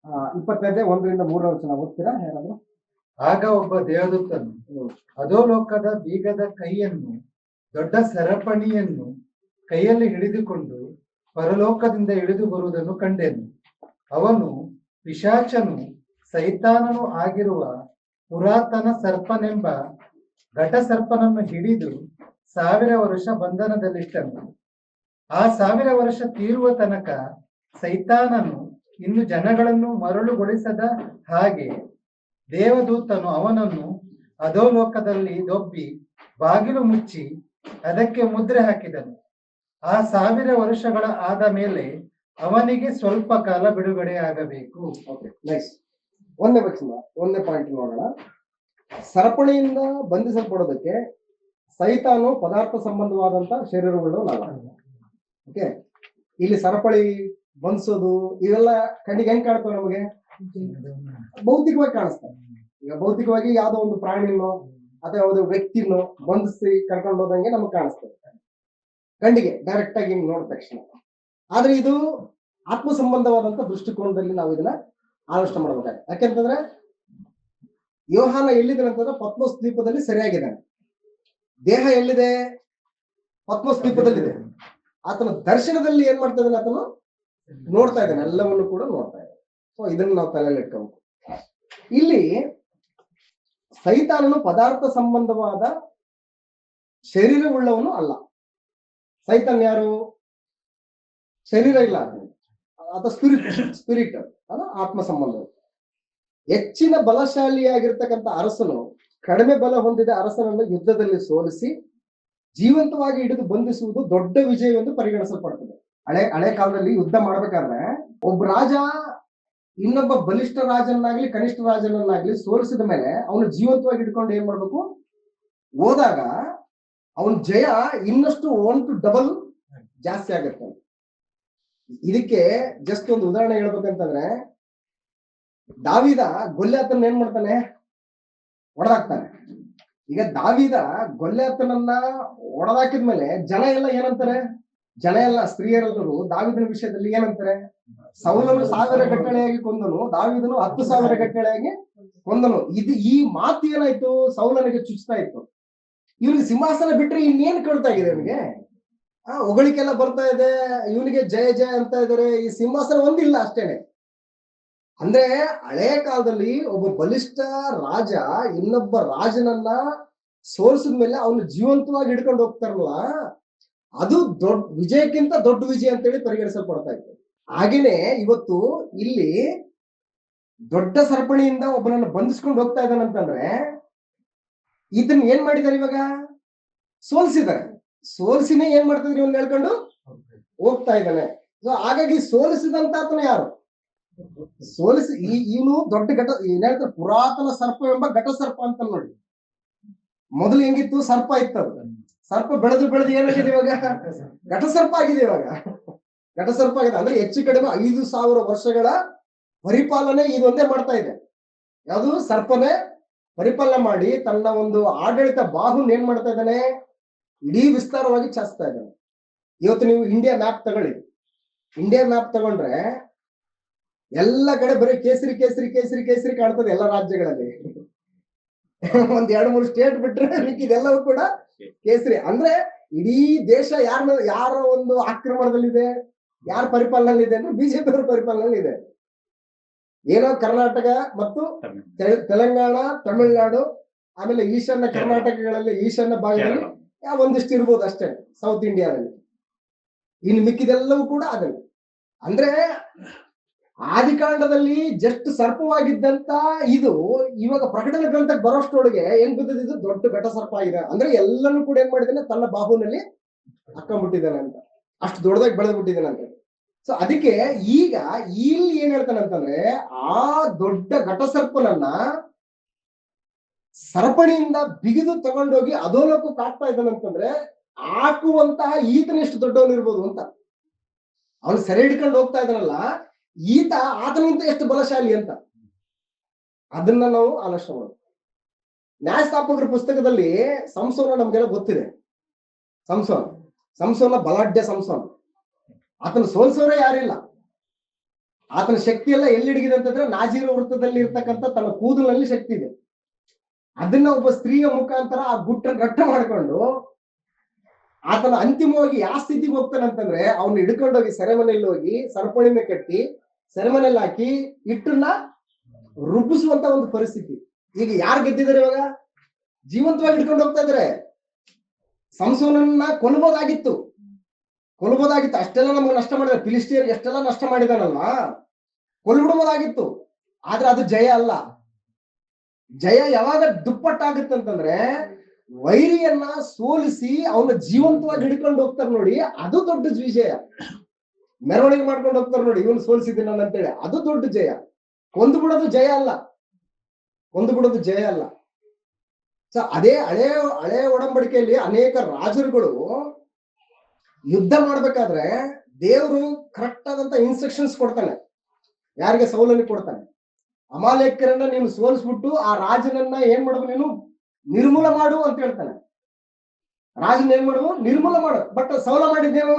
25 1ರಿಂದ 3 ವಚನ ಓದ್ತೀರಾ ಯಾರಾದ್ರೂ? ಆಗ ಒಬ್ಬ ದೇವದೂತನು ಅಧೋಲೋಕದ ಬೀಗದ ಕೈಯನ್ನು ದೊಡ್ಡ ಸರಪಣಿಯನ್ನು ಕೈಯಲ್ಲಿ ಹಿಡಿದುಕೊಂಡು ಪರಲೋಕದಿಂದ ಇಳಿದು ಬರುವುದನ್ನು ಕಂಡೆನು. ಅವನು ಪಿಶಾಚನು ಸೈತಾನನು ಆಗಿರುವ ಪುರಾತನ ಸರ್ಪನೆಂಬ ಘಟ ಸರ್ಪನನ್ನು ಹಿಡಿದು 1000 ವರ್ಷ ಬಂಧನದಲ್ಲಿಟ್ಟನು. ಆ 1000 ವರ್ಷ ತೀರುವ ತನಕ ಸೈತಾನನು ಇನ್ನು ಜನಗಳನ್ನು ಮರಳುಗೊಳಿಸದ ಹಾಗೆ ದೇವದೂತನು ಅವನನ್ನು ಅಧೋಲೋಕದಲ್ಲಿ ದೊಬ್ಬಿ ಬಾಗಿಲು ಮುಚ್ಚಿ ಅದಕ್ಕೆ ಮುದ್ರೆ ಹಾಕಿದನು. ಆ 1000 ವರ್ಷಗಳ ಆದ ಮೇಲೆ ಅವನಿಗೆ ಸ್ವಲ್ಪ ಕಾಲ ಬಿಡುಗಡೆ ಆಗಬೇಕು. ಒಂದೇ ಪಾಯಿಂಟ್ ನೋಡೋಣ. ಸರಪಣಿಯಿಂದ ಬಂಧಿಸಲ್ಪಡೋದಕ್ಕೆ ಸೈತಾನು ಪದಾರ್ಥ ಸಂಬಂಧವಾದಂತ ಶರೀರವುಳ್ಳವನಲ್ಲ. ಓಕೆ, ಇಲ್ಲಿ ಸರಪಳಿ ಬಂಧಿಸೋದು ಇವೆಲ್ಲ ಕಣ್ಣಿಗೆ ಹೆಂಗ್ ಕಾಣ್ತವೆ? ನಮಗೆ ಭೌತಿಕವಾಗಿ ಕಾಣಿಸ್ತವೆ. ಈಗ ಭೌತಿಕವಾಗಿ ಯಾವ್ದೋ ಒಂದು ಪ್ರಾಣಿನೋ ಅಥವಾ ಯಾವುದೋ ವ್ಯಕ್ತಿನೋ ಬಂಧಿಸಿ ಕರ್ಕೊಂಡು ಹೋದಂಗೆ ನಮ್ಗೆ ಕಾಣಿಸ್ತದೆ ಕಣ್ಣಿಗೆ ಡೈರೆಕ್ಟ್ ಆಗಿ ನೋಡಿದ ತಕ್ಷಣ. ಆದ್ರೆ ಇದು ಆತ್ಮ ಸಂಬಂಧವಾದಂತ ದೃಷ್ಟಿಕೋನದಲ್ಲಿ ನಾವು ಇದನ್ನ ಆಲೋಚನೆ ಮಾಡ್ಬೇಕಾಗುತ್ತೆ. ಯಾಕೆಂತಂದ್ರೆ ಯೋಹಾನ ಎಲ್ಲಿದೆ ಅಂತಂದ್ರೆ ಪತ್ಮೋಸ್ ದ್ವೀಪದಲ್ಲಿ ಸರಿಯಾಗಿದ್ದಾನೆ. ದೇಹ ಎಲ್ಲಿದೆ? ಪತ್ಮೋಸ್ ದ್ವೀಪದಲ್ಲಿದೆ. ಆತನ ದರ್ಶನದಲ್ಲಿ ಏನ್ ಮಾಡ್ತಾ ಇದ್ದಾನೆ? ಆತನು ನೋಡ್ತಾ ಇದ್ದಾನೆ, ಎಲ್ಲವನ್ನು ಕೂಡ ನೋಡ್ತಾ ಇದ್ದಾನೆ. ಸೊ ಇದನ್ನು ನಾವು ತಲೆಯಲ್ಲಿ ಇಟ್ಕೋಬೇಕು. ಇಲ್ಲಿ ಸೈತಾನನು ಪದಾರ್ಥ ಸಂಬಂಧವಾದ ಶರೀರವುಳ್ಳವನು ಅಲ್ಲ. ಸೈತಾನ್ ಯಾರು? ಶರೀರ ಇಲ್ಲ ಆತ ಸ್ಪಿರಿಟ್ ಅದು ಆತ್ಮ ಸಂಬಂಧ. ಹೆಚ್ಚಿನ ಬಲಶಾಲಿಯಾಗಿರ್ತಕ್ಕಂಥ ಅರಸನು ಕಡಿಮೆ ಬಲ ಹೊಂದಿದ ಅರಸನನ್ನು ಯುದ್ಧದಲ್ಲಿ ಸೋಲಿಸಿ ಜೀವಂತವಾಗಿ ಹಿಡಿದು ಬಂಧಿಸುವುದು ದೊಡ್ಡ ವಿಜಯವೆಂದು ಪರಿಗಣಿಸಲ್ಪಡ್ತದೆ. ಹಳೆ ಕಾಲದಲ್ಲಿ ಯುದ್ಧ ಮಾಡ್ಬೇಕಾದ್ರೆ ಒಬ್ಬ ರಾಜ ಇನ್ನೊಬ್ಬ ಬಲಿಷ್ಠ ರಾಜನಾಗ್ಲಿ ಕನಿಷ್ಠ ರಾಜನನ್ನಾಗ್ಲಿ ಸೋಲಿಸಿದ ಮೇಲೆ ಅವನು ಜೀವಂತವಾಗಿ ಹಿಡ್ಕೊಂಡು ಏನ್ ಮಾಡ್ಬೇಕು? ಹೋದಾಗ ಅವನ ಜಯ ಇನ್ನಷ್ಟು 1 to 2 ಜಾಸ್ತಿ ಆಗುತ್ತೆ. ಇದಕ್ಕೆ ಜಸ್ಟ್ ಒಂದು ಉದಾಹರಣೆ ಹೇಳ್ಬೇಕಂತಂದ್ರೆ, ದಾವೀದ ಗೊಲ್ಯಾತನ ಏನ್ ಮಾಡ್ತಾನೆ? ಹೊಡೆದಾಕ್ತಾನೆ. ಈಗ ದಾವೀದ ಗೊಲ್ಯಾತನನ್ನ ಹೊಡೆದಾಕಿದ್ಮೇಲೆ ಜನ ಎಲ್ಲ ಏನಂತಾರೆ? ಜನ ಎಲ್ಲ ಸ್ತ್ರೀಯರೆಲ್ಲರೂ ದಾವೀದನ ವಿಷಯದಲ್ಲಿ ಏನಂತಾರೆ? ಸೌಲನು 1000 ಗಟ್ಟಳೆಯಾಗಿ ಕೊಂದನು, ದಾವೀದನು 10,000 ಗಟ್ಟಳೆಯಾಗಿ ಕೊಂದನು. ಈ ಮಾತು ಏನಾಯ್ತು? ಸೌಲನಿಗೆ ಚುಚ್ತಾ ಇತ್ತು. ಇವನಿಗೆ ಸಿಂಹಾಸನ ಬಿಟ್ರೆ ಇನ್ನೇನ್ ಕೇಳ್ತಾ ಇದೆ? ಇವನಿಗೆ ಹೊಗಳಿಕೆಲ್ಲ ಬರ್ತಾ ಇದೆ, ಇವನಿಗೆ ಜಯ ಜಯ ಅಂತ ಇದಾರೆ. ಈ ಸಿಂಹಾಸನ ಒಂದಿಲ್ಲ ಅಷ್ಟೇನೆ. ಅಂದ್ರೆ ಹಳೆ ಕಾಲದಲ್ಲಿ ಒಬ್ಬ ಬಲಿಷ್ಠ ರಾಜ ಇನ್ನೊಬ್ಬ ರಾಜನನ್ನ ಸೋಲಿಸಿದ ಮೇಲೆ ಅವನು ಜೀವಂತವಾಗಿ ಹಿಡ್ಕೊಂಡು ಹೋಗ್ತಾರಲ್ಲ, ಅದು ದೊಡ್ಡ ವಿಜಯಕ್ಕಿಂತ ದೊಡ್ಡ ವಿಜಯ ಅಂತೇಳಿ ಪರಿಗಣಿಸಲ್ಪಡ್ತಾ ಇತ್ತು. ಹಾಗೇನೆ ಇವತ್ತು ಇಲ್ಲಿ ದೊಡ್ಡ ಸರಪಣಿಯಿಂದ ಒಬ್ಬನನ್ನು ಬಂಧಿಸ್ಕೊಂಡು ಹೋಗ್ತಾ ಇದ್ದಾನಂತಂದ್ರೆ ಇದನ್ನ ಏನ್ ಮಾಡಿದಾರೆ? ಇವಾಗ ಸೋಲಿಸಿದ್ದಾರೆ. ಸೋಲಿಸಿನೇ ಏನ್ ಮಾಡ್ತಿದ್ರು? ಇವನ್ ಹೇಳ್ಕೊಂಡು ಹೋಗ್ತಾ ಇದ್ದಾನೆ. ಸೊ ಹಾಗಾಗಿ ಸೋಲಿಸಿದಂತ ಆತನ ಯಾರು? ಸೋಲಿಸಿ ಇವನು ದೊಡ್ಡ ಏನ್ ಹೇಳ್ತಾರೆ? ಪುರಾತನ ಸರ್ಪ ಎಂಬ ಘಟ ಸರ್ಪ ಅಂತ ನೋಡಿ. ಮೊದಲು ಹೆಂಗಿತ್ತು? ಸರ್ಪ ಇತ್ತು. ಸರ್ಪ ಬೆಳೆದು ಏನಾಗಿದೆ ಇವಾಗ? ಘಟ ಸರ್ಪ ಆಗಿದೆ. ಇವಾಗ ಘಟ ಸರ್ಪ ಆಗಿದೆ. ಅಂದ್ರೆ ಹೆಚ್ಚು ಕಡಿಮೆ 5,000 ವರ್ಷಗಳ ಪರಿಪಾಲನೆ ಇದೊಂದೇ ಮಾಡ್ತಾ ಇದೆ. ಯಾವುದು? ಸರ್ಪನೇ ಪರಿಪಾಲನೆ ಮಾಡಿ ತನ್ನ ಒಂದು ಆಡಳಿತ ಬಾಹುನ್ ಏನ್ ಮಾಡ್ತಾ ಇದ್ದಾನೆ? ಇಡೀ ವಿಸ್ತಾರವಾಗಿ ಚಾಚ್ತಾ ಇದ್ದಾನೆ. ಇವತ್ತು ನೀವು ಇಂಡಿಯಾ ಮ್ಯಾಪ್ ತಗೊಳ್ಳಿ. ಇಂಡಿಯಾ ಮ್ಯಾಪ್ ತಗೊಂಡ್ರೆ ಎಲ್ಲ ಕಡೆ ಬರೀ ಕೇಸರಿ ಕೇಸರಿ ಕೇಸರಿ ಕೇಸರಿ ಕಾಣ್ತದೆ ಎಲ್ಲ ರಾಜ್ಯಗಳಲ್ಲಿ. ಒಂದ್ 2-3 ಸ್ಟೇಟ್ ಬಿಟ್ರೆ ಇದೆಲ್ಲವೂ ಕೂಡ ಕೇಸರಿ. ಅಂದ್ರೆ ಇಡೀ ದೇಶ ಯಾರ ಒಂದು ಆಕ್ರಮಣದಲ್ಲಿದೆ, ಯಾರ ಪರಿಪಾಲನೆಯಲ್ಲಿದೆ ಅಂದ್ರೆ ಬಿಜೆಪಿ ಅವರ ಪರಿಪಾಲನೆಯಲ್ಲಿದೆ. ಏನೋ ಕರ್ನಾಟಕ ಮತ್ತು ತೆಲಂಗಾಣ, ತಮಿಳುನಾಡು, ಆಮೇಲೆ ಈಶಾನ್ಯ ಕರ್ನಾಟಕಗಳಲ್ಲಿ ಈಶಾನ್ಯ ಭಾಗದಲ್ಲಿ ಒಂದಿಷ್ಟು ಇರ್ಬೋದು ಅಷ್ಟೇ, ಸೌತ್ ಇಂಡಿಯಾದಲ್ಲಿ. ಇನ್ನು ಮಿಕ್ಕಿದೆಲ್ಲವೂ ಕೂಡ ಅದನ್ನು. ಅಂದ್ರೆ ಆದಿಕಾಂಡದಲ್ಲಿ ಜಸ್ಟ್ ಸರ್ಪವಾಗಿದ್ದಂತ ಇದು ಇವಾಗ ಪ್ರಕಟಣೆ ಗ್ರಂಥಕ್ಕೆ ಬರೋಷ್ಟೊಳಗೆ ಏನ್ ಬಿದ್ದಿದ್ದು? ದೊಡ್ಡ ಘಟ ಸರ್ಪ ಆಗಿದೆ. ಅಂದ್ರೆ ಎಲ್ಲನೂ ಕೂಡ ಏನ್ ಮಾಡಿದಾನೆ? ತನ್ನ ಬಾಹುನಲ್ಲಿ ಹಾಕೊಂಡ್ಬಿಟ್ಟಿದ್ದಾನೆ ಅಂತ. ಅಷ್ಟು ದೊಡ್ಡದಾಗಿ ಬೆಳೆದ್ಬಿಟ್ಟಿದ್ದಾನೆ ಅಂತ. ಸೊ ಅದಕ್ಕೆ ಈಗ ಇಲ್ಲಿ ಏನ್ ಹೇಳ್ತಾನೆ ಅಂತಂದ್ರೆ, ಆ ದೊಡ್ಡ ಘಟ ಸರ್ಪನನ್ನ ಸರಪಣಿಯಿಂದ ಬಿಗಿದು ತಗೊಂಡೋಗಿ ಅಧೋಲೋಕಕ್ಕೆ ಹಾಕ್ತಾ ಇದ್ದಾನಂತಂದ್ರೆ ಹಾಕುವಂತಹ ಈತನೆಷ್ಟು ದೊಡ್ಡವನಿರ್ಬೋದು ಅಂತ. ಅವನು ಸೆರೆ ಹಿಡ್ಕೊಂಡು ಹೋಗ್ತಾ ಇದ್ದಾನಲ್ಲ, ಈತ ಆತನಿಂದ ಎಷ್ಟು ಬಲಶಾಲಿ ಅಂತ ಅದನ್ನ ನಾವು ಆಲೋಚನೆ ಮಾಡೋದು. ನ್ಯಾಯಸ್ಥಾಪಕರ ಪುಸ್ತಕದಲ್ಲಿ ಸಂಸೋನ ನಮ್ಗೆಲ್ಲ ಗೊತ್ತಿದೆ. ಸಂಸೋನ ಬಲಾಢ್ಯ ಸಂಸೋನ. ಆತನ ಸೋಲ್ಸೋರೇ ಯಾರಿಲ್ಲ. ಆತನ ಶಕ್ತಿ ಎಲ್ಲ ಎಲ್ಲಿ ಹಿಡಿಗಿದೆ ಅಂತಂದ್ರೆ ನಾಜೀರ ವೃತ್ತದಲ್ಲಿ ಇರ್ತಕ್ಕಂಥ ತನ್ನ ಕೂದಲಲ್ಲಿ ಶಕ್ತಿ ಇದೆ. ಅದನ್ನ ಒಬ್ಬ ಸ್ತ್ರೀಯ ಮುಖಾಂತರ ಆ ಗುಟ್ಟ ಗಟ್ಟ ಮಾಡ್ಕೊಂಡು ಆತನ ಅಂತಿಮವಾಗಿ ಯಾವ ಸ್ಥಿತಿಗೆ ಹೋಗ್ತಾನೆ ಅಂತಂದ್ರೆ ಅವ್ನು ಹಿಡ್ಕೊಂಡೋಗಿ ಸೆರೆಮನೆಯಲ್ಲಿ ಹೋಗಿ ಸರಪಳಿನ ಕಟ್ಟಿ ಸೆರೆಮನೆಯಲ್ಲಿ ಹಾಕಿ ಹಿಟ್ಟನ್ನ ರುಬ್ಬಿಸುವಂತ ಒಂದು ಪರಿಸ್ಥಿತಿ. ಈಗ ಯಾರು ಗೆದ್ದಿದ್ದಾರೆ ಇವಾಗ? ಜೀವಂತವಾಗಿ ಹಿಡ್ಕೊಂಡು ಹೋಗ್ತಾ ಇದಾರೆ. ಸಂಸೋನನ್ನ ಕೊಲ್ಬೋದಾಗಿತ್ತು, ಅಷ್ಟೆಲ್ಲ ನಮ್ಗೆ ನಷ್ಟ ಮಾಡಿದ, ಫಿಲಿಸ್ಟಿಯರ್ಗೆ ಎಷ್ಟೆಲ್ಲ ನಷ್ಟ ಮಾಡಿದಾನಲ್ವಾ, ಕೊಲ್ಬಿಡ್ಬೋದಾಗಿತ್ತು. ಆದ್ರೆ ಅದು ಜಯ ಅಲ್ಲ. ಜಯ ಯಾವಾಗ ದುಪ್ಪಟ್ಟಾಗುತ್ತಂತಂದ್ರೆ ವೈರಿಯನ್ನ ಸೋಲಿಸಿ ಅವನ ಜೀವಂತವಾಗಿ ಹಿಡ್ಕೊಂಡು ಹೋಗ್ತಾರೆ ನೋಡಿ, ಅದು ದೊಡ್ಡ ವಿಜಯ. ಮೆರವಣಿಗೆ ಮಾಡ್ಕೊಂಡು ಹೋಗ್ತಾರೆ ನೋಡಿ, ಇವನು ಸೋಲಿಸಿದ್ದೀನಿ ನಾನು ಅಂತೇಳಿ, ಅದು ದೊಡ್ಡ ಜಯ. ಕೊಂದು ಬಿಡೋದು ಜಯ ಅಲ್ಲ. ಸೊ ಅದೇ ಹಳೆ ಒಡಂಬಡಿಕೆಯಲ್ಲಿ ಅನೇಕ ರಾಜರುಗಳು ಯುದ್ಧ ಮಾಡ್ಬೇಕಾದ್ರೆ ದೇವರು ಕರೆಕ್ಟ್ ಆದಂತ ಇನ್ಸ್ಟ್ರಕ್ಷನ್ಸ್ ಕೊಡ್ತಾನೆ. ಯಾರಿಗೆ? ಸೌಲನಿಗೆ ಕೊಡ್ತಾನೆ. ಅಮಾಲೇಕರನ್ನ ನೀನು ಸೋಲಿಸ್ಬಿಟ್ಟು ಆ ರಾಜನನ್ನ ಏನ್ ಮಾಡುದು, ನೀನು ನಿರ್ಮೂಲ ಮಾಡು ಅಂತ ಹೇಳ್ತಾನೆ. ರಾಜನ ಏನ್ ಮಾಡುದು? ನಿರ್ಮೂಲ ಮಾಡು. ಬಟ್ ಸೌಲ ಮಾಡಿದ್ದೇನು?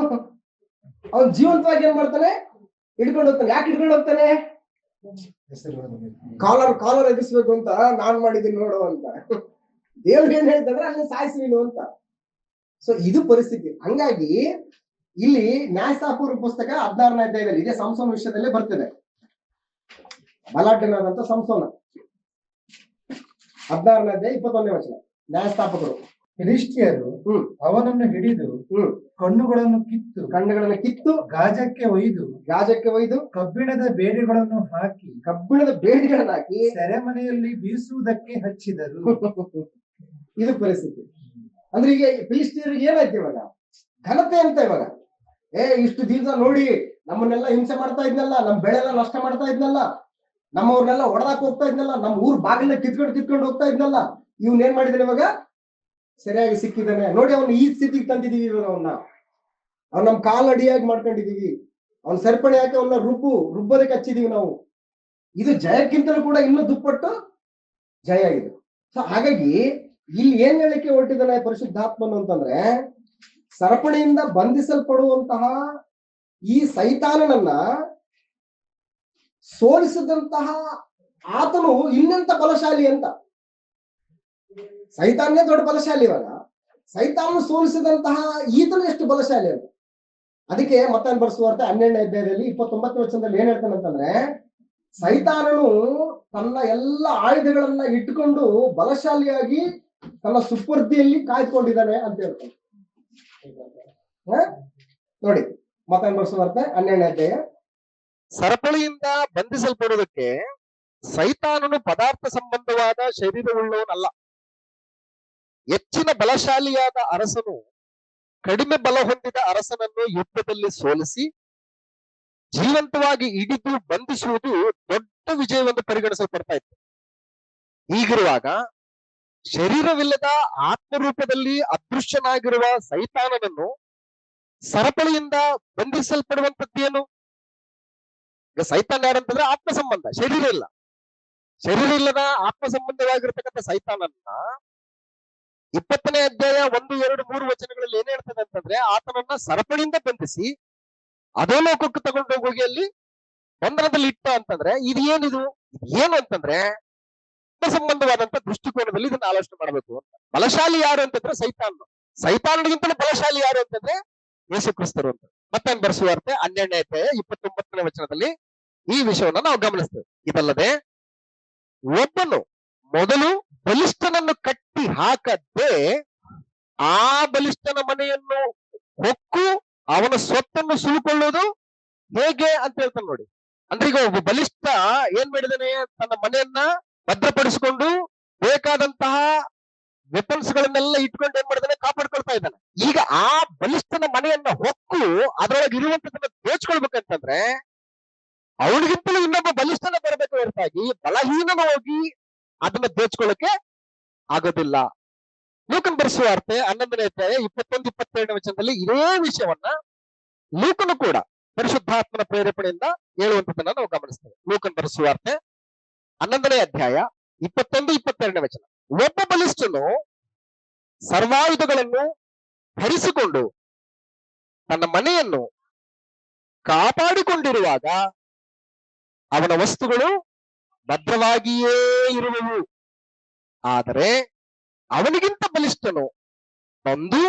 ಅವನ್ ಜೀವಂತವಾಗಿ ಏನ್ ಮಾಡ್ತಾನೆ? ಹಿಡ್ಕೊಂಡು ಹೋಗ್ತಾನೆ. ಯಾಕೆ ಹಿಡ್ಕೊಂಡು ಹೋಗ್ತಾನೆ? ಕಾಲರ್ ಎದುರಿಸ್ಬೇಕು ಅಂತ ನಾನ್ ಮಾಡಿದ್ದೀನಿ ನೋಡು ಅಂತ. ದೇವ್ರು ಏನ್ ಹೇಳ್ತಂದ್ರೆ ಅಲ್ಲಿ ಸಾಯಿಸಿ ನೀನು ಅಂತ. ಸೊ ಇದು ಪರಿಸ್ಥಿತಿ. ಹಂಗಾಗಿ ಇಲ್ಲಿ ನ್ಯಾಯಸ್ಥಾಪಕರ ಪುಸ್ತಕ 16ನೇ ಅಧ್ಯಾಯದಲ್ಲಿ ಇದೇ ಸಂಸೋನ ವಿಷಯದಲ್ಲೇ ಬರ್ತದೆ. ಬಲಾಢ್ಯನಾದಂತ ಸಂಸೋನ 16ನೇ ಅಧ್ಯಾಯ 21ನೇ ವಚನ. ನ್ಯಾಯಸ್ಥಾಪಕರು ಫಿಲಿಷ್ಟಿಯರು ಅವನನ್ನು ಹಿಡಿದು ಕಣ್ಣುಗಳನ್ನು ಕಿತ್ತು ಗಾಜಕ್ಕೆ ಒಯ್ದು ಕಬ್ಬಿಣದ ಬೇಡಿಗಳನ್ನು ಹಾಕಿ ಸೆರೆಮನೆಯಲ್ಲಿ ಬೀಸುವುದಕ್ಕೆ ಹಚ್ಚಿದರು. ಇದು ಪರಿಸ್ಥಿತಿ. ಅಂದ್ರೆ ಈಗ ಫಿಲಿಸ್ಟಿಯರಿಗೆ ಏನಾಯ್ತು ಇವಾಗ? ಘನತೆ ಅಂತ ಇವಾಗ. ಇಷ್ಟು ದಿವಸ ನೋಡಿ ನಮ್ಮನ್ನೆಲ್ಲ ಹಿಂಸೆ ಮಾಡ್ತಾ ಇದ್ನಲ್ಲ, ನಮ್ ಬೆಳೆ ಎಲ್ಲ ನಷ್ಟ ಮಾಡ್ತಾ ಇದ್ನಲ್ಲ, ನಮ್ಮವ್ರನ್ನೆಲ್ಲ ಹೊಡೆದಾಕ್ ಹೋಗ್ತಾ ಇದ್ನಲ್ಲ, ನಮ್ಮ ಊರ್ ಬಾಗಿಲ ಕಿತ್ಕೊಂಡು ಹೋಗ್ತಾ ಇದ್ನಲ್ಲ, ಇವ್ನ ಏನ್ ಮಾಡಿದಾನೆ ಇವಾಗ? ಸರಿಯಾಗಿ ಸಿಕ್ಕಿದ್ದಾನೆ ನೋಡಿ. ಅವ್ನು ಈ ಸ್ಥಿತಿಗೆ ತಂದಿದೀವಿ ಇವಾಗ. ಅವ್ನ ನಮ್ ಕಾಲಡಿಯಾಗಿ ಮಾಡ್ಕೊಂಡಿದೀವಿ. ಅವ್ನ ಸರಿಪಣೆ ಹಾಕಿ ಅವನ್ನ ರುಬ್ಬದಕ್ಕೆ ಹಚ್ಚಿದೀವಿ ನಾವು. ಇದು ಜಯಕ್ಕಿಂತಲೂ ಕೂಡ ಇನ್ನೂ ದುಪ್ಪಟ್ಟು ಜಯ ಇದು. ಸೊ ಹಾಗಾಗಿ ಇಲ್ಲಿ ಏನ್ ಹೇಳಿಕೆ ಹೊರಟಿದ್ದಾನೆ ಪರಿಶುದ್ಧಾತ್ಮನು ಅಂತಂದ್ರೆ, ಸರಪಣಿಯಿಂದ ಬಂಧಿಸಲ್ಪಡುವಂತಹ ಈ ಸೈತಾನನನ್ನ ಸೋಲಿಸಿದಂತಹ ಆತನು ಇನ್ನೆಂತ ಬಲಶಾಲಿ ಅಂತ. ಸೈತಾನ್ನೇ ದೊಡ್ಡ ಬಲಶಾಲಿ. ಇವಾಗ ಸೈತಾನನು ಸೋಲಿಸಿದಂತಹ ಈತನು ಎಷ್ಟು ಬಲಶಾಲಿ ಅಂತ. ಅದಕ್ಕೆ ಮತ್ತಾಯನ ಬರೆಸುವಾರ್ತೆ 12ನೇ ಅಧ್ಯಾಯದಲ್ಲಿ 29ನೇ ವಚನದಲ್ಲಿ ಏನ್ ಹೇಳ್ತಾನೆ ಅಂತಂದ್ರೆ, ಸೈತಾನನು ತನ್ನ ಎಲ್ಲ ಆಯುಧಗಳನ್ನ ಇಟ್ಟುಕೊಂಡು ಬಲಶಾಲಿಯಾಗಿ ತನ್ನ ಸುಪರ್ದಿಯಲ್ಲಿ ಕಾಯ್ದುಕೊಂಡಿದ್ದಾನೆ ಅಂತ ಹೇಳ್ತಾನೆ. ನೋಡಿ ಮತ್ತಾಯನ ಬರೆಸುವಾರ್ತೆ 12ನೇ ಅಧ್ಯಾಯ. ಸರಪಳಿಯಿಂದ ಬಂಧಿಸಲ್ಪಡುವುದಕ್ಕೆ ಸೈತಾನನು ಪದಾರ್ಥ ಸಂಬಂಧವಾದ ಶರೀರವುಳ್ಳವನಲ್ಲ. ಹೆಚ್ಚಿನ ಬಲಶಾಲಿಯಾದ ಅರಸನು ಕಡಿಮೆ ಬಲ ಹೊಂದಿದ ಅರಸನನ್ನು ಯುದ್ಧದಲ್ಲಿ ಸೋಲಿಸಿ ಜೀವಂತವಾಗಿ ಹಿಡಿದು ಬಂಧಿಸುವುದು ದೊಡ್ಡ ವಿಜಯವೆಂದು ಪರಿಗಣಿಸಲ್ಪಡ್ತಾ ಇತ್ತು. ಹೀಗಿರುವಾಗ ಶರೀರವಿಲ್ಲದ ಆತ್ಮರೂಪದಲ್ಲಿ ಅದೃಶ್ಯನಾಗಿರುವ ಸೈತಾನನನ್ನು ಸರಪಳಿಯಿಂದ ಬಂಧಿಸಲ್ಪಡುವಂತದ್ದೇನು? ಈಗ ಸೈತಾನ ಯಾರಂತಂದ್ರೆ ಆತ್ಮ ಸಂಬಂಧ, ಶರೀರ ಇಲ್ಲದ ಆತ್ಮ ಸಂಬಂಧವಾಗಿರ್ತಕ್ಕಂಥ ಸೈತಾನನ್ನ 20ನೇ ಅಧ್ಯಾಯ 1, 2, 3 ವಚನಗಳಲ್ಲಿ ಏನ್ ಹೇಳ್ತದೆ ಅಂತಂದ್ರೆ, ಆತನನ್ನ ಸರಪಳಿಯಿಂದ ಬಂಧಿಸಿ ಅಧೋಲೋಕಕ್ಕೆ ತಗೊಂಡು ಹೋಗಿ ಅಲ್ಲಿ ಬಂಧನದಲ್ಲಿ ಇಟ್ಟ ಅಂತಂದ್ರೆ ಇದು ಏನು ಅಂತಂದ್ರೆ ಆತ್ಮ ಸಂಬಂಧವಾದಂತ ದೃಷ್ಟಿಕೋನದಲ್ಲಿ ಇದನ್ನ ಆಲೋಚನೆ ಮಾಡಬೇಕು ಅಂತ. ಬಲಶಾಲಿ ಯಾರು ಅಂತಂದ್ರೆ ಸೈತಾನನಿಗಿಂತಲೂ ಬಲಶಾಲಿ ಯಾರು ಅಂತಂದ್ರೆ ಯೇಸು ಕ್ರಿಸ್ತರು ಅಂತ. ಮತ್ತೆ ಬರೆಸುವಾರ್ತೆ 12ನೇ ಅಧ್ಯಾಯ 29ನೇ ವಚನದಲ್ಲಿ ಈ ವಿಷಯವನ್ನ ನಾವು ಗಮನಿಸ್ತೇವೆ. ಇದಲ್ಲದೆ ಒಬ್ಬನು ಮೊದಲು ಬಲಿಷ್ಠನನ್ನು ಕಟ್ಟಿ ಹಾಕದೆ ಆ ಬಲಿಷ್ಠನ ಮನೆಯನ್ನು ಹೊಕ್ಕು ಅವನ ಸ್ವತ್ತನ್ನು ಸುಲುಕೊಳ್ಳುವುದು ಹೇಗೆ ಅಂತ ಹೇಳ್ತಾನೆ ನೋಡಿ. ಅಂದ್ರೆ ಈಗ ಒಬ್ಬ ಬಲಿಷ್ಠ ಏನ್ ಮಾಡಿದಾನೆ? ತನ್ನ ಮನೆಯನ್ನ ಭದ್ರಪಡಿಸಿಕೊಂಡು ಬೇಕಾದಂತಹ ವೆಪನ್ಸ್ ಗಳನ್ನೆಲ್ಲ ಇಟ್ಕೊಂಡು ಏನ್ ಮಾಡಿದಾನೆ? ಕಾಪಾಡ್ಕೊಳ್ತಾ ಇದ್ದಾನೆ. ಈಗ ಆ ಬಲಿಷ್ಠನ ಮನೆಯನ್ನ ಹೊಕ್ಕು ಅದರೊಳಗೆ ಇರುವಂತದನ್ನ ದೋಚ್ಕೊಳ್ಬೇಕಂತಂದ್ರೆ ಅವನಿಗಿಂತಲೂ ಇನ್ನೊಬ್ಬ ಬಲಿಷ್ಠನ ಬರಬೇಕು ಹೊರತಾಗಿ ಬಲಹೀನನ ಹೋಗಿ ಅದನ್ನ ದೋಚ್ಕೊಳ್ಳಕ್ಕೆ ಆಗೋದಿಲ್ಲ. ಲೂಕನ್ ಬರೆಸುವಾರ್ತೆ 11ನೇ ಅಧ್ಯಾಯ 21, 22ನೇ ವಚನದಲ್ಲಿ ಇದೇ ವಿಷಯವನ್ನ ಲೂಕನು ಕೂಡ ಪರಿಶುದ್ಧಾತ್ಮನ ಪ್ರೇರೇಪಣೆಯಿಂದ ಹೇಳುವಂತದನ್ನ ನಾವು ಗಮನಿಸ್ತೇವೆ. ಲೂಕನ್ ಬರೆಸುವಾರ್ತೆ 11ನೇ ಅಧ್ಯಾಯ 21, 22ನೇ ವಚನ. ಒಬ್ಬ ಬಲಿಷ್ಠನು ಸರ್ವಾಯುಧಗಳನ್ನು ಧರಿಸಿಕೊಂಡು ತನ್ನ ಮನೆಯನ್ನು ಕಾಪಾಡಿಕೊಂಡಿರುವಾಗ ಅವನ ವಸ್ತುಗಳು ಭದ್ರವಾಗಿಯೇ ಇರುವವು. ಆದರೆ ಅವನಿಗಿಂತ ಬಲಿಷ್ಠನು ಬಂದು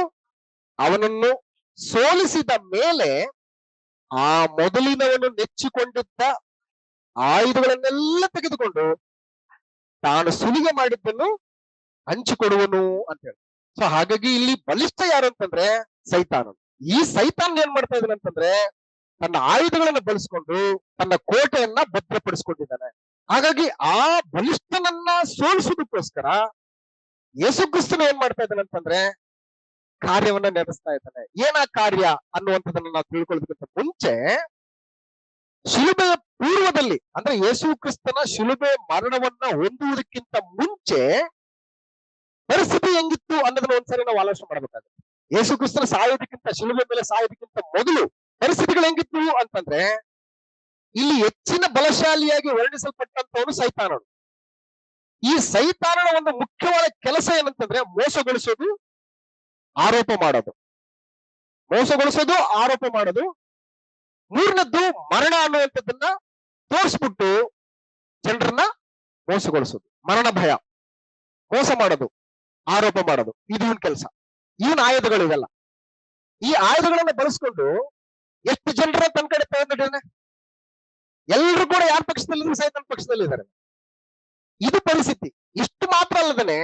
ಅವನನ್ನು ಸೋಲಿಸಿದ ಮೇಲೆ ಆ ಮೊದಲಿನವನು ನೆಚ್ಚಿಕೊಂಡಿದ್ದ ಆಯುಧಗಳನ್ನೆಲ್ಲ ತೆಗೆದುಕೊಂಡು ತಾನು ಸುಲಿಗೆ ಮಾಡಿದ್ದನ್ನು ಹಂಚಿಕೊಡುವನು ಅಂತ ಹೇಳಿ. ಸೊ ಹಾಗಾಗಿ ಇಲ್ಲಿ ಬಲಿಷ್ಠ ಯಾರು ಅಂತಂದ್ರೆ ಸೈತಾನನು. ಈ ಸೈತಾನ್ ಏನ್ ಮಾಡ್ತಾ ಇದ್ದಾನೆ ಅಂತಂದ್ರೆ ತನ್ನ ಆಯುಧಗಳನ್ನ ಬಳಸ್ಕೊಂಡು ತನ್ನ ಕೋಟೆಯನ್ನ ಭದ್ರಪಡಿಸ್ಕೊಂಡಿದ್ದಾನೆ. ಹಾಗಾಗಿ ಆ ಬಲಿಷ್ಠನನ್ನ ಸೋಲಿಸೋದಕ್ಕೋಸ್ಕರ ಯೇಸು ಕ್ರಿಸ್ತನು ಏನ್ ಮಾಡ್ತಾ ಇದ್ದಾನೆ ಅಂತಂದ್ರೆ ಕಾರ್ಯವನ್ನ ನಡೆಸ್ತಾ ಇದ್ದಾನೆ. ಏನ ಕಾರ್ಯ ಅನ್ನುವಂಥದ್ದನ್ನ ನಾವು ತಿಳ್ಕೊಳ್ಳೋದಕ್ಕಿಂತ ಮುಂಚೆ ಶಿಲುಬೆಯ ಪೂರ್ವದಲ್ಲಿ ಅಂದ್ರೆ ಯೇಸು ಕ್ರಿಸ್ತನ ಶಿಲುಬೆ ಮರಣವನ್ನ ಹೊಂದುವುದಕ್ಕಿಂತ ಮುಂಚೆ ಪರಿಸ್ಥಿತಿ ಹೆಂಗಿತ್ತು ಅನ್ನೋದನ್ನ ಒಂದ್ಸರಿ ನಾವು ಆಲೋಚನೆ ಮಾಡ್ಬೇಕಾಗುತ್ತೆ. ಯೇಸು ಕ್ರಿಸ್ತನ ಸಾಯೋದಕ್ಕಿಂತ ಶಿಲುಬೆ ಮೇಲೆ ಸಾಯೋದಕ್ಕಿಂತ ಮೊದಲು ಪರಿಸ್ಥಿತಿಗಳು ಹೆಂಗಿತ್ತು ಅಂತಂದ್ರೆ ಇಲ್ಲಿ ಹೆಚ್ಚಿನ ಬಲಶಾಲಿಯಾಗಿ ವರ್ಣಿಸಲ್ಪಟ್ಟಂತವನು ಸೈತಾನನು. ಈ ಸೈತಾನನ ಒಂದು ಮುಖ್ಯವಾದ ಕೆಲಸ ಏನಂತಂದ್ರೆ ಮೋಸಗೊಳಿಸೋದು, ಆರೋಪ ಮಾಡೋದು. ಮೋಸಗೊಳಿಸೋದು, ಆರೋಪ ಮಾಡೋದು. ಮೂರನೇದ್ದು ಮರಣ ಅನ್ನುವಂಥದ್ದನ್ನ ತೋರಿಸ್ಬಿಟ್ಟು ಜನರನ್ನ ಮೋಸಗೊಳಿಸೋದು. ಮರಣ ಭಯ, ಮೋಸ ಮಾಡೋದು, ಆರೋಪ ಮಾಡೋದು, ಇದು ಒಂದು ಕೆಲಸ. ಇವನ್ ಆಯುಧಗಳು ಇವೆಲ್ಲ. ಈ ಆಯುಧಗಳನ್ನ ಬಳಸ್ಕೊಂಡು ಎಷ್ಟು ಜನರ ತನ್ನ ಕಡೆ ತಗೊಂಡಿದ್ದಾನೆ. ಎಲ್ಲರೂ ಕೂಡ ಯಾರ ಪಕ್ಷದಲ್ಲಿ? ಸೈತಾನ್ ಪಕ್ಷದಲ್ಲಿದ್ದಾರೆ. ಇದು ಪರಿಸ್ಥಿತಿ. ಇಷ್ಟು ಮಾತ್ರ ಅಲ್ಲದೇನೆ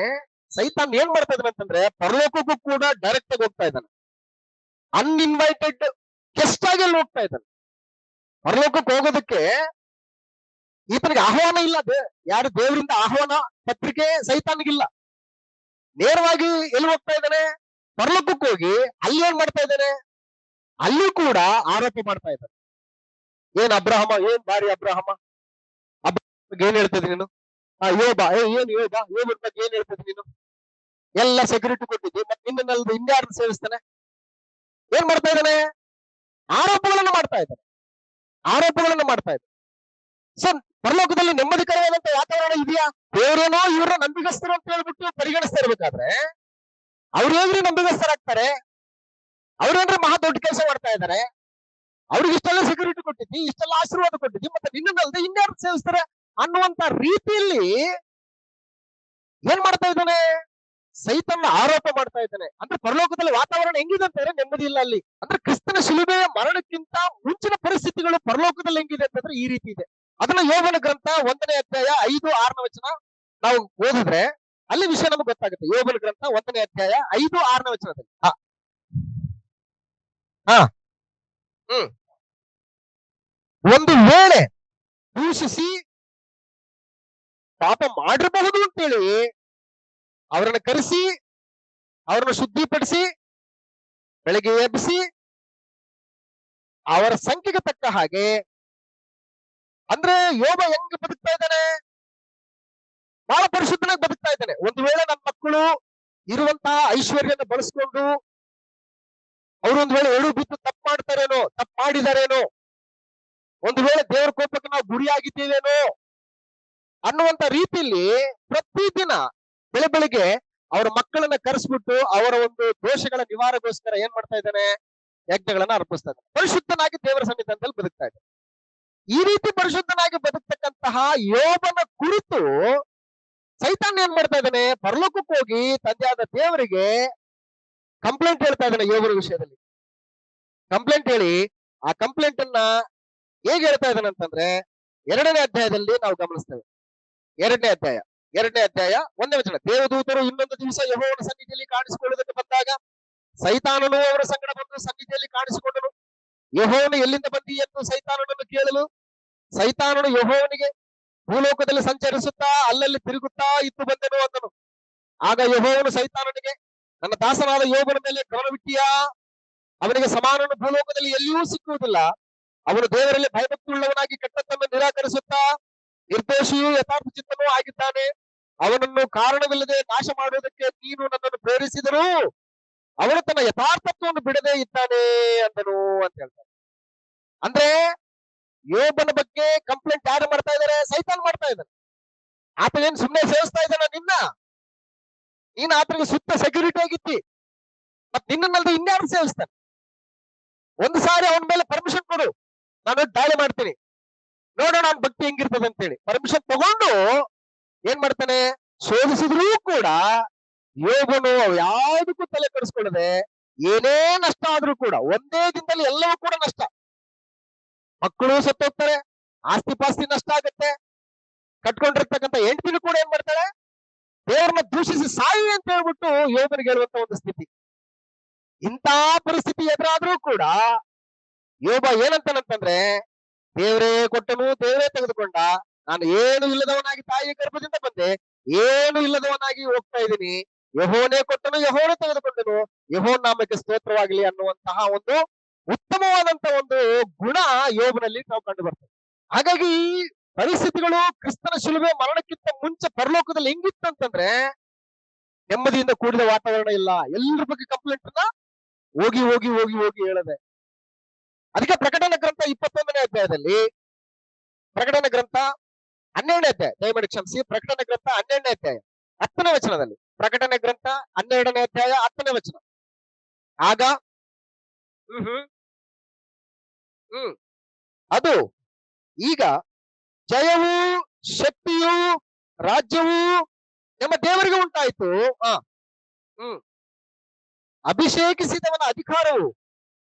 ಸೈತಾನ್ ಏನ್ ಮಾಡ್ತಾ ಇದ್ದಾನೆ ಅಂತಂದ್ರೆ ಪರಲೋಕಕ್ಕೂ ಕೂಡ ಡೈರೆಕ್ಟ್ ಆಗಿ ಹೋಗ್ತಾ ಇದ್ದಾನೆ. ಅನ್ಇನ್ವೈಟೆಡ್ ಗೆಸ್ಟ್ ಆಗಿ ಅಲ್ಲಿ ಹೋಗ್ತಾ ಇದ್ದಾನೆ. ಪರಲೋಕಕ್ಕೆ ಹೋಗೋದಕ್ಕೆ ಈತನಿಗೆ ಆಹ್ವಾನ ಇಲ್ಲ. ಯಾರು ದೇವರಿಂದ ಆಹ್ವಾನ ಪತ್ರಿಕೆ ಸೈತಾನಿಗಿಲ್ಲ. ನೇರವಾಗಿ ಎಲ್ಲಿ ಹೋಗ್ತಾ ಇದ್ದಾನೆ? ಪರಲೋಕಕ್ಕೆ ಹೋಗಿ ಅಲ್ಲಿ ಏನ್ ಮಾಡ್ತಾ ಇದ್ದಾನೆ? ಅಲ್ಲಿ ಕೂಡ ಆರೋಪ ಮಾಡ್ತಾ ಇದ್ದಾನೆ. ಏನ್ ಅಬ್ರಹಮ, ಏನ್ ಬಾರಿ ಅಬ್ರಹಮ, ಏನ್ ಹೇಳ್ತಿದ್ದಿ ನೀನು? ಯೋಬ, ಏನ್ ಯೋಬ, ಯೋಬನ ಬಗ್ಗೆ ಏನ್ ಹೇಳ್ತಿದ್ದಿ ನೀನು? ಎಲ್ಲ ಸೆಕ್ಯೂರಿಟಿ ಕೊಟ್ಟಿದ್ದಿ, ಮತ್ತೆ ನಿನ್ನಲ್ದು ಇನ್ಯಾರನ್ನ ಸೇರಿಸ್ತಾನೆ? ಏನ್ ಮಾಡ್ತಾ ಇದ್ದಾನೆ? ಆರೋಪಗಳನ್ನು ಮಾಡ್ತಾ ಇದ್ದಾನೆ. ಆರೋಪಗಳನ್ನು ಮಾಡ್ತಾ ಇದ್ದಾನೆ. ಸೊ ಪರಲೋಕದಲ್ಲಿ ನೆಮ್ಮದಿಕರವಾದಂತ ವಾತಾವರಣ ಇದೆಯಾ? ದೇವರೇನೋ ಇವ್ರ ನಂಬಿಗಸ್ತರು ಅಂತ ಹೇಳ್ಬಿಟ್ಟು ಪರಿಗಣಿಸ್ತಾ ಇರ್ಬೇಕಾದ್ರೆ ಅವ್ರು ಹೇಗ್ರಿ ನಂಬಿಗಸ್ತರಾಗ್ತಾರೆ? ಅವ್ರೇನ್ರಿ ಮಹಾ ದೊಡ್ಡ ಕೆಲಸ ಮಾಡ್ತಾ ಇದ್ದಾರೆ. ಅವ್ರಿಗೆ ಇಷ್ಟೆಲ್ಲ ಸೆಕ್ಯೂರಿಟಿ ಕೊಟ್ಟಿದ್ದಿ, ಇಷ್ಟೆಲ್ಲ ಆಶೀರ್ವಾದ ಕೊಟ್ಟಿದ್ದಿ, ಮತ್ತೆ ನಿನ್ನಲ್ದೆ ಇನ್ಯಾರು ಸೇವಿಸ್ತಾರೆ ಅನ್ನುವಂತ ರೀತಿಯಲ್ಲಿ ಏನ್ ಮಾಡ್ತಾ ಇದ್ದಾನೆ? ಸೈತಾನ ಆರೋಪ ಮಾಡ್ತಾ ಇದ್ದಾನೆ. ಅಂದ್ರೆ ಪರಲೋಕದಲ್ಲಿ ವಾತಾವರಣ ಹೆಂಗಿದೆ ಅಂತಂದ್ರೆ ನೆಮ್ಮದಿ ಇಲ್ಲ ಅಲ್ಲಿ. ಅಂದ್ರೆ ಕ್ರಿಸ್ತನ ಶಿಲುಬೆಯ ಮರಣಕ್ಕಿಂತ ಮುಂಚಿನ ಪರಿಸ್ಥಿತಿಗಳು ಪರಲೋಕದಲ್ಲಿ ಹೆಂಗಿದೆ ಅಂತಂದ್ರೆ ಈ ರೀತಿ ಇದೆ. ಅದನ್ನ ಯೋಬನ ಗ್ರಂಥ 1ನೇ ಅಧ್ಯಾಯ 5-6ನೇ ವಚನ ನಾವು ಓದಿದ್ರೆ ಅಲ್ಲಿ ವಿಷಯ ನಮಗೆ ಗೊತ್ತಾಗುತ್ತೆ. ಯೋಬನ ಗ್ರಂಥ 1ನೇ ಅಧ್ಯಾಯ 5-6ನೇ ವಚನದಲ್ಲಿ ಒಂದು ವೇಳೆ ದೂಷಿಸಿ ಪಾಪ ಮಾಡಿರಬಹುದು ಅಂತೇಳಿ ಅವರನ್ನ ಕರೆಸಿ ಅವರನ್ನು ಶುದ್ಧಿಪಡಿಸಿ ಬೆಳಗ್ಗೆ ಎಬ್ಬಿಸಿ ಅವರ ಸಂಖ್ಯೆಗೆ ತಕ್ಕ ಹಾಗೆ, ಅಂದ್ರೆ ಯೋಬ ಹೆಂಗ್ ಬದುಕ್ತಾ ಇದ್ದಾನೆ? ಬಹಳ ಪರಿಶುದ್ಧನಾಗಿ ಬದುಕ್ತಾ ಇದ್ದಾನೆ. ಒಂದು ವೇಳೆ ನನ್ನ ಮಕ್ಕಳು ಇರುವಂತಹ ಐಶ್ವರ್ಯನ ಬಳಸ್ಕೊಂಡು ಅವರು ಒಂದು ವೇಳೆ ಎಳು ಬಿದ್ದು ತಪ್ಪು ಮಾಡ್ತಾರೇನೋ, ತಪ್ಪು ಮಾಡಿದಾರೇನೋ, ಒಂದು ವೇಳೆ ದೇವರ ಕೋಪಕ್ಕೆ ನಾವು ಗುರಿಯಾಗಿದ್ದೇವೇನೋ ಅನ್ನುವಂತ ರೀತಿಯಲ್ಲಿ ಪ್ರತಿದಿನ ಬೆಳಿಗ್ಗೆ ಅವರ ಮಕ್ಕಳನ್ನ ಕರೆಸ್ಬಿಟ್ಟು ಅವರ ಒಂದು ದೋಷಗಳ ನಿವಾರಣೆಗೋಸ್ಕರ ಏನ್ ಮಾಡ್ತಾ ಇದ್ದಾನೆ? ಯಜ್ಞಗಳನ್ನ ಅರ್ಪಿಸ್ತಾ ಇದ್ದಾನೆ. ಪರಿಶುದ್ಧನಾಗಿ ದೇವರ ಸನ್ನಿಧಾನದಲ್ಲಿ ಬದುಕ್ತಾ ಇದ್ದಾನೆ. ಈ ರೀತಿ ಪರಿಶುದ್ಧನಾಗಿ ಬದುಕ್ತಕ್ಕಂತಹ ಯೋಬನ ಕುರಿತು ಸೈತಾನ್ ಏನ್ ಮಾಡ್ತಾ ಇದ್ದಾನೆ? ಪರಲೋಕಕ್ಕೆ ಹೋಗಿ ತಂದೆಯಾದ ದೇವರಿಗೆ ಕಂಪ್ಲೇಂಟ್ ಹೇಳ್ತಾ ಇದ್ದಾನೆ. ಯೋಬನ ವಿಷಯದಲ್ಲಿ ಕಂಪ್ಲೇಂಟ್ ಹೇಳಿ ಆ ಕಂಪ್ಲೇಂಟ್ ಅನ್ನ ಹೇಗೆ ಹೇಳ್ತಾ ಇದ್ದಾನೆ ಅಂತಂದ್ರೆ 2ನೇ ಅಧ್ಯಾಯದಲ್ಲಿ ನಾವು ಗಮನಿಸ್ತೇವೆ. 2ನೇ ಅಧ್ಯಾಯ 1ನೇ ವಚನ. ದೇವದೂತರು ಇನ್ನೊಂದು ದಿವಸ ಯೆಹೋವನ ಸನ್ನಿಧಿಯಲ್ಲಿ ಕಾಣಿಸಿಕೊಳ್ಳುವುದಕ್ಕೆ ಬಂದಾಗ ಸೈತಾನನು ಅವರ ಸಂಗಡ ಬಂದು ಸನ್ನಿಧಿಯಲ್ಲಿ ಕಾಣಿಸಿಕೊಂಡನು. ಯೆಹೋವನು ಎಲ್ಲಿಂದ ಬಂದಿ ಎಂದು ಸೈತಾನನನ್ನು ಕೇಳಲು ಸೈತಾನನು ಯೆಹೋವನಿಗೆ ಭೂಲೋಕದಲ್ಲಿ ಸಂಚರಿಸುತ್ತಾ ಅಲ್ಲಲ್ಲಿ ತಿರುಗುತ್ತಾ ಇದ್ದು ಬಂದೆನು ಅಂದನು. ಆಗ ಯೆಹೋವನು ಸೈತಾನನಿಗೆ, ನನ್ನ ದಾಸನಾದ ಯೋಬನ ಮೇಲೆ ಗಮನವಿಟ್ಟಿಯಾ? ಅವನಿಗೆ ಸಮಾನನು ಭೂಲೋಕದಲ್ಲಿ ಎಲ್ಲಿಯೂ ಸಿಕ್ಕುವುದಿಲ್ಲ. ಅವನು ದೇವರಲ್ಲಿ ಭಯಭಕ್ತಿ ಉಳ್ಳವನಾಗಿ ಕೆಟ್ಟದ್ದನ್ನು ನಿರಾಕರಿಸುತ್ತಾ ನಿರ್ದೋಷಿಯೂ ಯಥಾರ್ಥ ಚಿತ್ತನೂ ಆಗಿದ್ದಾನೆ. ಅವನನ್ನು ಕಾರಣವಿಲ್ಲದೆ ನಾಶ ಮಾಡುವುದಕ್ಕೆ ನೀನು ನನ್ನನ್ನು ಪ್ರೇರಿಸಿದರೂ ಅವನು ತನ್ನ ಯಥಾರ್ಥತ್ವವನ್ನು ಬಿಡದೇ ಇದ್ದಾನೆ ಅಂದನು ಅಂತ ಹೇಳ್ತಾನೆ. ಅಂದ್ರೆ ಯೋಬನ ಬಗ್ಗೆ ಕಂಪ್ಲೇಂಟ್ ಯಾರು ಮಾಡ್ತಾ ಇದ್ದಾರೆ? ಸೈತಾನ್ ಮಾಡ್ತಾ ಇದ್ದಾನೆ. ಆತ ಏನ್ ಸುಮ್ಮನೆ ಸೇವಿಸ್ತಾ ಇದ್ದಾನ ನಿನ್ನ? ನೀನ್ ಆತನಿಗೆ ಸುತ್ತ ಸೆಕ್ಯೂರಿಟಿ ಆಗಿತ್ತಿ, ಮತ್ ನಿನ್ನಲ್ದ ಇನ್ಯಾರು ಸೇವಿಸ್ತಾನೆ? ಒಂದು ಸಾರಿ ಅವನ ಮೇಲೆ ಪರ್ಮಿಷನ್ ಕೊಡು, ನಾನು ದಾಳಿ ಮಾಡ್ತೀನಿ, ನೋಡೋಣ ಅವ್ನ ಭಕ್ತಿ ಹೆಂಗಿರ್ತದೆ ಅಂತೇಳಿ ಪರ್ಮಿಷನ್ ತಗೊಂಡು ಏನ್ ಮಾಡ್ತಾನೆ, ಶೋಧಿಸಿದ್ರೂ ಕೂಡ ಯೋಬನು ಯಾವುದಕ್ಕೂ ತಲೆ ಕೆಡಿಸ್ಕೊಳ್ಳದೆ ಏನೇ ನಷ್ಟ ಆದ್ರೂ ಕೂಡ ಒಂದೇ ದಿನದಲ್ಲಿ ಎಲ್ಲವೂ ಕೂಡ ನಷ್ಟ, ಮಕ್ಕಳು ಸತ್ತೋಗ್ತಾರೆ, ಆಸ್ತಿ ಪಾಸ್ತಿ ನಷ್ಟ ಆಗುತ್ತೆ, ಕಟ್ಕೊಂಡಿರ್ತಕ್ಕಂಥ ಹೆಂಡತಿನೂ ಕೂಡ ಏನ್ ಮಾಡ್ತಾಳೆ, ದೇವರನ್ನ ದೂಷಿಸಿ ಸಾಯಿ ಅಂತ ಹೇಳ್ಬಿಟ್ಟು ಯೋಬನಿಗೆ ಹೇಳುವಂತ ಒಂದು ಸ್ಥಿತಿ. ಇಂಥ ಪರಿಸ್ಥಿತಿ ಎದುರಾದ್ರೂ ಕೂಡ ಯೋಬ ಏನಂತಾನಂತಂದ್ರೆ, ದೇವರೇ ಕೊಟ್ಟನು, ದೇವರೇ ತೆಗೆದುಕೊಂಡ, ನಾನು ಏನು ಇಲ್ಲದವನಾಗಿ ತಾಯಿಯ ಗರ್ಭದಿಂದ ಬಂದೆ, ಏನು ಇಲ್ಲದವನಾಗಿ ಹೋಗ್ತಾ ಇದ್ದೀನಿ, ಯೆಹೋವನೇ ಕೊಟ್ಟನು, ಯೆಹೋವನೇ ತೆಗೆದುಕೊಂಡನು, ಯೆಹೋವನ ನಾಮಕ್ಕೆ ಸ್ತೋತ್ರವಾಗಲಿ ಅನ್ನುವಂತಹ ಒಂದು ಉತ್ತಮವಾದಂತ ಒಂದು ಗುಣ ಯೋಬನಲ್ಲಿ ನಾವು ಕಂಡು ಬರ್ತೇವೆ. ಹಾಗಾಗಿ ಈ ಪರಿಸ್ಥಿತಿಗಳು ಕ್ರಿಸ್ತನ ಶಿಲುಬೆ ಮರಣಕ್ಕಿಂತ ಮುಂಚೆ ಪರಲೋಕದಲ್ಲಿ ಹೆಂಗಿತ್ತಂತಂದ್ರೆ ನೆಮ್ಮದಿಯಿಂದ ಕೂಡಿದ ವಾತಾವರಣ ಇಲ್ಲ, ಎಲ್ಲರ ಬಗ್ಗೆ ಕಂಪ್ಲೇಂಟ್ ಅನ್ನ ಹೋಗಿ ಹೋಗಿ ಹೋಗಿ ಹೋಗಿ ಹೇಳದೆ. ಅದಕ್ಕೆ ಪ್ರಕಟಣೆ ಗ್ರಂಥ 21ನೇ ಅಧ್ಯಾಯದಲ್ಲಿ, ಪ್ರಕಟಣೆ ಗ್ರಂಥ 12ನೇ ಅಧ್ಯಾಯ, ದಯಮಾಡಿ ಕ್ಷಮಿಸಿ, ಪ್ರಕಟಣೆ ಗ್ರಂಥ 12ನೇ ಅಧ್ಯಾಯ 10ನೇ ವಚನದಲ್ಲಿ, ಪ್ರಕಟಣೆ ಗ್ರಂಥ 12ನೇ ಅಧ್ಯಾಯ 10ನೇ ವಚನ. ಆಗ ಅದು ಈಗ ಜಯವೂ ಶಕ್ತಿಯೂ ರಾಜ್ಯವೂ ನಮ್ಮ ದೇವರಿಗೆ ಉಂಟಾಯಿತು. ಅಭಿಷೇಕಿಸಿದವನ ಅಧಿಕಾರವು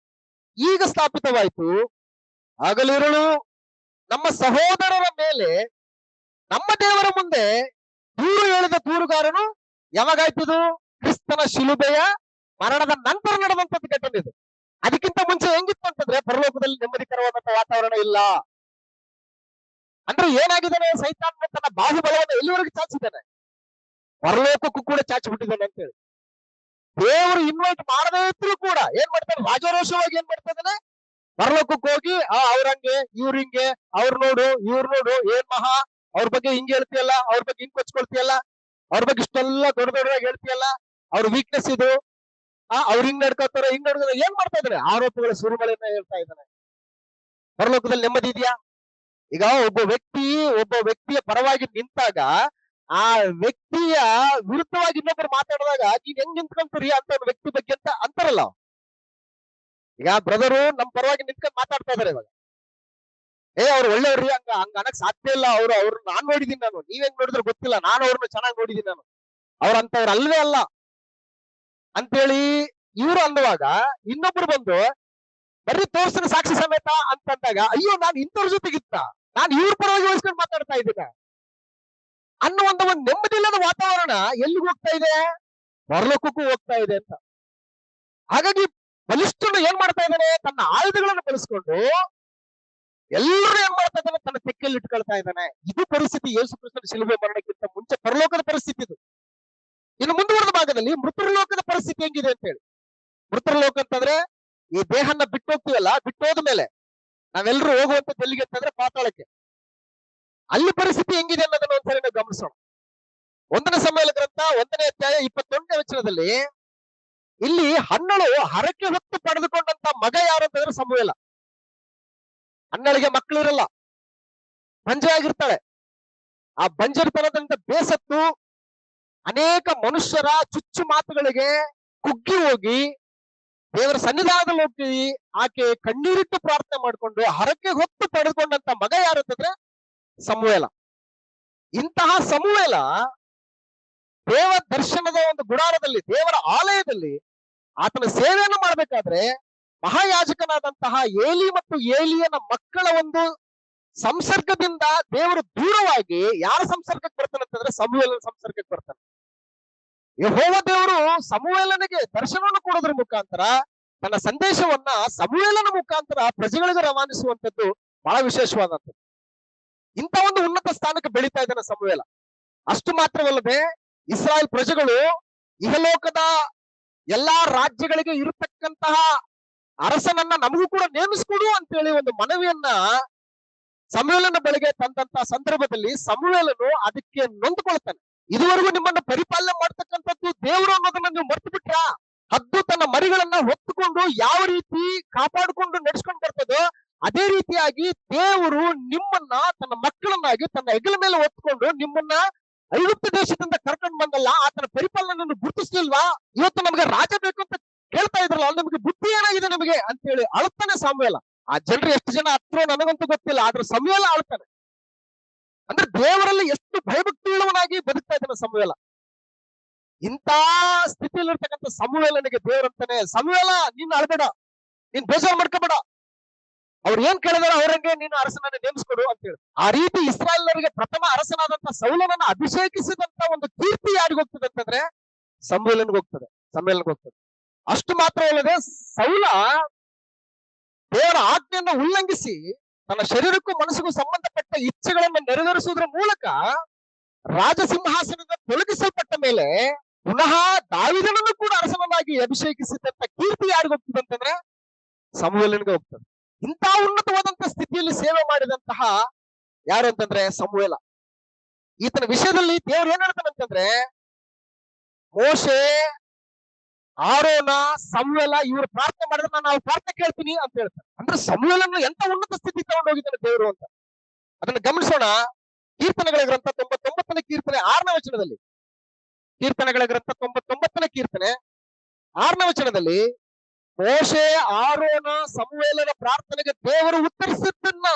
ಈಗ ಸ್ಥಾಪಿತವಾಯಿತು. ಹಗಲಿರುಳು ನಮ್ಮ ಸಹೋದರರ ಮೇಲೆ ನಮ್ಮ ದೇವರ ಮುಂದೆ ದೂರು ಹೇಳಿದ ದೂರುಗಾರನು ಯಾವಾಗಾಯ್ತದು? ಕ್ರಿಸ್ತನ ಶಿಲುಬೆಯ ಮರಣದ ನಂತರ ನಡೆದಂತದ್ದು ಘಟನೆ ಇದು. ಅದಕ್ಕಿಂತ ಮುಂಚೆ ಹೆಂಗಿತ್ತು ಅಂತಂದ್ರೆ ಪರಲೋಕದಲ್ಲಿ ನೆಮ್ಮದಿಕರವಾದಂತ ವಾತಾವರಣ ಇಲ್ಲ. ಅಂದ್ರೆ ಏನಾಗಿದ್ದಾನೆ, ಸೈತಾನ ತನ್ನ ಬಾಹುಬಲವನ್ನು ಎಲ್ಲಿವರೆಗೂ ಚಾಚಿದ್ದಾನೆ, ಪರಲೋಕಕ್ಕೂ ಕೂಡ ಚಾಚಿ ಬಿಟ್ಟಿದ್ದಾನೆ ಅಂತೇಳಿ. ದೇವರು ಇನ್ವೈಟ್ ಮಾಡದೇ ಇದ್ರು ಕೂಡ ಏನ್ ಮಾಡ್ತಾನೆ, ರಾಜಾರೋಷವಾಗಿ ಏನ್ ಮಾಡ್ತಾ ಇದ್ದಾನೆ, ಪರಲೋಕಕ್ಕೆ ಹೋಗಿ ಅವ್ರಂಗೆ ಇವ್ರ ಹಿಂಗೆ, ಅವ್ರು ನೋಡು ಇವ್ರು ನೋಡು, ಏನ್ ಮಹಾ, ಅವ್ರ ಬಗ್ಗೆ ಹಿಂಗ್ ಹೇಳ್ತೀಯಲ್ಲ, ಅವ್ರ ಬಗ್ಗೆ ಹಿಂಗ್ ಕೊಚ್ಕೊಳ್ತೀಯಲ್ಲ, ಅವ್ರ ಬಗ್ಗೆ ಇಷ್ಟೆಲ್ಲ ದೊಡ್ಡ ದೊಡ್ಡದಾಗಿ ಹೇಳ್ತೀಯಲ್ಲ, ಅವ್ರ ವೀಕ್ನೆಸ್ ಇದು, ಅವ್ರು ಹಿಂಗ್ ನಡ್ಕೋತಾರ ಹಿಂಗ್ ನಡ್ಕೋತಾರೆ, ಏನ್ ಮಾಡ್ತಾ ಇದಾರೆ, ಆರೋಪಗಳ ಸುರುಗಳನ್ನ ಹೇಳ್ತಾ ಇದ್ದಾನೆ. ಪರಲೋಕದಲ್ಲಿ ನೆಮ್ಮದಿ ಇದೆಯಾ? ಈಗ ಒಬ್ಬ ವ್ಯಕ್ತಿಯ ಪರವಾಗಿ ನಿಂತಾಗ ಆ ವ್ಯಕ್ತಿಯ ವಿರುದ್ಧವಾಗಿ ಇನ್ನೊಬ್ಬರು ಮಾತಾಡಿದಾಗ ನೀನ್ ಹೆಂಗ್ ನಿಂತ್ಕೊಂತೀರಿ ಅಂತ ವ್ಯಕ್ತಿ ಬಗ್ಗೆ ಅಂತ ಅಂತಾರಲ್ಲ. ಈಗ ಬ್ರದರು ನಮ್ ಪರವಾಗಿ ನಿಂತ್ಕೊಂಡು ಮಾತಾಡ್ತಾ ಇದಾರೆ ಇವಾಗ, ಅವ್ರು ಒಳ್ಳೆಯವ್ರಿ, ಹಂಗ ಅನ್ನಕ್ ಸಾಧ್ಯ ಇಲ್ಲ, ಅವ್ರು ನಾನ್ ನೋಡಿದೀನಿ, ನಾನು ನೀವ್ ಹೆಂಗ್ ನೋಡಿದ್ರೆ ಗೊತ್ತಿಲ್ಲ, ನಾನು ಅವ್ರನ್ನ ಚೆನ್ನಾಗಿ ನೋಡಿದೀನಿ, ನಾನು ಅವ್ರಂತವ್ರು ಅಲ್ವೇ ಅಲ್ಲ ಅಂತೇಳಿ ಇವ್ರು ಅನ್ನುವಾಗ ಇನ್ನೊಬ್ರು ಬಂದು ಬರ್ರಿ ತೋರ್ಸಿನ ಸಾಕ್ಷಿ ಸಮೇತ ಅಂತಂದಾಗ, ಅಯ್ಯೋ ನಾನು ಇಂಥವ್ರ ಜೊತೆಗಿತ್ತ, ನಾನು ಇವ್ರ ಪರವಾಗಿ ವಹಿಸ್ಕೊಂಡು ಮಾತಾಡ್ತಾ ಇದ್ದೀನಿ ಅನ್ನುವಂತ ಒಂದು ನೆಮ್ಮದಿ ಇಲ್ಲದ ವಾತಾವರಣ ಎಲ್ಲಿಗೆ ಹೋಗ್ತಾ ಇದೆ, ಪರಲೋಕಕ್ಕೂ ಹೋಗ್ತಾ ಇದೆ ಅಂತ. ಹಾಗಾಗಿ ಬಲಿಷ್ಠನು ಏನ್ ಮಾಡ್ತಾ ಇದ್ದಾನೆ, ತನ್ನ ಆಯುಧಗಳನ್ನು ಬಳಸ್ಕೊಂಡು ಎಲ್ಲರೂ ಏನ್ ಮಾಡ್ತಾ ಇದ್ದಾನೆ, ತನ್ನ ತೆಕ್ಕೆಯಲ್ಲಿ ಇಟ್ಕೊಳ್ತಾ ಇದ್ದಾನೆ. ಇದು ಪರಿಸ್ಥಿತಿ ಯೇಸು ಕ್ರಿಸ್ತನ ಶಿಲುಬೆ ಮರಣಕ್ಕಿಂತ ಮುಂಚೆ ಪರಲೋಕದ ಪರಿಸ್ಥಿತಿ ಇದು. ಇನ್ನು ಮುಂದುವರೆದ ಭಾಗದಲ್ಲಿ ಮೃತರ ಲೋಕದ ಪರಿಸ್ಥಿತಿ ಹೆಂಗಿದೆ ಅಂತ ಹೇಳಿ. ಮೃತರ ಲೋಕ ಅಂತಂದ್ರೆ ಈ ದೇಹನ ಬಿಟ್ಟು ಹೋಗ್ತೀವಲ್ಲ, ಬಿಟ್ಟೋದ ಮೇಲೆ ನಾವೆಲ್ಲರೂ ಹೋಗುವಂತದ್ದು ಎಲ್ಲಿಗೆ ಅಂತಂದ್ರೆ ಪಾತಾಳಕ್ಕೆ. ಅಲ್ಲಿ ಪರಿಸ್ಥಿತಿ ಹೆಂಗಿದೆ ಅನ್ನೋದನ್ನ ಒಂದ್ಸರಿ ನಾವು ಗಮನಿಸೋಣ. 1ನೇ ಸಮುವೇಲ ಗ್ರಂಥ 1ನೇ ಅಧ್ಯಾಯ 21ನೇ ವಚನದಲ್ಲಿ ಇಲ್ಲಿ ಹನ್ನಳು ಹರಕೆ ಹೊತ್ತು ಪಡೆದುಕೊಂಡಂತ ಮಗ ಯಾರು ಅಂತಂದ್ರೆ ಸಮುವೇಲ. ಹನ್ನಳಿಗೆ ಮಕ್ಕಳಿರಲ್ಲ, ಬಂಜೆ ಆಗಿರ್ತಾಳೆ. ಆ ಬಂಜರಿತನದಿಂದ ಬೇಸತ್ತು ಅನೇಕ ಮನುಷ್ಯರ ಚುಚ್ಚು ಮಾತುಗಳಿಗೆ ಕುಗ್ಗಿ ಹೋಗಿ ದೇವರ ಸನ್ನಿಧಾನದಲ್ಲಿ ಹೋಗಿ ಆಕೆ ಕಣ್ಣೀರಿಟ್ಟು ಪ್ರಾರ್ಥನೆ ಮಾಡಿಕೊಂಡು ಹರಕೆ ಹೊತ್ತು ಪಡೆದುಕೊಂಡಂತ ಮಗ ಯಾರು ಅಂತಂದ್ರೆ ಸಮುವೇಲ. ಇಂತಹ ಸಮುವೇಲ ದೇವ ದರ್ಶನದ ಒಂದು ಗುಡಾರದಲ್ಲಿ, ದೇವರ ಆಲಯದಲ್ಲಿ ಆತನ ಸೇವೆಯನ್ನು ಮಾಡ್ಬೇಕಾದ್ರೆ ಮಹಾಯಾಜಕನಾದಂತಹ ಏಲಿ ಮತ್ತು ಏಲಿಯನ ಮಕ್ಕಳ ಒಂದು ಸಂಸರ್ಗದಿಂದ ದೇವರು ದೂರವಾಗಿ ಯಾರ ಸಂಸರ್ಗಕ್ಕೆ ಬರ್ತಾನೆ ಅಂತಂದ್ರೆ ಸಮುವೇಲನ ಸಂಸರ್ಗಕ್ಕೆ ಬರ್ತಾನೆ. ಯೆಹೋವ ದೇವರು ಸಮುವೇಲನಿಗೆ ದರ್ಶನವನ್ನು ಕೊಡೋದ್ರ ಮುಖಾಂತರ ತನ್ನ ಸಂದೇಶವನ್ನ ಸಮುವೇಲನ ಮುಖಾಂತರ ಪ್ರಜೆಗಳಿಗೆ ರವಾನಿಸುವಂತದ್ದು ಬಹಳ ವಿಶೇಷವಾದಂಥದ್ದು. ಇಂಥ ಒಂದು ಉನ್ನತ ಸ್ಥಾನಕ್ಕೆ ಬೆಳೀತಾ ಇದ್ದಾನೆ ಸಮುವೇಲ. ಅಷ್ಟು ಮಾತ್ರವಲ್ಲದೆ ಇಸ್ರಾಯೇಲ್ ಪ್ರಜೆಗಳು ಇಹಲೋಕದ ಎಲ್ಲಾ ರಾಜ್ಯಗಳಿಗೆ ಇರತಕ್ಕಂತಹ ಅರಸನನ್ನ ನಮಗೂ ಕೂಡ ನೇಮಿಸಿಕೊಡು ಅಂತೇಳಿ ಒಂದು ಮನವಿಯನ್ನ ಸಮುವೇಲನ ಬಳಿಗೆ ತಂದಂತಹ ಸಂದರ್ಭದಲ್ಲಿ ಸಮುವೇಲನು ಅದಕ್ಕೆ ನೊಂದುಕೊಳ್ತಾನೆ. ಇದುವರೆಗೂ ನಿಮ್ಮನ್ನ ಪರಿಪಾಲನೆ ಮಾಡ್ತಕ್ಕಂಥದ್ದು ದೇವರು ಅನ್ನೋದನ್ನ ನೀವು ಮರ್ತು ಬಿಟ್ರಾ? ಹದ್ದು ತನ್ನ ಮರಿಗಳನ್ನ ಹೊತ್ತುಕೊಂಡು ಯಾವ ರೀತಿ ಕಾಪಾಡಿಕೊಂಡು ನಡೆಸ್ಕೊಂಡು ಬರ್ತದೋ ಅದೇ ರೀತಿಯಾಗಿ ದೇವರು ನಿಮ್ಮನ್ನ ತನ್ನ ಮಕ್ಕಳನ್ನಾಗಿ ತನ್ನ ಹೆಗಲ ಮೇಲೆ ಹೊತ್ಕೊಂಡು ನಿಮ್ಮನ್ನ ಐಗುಪ್ತ ದೇಶದಿಂದ ಕರ್ಕೊಂಡು ಬಂದಲ್ಲ, ಆತನ ಪರಿಪಾಲನೆಯನ್ನು ಗುರುತಿಸ್ಲಿಲ್ವಾ? ಇವತ್ತು ನಮಗೆ ರಾಜ ಬೇಕು ಅಂತ ಕೇಳ್ತಾ ಇದ್ರಲ್ಲ, ನಿಮಗೆ ಬುದ್ಧಿ ಏನಾಗಿದೆ ನಮಗೆ ಅಂತ ಹೇಳಿ ಅಳುತ್ತಾನೆ ಸಮುವೇಲ. ಆ ಜನರು ಎಷ್ಟು ಜನ ಹತ್ರ ನನಗಂತೂ ಗೊತ್ತಿಲ್ಲ, ಆದ್ರೆ ಸಮುವೇಲ ಆಳ್ತಾನೆ. ಅಂದ್ರೆ ದೇವರಲ್ಲಿ ಎಷ್ಟು ಭಯಭಕ್ತಿ ಉಳ್ಳವನಾಗಿ ಬದುಕ್ತಾ ಇದ್ದಾನೆ ಸಮುವೇಲ. ಇಂಥ ಸ್ಥಿತಿಯಲ್ಲಿರ್ತಕ್ಕಂಥ ಸಮುವೇಲನಿಗೆ ದೇವರಂತಾನೆ, ಸಮುವೇಲ ನೀನ್ ಅಳ್ಬೇಡ, ನೀನ್ ಬೇಜಾರು ಮಾಡ್ಕೋಬೇಡ, ಅವ್ರು ಏನ್ ಕೇಳಿದಾರ ಅವ್ರಂಗೆ ನೀನು ಅರಸನನ್ನ ನೇಮಿಸ್ಕೊಡು ಅಂತ ಹೇಳಿ. ಆ ರೀತಿ ಇಸ್ರಾಯೇಲರಿಗೆ ಪ್ರಥಮ ಅರಸನಾದಂತ ಸೌಲನನ್ನ ಅಭಿಷೇಕಿಸಿದಂತ ಒಂದು ಕೀರ್ತಿ ಯಾರಿಗ ಹೋಗ್ತದೆ ಅಂತಂದ್ರೆ ಸಮುವೇಲನಿಗೆ ಹೋಗ್ತದೆ, ಸಮುವೇಲನಿಗೆ ಹೋಗ್ತದೆ. ಅಷ್ಟು ಮಾತ್ರ ಅಲ್ಲದೆ ಸೌಲ ದೇವರ ಆಜ್ಞೆಯನ್ನು ಉಲ್ಲಂಘಿಸಿ ತನ್ನ ಶರೀರಕ್ಕೂ ಮನಸ್ಸಿಗೂ ಸಂಬಂಧಪಟ್ಟ ಇಚ್ಛೆಗಳನ್ನು ನೆರವೇರಿಸುವುದರ ಮೂಲಕ ರಾಜಸಿಂಹಾಸನದಿಂದ ತೊಲಗಿಸಲ್ಪಟ್ಟ ಮೇಲೆ ಪುನಃ ದಾವೀದನನ್ನು ಕೂಡ ಅರಸನನ್ನಾಗಿ ಅಭಿಷೇಕಿಸಿದಂತ ಕೀರ್ತಿ ಯಾರಿಗ ಹೋಗ್ತದೆ ಅಂತಂದ್ರೆ ಸಮುವೇಲನಿಗೆ ಹೋಗ್ತದೆ. ಇಂತಹ ಉನ್ನತವಾದಂತ ಸ್ಥಿತಿಯಲ್ಲಿ ಸೇವೆ ಮಾಡಿದಂತಹ ಯಾರು ಅಂತಂದ್ರೆ ಸಮುವೇಲ. ಈತನ ವಿಷಯದಲ್ಲಿ ದೇವರು ಏನ್ ಹೇಳ್ತಾನಂತಂದ್ರೆ, ಮೋಶೆ, ಆರೋನ, ಸಮುವೇಲ ಇವರು ಪ್ರಾರ್ಥನೆ ಮಾಡಿದ್ರೆ ನಾನು ಅವ್ರ ಪ್ರಾರ್ಥನೆ ಕೇಳ್ತೀನಿ ಅಂತ ಹೇಳ್ತಾರೆ. ಅಂದ್ರೆ ಸಮುವೇಲನ್ನು ಎಂತ ಉನ್ನತ ಸ್ಥಿತಿ ತಗೊಂಡು ಹೋಗಿದ್ದಾನೆ ದೇವರು ಅಂತ ಅದನ್ನ ಗಮನಿಸೋಣ. ಕೀರ್ತನೆಗಳ ಗ್ರಂಥ 99ನೇ ಕೀರ್ತನೆ 6ನೇ ವಚನದಲ್ಲಿ, ಕೀರ್ತನೆಗಳ ಗ್ರಂಥ 99ನೇ ಕೀರ್ತನೆ 6ನೇ ವಚನದಲ್ಲಿ ಮೋಶೆ, ಆರೋನ, ಸಮುವೇಲನ ಪ್ರಾರ್ಥನೆಗೆ ದೇವರು ಉತ್ತರಿಸಿದ್ದನ್ನ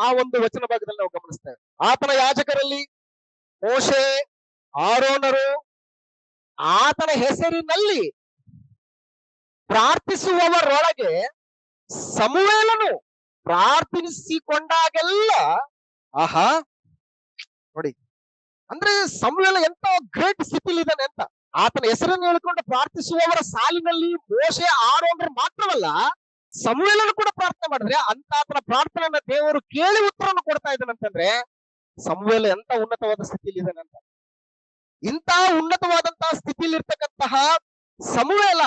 ಆ ಒಂದು ವಚನ ಭಾಗದಲ್ಲಿ ನಾವು ಗಮನಿಸ್ತೇವೆ. ಆತನ ಯಾಜಕರಲ್ಲಿ ಮೋಶೆ, ಆರೋನರು ಆತನ ಹೆಸರಿನಲ್ಲಿ ಪ್ರಾರ್ಥಿಸುವವರೊಳಗೆ ಸಮುವೇಲನು ಪ್ರಾರ್ಥಿಸಿಕೊಂಡಾಗೆಲ್ಲ, ಆಹಾ ನೋಡಿ, ಅಂದ್ರೆ ಸಮುವೇಲ ಎಂತ ಗ್ರೇಟ್ ಸ್ಥಿತಿಲಿ ಇದ್ದಾನೆ ಅಂತ. ಆತನ ಹೆಸರನ್ನು ಹೇಳಿಕೊಂಡು ಪ್ರಾರ್ಥಿಸುವವರ ಸಾಲಿನಲ್ಲಿ ಮೋಶೆ, ಆರೋನರು ಮಾತ್ರವಲ್ಲ ಸಮುವೇಲನು ಕೂಡ ಪ್ರಾರ್ಥನೆ ಮಾಡಿದ್ರೆ ಅಂತ ಆತನ ಪ್ರಾರ್ಥನೆಯನ್ನ ದೇವರು ಕೇಳಿ ಉತ್ತರವನ್ನು ಕೊಡ್ತಾ ಇದ್ದಾನಂತಂದ್ರೆ ಸಮುವೇಲ ಎಂತ ಉನ್ನತವಾದ ಸ್ಥಿತಿಯಲ್ಲಿ ಇದ್ದಾನೆ ಅಂತ. ಇಂತಹ ಉನ್ನತವಾದಂತಹ ಸ್ಥಿತಿಯಲ್ಲಿ ಇರ್ತಕ್ಕಂತಹ ಸಮುವೇಲ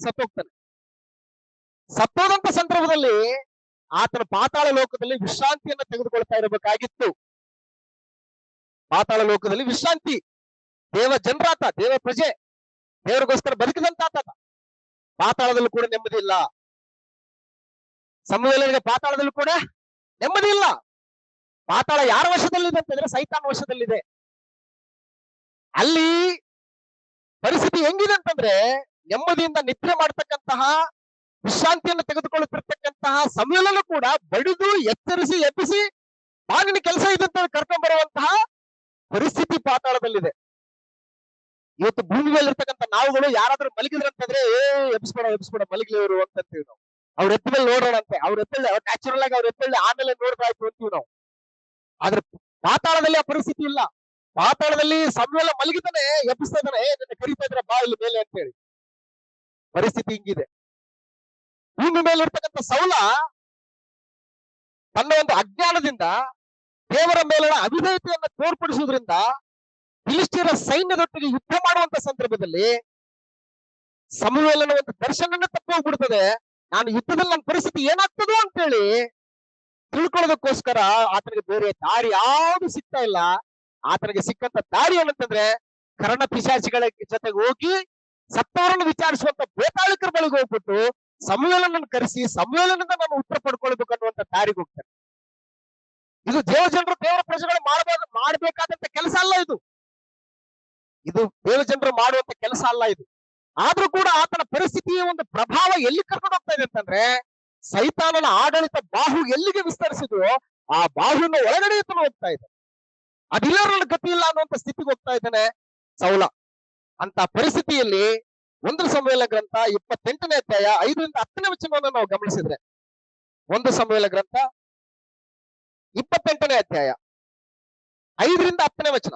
ಸತ್ತೋಗ್ತಾನೆ. ಸತ್ತೋದಂತ ಸಂದರ್ಭದಲ್ಲಿ ಆತನ ಪಾತಾಳ ಲೋಕದಲ್ಲಿ ವಿಶ್ರಾಂತಿಯನ್ನು ತೆಗೆದುಕೊಳ್ತಾ ಇರಬೇಕಾಗಿತ್ತು. ಪಾತಾಳ ಲೋಕದಲ್ಲಿ ವಿಶ್ರಾಂತಿ, ದೇವ ಜನರಾತ, ದೇವ ಪ್ರಜೆ, ದೇವರಿಗೋಸ್ಕರ ಬದುಕಿದಂತ ಆತ. ಪಾತಾಳದಲ್ಲೂ ಕೂಡ ನೆಮ್ಮದಿ ಇಲ್ಲ. ಸಮುವೇಲನಿಗೆ ಪಾತಾಳದಲ್ಲೂ ಕೂಡ ನೆಮ್ಮದಿ ಇಲ್ಲ. ಪಾತಾಳ ಯಾರ ವಶದಲ್ಲಿದೆ ಅಂತಂದ್ರೆ ಸೈತಾನ್ ವಶದಲ್ಲಿದೆ. ಅಲ್ಲಿ ಪರಿಸ್ಥಿತಿ ಹೆಂಗಿದೆ ಅಂತಂದ್ರೆ ನೆಮ್ಮದಿಯಿಂದ ನಿದ್ರೆ ಮಾಡ್ತಕ್ಕಂತಹ, ವಿಶ್ರಾಂತಿಯನ್ನು ತೆಗೆದುಕೊಳ್ಳುತ್ತಿರ್ತಕ್ಕಂತಹ ಸಮುವೇಲನು ಕೂಡ ಬಡಿದು ಎಚ್ಚರಿಸಿ ಎಬ್ಬಿಸಿ ಬಾಗಿನ ಕೆಲಸ ಇದೆ ಅಂತ ಕರ್ಕೊಂಡ್ ಬರುವಂತಹ ಪರಿಸ್ಥಿತಿ ಪಾತಾಳದಲ್ಲಿದೆ. ಇವತ್ತು ಭೂಮಿ ಮೇಲೆ ಇರ್ತಕ್ಕಂಥ ನಾವುಗಳು ಯಾರಾದ್ರೂ ಮಲಗಿದ್ರಂತಂದ್ರೆ ಎಬ್ಬಿಸ್ಬೇಡ ಮಲಗಿಲಿ ಅವರು ಅಂತೀವಿ ನಾವು. ಅವ್ರ ಎತ್ತ ಮೇಲೆ ನೋಡೋಣ ಅಂತೆ, ಅವ್ರ ಎತ್ತಲ್ಲಿ ನ್ಯಾಚುರಲ್ ಆಗಿ ಅವ್ರ ಎತ್ತಲ್ಲಿ ಆಮೇಲೆ ನೋಡ್ದಾಯ್ತು ಅಂತೀವಿ ನಾವು. ಆದ್ರೆ ಪಾತಾಳದಲ್ಲಿ ಆ ಪರಿಸ್ಥಿತಿ ಇಲ್ಲ. ಪಾತಾಳದಲ್ಲಿ ಸಮುವೇಲ ಮಲಗಿದ್ದಾನೆ, ಎಬ್ಬಿಸ್ತಾ ಇದ್ದಾನೆ, ನನ್ನ ಕರಿತಾ ಇದ್ರೆ ಬಾ ಇಲ್ಲಿ ಮೇಲೆ ಅಂತ ಹೇಳಿ. ಪರಿಸ್ಥಿತಿ ಹಿಂಗಿದೆ. ಭೂಮಿ ಮೇಲೆ ಇರ್ತಕ್ಕಂಥ ಸೌಲ ತನ್ನ ಒಂದು ಅಜ್ಞಾನದಿಂದ ದೇವರ ಮೇಲಿನ ಅವಿಧೇಯತೆಯನ್ನು ತೋರ್ಪಡಿಸುವುದರಿಂದ ಫಿಲಿಸ್ಟಿಯರ ಸೈನ್ಯದೊಟ್ಟಿಗೆ ಯುದ್ಧ ಮಾಡುವಂತ ಸಂದರ್ಭದಲ್ಲಿ ಸಮುವೇಲನ ಒಂದು ದರ್ಶನ ತಪ್ಪಿ ಹೋಗ್ಬಿಡ್ತದೆ. ನಾನು ಯುದ್ಧದಲ್ಲಿ ನನ್ನ ಪರಿಸ್ಥಿತಿ ಏನಾಗ್ತದೋ ಅಂತೇಳಿ ತಿಳ್ಕೊಳ್ಳೋದಕ್ಕೋಸ್ಕರ ಆತನಿಗೆ ಬೇರೆ ದಾರಿ ಯಾವುದು ಸಿಗ್ತಾ ಇಲ್ಲ. ಆತನಿಗೆ ಸಿಕ್ಕಂತ ದಾರಿ ಏನಂತಂದ್ರೆ ಕರ್ಣ ಪಿಶಾಚಿಗಳ ಜೊತೆಗೆ ಹೋಗಿ ಸತ್ತವರನ್ನು ವಿಚಾರಿಸುವಂತ ಬೇತಾಳಿಕರ ಬಳಿಗೆ ಹೋಗ್ಬಿಟ್ಟು ಸಮುವೇಲನನ್ನು ಕರೆಸಿ ಸಮುವೇಲನಿಂದ ನಾನು ಉತ್ತರ ಪಡ್ಕೊಳ್ಬೇಕು ಅನ್ನುವಂತ ದಾರಿಗೆ ಹೋಗ್ತಾನೆ. ಇದು ದೇವ ಜನರು, ದೇವರ ಪ್ರಜೆಗಳು ಮಾಡಬೇಕಾದಂತ ಕೆಲಸ ಅಲ್ಲ ಇದು. ಇದು ದೇವ ಜನರು ಮಾಡುವಂತ ಕೆಲಸ ಅಲ್ಲ ಇದು. ಆದ್ರೂ ಕೂಡ ಆತನ ಪರಿಸ್ಥಿತಿಯ ಒಂದು ಪ್ರಭಾವ ಎಲ್ಲಿ ಕರ್ಕೊಂಡು ಹೋಗ್ತಾ ಇದೆ ಅಂತಂದ್ರೆ ಸೈತಾನನ ಆಡಳಿತ ಬಾಹು ಎಲ್ಲಿಗೆ ವಿಸ್ತರಿಸಿದ್ರೋ ಆ ಬಾಹುವಿನ ಒಳಗಡೆ ಎತ್ತಲು ಹೋಗ್ತಾ ಇದೆ. ಅದಿಲ್ಲರ ಗತಿ ಇಲ್ಲ ಅನ್ನುವಂತ ಸ್ಥಿತಿಗೆ ಹೋಗ್ತಾ ಇದ್ದಾನೆ ಸೌಲ. ಅಂತ ಪರಿಸ್ಥಿತಿಯಲ್ಲಿ 1 ಸಮುವೇಲ ಗ್ರಂಥ 28ನೇ ಅಧ್ಯಾಯ 5ರಿಂದ 10ನೇ ವಚನವನ್ನು ನಾವು ಗಮನಿಸಿದ್ರೆ, 1 ಸಮುವೇಲ ಗ್ರಂಥ 28ನೇ ಅಧ್ಯಾಯ 5ರಿಂದ 10ನೇ ವಚನ.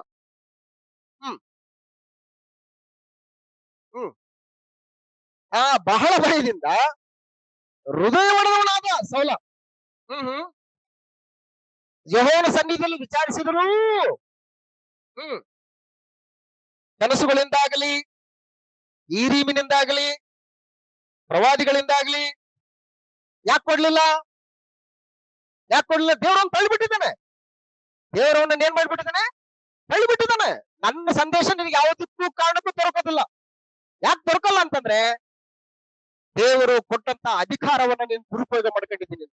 ಬಹಳ ಭಯದಿಂದ ಹೃದಯ ಒಡೆದವನಾದ ಸೌಲ ಯೆಹೋವನ ಸನ್ನಿಧಿಯಲ್ಲಿ ವಿಚಾರಿಸಿದರು. ಕನಸುಗಳಿಂದಾಗಲಿ, ಈರೀಮಿನಿಂದಾಗಲಿ, ಪ್ರವಾದಿಗಳಿಂದಾಗಲಿ ಯಾಕೆ ಕೊಡ್ಲಿಲ್ಲ? ದೇವರನ್ನು ತಳ್ಳಿಬಿಟ್ಟಿದ್ದಾನೆ. ದೇವರವನ್ನ ಏನ್ ಮಾಡ್ಬಿಟ್ಟಿದ್ದಾನೆ? ತಳ್ಳಿಬಿಟ್ಟಿದ್ದಾನೆ. ನನ್ನ ಸಂದೇಶ ನಿನಗೆ ಯಾವುದಕ್ಕೂ ಕಾರಣಕ್ಕೂ ದೊರಕೋದಿಲ್ಲ. ಯಾಕೆ ದೊರಕಲ್ಲ ಅಂತಂದ್ರೆ ದೇವರು ಕೊಟ್ಟಂತ ಅಧಿಕಾರವನ್ನ ನೀನು ದುರುಪಯೋಗ ಮಾಡ್ಕೊಂಡಿದ್ದೀನಿ.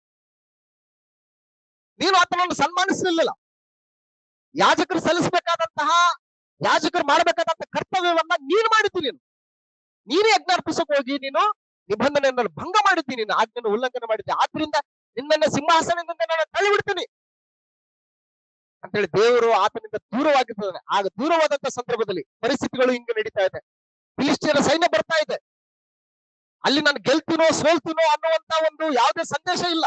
ನೀನು ಆತನನ್ನು ಸನ್ಮಾನಿಸಲಿಲ್ಲ. ಯಾಜಕರು ಸಲ್ಲಿಸಬೇಕಾದಂತಹ, ಯಾಜಕರು ಮಾಡಬೇಕಾದಂತ ಕರ್ತವ್ಯವನ್ನ ನೀನು ಮಾಡಿದ್ದೀನಿ. ನೀನೇ ಯಜ್ಞಾರ್ಪಿಸಕ್ ಹೋಗಿ ನೀನು ನಿಬಂಧನೆಯನ್ನು ಭಂಗ ಮಾಡಿದ್ದೀನಿ, ಆಜ್ಞೆಯನ್ನು ಉಲ್ಲಂಘನೆ ಮಾಡಿದ್ದೆ. ಆದ್ರಿಂದ ನಿನ್ನನ್ನ ಸಿಂಹಾಸನದಿಂದ ನಾನು ತಳ್ಳಿ ಬಿಡ್ತೀನಿ ಅಂತೇಳಿ ದೇವರು ಆತನಿಂದ ದೂರವಾಗಿದ್ದಾನೆ. ಆಗ ದೂರವಾದಂತ ಸಂದರ್ಭದಲ್ಲಿ ಪರಿಸ್ಥಿತಿಗಳು ಹಿಂಗೆ ನಡೀತಾ ಇದೆ. ಫಿಲಿಸ್ಟಿಯರ ಸೈನ್ಯ ಬರ್ತಾ ಇದೆ. ಅಲ್ಲಿ ನಾನು ಗೆಲ್ತೀನೋ ಸೋಲ್ತೀನೋ ಅನ್ನುವಂತ ಒಂದು ಯಾವುದೇ ಸಂದೇಶ ಇಲ್ಲ.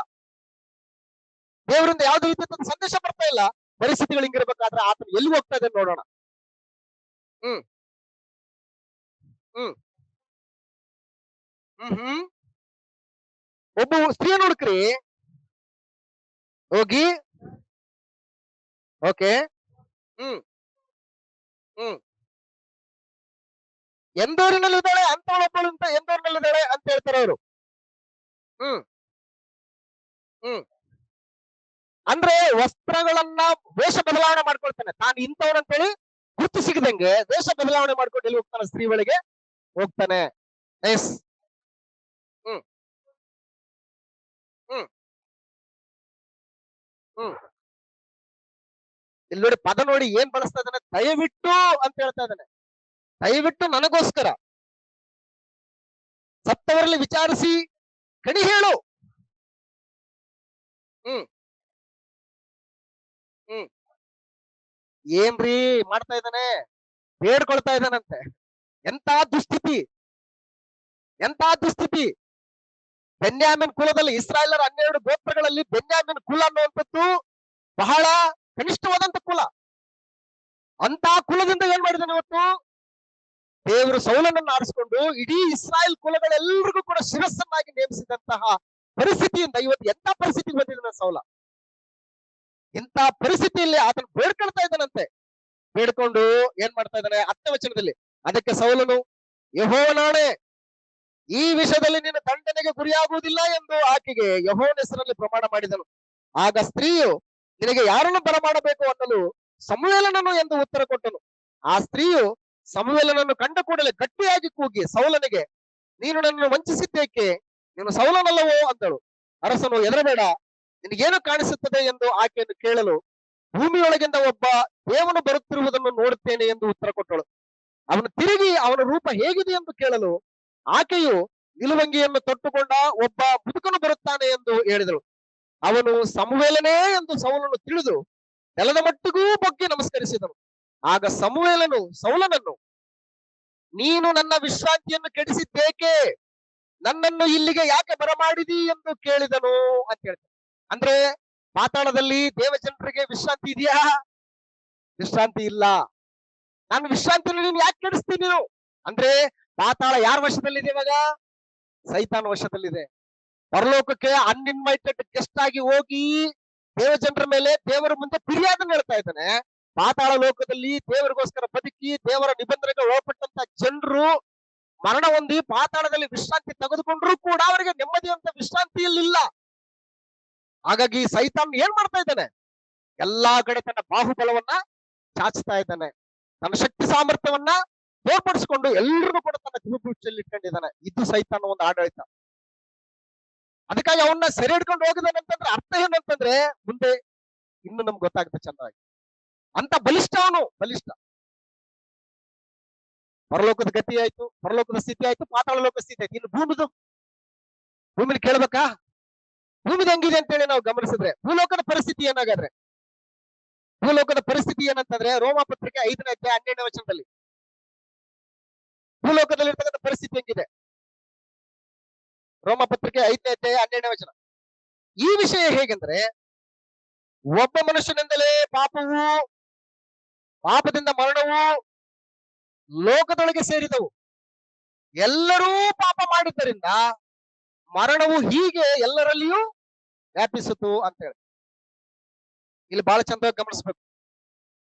ದೇವರಿಂದ ಯಾವುದೇ ರೀತಿಯ ಸಂದೇಶ ಬರ್ತಾ ಇಲ್ಲ. ಪರಿಸ್ಥಿತಿಗಳು ಹಿಂಗಿರ್ಬೇಕಾದ್ರೆ ಆತನ ಎಲ್ಲಿ ಹೋಗ್ತಾ ಇದೆ ನೋಡೋಣ. ಹ್ಮ್ ಹ್ಮ್ ಹ್ಮ್ ಹ್ಮ್ ಒಬ್ಬ ಸ್ತ್ರೀಯನ್ನು ಹುಡುಕ್ರಿ ಹೋಗಿ. ಓಕೆ. ಹ್ಮ್ ಹ್ಮ್ ಎಂದೂರಿನಲ್ಲಿದ್ದಾಳೆ ಅಂತವಳೊಬ್ಬಳು ಅಂತ ಎಂದೂರಿನಲ್ಲಿದ್ದಾಳೆ ಅಂತ ಹೇಳ್ತಾರೆ ಅವರು. ಹ್ಮ್ ಹ್ಮ್ ಅಂದ್ರೆ ವಸ್ತ್ರಗಳನ್ನ ವೇಷ ಬದಲಾವಣೆ ಮಾಡ್ಕೊಳ್ತಾನೆ. ತಾನು ಇಂಥವನಂತೇಳಿ ಗುರ್ತು ಸಿಗದಂಗೆ ವೇಷ ಬದಲಾವಣೆ ಮಾಡ್ಕೊಂಡು ಎಲ್ಲಿ ಹೋಗ್ತಾನೆ? ಸ್ತ್ರೀ ಬಳಿಗೆ ಹೋಗ್ತಾನೆ. ಎಸ್. ಹ್ಮ್ ಹ್ಮ್ ಹ್ಮ್ ಇಲ್ಲಿ ನೋಡಿ, ಪದ ನೋಡಿ ಏನ್ ಬಳಸ್ತಾ ಇದ್ದಾನೆ? ದಯವಿಟ್ಟು ಅಂತ ಹೇಳ್ತಾ ಇದ್ದಾನೆ. ದಯವಿಟ್ಟು ನನಗೋಸ್ಕರ ಸತ್ತವರಲ್ಲಿ ವಿಚಾರಿಸಿ ಕಣಿ ಹೇಳು. ಹ್ಮ್ ಹ್ಮ್ ಏನ್ರಿ ಮಾಡ್ತಾ ಇದ್ದಾನೆ? ಬೇಡ್ಕೊಳ್ತಾ ಇದ್ದಾನಂತೆ. ಎಂತ ದುಸ್ಥಿತಿ, ಎಂತ ದುಸ್ಥಿತಿ! ಬೆನ್ಯಾಮಿನ್ ಕುಲದಲ್ಲಿ ಇಸ್ರಾಯೇಲರ 12 ಗೋತ್ರಗಳಲ್ಲಿ ಬೆನ್ಯಾಮಿನ್ ಕುಲ ಅನ್ನುವಂಥದ್ದು ಬಹಳ ಕನಿಷ್ಠವಾದಂತ ಕುಲ. ಅಂತ ಕುಲದಿಂದ ಏನ್ ಮಾಡಿದಾನೆ ಇವತ್ತು? ದೇವರು ಸೌಲನನ್ನು ಆರಿಸಿಕೊಂಡು ಇಡೀ ಇಸ್ರಾಯೇಲ್ ಕುಲಗಳೆಲ್ಲರಿಗೂ ಕೂಡ ಶಿರಸ್ಸನ್ನಾಗಿ ನೇಮಿಸಿದಂತಹ ಪರಿಸ್ಥಿತಿಯಿಂದ ಇವತ್ತು ಎಂತ ಪರಿಸ್ಥಿತಿ ಬಂದಿದ್ದಾನೆ ಸೌಲ. ಇಂಥ ಪರಿಸ್ಥಿತಿಯಲ್ಲಿ ಆತನು ಬೇಡ್ಕೊಳ್ತಾ ಇದ್ದಾನಂತೆ. ಬೇಡ್ಕೊಂಡು ಏನ್ ಮಾಡ್ತಾ ಇದ್ದಾನೆ? 10ನೇ ವಚನದಲ್ಲಿ, ಅದಕ್ಕೆ ಸೌಲನು, ಯೆಹೋವನಾಣೆ, ಈ ವಿಷಯದಲ್ಲಿ ನಿನ್ನ ದಂಡನೆಗೆ ಗುರಿಯಾಗುವುದಿಲ್ಲ ಎಂದು ಆಕೆಗೆ ಯೆಹೋವನ ಹೆಸರಲ್ಲಿ ಪ್ರಮಾಣ ಮಾಡಿದನು. ಆಗ ಸ್ತ್ರೀಯು, ನಿನಗೆ ಯಾರನ್ನು ಬರಮಾಡಬೇಕು ಅನ್ನಲು ಸಮುವೇಲನನ್ನು ಎಂದು ಉತ್ತರ ಕೊಟ್ಟನು. ಆ ಸ್ತ್ರೀಯು ಸಮುವೇಲನನ್ನು ಕಂಡ ಕೂಡಲೇ ಗಟ್ಟಿಯಾಗಿ ಕೂಗಿ ಸೌಲನಿಗೆ, ನೀನು ನನ್ನನ್ನು ವಂಚಿಸಿದ್ದೇಕೆ? ನೀನು ಸೌಲನಲ್ಲವೋ ಅಂದಳು. ಅರಸನು, ಹೆದರಬೇಡ, ನಿನಗೇನು ಕಾಣಿಸುತ್ತದೆ ಎಂದು ಆಕೆಯನ್ನು ಕೇಳಲು, ಭೂಮಿಯೊಳಗಿಂದ ಒಬ್ಬ ದೇವನು ಬರುತ್ತಿರುವುದನ್ನು ನೋಡುತ್ತೇನೆ ಎಂದು ಉತ್ತರ ಕೊಟ್ಟಳು. ಅವನು ತಿರುಗಿ ಅವನ ರೂಪ ಹೇಗಿದೆ ಎಂದು ಕೇಳಲು, ಆಕೆಯು ನಿಲುವಂಗಿಯನ್ನು ತೊಟ್ಟುಕೊಂಡ ಒಬ್ಬ ಮುದುಕನು ಬರುತ್ತಾನೆ ಎಂದು ಹೇಳಿದಳು. ಅವನು ಸಮುವೇಲನೇ ಎಂದು ಸೌಲನು ತಿಳಿದು ನೆಲದ ಮಟ್ಟಿಗೂ ಬಗ್ಗಿ ನಮಸ್ಕರಿಸಿದನು. ಆಗ ಸಮುವೇಲನು ಸೌಲನನ್ನು, ನೀನು ನನ್ನ ವಿಶ್ರಾಂತಿಯನ್ನು ಕೆಡಿಸಿದ್ದೇಕೆ? ನನ್ನನ್ನು ಇಲ್ಲಿಗೆ ಯಾಕೆ ಬರಮಾಡಿದಿ ಎಂದು ಕೇಳಿದನು ಅಂತ ಹೇಳ್ತಾನೆ. ಅಂದ್ರೆ ಪಾತಾಳದಲ್ಲಿ ದೇವಜನರಿಗೆ ವಿಶ್ರಾಂತಿ ಇದೆಯಾ? ವಿಶ್ರಾಂತಿ ಇಲ್ಲ. ನಾನು ವಿಶ್ರಾಂತಿಯನ್ನು ನೀನು ಯಾಕೆ ಕೆಡಿಸ್ತೀನಿ ನೀನು? ಅಂದ್ರೆ ಪಾತಾಳ ಯಾರ ವಶದಲ್ಲಿದೆ ಇವಾಗ? ಸೈತಾನ ವಶದಲ್ಲಿದೆ. ಪರಲೋಕಕ್ಕೆ ಅನ್ಇನ್ವೈಟೆಡ್ ಗೆಸ್ಟ್ ಆಗಿ ಹೋಗಿ ದೇವಜನರ ಮೇಲೆ ದೇವರ ಮುಂದೆ ಫಿರ್ಯಾದನ್ನು ಹೇಳ್ತಾ ಇದ್ದಾನೆ. ಪಾತಾಳ ಲೋಕದಲ್ಲಿ ದೇವರಿಗೋಸ್ಕರ ಬದುಕಿ ದೇವರ ನಿಬಂಧನೆಗೆ ಒಳಪಟ್ಟಂತ ಜನರು ಮರಣ ಹೊಂದಿ ಪಾತಾಳದಲ್ಲಿ ವಿಶ್ರಾಂತಿ ತೆಗೆದುಕೊಂಡ್ರು ಕೂಡ ಅವರಿಗೆ ನೆಮ್ಮದಿಯಂತ ವಿಶ್ರಾಂತಿಯಲ್ಲಿಲ್ಲ. ಹಾಗಾಗಿ ಸೈತಾನ್ ಏನ್ ಮಾಡ್ತಾ ಇದ್ದಾನೆ? ಎಲ್ಲಾ ಕಡೆ ತನ್ನ ಬಾಹುಬಲವನ್ನ ಚಾಚ್ತಾ ಇದ್ದಾನೆ. ತನ್ನ ಶಕ್ತಿ ಸಾಮರ್ಥ್ಯವನ್ನ ತೋರ್ಪಡಿಸಿಕೊಂಡು ಎಲ್ಲರೂ ಕೂಡ ತನ್ನ ಕಿವಿಪುಚ್ಚಿಯಲ್ಲಿ ಇಟ್ಕೊಂಡಿದ್ದಾನೆ. ಇದು ಸೈತಾನ ಒಂದು ಆಡಳಿತ. ಅದಕ್ಕಾಗಿ ಅವನ್ನ ಸೆರೆ ಹಿಡ್ಕೊಂಡು ಹೋಗಿದ್ದಾನೆ ಅಂತಂದ್ರೆ ಅರ್ಥ ಏನಂತಂದ್ರೆ ಮುಂದೆ ಇನ್ನು ನಮ್ಗೆ ಗೊತ್ತಾಗುತ್ತೆ ಚೆನ್ನಾಗಿ. ಅಂತ ಬಲಿಷ್ಠ ಅವನು, ಬಲಿಷ್ಠ. ಪರಲೋಕದ ಗತಿ ಆಯ್ತು, ಪರಲೋಕದ ಸ್ಥಿತಿ ಆಯ್ತು, ಪಾತಾಳ ಲೋಕ ಸ್ಥಿತಿ ಆಯ್ತು. ಇನ್ನು ಭೂಮಿಲಿ ಕೇಳ್ಬೇಕಾ? ಭೂಮಿದ ಹೆಂಗಿದೆ ಅಂತೇಳಿ ನಾವು ಗಮನಿಸಿದ್ರೆ ಭೂಲೋಕದ ಪರಿಸ್ಥಿತಿ ಏನಾಗಾದ್ರೆ, ಭೂಲೋಕದ ಪರಿಸ್ಥಿತಿ ಏನಂತಂದ್ರೆ ರೋಮ ಪತ್ರಿಕೆ 5ನೇ ಅಧ್ಯಾಯ 12ನೇ ವಚನದಲ್ಲಿ ಭೂಲೋಕದಲ್ಲಿರ್ತಕ್ಕಂಥ ಪರಿಸ್ಥಿತಿ ಹೆಂಗಿದೆ? ರೋಮ ಪತ್ರಿಕೆ 5ನೇ ಅಧ್ಯಾಯ 12ನೇ ವಚನ. ಈ ವಿಷಯ ಹೇಗೆಂದ್ರೆ, ಒಬ್ಬ ಮನುಷ್ಯನಿಂದಲೇ ಪಾಪವು, ಪಾಪದಿಂದ ಮರಣವು ಲೋಕದೊಳಗೆ ಸೇರಿದವು. ಎಲ್ಲರೂ ಪಾಪ ಮಾಡಿದ್ದರಿಂದ ಮರಣವು ಹೀಗೆ ಎಲ್ಲರಲ್ಲಿಯೂ ವ್ಯಾಪಿಸಿತು ಅಂತ ಹೇಳಿ ಇಲ್ಲಿ ಬಹಳ ಚಂದವಾಗಿ ಗಮನಿಸ್ಬೇಕು.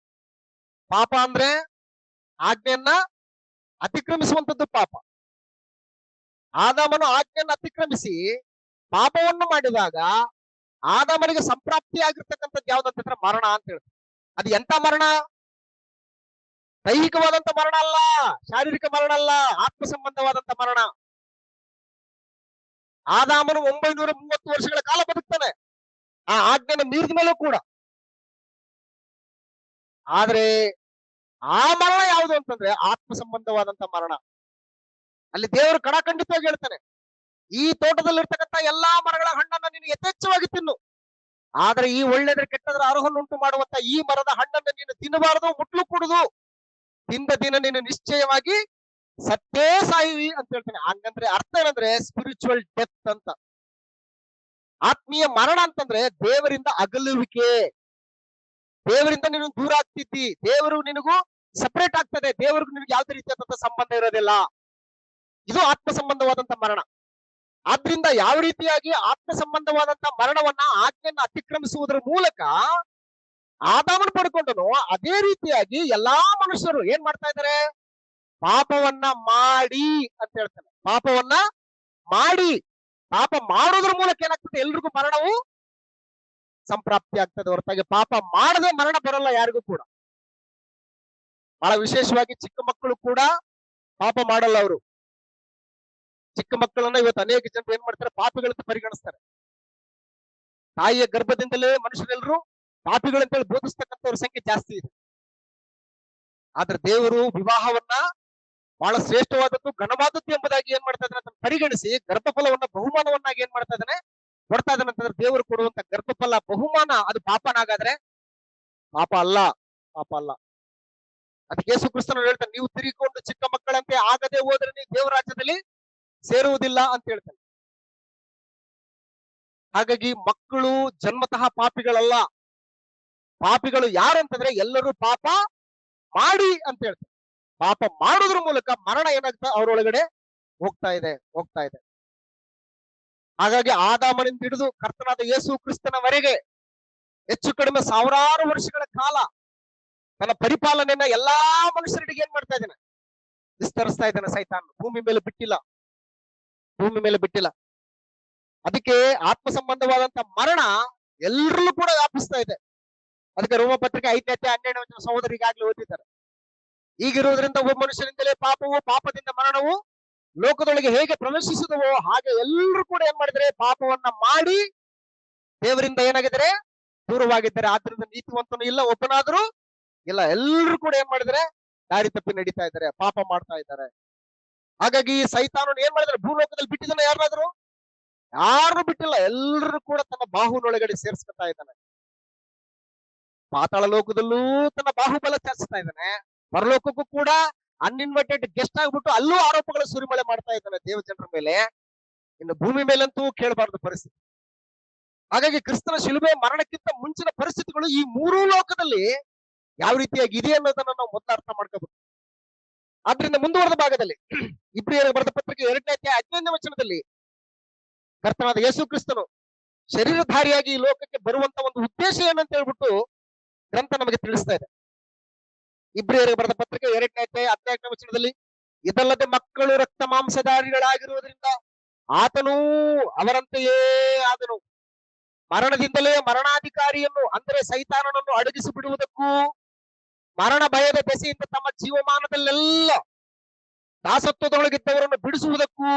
ಪಾಪ ಅಂದ್ರೆ ಆಜ್ಞೆಯನ್ನ ಅತಿಕ್ರಮಿಸುವಂತದ್ದು ಪಾಪ. ಆದಾಮನು ಆಜ್ಞೆಯನ್ನು ಅತಿಕ್ರಮಿಸಿ ಪಾಪವನ್ನು ಮಾಡಿದಾಗ ಆದಾಮನಿಗೆ ಸಂಪ್ರಾಪ್ತಿ ಆಗಿರ್ತಕ್ಕಂಥದ್ದು ಯಾವ್ದಂತಂದ್ರೆ ಮರಣ ಅಂತ ಹೇಳ್ತಾರೆ. ಅದು ಎಂತ ಮರಣ? ದೈಹಿಕವಾದಂತ ಮರಣ ಅಲ್ಲ, ಶಾರೀರಿಕ ಮರಣ ಅಲ್ಲ, ಆತ್ಮ ಸಂಬಂಧವಾದಂತ ಮರಣ. ಆದಾಮನು 930 ವರ್ಷಗಳ ಕಾಲ ಬದುಕ್ತಾನೆ ಆ ಆಜ್ಞೆಯನ್ನು ಮೀರಿದ ಮೇಲೂ ಕೂಡ. ಆದ್ರೆ ಆ ಮರಣ ಯಾವುದು ಅಂತಂದ್ರೆ ಆತ್ಮ ಸಂಬಂಧವಾದಂತ ಮರಣ. ಅಲ್ಲಿ ದೇವರು ಕಡಾಖಂಡಿತವಾಗಿ ಹೇಳ್ತಾನೆ, ಈ ತೋಟದಲ್ಲಿರ್ತಕ್ಕಂಥ ಎಲ್ಲಾ ಮರಗಳ ಹಣ್ಣನ್ನ ನೀನು ಯಥೇಚ್ಛವಾಗಿ ತಿನ್ನು, ಆದ್ರೆ ಈ ಒಳ್ಳೆದ್ರ ಕೆಟ್ಟದ್ರ ಅರ್ಹನ್ನುಂಟು ಮಾಡುವಂತ ಈ ಮರದ ಹಣ್ಣನ್ನು ನೀನು ತಿನ್ನಬಾರದು, ಮುಟ್ಲು ಕೂಡುದು. ತಿಂದ ದಿನ ನೀನು ನಿಶ್ಚಯವಾಗಿ ಸತ್ತೇ ಸಾಯಿವಿ ಅಂತ ಹೇಳ್ತಾನೆ. ಹಂಗಂದ್ರೆ ಅರ್ಥ ಏನಂದ್ರೆ ಸ್ಪಿರಿಚುವಲ್ ಡೆತ್ ಅಂತ. ಆತ್ಮೀಯ ಮರಣ ಅಂತಂದ್ರೆ ದೇವರಿಂದ ಅಗಲುವಿಕೆ, ದೇವರಿಂದ ನೀನು ದೂರ ಆಗ್ತಿದ್ದಿ, ದೇವರು ನಿನಗೂ ಸಪರೇಟ್ ಆಗ್ತದೆ, ದೇವರಿಗೂ ನಿನಗೆ ಯಾವುದೇ ರೀತಿಯಾದಂತಹ ಸಂಬಂಧ ಇರೋದಿಲ್ಲ. ಇದು ಆತ್ಮ ಸಂಬಂಧವಾದಂತ ಮರಣ. ಆದ್ರಿಂದ ಯಾವ ರೀತಿಯಾಗಿ ಆತ್ಮ ಸಂಬಂಧವಾದಂತ ಮರಣವನ್ನ ಆಜ್ಞೆಯನ್ನ ಅತಿಕ್ರಮಿಸುವುದರ ಮೂಲಕ ಆದಾಮನ ಪಡ್ಕೊಂಡನು, ಅದೇ ರೀತಿಯಾಗಿ ಎಲ್ಲಾ ಮನುಷ್ಯರು ಏನ್ ಮಾಡ್ತಾ ಇದ್ದಾರೆ, ಪಾಪವನ್ನ ಮಾಡಿ ಅಂತ ಹೇಳ್ತಾನೆ. ಪಾಪವನ್ನ ಮಾಡಿ, ಪಾಪ ಮಾಡೋದ್ರ ಮೂಲಕ ಏನಾಗ್ತದೆ, ಎಲ್ರಿಗೂ ಮರಣವು ಸಂಪ್ರಾಪ್ತಿ ಆಗ್ತದೆ ಹೊರತಾಗಿ ಪಾಪ ಮಾಡದೆ ಮರಣ ಬರಲ್ಲ ಯಾರಿಗೂ ಕೂಡ. ಬಹಳ ವಿಶೇಷವಾಗಿ ಚಿಕ್ಕ ಮಕ್ಕಳು ಕೂಡ ಪಾಪ ಮಾಡಲ್ಲ. ಅವರು ಚಿಕ್ಕ ಮಕ್ಕಳನ್ನ ಇವತ್ತು ಅನೇಕ ಜನರು ಏನ್ ಮಾಡ್ತಾರೆ, ಪಾಪಿಗಳಂತ ಪರಿಗಣಿಸ್ತಾರೆ. ತಾಯಿಯ ಗರ್ಭದಿಂದಲೇ ಮನುಷ್ಯರೆಲ್ಲರೂ ಪಾಪಿಗಳಂತೇಳಿ ಬೋಧಿಸ್ತಕ್ಕಂಥವ್ರ ಸಂಖ್ಯೆ ಜಾಸ್ತಿ ಇದೆ. ಆದ್ರೆ ದೇವರು ವಿವಾಹವನ್ನ ಬಹಳ ಶ್ರೇಷ್ಠವಾದದ್ದು, ಘನವಾದದ್ದು ಎಂಬುದಾಗಿ ಏನ್ ಮಾಡ್ತಾ ಇದ್ದಾನೆ ಅಂತ ಪರಿಗಣಿಸಿ ಗರ್ಭಫಲವನ್ನ ಬಹುಮಾನವನ್ನಾಗಿ ಏನ್ ಮಾಡ್ತಾ ಇದ್ದಾನೆ, ಕೊಡ್ತಾ ಇದ್ದಾನೆ ಅಂತಂದ್ರೆ ದೇವರು ಕೊಡುವಂತ ಗರ್ಭಫಲ ಬಹುಮಾನ ಅದು ಪಾಪನಾಗಾದ್ರೆ ಪಾಪ ಅಲ್ಲ, ಪಾಪ ಅಲ್ಲ. ಅದಕ್ಕೆ ಯೇಸು ಕ್ರಿಸ್ತನು ಹೇಳ್ತಾನೆ, ನೀವು ತಿರುಗಿಕೊಂಡು ಚಿಕ್ಕ ಮಕ್ಕಳಂತೆ ಆಗದೆ ಹೋದ್ರೆ ನೀವು ದೇವರ ರಾಜ್ಯದಲ್ಲಿ ಸೇರುವುದಿಲ್ಲ ಅಂತ ಹೇಳ್ತಾನೆ. ಹಾಗಾಗಿ ಮಕ್ಕಳು ಜನ್ಮತಃ ಪಾಪಿಗಳಲ್ಲ. ಪಾಪಿಗಳು ಯಾರು ಅಂತಂದ್ರೆ ಎಲ್ಲರೂ ಪಾಪ ಮಾಡಿ ಅಂತ ಹೇಳ್ತಾರೆ. ಪಾಪ ಮಾಡೋದ್ರ ಮೂಲಕ ಮರಣ ಏನಾಗ್ತಾ ಅವರೊಳಗಡೆ ಹೋಗ್ತಾ ಇದೆ. ಹಾಗಾಗಿ ಆದಾಮನಿಂದ ಹಿಡಿದು ಕರ್ತನಾದ ಯೇಸು ಕ್ರಿಸ್ತನವರೆಗೆ ಹೆಚ್ಚು ಕಡಿಮೆ ಸಾವಿರಾರು ವರ್ಷಗಳ ಕಾಲ ತನ್ನ ಪರಿಪಾಲನೆಯನ್ನ ಎಲ್ಲಾ ಮನುಷ್ಯರಿಗೆ ಏನ್ ಮಾಡ್ತಾ ಇದ್ದಾನೆ, ವಿಸ್ತರಿಸ್ತಾ ಇದ್ದಾನೆ. ಸೈತಾನ್ ಭೂಮಿ ಮೇಲೆ ಬಿಟ್ಟಿಲ್ಲ. ಅದಕ್ಕೆ ಆತ್ಮ ಸಂಬಂಧವಾದಂತ ಮರಣ ಎಲ್ಲರಲ್ಲೂ ಕೂಡ ವ್ಯಾಪಿಸ್ತಾ ಇದೆ. ಅದಕ್ಕೆ ರೋಮ ಪತ್ರಿಕೆ 5:12 ಸಹೋದರಿಗಾಗ್ಲೇ ಓದಿದ್ದಾರೆ. ಈಗಿರುವುದರಿಂದ ಒಬ್ಬ ಮನುಷ್ಯನಿಂದಲೇ ಪಾಪವು, ಪಾಪದಿಂದ ಮರಣವು ಲೋಕದೊಳಗೆ ಹೇಗೆ ಪ್ರವೇಶಿಸಿದವೋ ಹಾಗೆ ಎಲ್ಲರೂ ಕೂಡ ಏನ್ ಮಾಡಿದರೆ ಪಾಪವನ್ನ ಮಾಡಿ ದೇವರಿಂದ ಏನಾಗಿದ್ದಾರೆ, ದೂರವಾಗಿದ್ದಾರೆ. ಆದ್ರಿಂದ ನೀತಿವಂತನು ಇಲ್ಲ, ಒಬ್ಬನಾದ್ರೂ ಇಲ್ಲ. ಎಲ್ಲರೂ ಕೂಡ ಏನ್ ಮಾಡಿದರೆ ದಾರಿ ತಪ್ಪಿ ನಡೀತಾ ಇದ್ದಾರೆ, ಪಾಪ ಮಾಡ್ತಾ ಇದ್ದಾರೆ. ಹಾಗಾಗಿ ಸೈತಾನನು ಏನ್ ಮಾಡಿದ್ರೆ, ಭೂಲೋಕದಲ್ಲಿ ಬಿಟ್ಟಿದ್ದಾನೆ ಯಾರಾದ್ರೂ? ಯಾರು ಬಿಟ್ಟಿಲ್ಲ. ಎಲ್ಲರೂ ಕೂಡ ತನ್ನ ಬಾಹುನೊಳಗಡೆ ಸೇರಿಸ್ಕೊತಾ ಇದ್ದಾನೆ. ಪಾತಾಳ ಲೋಕದಲ್ಲೂ ತನ್ನ ಬಾಹುಬಲ ಚಾಚಿಸ್ತಾ ಇದ್ದಾನೆ. ಪರಲೋಕಕ್ಕೂ ಕೂಡ ಅನ್ಇನ್ವೈಟೆಡ್ ಗೆಸ್ಟ್ ಆಗ್ಬಿಟ್ಟು ಅಲ್ಲೂ ಆರೋಪಗಳ ಸುರಿಮಳೆ ಮಾಡ್ತಾ ಇದ್ದಾನೆ ದೇವ ಜನರ ಮೇಲೆ. ಇನ್ನು ಭೂಮಿ ಮೇಲಂತೂ ಕೇಳಬಾರ್ದು ಪರಿಸ್ಥಿತಿ. ಹಾಗಾಗಿ ಕ್ರಿಸ್ತನ ಶಿಲುಬೆ ಮರಣಕ್ಕಿಂತ ಮುಂಚಿನ ಪರಿಸ್ಥಿತಿಗಳು ಈ ಮೂರೂ ಲೋಕದಲ್ಲಿ ಯಾವ ರೀತಿಯಾಗಿ ಇದೆ ಅನ್ನೋದನ್ನ ನಾವು ಮೊದಲು ಅರ್ಥ ಮಾಡ್ಕೋಬೇಕು. ಆದ್ರಿಂದ ಮುಂದುವರೆದ ಭಾಗದಲ್ಲಿ ಇಬ್ರಿಯರಿಗೆ ಬರೆದ ಪತ್ರಿಕೆ 2:15 ಕರ್ತನಾದ ಯೇಸು ಕ್ರಿಸ್ತನು ಶರೀರಧಾರಿಯಾಗಿ ಈ ಲೋಕಕ್ಕೆ ಬರುವಂತ ಒಂದು ಉದ್ದೇಶ ಏನಂತ ಹೇಳ್ಬಿಟ್ಟು ಗ್ರಂಥ ನಮಗೆ ತಿಳಿಸ್ತಾ ಇದೆ. ಇಬ್ರಿಯರಿಗೆ ಬರೆದ ಪತ್ರಿಕೆ 2:14 ಇದಲ್ಲದೆ ಮಕ್ಕಳು ರಕ್ತ ಮಾಂಸಧಾರಿಗಳಾಗಿರುವುದರಿಂದ ಆತನೂ ಅವರಂತೆಯೇ ಆದನು. ಮರಣದಿಂದಲೇ ಮರಣಾಧಿಕಾರಿಯನ್ನು ಅಂದರೆ ಸೈತಾನನನ್ನು ಅಡಗಿಸಿ ಬಿಡುವುದಕ್ಕೂ ಮರಣ ಭಯದ ದೆಸೆಯಿಂದ ತಮ್ಮ ಜೀವಮಾನದಲ್ಲೆಲ್ಲ ದಾಸತ್ವದೊಳಗಿದ್ದವರನ್ನು ಬಿಡಿಸುವುದಕ್ಕೂ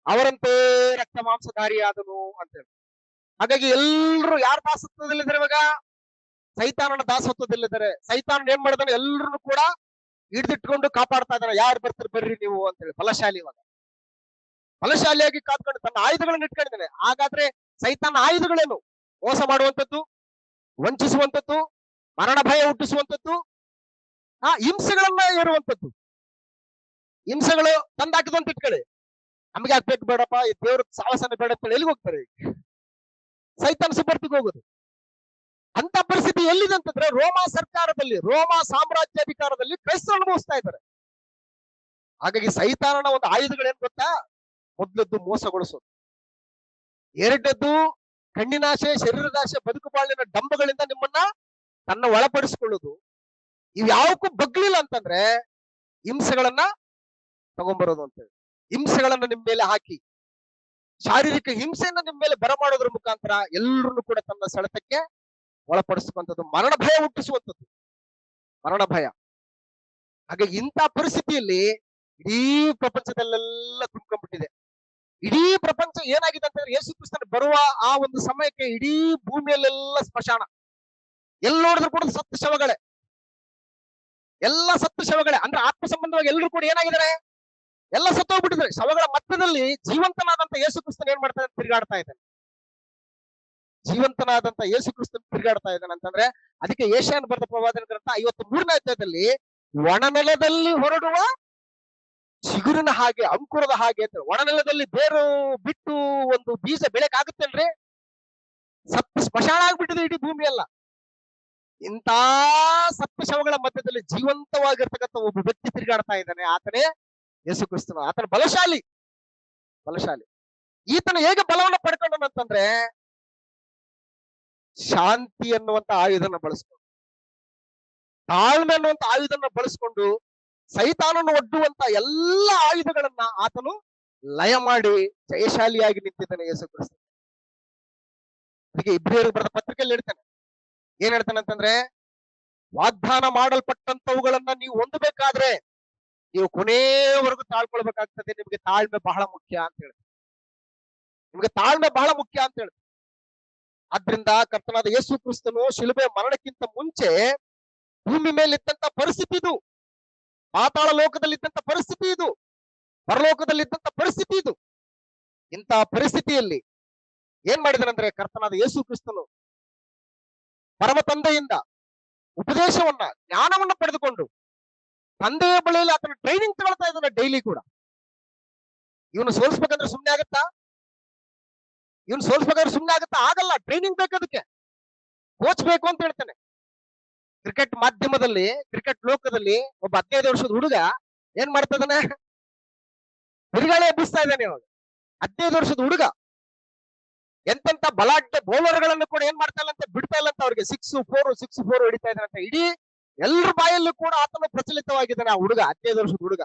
ಅವರಂತೆ ರಕ್ತ ಮಾಂಸಧಾರಿಯಾದನು ಅಂತ ಹೇಳಿ. ಹಾಗಾಗಿ ಎಲ್ಲರೂ ಯಾರ ದಾಸತ್ವದಲ್ಲಿದ್ದಾರೆ ಇವಾಗ? ಸೈತಾನನ ದಾಸತ್ವದಲ್ಲಿದ್ದಾರೆ. ಸೈತಾನ ಏನ್ ಮಾಡಿದಾನೆ, ಎಲ್ಲರನ್ನು ಕೂಡ ಹಿಡಿದಿಟ್ಕೊಂಡು ಕಾಪಾಡ್ತಾ ಇದ್ದಾನೆ. ಯಾರು ಬರ್ತಾರೆ ಬರ್ರಿ ನೀವು ಅಂತ ಹೇಳಿ. ಬಲಶಾಲಿ, ಇವಾಗ ಬಲಶಾಲಿಯಾಗಿ ಕಾದ್ಕೊಂಡು ತನ್ನ ಆಯುಧಗಳನ್ನು ಇಟ್ಕೊಂಡಿದ್ದಾನೆ. ಹಾಗಾದ್ರೆ ಸೈತಾನ ಆಯುಧಗಳೇನು? ಮೋಸ ಮಾಡುವಂಥದ್ದು, ವಂಚಿಸುವಂಥದ್ದು, ಮರಣ ಭಯ ಹುಟ್ಟಿಸುವಂಥದ್ದು, ಹಿಂಸೆಗಳನ್ನ ಏರುವಂಥದ್ದು. ಹಿಂಸೆಗಳು ತಂದಾಕಿದ್ದು ಅಂತ ಇಟ್ಕೊಳ್ಳಿ. ನಮ್ಗೆ ಆಗ್ಬೇಕು ಬೇಡಪ್ಪ, ಈ ದೇವ್ರ ಸಾಹಸನ ಬೇಡ ಅಂತ ಎಲ್ಲಿಗೆ ಹೋಗ್ತಾರೆ? ಸೈತಾನ ಸುಪರ್ತಿಗೆ ಹೋಗುದು. ಅಂತ ಪರಿಸ್ಥಿತಿ ಎಲ್ಲಿದೆ ಅಂತಂದ್ರೆ ರೋಮಾ ಸರ್ಕಾರದಲ್ಲಿ, ರೋಮಾ ಸಾಮ್ರಾಜ್ಯಾಧಿಕಾರದಲ್ಲಿ ಕ್ರೈಸ್ತರು ಅನುಭವಿಸ್ತಾ ಇದ್ದಾರೆ. ಹಾಗಾಗಿ ಸೈತಾನನ ಒಂದು ಆಯುಧಗಳೇನ್ ಗೊತ್ತಾ? ಮೊದಲದ್ದು ಮೋಸಗೊಳಿಸೋದು, ಎರಡದ್ದು ಕಣ್ಣಿನಾಶೆ, ಶರೀರದಾಶೆ, ಬದುಕು ಬಾಳಿನ ಡಂಬಗಳಿಂದ ನಿಮ್ಮನ್ನ ತನ್ನ ಒಳಪಡಿಸಿಕೊಳ್ಳುದು. ಇವ್ಯಾವಕ್ಕೂ ಬಗ್ಲಿಲ್ಲ ಅಂತಂದ್ರೆ ಹಿಂಸೆಗಳನ್ನ ತಗೊಂಡ್ಬರೋದು ಅಂತೇಳಿ. ಹಿಂಸೆಗಳನ್ನ ನಿಮ್ ಮೇಲೆ ಹಾಕಿ ಶಾರೀರಿಕ ಹಿಂಸೆಯನ್ನ ನಿಮ್ ಮೇಲೆ ಬರಮಾಡೋದ್ರ ಮುಖಾಂತರ ಎಲ್ಲರನ್ನು ಕೂಡ ತನ್ನ ಸೆಳೆತಕ್ಕೆ ಒಳಪಡಿಸುವಂಥದ್ದು, ಮರಣ ಭಯ ಹುಟ್ಟಿಸುವಂಥದ್ದು, ಮರಣ ಭಯ. ಹಾಗೆ ಇಂಥ ಪರಿಸ್ಥಿತಿಯಲ್ಲಿ ಇಡೀ ಪ್ರಪಂಚದಲ್ಲೆಲ್ಲ ತುಂಬ್ಕೊಂಡ್ಬಿಟ್ಟಿದೆ. ಇಡೀ ಪ್ರಪಂಚ ಏನಾಗಿದೆ ಅಂತಂದ್ರೆ ಯೇಸು ಕ್ರಿಸ್ತನ ಬರುವ ಆ ಒಂದು ಸಮಯಕ್ಕೆ ಇಡೀ ಭೂಮಿಯಲ್ಲೆಲ್ಲ ಸ್ಮಶಾನ. ಎಲ್ಲಿ ನೋಡಿದ್ರು ಕೂಡ ಸತ್ತು ಶವಗಳೇ, ಎಲ್ಲ ಸತ್ತು ಶವಗಳೇ. ಅಂದ್ರೆ ಆತ್ಮ ಸಂಬಂಧವಾಗಿ ಎಲ್ಲರೂ ಕೂಡ ಏನಾಗಿದ್ದಾರೆ? ಎಲ್ಲ ಸತ್ತೋಗ್ಬಿಟ್ಟಿದ್ರೆ. ಶವಗಳ ಮಧ್ಯದಲ್ಲಿ ಜೀವಂತನಾದಂತ ಯೇಸು ಕ್ರಿಸ್ತನ್ ಏನ್ ಮಾಡ್ತಾನೆ, ತಿರುಗಾಡ್ತಾ ಇದ್ದಾನೆ. ಜೀವಂತನಾದಂತ ಯೇಸು ಕ್ರಿಸ್ತನ್ ತಿರುಗಾಡ್ತಾ ಇದ್ದಾನೆ ಅಂತಂದ್ರೆ, ಅದಕ್ಕೆ ಯೆಶಾಯನ ಬರೆದ ಪ್ರವಾದನ ಗ್ರಂಥ 53ನೇ ಅಧ್ಯಾಯದಲ್ಲಿ ಒಣನೆಲದಲ್ಲಿ ಹೊರಡುವ ಚಿಗುರಿನ ಹಾಗೆ, ಅಂಕುರದ ಹಾಗೆ ಅಂತ. ಒಣನೆಲದಲ್ಲಿ ಬೇರು ಬಿಟ್ಟು ಒಂದು ಬೀಜ ಬೆಳೆಕ್ ಆಗುತ್ತೇನ್ರಿ? ಸತ್ತು ಸ್ಮಶಾನ ಆಗ್ಬಿಟ್ಟಿದೆ ಇಡೀ ಭೂಮಿ ಎಲ್ಲ. ಇಂಥ ಸತ್ತ ಶವಗಳ ಮಧ್ಯದಲ್ಲಿ ಜೀವಂತವಾಗಿರ್ತಕ್ಕಂಥ ಒಬ್ಬ ವ್ಯಕ್ತಿ ತಿರುಗಾಡ್ತಾ ಇದ್ದಾನೆ. ಆತನೇ ಯೇಸು ಕ್ರಿಸ್ತನು. ಆತನ ಬಲಶಾಲಿ. ಈತನು ಹೇಗೆ ಬಲವನ್ನು ಪಡ್ಕೊಂಡನಂತಂದ್ರೆ, ಶಾಂತಿ ಅನ್ನುವಂತ ಆಯುಧನ ಬಳಸ್ಕೊಂಡು, ತಾಳ್ಮೆ ಅನ್ನುವಂತ ಆಯುಧನ ಬಳಸ್ಕೊಂಡು, ಸೈತಾನನ್ನು ಒಡ್ಡುವಂತ ಎಲ್ಲ ಆಯುಧಗಳನ್ನ ಆತನು ಲಯ ಮಾಡಿ ಜಯಶಾಲಿಯಾಗಿ ನಿಂತಿದ್ದಾನೆ ಯೇಸು ಕ್ರಿಸ್ತ. ಅದಕ್ಕೆ ಇಬ್ರಿಯರಿಗೆ ಬರೆದ ಪತ್ರಿಕೆಯಲ್ಲಿ ಹೇಳ್ತಾನೆ, ಏನ್ ಹೇಳ್ತಾನೆ ಅಂತಂದ್ರೆ, ವಾಗ್ದಾನ ಮಾಡಲ್ಪಟ್ಟಂತವುಗಳನ್ನ ನೀವು ಹೊಂದಬೇಕಾದ್ರೆ ನೀವು ಕೊನೆಯವರೆಗೂ ತಾಳ್ಕೊಳ್ಬೇಕಾಗ್ತದೆ. ನಿಮ್ಗೆ ತಾಳ್ಮೆ ಬಹಳ ಮುಖ್ಯ ಅಂತ ಹೇಳ್ತಾರೆ. ಆದ್ರಿಂದ ಕರ್ತನಾದ ಯೇಸು ಕ್ರಿಸ್ತನು ಶಿಲುಬೆ ಮರಣಕ್ಕಿಂತ ಮುಂಚೆ ಭೂಮಿ ಮೇಲೆ ಇದ್ದಂತ ಪರಿಸ್ಥಿತಿ ಇದು, ಪಾತಾಳ ಲೋಕದಲ್ಲಿದ್ದಂತ ಪರಿಸ್ಥಿತಿ ಇದು, ಪರಲೋಕದಲ್ಲಿದ್ದಂತ ಪರಿಸ್ಥಿತಿ ಇದು. ಇಂಥ ಪರಿಸ್ಥಿತಿಯಲ್ಲಿ ಏನ್ ಮಾಡಿದನಂದ್ರೆ, ಕರ್ತನಾದ ಯೇಸು ಕ್ರಿಸ್ತನು ಪರಮ ತಂದೆಯಿಂದ ಉಪದೇಶವನ್ನ, ಜ್ಞಾನವನ್ನ ಪಡೆದುಕೊಂಡು ತಂದೆಯ ಬಳಿಯಲ್ಲಿ ಆತನ ಟ್ರೈನಿಂಗ್ ತಗೊಳ್ತಾ ಇದ್ದಾನೆ ಡೈಲಿ ಕೂಡ. ಇವನು ಸೋಲ್ಸ್ಬೇಕಂದ್ರೆ ಸುಮ್ನೆ ಆಗತ್ತಾ? ಆಗಲ್ಲ. ಟ್ರೈನಿಂಗ್ ಬೇಕು, ಅದಕ್ಕೆ ಕೋಚ್ ಬೇಕು ಅಂತ ಹೇಳ್ತಾನೆ. ಕ್ರಿಕೆಟ್ ಮಾಧ್ಯಮದಲ್ಲಿ, ಕ್ರಿಕೆಟ್ ಲೋಕದಲ್ಲಿ ಒಬ್ಬ 15 ವರ್ಷದ ಹುಡುಗ ಏನ್ ಮಾಡ್ತಾ ಇದ್ದಾನೆ, ಬಿರುಗಾಳಿ ಎಬ್ಬಿಸ್ತಾ ಇದ್ದಾನೆ. ಇವಾಗ 15 ವರ್ಷದ ಹುಡುಗ ಎಂತೆಂತ ಬಲಾಢ್ಯ ಬೌಲರ್ಗಳನ್ನು ಕೂಡ ಏನ್ ಮಾಡ್ತಾ ಇಲ್ಲ ಅಂತ, ಬಿಡ್ತಾ ಇಲ್ಲ ಅಂತ. ಅವ್ರಿಗೆ 6-4 ಹೊಡಿತಾ ಇದ್ದಾನಂತ. ಇಡೀ ಎಲ್ಲರ ಬಾಯಲ್ಲೂ ಕೂಡ ಆತನು ಪ್ರಚಲಿತವಾಗಿದ್ದಾನೆ ಆ ಹುಡುಗ, 15 ವರ್ಷದ ಹುಡುಗ.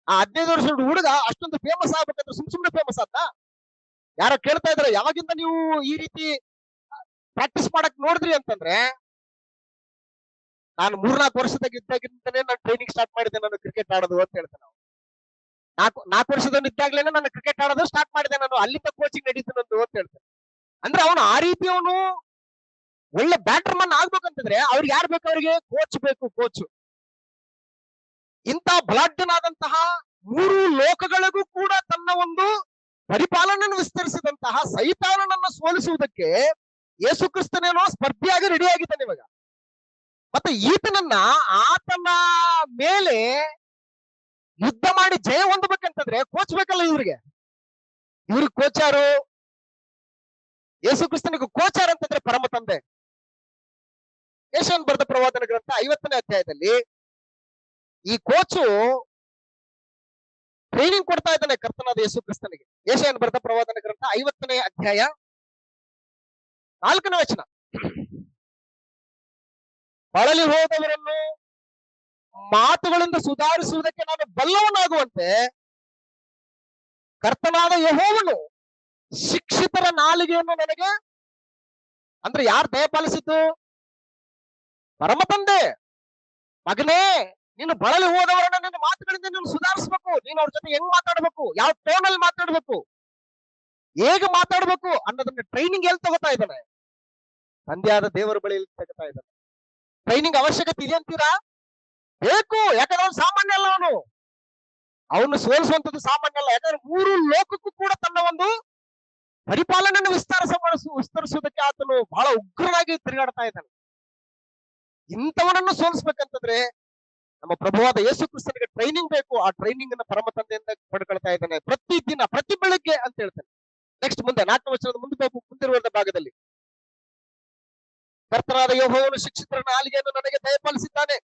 ಆ 15 ವರ್ಷದ ಹುಡುಗ ಅಷ್ಟೊಂದು ಫೇಮಸ್ ಆಗ್ಬೇಕಂದ್ರೆ ಸುಮ್ನೆ ಫೇಮಸ್ ಆತ? ಯಾರೋ ಕೇಳ್ತಾ ಇದಾರೆ, ಯಾವಾಗಿಂದ ನೀವು ಈ ರೀತಿ ಪ್ರಾಕ್ಟೀಸ್ ಮಾಡಕ್ ನೋಡಿದ್ರಿ ಅಂತಂದ್ರೆ, ನಾನು 3-4 ವರ್ಷದಾಗಿದ್ದಾಗಿಂತಾನೆ ನಾನು ಟ್ರೈನಿಂಗ್ ಸ್ಟಾರ್ಟ್ ಮಾಡಿದೆ, ನಾನು ಕ್ರಿಕೆಟ್ ಆಡೋದು ಅಂತ ಹೇಳ್ತೇನೆ. ನಾವು 4 ವರ್ಷದವನು ಇದ್ದಾಗ್ಲೇನೆ ನಾನು ಕ್ರಿಕೆಟ್ ಆಡೋದು ಸ್ಟಾರ್ಟ್ ಮಾಡಿದೆ, ನಾನು ಅಲ್ಲಿಂದ ಕೋಚಿಂಗ್ ನಡೀತು ನಂದು ಅಂತ ಹೇಳ್ತೇನೆ. ಅಂದ್ರೆ ಅವನು ಆ ರೀತಿ ಅವನು ಒಳ್ಳೆ ಬ್ಯಾಟರ್ ಮನ್ ಆಗ್ಬೇಕಂತಂದ್ರೆ ಅವ್ರಿಗೆ ಯಾರು ಬೇಕು? ಅವರಿಗೆ ಕೋಚ್ ಬೇಕು, ಕೋಚ್. ಇಂಥ ಬಲಾಢ್ಯನಾದಂತಹ 3 ಲೋಕಗಳಿಗೂ ಕೂಡ ತನ್ನ ಒಂದು ಪರಿಪಾಲನೆಯನ್ನು ವಿಸ್ತರಿಸಿದಂತಹ ಸೈತಾನನನ್ನು ಸೋಲಿಸುವುದಕ್ಕೆ ಯೇಸು ಕ್ರಿಸ್ತನೇನೋ ಸ್ಪರ್ಧಿಯಾಗಿ ರೆಡಿ ಆಗಿದ್ದಾನೆ ಇವಾಗ. ಮತ್ತೆ ಈತನನ್ನ, ಆತನ ಮೇಲೆ ಯುದ್ಧ ಮಾಡಿ ಜಯ ಹೊಂದಬೇಕಂತಂದ್ರೆ ಕೋಚ್ ಬೇಕಲ್ಲ ಇವ್ರಿಗೆ ಕೋಚ್ ಯಾರು? ಯೇಸು ಕ್ರಿಸ್ತನಿಗೆ ಕೋಚ್ ಯಾರು ಅಂತಂದ್ರೆ ಪರಮ ತಂದೆ. ಯೆಶಾಯನ ಬರೆದ ಪ್ರವಾದನ ಗ್ರಂಥ 50ನೇ ಅಧ್ಯಾಯದಲ್ಲಿ ಈ ಕೋಚು ಟ್ರೈನಿಂಗ್ ಕೊಡ್ತಾ ಇದ್ದಾನೆ ಕರ್ತನಾದ ಯೇಸು ಕ್ರಿಸ್ತನಿಗೆ. ಯೆಶಾಯನ ಬರೆದ ಪ್ರವಾದನ ಗ್ರಂಥ 50ನೇ ಅಧ್ಯಾಯ 4ನೇ ವಚನ. ಬಳಲಿ ಹೋದವರನ್ನು ಮಾತುಗಳಿಂದ ಸುಧಾರಿಸುವುದಕ್ಕೆ ನಾನು ಬಲ್ಲವನಾಗುವಂತೆ ಕರ್ತನಾದ ಯೆಹೋವನು ಶಿಕ್ಷಿತರ ನಾಲಿಗೆಯನ್ನು ನನಗೆ, ಅಂದ್ರೆ ಯಾರು ದಯಪಾಲಿಸಿದ್ದು? ಪರಮ ತಂದೆ. ಮಗನೇ, ನೀನು ಬಳಲಿ ಹೋದವರನ್ನ ನಿನ್ನ ಮಾತುಗಳಿಂದ ನೀನು ಸುಧಾರಿಸ್ಬೇಕು. ನೀನು ಅವ್ರ ಜೊತೆ ಹೆಂಗ್ ಮಾತಾಡ್ಬೇಕು, ಯಾವ ಟೋನ್ ಅಲ್ಲಿ ಮಾತಾಡ್ಬೇಕು, ಹೇಗೆ ಮಾತಾಡ್ಬೇಕು ಅನ್ನೋದನ್ನ ಟ್ರೈನಿಂಗ್ ಎಲ್ಲಿ ತಗೋತಾ ಇದ್ದಾನೆ? ತಂದೆಯಾದ ದೇವರ ಬಳಿಯಲ್ಲಿ ತಗೋತಾ ಇದ್ದಾನೆ. ಟ್ರೈನಿಂಗ್ ಅವಶ್ಯಕತೆ ಇದೆ ಅಂತೀರಾ? ಬೇಕು. ಯಾಕಂದ್ರೆ ಅವನು ಸಾಮಾನ್ಯ ಅಲ್ಲ, ಅವನು ಸೋಲಿಸುವಂತದ್ದು ಸಾಮಾನ್ಯ ಅಲ್ಲ. ಯಾಕಂದ್ರೆ 3 ಲೋಕಕ್ಕೂ ಕೂಡ ತನ್ನ ಒಂದು ಪರಿಪಾಲನೆಯನ್ನು ವಿಸ್ತರಿಸುವುದಕ್ಕೆ ಆತನು ಬಹಳ ಉಗ್ರನಾಗಿ ತಿರುಗಾಡ್ತಾ ಇದ್ದಾನೆ. ಇಂಥವನನ್ನು ಸೋಲಿಸ್ಬೇಕಂತಂದ್ರೆ ನಮ್ಮ ಪ್ರಭುವಾದ ಯೇಸು ಕ್ರಿಸ್ತನಿಗೆ ಟ್ರೈನಿಂಗ್ ಬೇಕು. ಆ ಟ್ರೈನಿಂಗ್ ಅನ್ನ ಪರಮ ತಂದೆಯಿಂದ ಪಡ್ಕೊಳ್ತಾ ಇದ್ದಾನೆ ಪ್ರತಿ ದಿನ, ಪ್ರತಿ ಬೆಳಗ್ಗೆ ಅಂತ ಹೇಳ್ತಾನೆ. ನೆಕ್ಸ್ಟ್ ಮುಂದೆ 4ನೇ ವಚನದ ಮುಂದಿರುವ ಭಾಗದಲ್ಲಿ, ಕರ್ತನಾದ ಯೆಹೋವನು ಶಿಕ್ಷಿತರ ನಾಲಿಗೆಯನ್ನು ನನಗೆ ದಯಪಾಲಿಸಿದ್ದಾನೆ.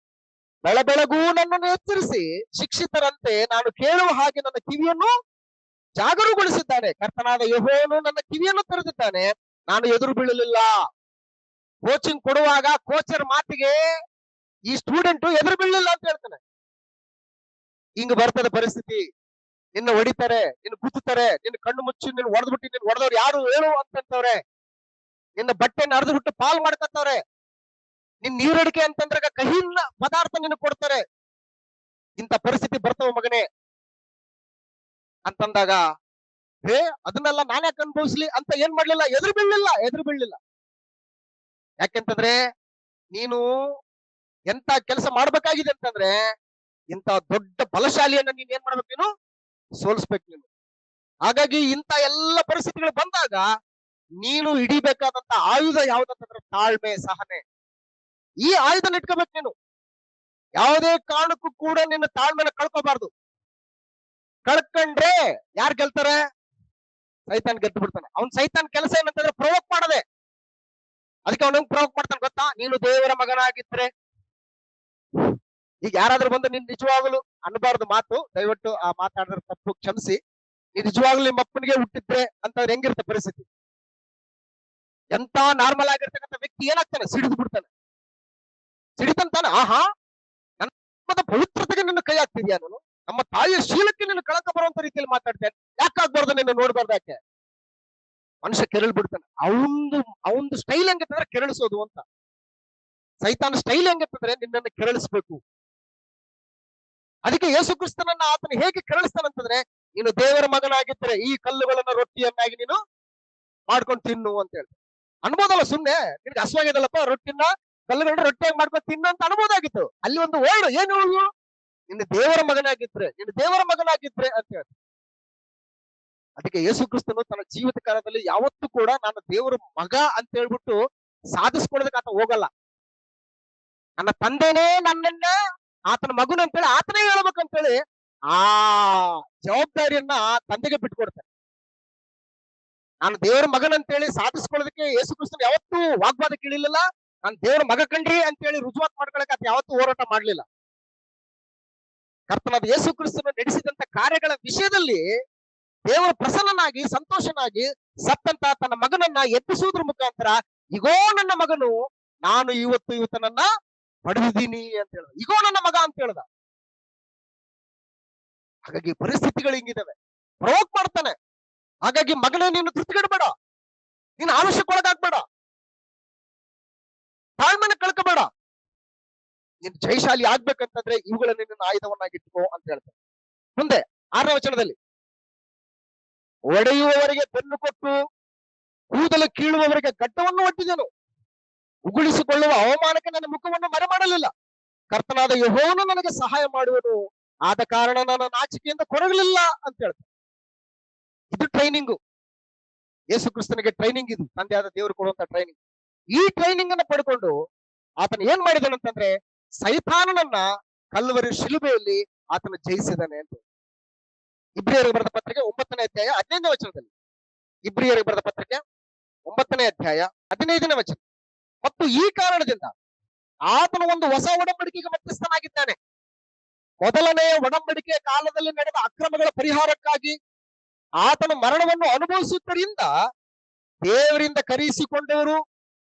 ಬೆಳಬೆಳಗೂ ನನ್ನನ್ನು ಎಚ್ಚರಿಸಿ ಶಿಕ್ಷಿತರಂತೆ ನಾನು ಕೇಳುವ ಹಾಗೆ ನನ್ನ ಕಿವಿಯನ್ನು ಜಾಗರೂಕಗೊಳಿಸಿದ್ದಾನೆ. ಕರ್ತನಾದ ಯೆಹೋವನು ನನ್ನ ಕಿವಿಯನ್ನು ತೆರೆದಿದ್ದಾನೆ, ನಾನು ಎದುರು ಬೀಳಲಿಲ್ಲ. ಕೋಚಿಂಗ್ ಕೊಡುವಾಗ ಕೋಚರ್ ಮಾತಿಗೆ ಈ ಸ್ಟೂಡೆಂಟ್ ಎದುರು ಬೀಳಲಿಲ್ಲ ಅಂತ ಹೇಳ್ತಾನೆ. ಹಿಂಗ್ ಬರ್ತದೆ ಪರಿಸ್ಥಿತಿ. ನಿನ್ನ ಹೊಡಿತಾರೆ, ನಿನ್ನ ಗುದ್ದುತ್ತಾರೆ, ನಿನ್ನ ಕಣ್ಣು ಮುಚ್ಚಿ ನಿನ್ನ ಹೊಡೆದ್ಬಿಟ್ಟು, ನಿನ್ನ ಹೊಡೆದವ್ರು ಯಾರು ಹೇಳು ಅಂತಂತವ್ರೆ, ನಿನ್ನ ಬಟ್ಟೆನ ಹರಿದ್ಬಿಟ್ಟು ಪಾಲ್ ಮಾಡ್ಕೊತವ್ರೆ, ನಿನ್ ನೀರಡಿಕೆ ಅಂತಂದ್ರೆ ಕಹಿನ ಪದಾರ್ಥ ನಿನ್ನ ಕೊಡ್ತಾರೆ. ಇಂಥ ಪರಿಸ್ಥಿತಿ ಬರ್ತವ ಮಗನೇ ಅಂತಂದಾಗ, ಅದನ್ನೆಲ್ಲ ನಾನೇ ಅನುಭವಿಸ್ಲಿ ಅಂತ ಏನ್ ಮಾಡ್ಲಿಲ್ಲ, ಎದುರು ಬೀಳಲಿಲ್ಲ. ಯಾಕೆಂತಂದ್ರೆ ನೀನು ಎಂತ ಕೆಲಸ ಮಾಡ್ಬೇಕಾಗಿದೆ ಅಂತಂದ್ರೆ ಇಂಥ ದೊಡ್ಡ ಬಲಶಾಲಿಯನ್ನ ನೀನ್ ಏನ್ ಮಾಡ್ಬೇಕು, ನೀನು ಸೋಲಿಸ್ಬೇಕು ನೀನು. ಹಾಗಾಗಿ ಇಂಥ ಎಲ್ಲ ಪರಿಸ್ಥಿತಿಗಳು ಬಂದಾಗ ನೀನು ಹಿಡಿಬೇಕಾದಂತ ಆಯುಧ ಯಾವ್ದಂತಂದ್ರೆ ತಾಳ್ಮೆ, ಸಹನೆ. ಈ ಆಯುಧನ ಇಟ್ಕೋಬೇಕು ನೀನು. ಯಾವುದೇ ಕಾರಣಕ್ಕೂ ಕೂಡ ನಿನ್ನ ತಾಳ್ಮೆನ ಕಳ್ಕೋಬಾರ್ದು. ಕಳ್ಕೊಂಡ್ರೆ ಯಾರು ಗೆಲ್ತಾರೆ? ಸೈತಾನ್ ಗೆದ್ದು ಬಿಡ್ತಾನೆ. ಸೈತಾನ್ ಕೆಲಸ ಏನಂತಂದ್ರೆ ಪ್ರವೋಕ್ ಮಾಡದೆ. ಅದಕ್ಕೆ ಅವನಿಗೆ ಪ್ರವೋಕ್ ಮಾಡ್ತಾನೆ ಗೊತ್ತಾ? ನೀನು ದೇವರ ಮಗನಾಗಿದ್ರೆ. ಈಗ ಯಾರಾದ್ರೂ ಬಂದು ನೀನ್ ನಿಜವಾಗ್ಲು ಅನ್ಬಾರ್ದು ಮಾತು, ದಯವಿಟ್ಟು ಆ ಮಾತಾಡಿದ್ರೆ ತಪ್ಪು ಕ್ಷಮಿಸಿ. ನೀನ್ ನಿಜವಾಗ್ಲು ನಿಮ್ಮ ಅಪ್ಪನಿಗೆ ಹುಟ್ಟಿದ್ರೆ ಅಂತಂದ್ರೆ ಹೆಂಗಿರುತ್ತೆ ಪರಿಸ್ಥಿತಿ? ಎಂತ ನಾರ್ಮಲ್ ಆಗಿರ್ತಕ್ಕಂಥ ವ್ಯಕ್ತಿ ಏನಾಗ್ತಾನೆ? ಸಿಡಿದು ಬಿಡ್ತಾನೆ. ಸಿಡಿತಂತಾನೆ, ಆಹಾ ನನ್ನ ಪವಿತ್ರತೆಗೆ ನಿನ್ನ ಕೈ ಹಾಕ್ತಿದ್ಯಾ ನಾನು? ನಮ್ಮ ತಾಯಿಯ ಶೀಲಕ್ಕೆ ನಿನ್ನ ಕಳಕ ಬರುವಂತ ರೀತಿಯಲ್ಲಿ ಮಾತಾಡ್ತೇನೆ. ಯಾಕಾಗ್ಬಾರ್ದು? ನಿನ್ನ ನೋಡ್ಬಾರ್ದು ಯಾಕೆ? ಮನುಷ್ಯ ಕೆರಳು ಬಿಡ್ತಾನೆ. ಅವಂದು ಸ್ಟೈಲ್ ಹೆಂಗಿರ್ತಂದ್ರೆ ಕೆರಳಿಸೋದು ಅಂತ. ಸೈತಾನ ಸ್ಟೈಲ್ ಹೆಂಗಿರ್ತಂದ್ರೆ ನಿನ್ನನ್ನು ಕೆರಳಿಸ್ಬೇಕು. ಅದಕ್ಕೆ ಯೇಸು ಕ್ರಿಸ್ತನನ್ನ ಆತನ ಹೇಗೆ ಕೆರಳಿಸ್ತಾನಂತಂದ್ರೆ, ನೀನು ದೇವರ ಮಗನಾಗಿದ್ರೆ ಈ ಕಲ್ಲುಗಳನ್ನ ರೊಟ್ಟಿಯನ್ನಾಗಿ ನೀನು ಮಾಡ್ಕೊಂಡು ತಿನ್ನು ಅಂತ ಹೇಳ್ತಾರೆ. ಅನ್ಬೋದಲ್ಲ, ಸುಮ್ನೆ ನಿನ್ಗೆ ಹಸುವಾಗಿದಲ್ಲಪ್ಪ, ರೊಟ್ಟಿನ ಕಲ್ಲುಗಳನ್ನ ರೊಟ್ಟಿಯಾಗಿ ಮಾಡ್ಕೊಂಡು ತಿನ್ನು ಅಂತ ಅನ್ಬೋದಾಗಿತ್ತು. ಅಲ್ಲಿ ಒಂದು ವರ್ಡ್ ಏನು ಹೇಳುದು? ನಿನ್ನ ದೇವರ ಮಗನಾಗಿದ್ರೆ, ನಿನ್ನ ದೇವರ ಮಗನಾಗಿದ್ರೆ ಅಂತ ಹೇಳ್ತಾರೆ. ಅದಕ್ಕೆ ಯೇಸು ಕ್ರಿಸ್ತನು ತನ್ನ ಜೀವಿತ ಕಾಲದಲ್ಲಿ ಯಾವತ್ತೂ ಕೂಡ ನಾನು ದೇವರ ಮಗ ಅಂತ ಹೇಳ್ಬಿಟ್ಟು ಸಾಧಿಸ್ಕೊಳ್ಳೋದಕ್ಕೆ ಆತ ಹೋಗಲ್ಲ. ನನ್ನ ತಂದೆನೇ ನನ್ನನ್ನ ಆತನ ಮಗನು ಅಂತೇಳಿ ಆತನೇ ಹೇಳ್ಬೇಕಂತೇಳಿ ಆ ಜವಾಬ್ದಾರಿಯನ್ನ ತಂದೆಗೆ ಬಿಟ್ಕೊಡ್ತಾನೆ. ನಾನು ದೇವರ ಮಗನ್ ಅಂತೇಳಿ ಸಾಧಿಸ್ಕೊಳ್ಳೋದಕ್ಕೆ ಯೇಸು ಕ್ರಿಸ್ತನ್ ಯಾವತ್ತೂ ವಾಗ್ವಾದಕ್ಕೆ ಇಳಿಲಿಲ್ಲ. ನಾನು ದೇವರ ಮಗ ಕಂಡ್ರಿ ಅಂತೇಳಿ ರುಜುವಾತ್ ಮಾಡ್ಕೊಳಕ್ಕೆ ಆತ ಯಾವತ್ತೂ ಹೋರಾಟ ಮಾಡ್ಲಿಲ್ಲ. ಕರ್ತನಾದ ಯೇಸು ಕ್ರಿಸ್ತನು ನಡೆಸಿದಂತ ಕಾರ್ಯಗಳ ವಿಷಯದಲ್ಲಿ ದೇವರ ಪ್ರಸನ್ನನಾಗಿ ಸಂತೋಷನಾಗಿ ಸತ್ತಂತ ತನ್ನ ಮಗನನ್ನ ಎಬ್ಬಿಸುವುದ್ರ ಮುಖಾಂತರ, ಇಗೋ ನನ್ನ ಮಗನು, ನಾನು ಇವತ್ತನನ್ನ ಪಡೆದಿದ್ದೀನಿ ಅಂತ ಹೇಳ್ದ. ಇಗೋ ನನ್ನ ಮಗ ಅಂತ ಹೇಳ್ದ. ಹಾಗಾಗಿ ಪರಿಸ್ಥಿತಿಗಳು ಹಿಂಗಿದಾವೆ, ಪ್ರವೋಕ್ ಮಾಡ್ತಾನೆ. ಹಾಗಾಗಿ ಮಗನೇ ನೀನು ತೃಪ್ತಿಗಡಬೇಡ, ನೀನು ಆಲಸ್ಯಕ್ಕೊಳಗಾಗ್ಬೇಡ, ತಾಳ್ಮೆನ ಕಳ್ಕೋಬೇಡ. ನೀನು ಜಯಶಾಲಿ ಆಗ್ಬೇಕಂತಂದ್ರೆ ಇವುಗಳನ್ನ ನಿನ್ನ ಆಯುಧವನ್ನಾಗಿಟ್ಕೋ ಅಂತ ಹೇಳ್ತಾರೆ. ಮುಂದೆ 6ನೇ ವಚನದಲ್ಲಿ, ಒಡೆಯುವವರಿಗೆ ಬೆನ್ನು ಕೊಟ್ಟು ಕೂದಲು ಕೀಳುವವರಿಗೆ ಗಡ್ಡವನ್ನು ಒಡ್ಡಿದನು, ಉಗುಳಿಸಿಕೊಳ್ಳುವ ಅವಮಾನಕ್ಕೆ ನನ್ನ ಮುಖವನ್ನು ಮರೆ ಮಾಡಲಿಲ್ಲ. ಕರ್ತನಾದ ಯೆಹೋವನು ನನಗೆ ಸಹಾಯ ಮಾಡುವನು, ಆದ ಕಾರಣ ನನ್ನ ನಾಚಿಕೆಯಿಂದ ಕೊರಗಲಿಲ್ಲ ಅಂತ ಹೇಳ್ತಾರೆ. ಇದು ಟ್ರೈನಿಂಗು. ಯೇಸು ಕ್ರಿಸ್ತನಿಗೆ ಟ್ರೈನಿಂಗ್ ಇದು, ತಂದೆಯಾದ ದೇವರು ಕೊಡುವಂತ ಟ್ರೈನಿಂಗ್. ಈ ಟ್ರೈನಿಂಗ್ ಅನ್ನ ಪಡ್ಕೊಂಡು ಆತನ ಏನ್ ಮಾಡಿದನಂತಂದ್ರೆ, ಸೈತಾನನನ್ನ ಕಲ್ವರಿ ಶಿಲುಬೆಯಲ್ಲಿ ಆತನ ಜಯಿಸಿದಾನೆ ಅಂತ. ಇಬ್ರಿಯರಿಗೆ ಬರೆದ ಪತ್ರಿಕೆ 9ನೇ ಅಧ್ಯಾಯ 15ನೇ ವಚನದಲ್ಲಿ, ಇಬ್ರಿಯರಿಗೆ ಬರೆದ ಪತ್ರಿಕೆ 9ನೇ ಅಧ್ಯಾಯ 15ನೇ ವಚನ, ಮತ್ತು ಈ ಕಾರಣದಿಂದ ಆತನು ಒಂದು ಹೊಸ ಒಡಂಬಡಿಕೆಗೆ ಮಧ್ಯಸ್ಥನಾಗಿದ್ದಾನೆ. ಮೊದಲನೆಯ ಒಡಂಬಡಿಕೆಯ ಕಾಲದಲ್ಲಿ ನಡೆದ ಅಕ್ರಮಗಳ ಪರಿಹಾರಕ್ಕಾಗಿ ಆತನ ಮರಣವನ್ನು ಅನುಭವಿಸುವುದರಿಂದ ದೇವರಿಂದ ಕರೆಯಿಸಿಕೊಂಡವರು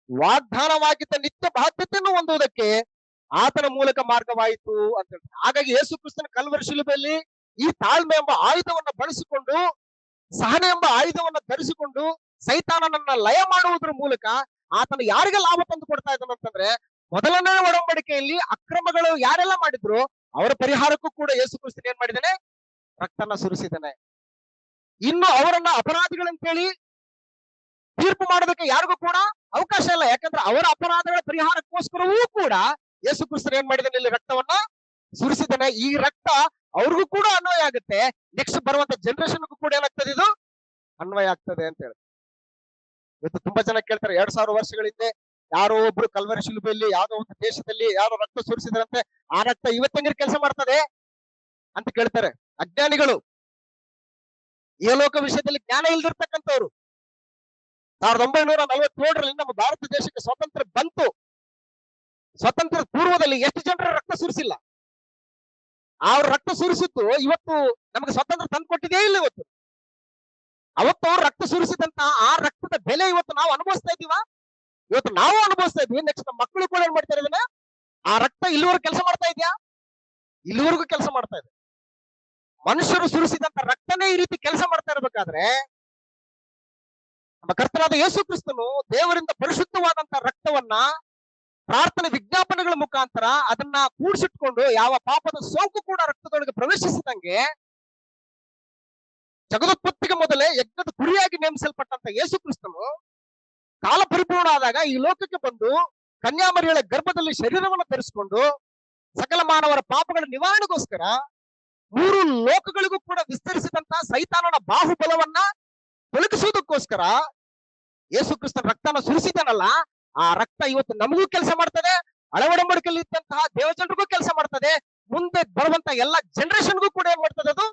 ವಾಗ್ದಾನವಾಗಿದ್ದ ನಿತ್ಯ ಬಾಧ್ಯತೆಯನ್ನು ಹೊಂದುವುದಕ್ಕೆ ಆತನ ಮೂಲಕ ಮಾರ್ಗವಾಯಿತು ಅಂತ ಹೇಳ್ತಾರೆ. ಹಾಗಾಗಿ ಯೇಸು ಕ್ರಿಸ್ತನ ಕಲ್ವರಿ ಶಿಲುಬೆಯಲ್ಲಿ ಈ ತಾಳ್ಮೆ ಎಂಬ ಆಯುಧವನ್ನ ಬಳಸಿಕೊಂಡು, ಸಹನೆ ಎಂಬ ಆಯುಧವನ್ನ ಧರಿಸಿಕೊಂಡು ಸೈತಾನನನ್ನ ಲಯ ಮಾಡುವುದರ ಮೂಲಕ ಆತನ ಯಾರಿಗೆ ಲಾಭ ತಂದು ಕೊಡ್ತಾ ಇದ್ದಾನಂತಂದ್ರೆ, ಮೊದಲನೇ ಒಡಂಬಡಿಕೆಯಲ್ಲಿ ಅಕ್ರಮಗಳು ಯಾರೆಲ್ಲ ಮಾಡಿದ್ರು ಅವರ ಪರಿಹಾರಕ್ಕೂ ಕೂಡ ಯೇಸು ಕ್ರಿಸ್ತನ್ ಏನ್ ಮಾಡಿದಾನೆ? ರಕ್ತನ ಸುರಿಸಿದ್ದಾನೆ. ಇನ್ನು ಅವರನ್ನ ಅಪರಾಧಿಗಳಂತೇಳಿ ತೀರ್ಪು ಮಾಡೋದಕ್ಕೆ ಯಾರಿಗೂ ಕೂಡ ಅವಕಾಶ ಇಲ್ಲ. ಯಾಕಂದ್ರೆ ಅವರ ಅಪರಾಧಗಳ ಪರಿಹಾರಕ್ಕೋಸ್ಕರವೂ ಕೂಡ ಯೇಸು ಕ್ರಿಸ್ತನ್ ಏನ್ ಮಾಡಿದಾನೆ? ಇಲ್ಲಿ ರಕ್ತವನ್ನ ಸುರಿಸಿದ್ದಾನೆ. ಈ ರಕ್ತ ಅವ್ರಿಗೂ ಕೂಡ ಅನ್ವಯ ಆಗುತ್ತೆ, ನೆಕ್ಸ್ಟ್ ಬರುವಂತ ಜನರೇಷನ್ಗೂ ಕೂಡ ಏನಾಗ್ತದೆ? ಇದು ಅನ್ವಯ ಆಗ್ತದೆ ಅಂತ ಹೇಳಿ. ಇವತ್ತು ತುಂಬಾ ಜನ ಕೇಳ್ತಾರೆ, 2000 ವರ್ಷಗಳ ಹಿಂದೆ ಯಾರೋ ಒಬ್ರು ಕಲ್ವರಿ ಶಿಲುಬೆಯಲ್ಲಿ ಯಾವ್ದೋ ಒಂದು ದೇಶದಲ್ಲಿ ಯಾರೋ ರಕ್ತ ಸುರಿಸಿದ್ರಂತೆ, ಆ ರಕ್ತ ಇವತ್ತಂಗಿರ ಕೆಲಸ ಮಾಡ್ತದೆ ಅಂತ ಕೇಳ್ತಾರೆ. ಅಜ್ಞಾನಿಗಳು, ಏಲೋಕ ವಿಷಯದಲ್ಲಿ ಜ್ಞಾನ ಇಲ್ದಿರ್ತಕ್ಕಂಥವ್ರು. 1947ರಲ್ಲಿ ನಮ್ಮ ಭಾರತ ದೇಶಕ್ಕೆ ಸ್ವಾತಂತ್ರ್ಯ ಬಂತು. ಸ್ವಾತಂತ್ರ್ಯ ಪೂರ್ವದಲ್ಲಿ ಎಷ್ಟು ಜನರ ರಕ್ತ ಸುರಿಸಿಲ್ಲ? ಅವ್ರ ರಕ್ತ ಸುರಿಸಿದ್ದು ಇವತ್ತು ನಮಗೆ ಸ್ವಾತಂತ್ರ್ಯ ತಂದು ಕೊಟ್ಟಿದೇ ಇಲ್ಲ. ಇವತ್ತು ಅವತ್ತು ಅವ್ರು ರಕ್ತ ಸುರಿಸಿದಂತ ಆ ರಕ್ತದ ಬೆಲೆ ಇವತ್ತು ನಾವು ಅನುಭವಿಸ್ತಾ ಇದೀವ. ಇವತ್ತು ನಾವು ಅನುಭವಿಸ್ತಾ ಇದ್ವಿ, ನೆಕ್ಸ್ಟ್ ನಮ್ಮ ಮಕ್ಕಳು ಕೂಡ ಏನ್ ಮಾಡ್ತಾರೆ? ಇದನ್ನ ಆ ರಕ್ತ ಇಲ್ಲಿವರೆಗೂ ಕೆಲಸ ಮಾಡ್ತಾ ಇದೆಯಾ? ಇಲ್ಲಿವರೆಗೂ ಕೆಲಸ ಮಾಡ್ತಾ ಇದೆ. ಮನುಷ್ಯರು ಸುರಿಸಿದಂತ ರಕ್ತನೇ ಈ ರೀತಿ ಕೆಲಸ ಮಾಡ್ತಾ ಇರ್ಬೇಕಾದ್ರೆ, ನಮ್ಮ ಕರ್ತನಾದ ಯೇಸು ಕ್ರಿಸ್ತನು ದೇವರಿಂದ ಪರಿಶುದ್ಧವಾದಂತ ರಕ್ತವನ್ನ ಪ್ರಾರ್ಥನೆ ವಿಜ್ಞಾಪನೆಗಳ ಮುಖಾಂತರ ಅದನ್ನ ಕೂಡಿಸಿಟ್ಕೊಂಡು ಯಾವ ಪಾಪದ ಸೋಂಕು ಕೂಡ ರಕ್ತದೊಳಗೆ ಪ್ರವೇಶಿಸಿದಂಗೆ, ಜಗದೋತ್ಪತ್ತಿಗೆ ಮೊದಲೇ ಯಜ್ಞದ ಕುರಿಯಾಗಿ ನೇಮಿಸಲ್ಪಟ್ಟಂತ ಯೇಸು ಕ್ರಿಸ್ತನು ಕಾಲ ಪರಿಪೂರ್ಣ ಆದಾಗ ಈ ಲೋಕಕ್ಕೆ ಬಂದು ಕನ್ಯಾಮರಿಯಳ ಗರ್ಭದಲ್ಲಿ ಶರೀರವನ್ನು ಧರಿಸಿಕೊಂಡು ಸಕಲ ಮಾನವರ ಪಾಪಗಳ ನಿವಾರಣೆಗೋಸ್ಕರ 3 ಲೋಕಗಳಿಗೂ ಕೂಡ ವಿಸ್ತರಿಸಿದಂತಹ ಸೈತಾನನ ಬಾಹುಬಲವನ್ನ ತೊಲಗಿಸುವುದಕ್ಕೋಸ್ಕರ ಯೇಸು ಕ್ರಿಸ್ತನ ರಕ್ತನ ಸುರಿಸಿದನಲ್ಲ, ಆ ರಕ್ತ ಇವತ್ತು ನಮಗೂ ಕೆಲಸ ಮಾಡ್ತದೆ, ಅಳವಡಂಬಡಿಕೆಯಲ್ಲಿ ಇದ್ದಂತಹ ದೇವಜನರಿಗೂ ಕೆಲಸ ಮಾಡ್ತದೆ, ಮುಂದೆ ಬರುವಂತ ಎಲ್ಲಾ ಜನರೇಷನ್ಗೂ ಕೂಡ ಏನ್ ಮಾಡ್ತದೆ, ಅದು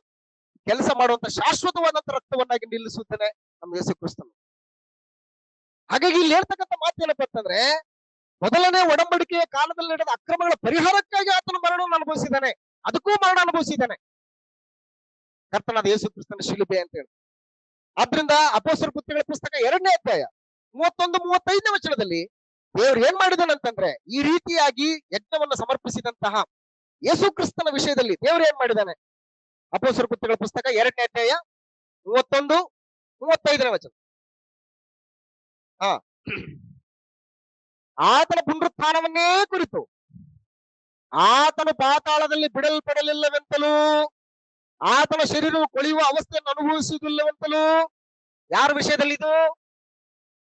ಕೆಲಸ ಮಾಡುವಂತ ಶಾಶ್ವತವಾದಂತ ರಕ್ತವನ್ನಾಗಿ ನಿಲ್ಲಿಸುತ್ತಾನೆ ನಮ್ಮ ಯೇಸು ಕ್ರಿಸ್ತನು. ಹಾಗಾಗಿ ಇಲ್ಲಿ ಹೇಳ್ತಕ್ಕಂಥ ಮಾತೇನಪ್ಪ ಅಂತಂದ್ರೆ, ಮೊದಲನೇ ಒಡಂಬಡಿಕೆಯ ಕಾಲದಲ್ಲಿ ನಡೆದ ಅಕ್ರಮಗಳ ಪರಿಹಾರಕ್ಕಾಗಿ ಆತನ ಮರಣವನ್ನು ಅನುಭವಿಸಿದ್ದಾನೆ, ಅದಕ್ಕೂ ಮರಣ ಅನುಭವಿಸಿದ್ದಾನೆ ಕರ್ತನಾದ ಯೇಸು ಕ್ರಿಸ್ತನ ಶಿಲುಬೆ ಅಂತ ಹೇಳಿ. ಆದ್ರಿಂದ ಅಪೊಸ್ತಲರ ಕೃತ್ಯಗಳ ಪುಸ್ತಕ 2ನೇ ಅಧ್ಯಾಯ 31-35ನೇ ವಚನದಲ್ಲಿ ದೇವರು ಏನ್ ಮಾಡಿದಾನಂತಂದ್ರೆ, ಈ ರೀತಿಯಾಗಿ ಯಜ್ಞವನ್ನು ಸಮರ್ಪಿಸಿದಂತಹ ಯೇಸು ಕ್ರಿಸ್ತನ ವಿಷಯದಲ್ಲಿ ದೇವರು ಏನ್ ಮಾಡಿದಾನೆ. ಅಪೊಸ್ತಲರ ಕೃತ್ಯಗಳ ಪುಸ್ತಕ 2ನೇ ಅಧ್ಯಾಯ 31-35ನೇ ವಚನ. ಆತನ ಪುನರುತ್ಥಾನವನ್ನೇ ಕುರಿತು, ಆತನು ಪಾತಾಳದಲ್ಲಿ ಬಿಡಲ್ಪಡಲಿಲ್ಲವೆಂತಲೂ, ಆತನ ಶರೀರವು ಕೊಳೆಯುವ ಅವಸ್ಥೆಯನ್ನು ಅನುಭವಿಸುವುದಿಲ್ಲವೆಂತಲೂ. ಯಾರ ವಿಷಯದಲ್ಲಿ ಇದು?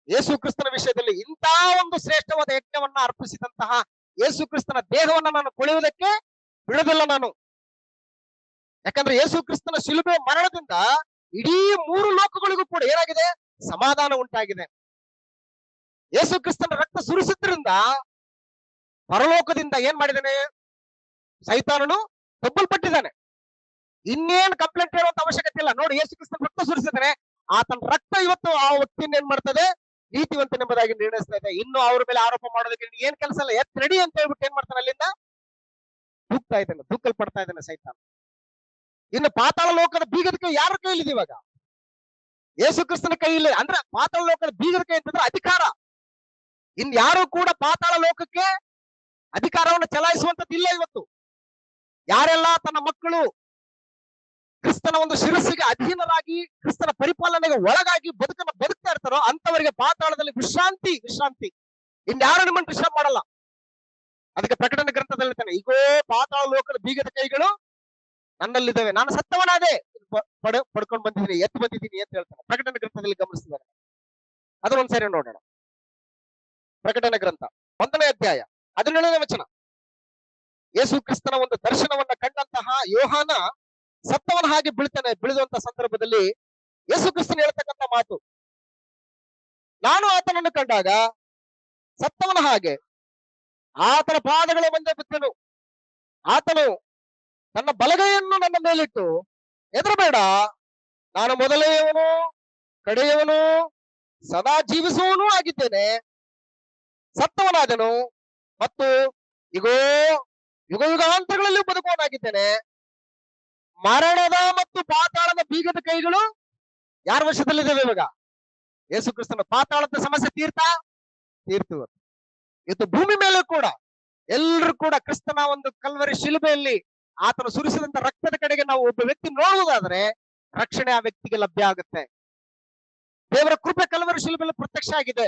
ಯೇಸು ಕ್ರಿಸ್ತನ ವಿಷಯದಲ್ಲಿ. ಇಂಥ ಒಂದು ಶ್ರೇಷ್ಠವಾದ ಯಜ್ಞವನ್ನ ಅರ್ಪಿಸಿದಂತಹ ಯೇಸು ಕ್ರಿಸ್ತನ ದೇಹವನ್ನ ನಾನು ಕೊಳೆಯುವುದಕ್ಕೆ ಬಿಡೋದಿಲ್ಲ ನಾನು. ಯಾಕಂದ್ರೆ ಯೇಸು ಕ್ರಿಸ್ತನ ಶಿಲುಬೆ ಮರಣದಿಂದ ಇಡೀ 3 ಲೋಕಗಳಿಗೂ ಕೂಡ ಏನಾಗಿದೆ? ಸಮಾಧಾನ ಉಂಟಾಗಿದೆ. ಯೇಸು ಕ್ರಿಸ್ತನ ರಕ್ತ ಸುರಿಸಿದ್ರಿಂದ ಪರಲೋಕದಿಂದ ಏನ್ ಮಾಡಿದಾನೆ? ಸೈತಾನನು ತಬ್ಬಲ್ಪಟ್ಟಿದ್ದಾನೆ. ಇನ್ನೇನ್ ಕಂಪ್ಲೇಂಟ್ ಹೇಳುವಂತ ಅವಶ್ಯಕತೆ ಇಲ್ಲ. ನೋಡಿ, ಯೇಸು ಕ್ರಿಸ್ತನ ರಕ್ತ ಸುರಿಸಿದ್ದಾನೆ, ಆತನ ರಕ್ತ ಇವತ್ತು ಆ ವ್ಯಕ್ತಿನ ಏನ್ ಮಾಡ್ತದೆ? ನೀತಿವಂತನೆಂಬುದಾಗಿ ನಿರ್ಣಯಿಸ್ತಾ ಇದೆ. ಇನ್ನು ಅವ್ರ ಮೇಲೆ ಆರೋಪ ಮಾಡೋದಕ್ಕೆ ಏನ್ ಕೆಲಸ ಇಲ್ಲ, ಎತ್ ರೆಡಿ ಅಂತ ಹೇಳ್ಬಿಟ್ಟು ಏನ್ ಮಾಡ್ತಾನೆ? ಅಲ್ಲಿಂದ ದೂಕ್ತಾ ಇದ್ದಾನೆ, ದೂಕಲ್ಪಡ್ತಾ ಇದ್ದಾನೆ ಸೈತಾನ. ಇನ್ನು ಪಾತಾಳ ಲೋಕದ ಬೀಗದ ಕೈ ಯಾರ ಕೈಲಿದೆ ಇವಾಗ? ಯೇಸು ಕ್ರಿಸ್ತನ ಕೈಯಲ್ಲಿ. ಅಂದ್ರೆ ಪಾತಾಳ ಲೋಕದ ಬೀಗದ ಕೈ ಅಂತಂದ್ರೆ ಅಧಿಕಾರ. ಇನ್ ಯಾರು ಕೂಡ ಪಾತಾಳ ಲೋಕಕ್ಕೆ ಅಧಿಕಾರವನ್ನು ಚಲಾಯಿಸುವಂತದ್ದು ಇಲ್ಲ ಇವತ್ತು. ಯಾರೆಲ್ಲ ತನ್ನ ಮಕ್ಕಳು ಕ್ರಿಸ್ತನ ಒಂದು ಶಿರಸ್ಸಿಗೆ ಅಧೀನರಾಗಿ ಕ್ರಿಸ್ತನ ಪರಿಪಾಲನೆಗೆ ಒಳಗಾಗಿ ಬದುಕ್ತಾ ಇರ್ತಾರೋ ಅಂತವರಿಗೆ ಪಾತಾಳದಲ್ಲಿ ವಿಶ್ರಾಂತಿ. ಇನ್ಯಾರು ನಿಮ್ಮನ್ನು ಡಿಸ್ಟರ್ಬ್ ಮಾಡಲ್ಲ. ಅದಕ್ಕೆ ಪ್ರಕಟಣೆ ಗ್ರಂಥದಲ್ಲಿ ಹೇಳ್ತಾನೆ, ಈಗೋ ಪಾತಾಳ ಲೋಕದ ಬೀಗದ ಕೈಗಳು ನನ್ನಲ್ಲಿದ್ದಾವೆ, ನಾನು ಸತ್ತವನಾದೆ, ಪಡ್ಕೊಂಡು ಬಂದಿದ್ದೀನಿ, ಎತ್ತು ಬಂದಿದ್ದೀನಿ ಅಂತ ಹೇಳ್ತಾನೆ. ಪ್ರಕಟಣೆ ಗ್ರಂಥದಲ್ಲಿ ಗಮನಿಸಿದ್ದಾರೆ. ಅದನ್ನೊಂದ್ಸರಿ ನೋಡೋಣ. ಪ್ರಕಟಣೆ ಗ್ರಂಥ 1ನೇ ಅಧ್ಯಾಯ 17ನೇ ವಚನ. ಯೇಸು ಕ್ರಿಸ್ತನ ಒಂದು ದರ್ಶನವನ್ನ ಕಂಡಂತಹ ಯೋಹಾನ ಸತ್ತವನ ಹಾಗೆ ಬೀಳುವಂತ ಸಂದರ್ಭದಲ್ಲಿ ಯೇಸು ಕ್ರಿಸ್ತನ ಹೇಳ್ತಕ್ಕಂಥ ಮಾತು, ನಾನು ಆತನನ್ನು ಕಂಡಾಗ ಸತ್ತವನ ಹಾಗೆ ಆತನ ಪಾದಗಳ ಮುಂದೆ ಬಿದ್ದೆನು. ಆತನು ತನ್ನ ಬಲಗೈಯನ್ನು ನನ್ನ ಮೇಲಿಟ್ಟು, ಹೆದರಬೇಡ, ನಾನು ಮೊದಲೆಯವನು ಕಡೆಯವನು ಸದಾ ಜೀವಿಸುವವನೂ ಆಗಿದ್ದೇನೆ, ಸತ್ತವನಾದನು ಮತ್ತು ಇಗೋ ಯುಗ ಯುಗಾಂತಗಳಲ್ಲಿ ಬದುಕುವನಾಗಿದ್ದೇನೆ. ಮರಣದ ಮತ್ತು ಪಾತಾಳದ ಬೀಗದ ಕೈಗಳು ಯಾರ ವಶದಲ್ಲಿದ್ದಾವೆ ಇವಾಗ? ಯೇಸು ಕ್ರಿಸ್ತನ. ಪಾತಾಳದ ಸಮಸ್ಯೆ ತೀರ್ತು. ಇವತ್ತು ಭೂಮಿ ಮೇಲೆ ಕೂಡ ಎಲ್ಲರೂ ಕೂಡ ಕ್ರಿಸ್ತನ ಒಂದು ಕಲ್ವರಿ ಶಿಲುಬೆಯಲ್ಲಿ ಆತನು ಸುರಿಸಿದಂತ ರಕ್ತದ ಕಡೆಗೆ ನಾವು ಒಬ್ಬ ವ್ಯಕ್ತಿ ನೋಡುವುದಾದ್ರೆ ರಕ್ಷಣೆ ಆ ವ್ಯಕ್ತಿಗೆ ಲಭ್ಯ ಆಗುತ್ತೆ. ದೇವರ ಕೃಪೆ ಕಲ್ವರಿ ಶಿಲುಬೆಯಲ್ಲಿ ಪ್ರತ್ಯಕ್ಷ ಆಗಿದೆ.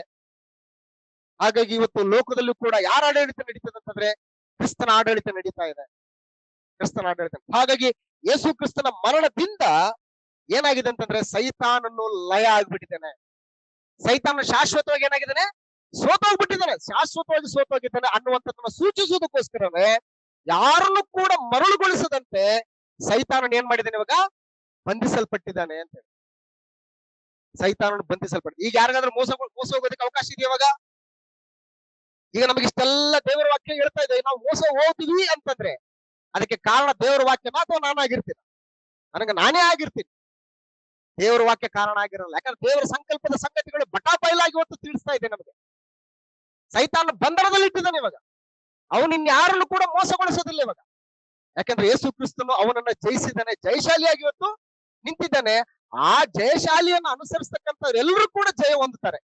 ಹಾಗಾಗಿ ಇವತ್ತು ಲೋಕದಲ್ಲೂ ಕೂಡ ಯಾರ ಆಡಳಿತ ನಡೀತದೆ ಅಂತಂದ್ರೆ ಕ್ರಿಸ್ತನ ಆಡಳಿತ ನಡೀತಾ ಇದೆ. ಕ್ರಿಸ್ತನ ಆಡಳಿತ. ಹಾಗಾಗಿ ಯೇಸು ಕ್ರಿಸ್ತನ ಮರಣದಿಂದ ಏನಾಗಿದೆ ಅಂತಂದ್ರೆ ಸೈತಾನನ್ನು ಲಯ ಆಗ್ಬಿಟ್ಟಿದ್ದಾನೆ. ಸೈತಾನ ಶಾಶ್ವತವಾಗಿ ಏನಾಗಿದ್ದಾನೆ? ಸೋತೋಗ್ಬಿಟ್ಟಿದ್ದಾನೆ. ಶಾಶ್ವತವಾಗಿ ಸೋತೋಗಿದ್ದಾನೆ ಅನ್ನುವಂಥದ್ದನ್ನ ಸೂಚಿಸುವುದಕ್ಕೋಸ್ಕರವೇ ಯಾರನ್ನು ಕೂಡ ಮರಳುಗೊಳಿಸದಂತೆ ಸೈತಾನನ್ ಏನ್ ಮಾಡಿದ್ದಾನೆ? ಇವಾಗ ಬಂಧಿಸಲ್ಪಟ್ಟಿದ್ದಾನೆ ಅಂತ ಹೇಳಿ. ಸೈತಾನನು ಬಂಧಿಸಲ್ಪಟ್ಟಿದೆ. ಈಗ ಯಾರಿಗಾದ್ರೂ ಮೋಸ ಹೋಗೋದಕ್ಕೆ ಅವಕಾಶ ಇದೆಯಾ? ಇವಾಗ ಈಗ ನಮಗೆ ಇಷ್ಟೆಲ್ಲ ದೇವರ ವಾಕ್ಯ ಹೇಳ್ತಾ ಇದೆ, ನಾವು ಮೋಸ ಹೋಗ್ತೀವಿ ಅಂತಂದ್ರೆ ಅದಕ್ಕೆ ಕಾರಣ ದೇವರ ವಾಕ್ಯನ ಅಥವಾ ನಾನಾಗಿರ್ತೀನಿ? ನಾನೇ ಆಗಿರ್ತೀನಿ. ದೇವರ ವಾಕ್ಯ ಕಾರಣ ಆಗಿರಲ್ಲ. ಯಾಕಂದ್ರೆ ದೇವರ ಸಂಕಲ್ಪದ ಸಂಗತಿಗಳು ಬಟಾಬೈಲಾಗಿ ಇವತ್ತು ತಿಳಿಸ್ತಾ ಇದೆ ನಮಗೆ. ಸೈತಾನ ಬಂಧನದಲ್ಲಿ ಇಟ್ಟಿದ್ದಾನೆ ಇವಾಗ. ಅವನು ಇನ್ಯಾರನ್ನು ಕೂಡ ಮೋಸಗೊಳಿಸೋದಿಲ್ಲ ಇವಾಗ. ಯಾಕಂದ್ರೆ ಯೇಸು ಕ್ರಿಸ್ತನು ಅವನನ್ನ ಜಯಿಸಿದ್ದಾನೆ, ಜಯಶಾಲಿಯಾಗಿ ಇವತ್ತು ನಿಂತಿದ್ದಾನೆ. ಆ ಜಯಶಾಲಿಯನ್ನು ಅನುಸರಿಸ್ತಕ್ಕಂಥವ್ರು ಎಲ್ಲರೂ ಕೂಡ ಜಯ ಹೊಂದುತ್ತಾರೆ.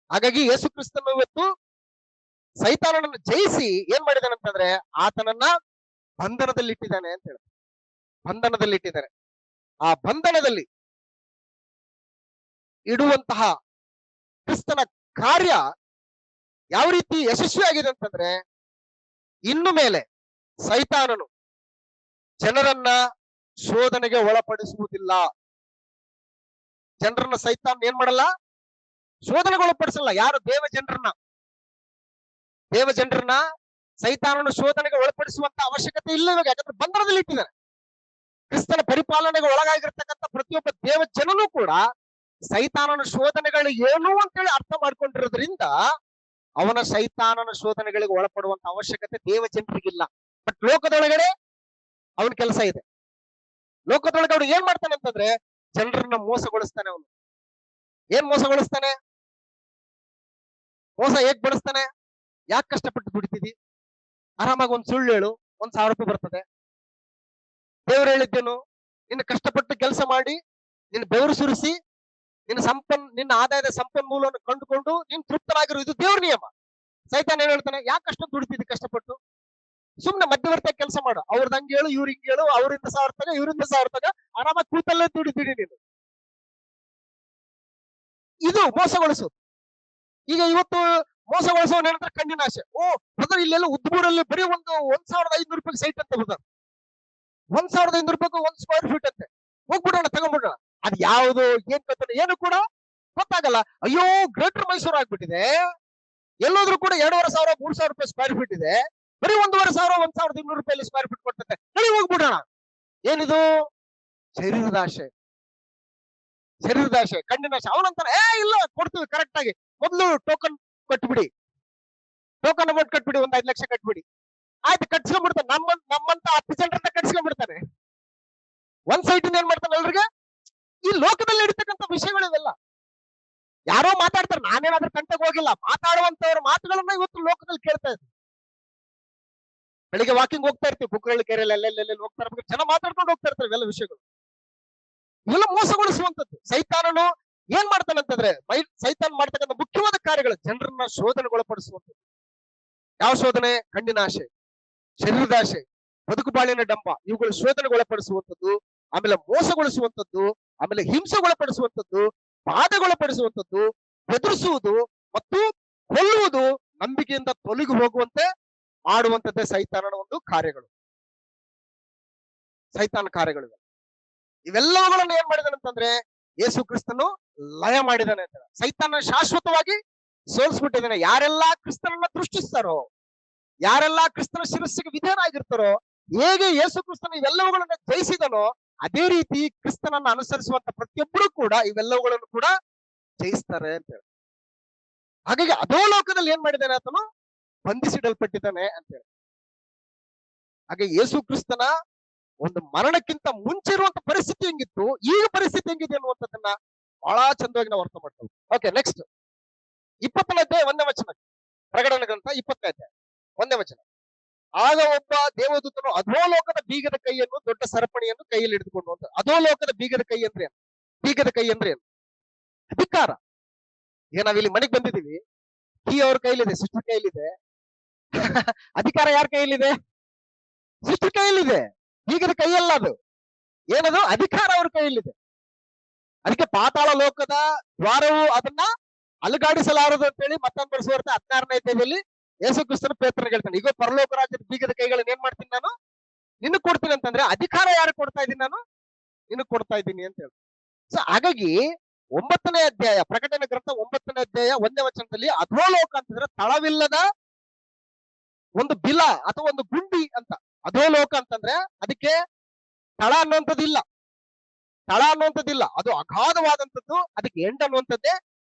ಹಾಗಾಗಿ ಯೇಸು ಕ್ರಿಸ್ತನು ಇವತ್ತು ಸೈತಾನನನ್ನು ಜಯಿಸಿ ಏನ್ ಮಾಡಿದಾನೆ ಅಂತಂದ್ರೆ ಆತನನ್ನ ಬಂಧನದಲ್ಲಿ ಇಟ್ಟಿದ್ದಾನೆ ಅಂತ ಹೇಳ್ತಾರೆ. ಬಂಧನದಲ್ಲಿ ಇಟ್ಟಿದ್ದಾನೆ. ಆ ಬಂಧನದಲ್ಲಿ ಇಡುವಂತಹ ಕ್ರಿಸ್ತನ ಕಾರ್ಯ ಯಾವ ರೀತಿ ಯಶಸ್ವಿಯಾಗಿದೆ ಅಂತಂದ್ರೆ, ಇನ್ನು ಮೇಲೆ ಸೈತಾನನು ಜನರನ್ನ ಶೋಧನೆಗೆ ಒಳಪಡಿಸುವುದಿಲ್ಲ. ಜನರನ್ನ ಸೈತಾನ್ ಏನ್ ಮಾಡಲ್ಲ? ಶೋಧನೆಗೆ ಒಳಪಡಿಸಲ್ಲ. ಯಾರು? ದೇವ ಜನರನ್ನ ಸೈತಾನನ ಶೋಧನೆಗೆ ಒಳಪಡಿಸುವಂತ ಅವಶ್ಯಕತೆ ಇಲ್ಲ ಇವಾಗ, ಯಾಕಂದ್ರೆ ಬಂಧನದಲ್ಲಿ ಇಟ್ಟಿದ್ದಾನೆ. ಕ್ರಿಸ್ತನ ಪರಿಪಾಲನೆಗೆ ಒಳಗಾಗಿರ್ತಕ್ಕಂಥ ಪ್ರತಿಯೊಬ್ಬ ದೇವ ಜನನೂ ಕೂಡ ಸೈತಾನನ ಶೋಧನೆಗಳು ಏನು ಅಂತೇಳಿ ಅರ್ಥ ಮಾಡ್ಕೊಂಡಿರೋದ್ರಿಂದ ಅವನ ಸೈತಾನನ ಶೋಧನೆಗಳಿಗೆ ಒಳಪಡುವಂತ ಅವಶ್ಯಕತೆ ದೇವ ಜನರಿಗಿಲ್ಲ. ಬಟ್ ಲೋಕದೊಳಗಡೆ ಅವನ ಕೆಲಸ ಇದೆ. ಲೋಕದೊಳಗೆ ಅವನು ಏನ್ ಮಾಡ್ತಾನೆ ಅಂತಂದ್ರೆ ಜನರನ್ನ ಮೋಸಗೊಳಿಸ್ತಾನೆ. ಅವನು ಏನ್ ಮೋಸಗೊಳಿಸ್ತಾನೆ? ಮೋಸ ಹೇಗ್ ಬಳಸ್ತಾನೆ? ಯಾಕೆ ಕಷ್ಟಪಟ್ಟು ದುಡಿತಿದಿ? ಆರಾಮಾಗಿ ಒಂದ್ ಸುಳ್ಳು ಹೇಳು, 1,000 ರೂಪಾಯಿ ಬರ್ತದೆ. ದೇವ್ರು ಹೇಳಿದ್ದೇನು? ನಿನ್ನ ಕಷ್ಟಪಟ್ಟು ಕೆಲಸ ಮಾಡಿ, ನಿನ್ನ ಬೆವರು ಸುರಿಸಿ, ನಿನ್ನ ಆದಾಯದ ಸಂಪನ್ಮೂಲವನ್ನು ಕಂಡುಕೊಂಡು ನೀನ್ ತೃಪ್ತನಾಗಿರೋ, ಇದು ದೇವ್ರ ನಿಯಮ. ಸೈತಾನ ಏನ್ ಹೇಳ್ತಾನೆ? ಯಾಕೆ ಅಷ್ಟೊಂದು ದುಡಿತಿದ್ದಿ ಕಷ್ಟಪಟ್ಟು? ಸುಮ್ನೆ ಮಧ್ಯವರ್ತಿಯಾಗಿ ಕೆಲಸ ಮಾಡು. ಅವ್ರದ್ದು ಹಂಗೆ ಹೇಳು, ಇವ್ರ ಹಿಂಗೆ ಹೇಳು, ಅವರಿಂದ 1,000 ತಗ, ಇವರಿಂದ 1,000 ತಗ, ಆರಾಮಾಗಿ ಕೂತಲ್ಲೇ ದುಡಿದಿಡಿ ನೀನು. ಇದು ಮೋಸಗೊಳಿಸೋದು. ಈಗ ಇವತ್ತು ಮೋಸಗೊಳಿಸೋನ್ ಏನಂದ್ರೆ ಕಣ್ಣಿನ ಆಸೆ. ಬ್ರದರ್ ಇಲ್ಲೆಲ್ಲ ಉದ್ಬೂರಲ್ಲಿ ಬರೀ 1,500 ರೂಪಾಯಿ ಸೈಟ್ ಅಂತ ಬ್ರದರ್, 1,500 ರೂಪಾಯಿ 1 ಸ್ಕ್ವೇರ್ ಫೀಟ್ ಅಂತೆ. ಹೋಗ್ಬಿಡೋಣ, ತಗೊಂಡ್ಬಿಡೋಣ. ಅದ್ ಯಾವುದು ಏನ್ ಕತ್ತನೆ ಏನು ಕೂಡ ಗೊತ್ತಾಗಲ್ಲ. ಅಯ್ಯೋ, ಗ್ರೇಟರ್ ಮೈಸೂರು ಆಗ್ಬಿಟ್ಟಿದೆ. ಎಲ್ಲೋದ್ರೂ ಕೂಡ 2,500 3,000 ರೂಪಾಯಿ ಸ್ಕ್ವೇರ್ ಫೀಟ್ ಇದೆ. ಬರೀ 1,500 1,200 ರೂಪಾಯಿ ಸ್ಕ್ವೇರ್ ಫೀಟ್ ಕೊಡ್ತದೆ. ಹೇಳಿ ಹೋಗ್ಬಿಡೋಣ. ಏನಿದು? ಶರೀರದ ಆಶೆ, ಶರೀರದ ಆಶೆ, ಕಣ್ಣಿನ ಆಶೆ. ಅವನಂತಾನೆ ಇಲ್ಲ ಕೊಡ್ತೀವಿ ಕರೆಕ್ಟ್ ಆಗಿ, ಮೊದ್ಲು ಟೋಕನ್ ಕಟ್ಬಿಡಿ, ಟೋಕನ್ ಅಮೌಂಟ್ ಕಟ್ಬಿಡಿ, 5 ಲಕ್ಷ ಕಟ್ಬಿಡಿ. ಆಯ್ತು, ಕಟ್ಸ್ಕೊಂಡ್ಬಿಡ್ತಾನೆ. ನಮ್ಮಂತ 10 ಜನರನ್ನ ಕಟ್ಸ್ಕೊಂಡ್ಬಿಡ್ತಾನೆ. ಒಂದ್ ಸೈಟ್ ಏನ್ ಮಾಡ್ತಾನೆ ಎಲ್ರಿಗೆ? ಈ ಲೋಕದಲ್ಲಿ ನಡೀತಕ್ಕಂಥ ವಿಷಯಗಳಿವೆಲ್ಲ. ಯಾರೋ ಮಾತಾಡ್ತಾರೆ, ನಾನೇನಾದ್ರೂ ಕಂಟೆಗೆ ಹೋಗಿಲ್ಲ. ಮಾತಾಡುವಂತವ್ರ ಮಾತುಗಳನ್ನ ಇವತ್ತು ಲೋಕದಲ್ಲಿ ಕೇಳ್ತಾ ಇದ್ವಿ. ಬೆಳಿಗ್ಗೆ ವಾಕಿಂಗ್ ಹೋಗ್ತಾ ಇರ್ತೀವಿ, ಕುಕ್ಕರಳ್ಳಿ ಕೆರೆಯಲ್ಲಿ ಎಲ್ಲೆಲ್ಲೆಲ್ಲಿ ಹೋಗ್ತಾ ಇರ್ಬೇಕು, ಜನ ಮಾತಾಡ್ಕೊಂಡು ಹೋಗ್ತಾ ಇರ್ತಾರೆ. ಇವೆಲ್ಲ ವಿಷಯಗಳು, ಇವೆಲ್ಲ ಮೋಸಗೊಳಿಸುವಂತದ್ದು. ಸೈತಾನನು ಏನ್ ಮಾಡ್ತಾನಂತಂದ್ರೆ, ಸೈತಾನ್ ಮಾಡ್ತಕ್ಕಂಥ ಮುಖ್ಯವಾದ ಕಾರ್ಯಗಳು ಜನರನ್ನ ಶೋಧನೆಗೊಳಪಡಿಸುವಂಥದ್ದು. ಯಾವ ಶೋಧನೆ? ಕಣ್ಣಿನ ಆಶೆ, ಶರೀರದ ಆಶೆ, ಬದುಕು ಬಾಳಿನ ಡಂಬ, ಇವುಗಳು ಶೋಧನೆಗೊಳಪಡಿಸುವಂಥದ್ದು. ಆಮೇಲೆ ಮೋಸಗೊಳಿಸುವಂಥದ್ದು, ಆಮೇಲೆ ಹಿಂಸೆಗೊಳಪಡಿಸುವಂಥದ್ದು, ಬಾಧೆಗೊಳಪಡಿಸುವಂಥದ್ದು, ಬೆದರಿಸುವುದು ಮತ್ತು ಕೊಲ್ಲುವುದು, ನಂಬಿಕೆಯಿಂದ ತೊಲಗಿ ಹೋಗುವಂತೆ ಮಾಡುವಂಥದ್ದೇ ಸೈತಾನನ ಒಂದು ಕಾರ್ಯಗಳು, ಸೈತಾನ ಕಾರ್ಯಗಳು. ಇವೆಲ್ಲವುಗಳನ್ನು ಏನ್ ಮಾಡಿದಾನೆ ಅಂತಂದ್ರೆ ಯೇಸು ಕ್ರಿಸ್ತನು ಲಯ ಮಾಡಿದಾನೆ ಅಂತ. ಸೈತಾನ ಶಾಶ್ವತವಾಗಿ ಸೋಲಿಸ್ಬಿಟ್ಟಿದ್ದಾನೆ. ಯಾರೆಲ್ಲಾ ಕ್ರಿಸ್ತನನ್ನ ದೃಷ್ಟಿಸ್ತಾರೋ, ಯಾರೆಲ್ಲಾ ಕ್ರಿಸ್ತನ ಶಿರಸ್ಸಿಗೆ ವಿಧೇಯರಾಗಿರ್ತಾರೋ, ಹೇಗೆ ಯೇಸು ಕ್ರಿಸ್ತನ ಇವೆಲ್ಲವುಗಳನ್ನ ಜಯಿಸಿದನೋ ಅದೇ ರೀತಿ ಕ್ರಿಸ್ತನನ್ನ ಅನುಸರಿಸುವಂತ ಪ್ರತಿಯೊಬ್ಬರು ಕೂಡ ಇವೆಲ್ಲವುಗಳನ್ನು ಕೂಡ ಜಯಿಸ್ತಾರೆ ಅಂತ ಹೇಳಿ. ಹಾಗಾಗಿ ಅಧೋಲೋಕದಲ್ಲಿ ಏನ್ ಮಾಡಿದ್ದಾನೆ? ಆತನು ಬಂಧಿಸಿಡಲ್ಪಟ್ಟಿದ್ದಾನೆ ಅಂತ ಹೇಳಿ. ಹಾಗೆ ಯೇಸು ಕ್ರಿಸ್ತನ ಒಂದು ಮರಣಕ್ಕಿಂತ ಮುಂಚೆ ಇರುವಂತ ಪರಿಸ್ಥಿತಿ ಹೆಂಗಿತ್ತು, ಈಗ ಪರಿಸ್ಥಿತಿ ಹೆಂಗಿದೆ ಅನ್ನುವಂಥದ್ದನ್ನ ಬಹಳ ಚಂದವಾಗಿ ನಾವು ಅರ್ಥ ಮಾಡ್ತೇವೆ. ಓಕೆ, ನೆಕ್ಸ್ಟ್ 20ನೇ ಅಧ್ಯಾಯ 1ನೇ ವಚನ, ಪ್ರಕಟಣೆ ಗ್ರಂಥ 20ನೇ ಅಧ್ಯಾಯ 1ನೇ ವಚನ. ಆಗ ಒಬ್ಬ ದೇವದೂತನು ಅಧೋಲೋಕದ ಬೀಗದ ಕೈಯನ್ನು, ದೊಡ್ಡ ಸರಪಣಿಯನ್ನು ಕೈಯಲ್ಲಿ ಹಿಡಿದುಕೊಂಡು ಅಂತ. ಅಧೋಲೋಕದ ಬೀಗದ ಕೈ ಅಂದ್ರೆ ಏನು? ಬೀಗದ ಕೈ ಅಂದ್ರೆ ಏನು? ಅಧಿಕಾರ. ಈಗ ನಾವಿಲ್ಲಿ ಮನೆಗೆ ಬಂದಿದ್ದೀವಿ, ಕೀ ಅವ್ರ ಕೈಲಿದೆ, ಸಿಸ್ಟರ್ ಕೈಲಿದೆ. ಅಧಿಕಾರ ಯಾರ ಕೈಯಲ್ಲಿದೆ? ಸಿಸ್ಟರ್ ಕೈಯಲ್ಲಿದೆ. ಬೀಗದ ಕೈಯಲ್ಲ ಅದು. ಏನದು? ಅಧಿಕಾರ ಅವ್ರ ಕೈಯಲ್ಲಿದೆ. ಅದಕ್ಕೆ ಪಾತಾಳ ಲೋಕದ ದ್ವಾರವು ಅದನ್ನ ಅಲುಗಾಡಿಸಲಾರದು ಅಂತೇಳಿ ಮತ್ತೊಂದು ಬರೆಸುವಂತೆ 16ನೇ ಅಧ್ಯಾಯದಲ್ಲಿ ಯೇಸು ಕ್ರಿಸ್ತನು ಪೇತ್ರನಿಗೆ ಹೇಳ್ತಾನೆ, ಈಗ ಪರಲೋಕ ರಾಜ್ಯದ ಬೀಗದ ಕೈಗಳನ್ನ ಏನ್ ಮಾಡ್ತೀನಿ ನಾನು? ನಿನಗ್ ಕೊಡ್ತೀನಿ ಅಂತಂದ್ರೆ ಅಧಿಕಾರ ಯಾರು ಕೊಡ್ತಾ ಇದ್ದೀನಿ? ನಾನು ನಿನಗ್ ಕೊಡ್ತಾ ಇದ್ದೀನಿ ಅಂತ ಹೇಳಿ. ಸೊ ಹಾಗಾಗಿ 9ನೇ ಅಧ್ಯಾಯ, ಪ್ರಕಟಣೆ ಗ್ರಂಥ 9ನೇ ಅಧ್ಯಾಯ 1ನೇ ವಚನದಲ್ಲಿ ಅಧೋಲೋಕ ಅಂತಂದ್ರೆ ತಳವಿಲ್ಲದ ಒಂದು ಬಿಲ ಅಥವಾ ಒಂದು ಗುಂಡಿ ಅಂತ. ಅಧೋಲೋಕ ಅಂತಂದ್ರೆ ಅದಕ್ಕೆ ತಳ ಅನ್ನುವಂಥದ್ದಿಲ್ಲ, ತಳ ಅನ್ನುವಂಥದ್ದಿಲ್ಲ. ಅದು ಅಗಾಧವಾದಂಥದ್ದು, ಅದಕ್ಕೆ ಎಂಡ್ ಅನ್ನುವಂಥದ್ದೇ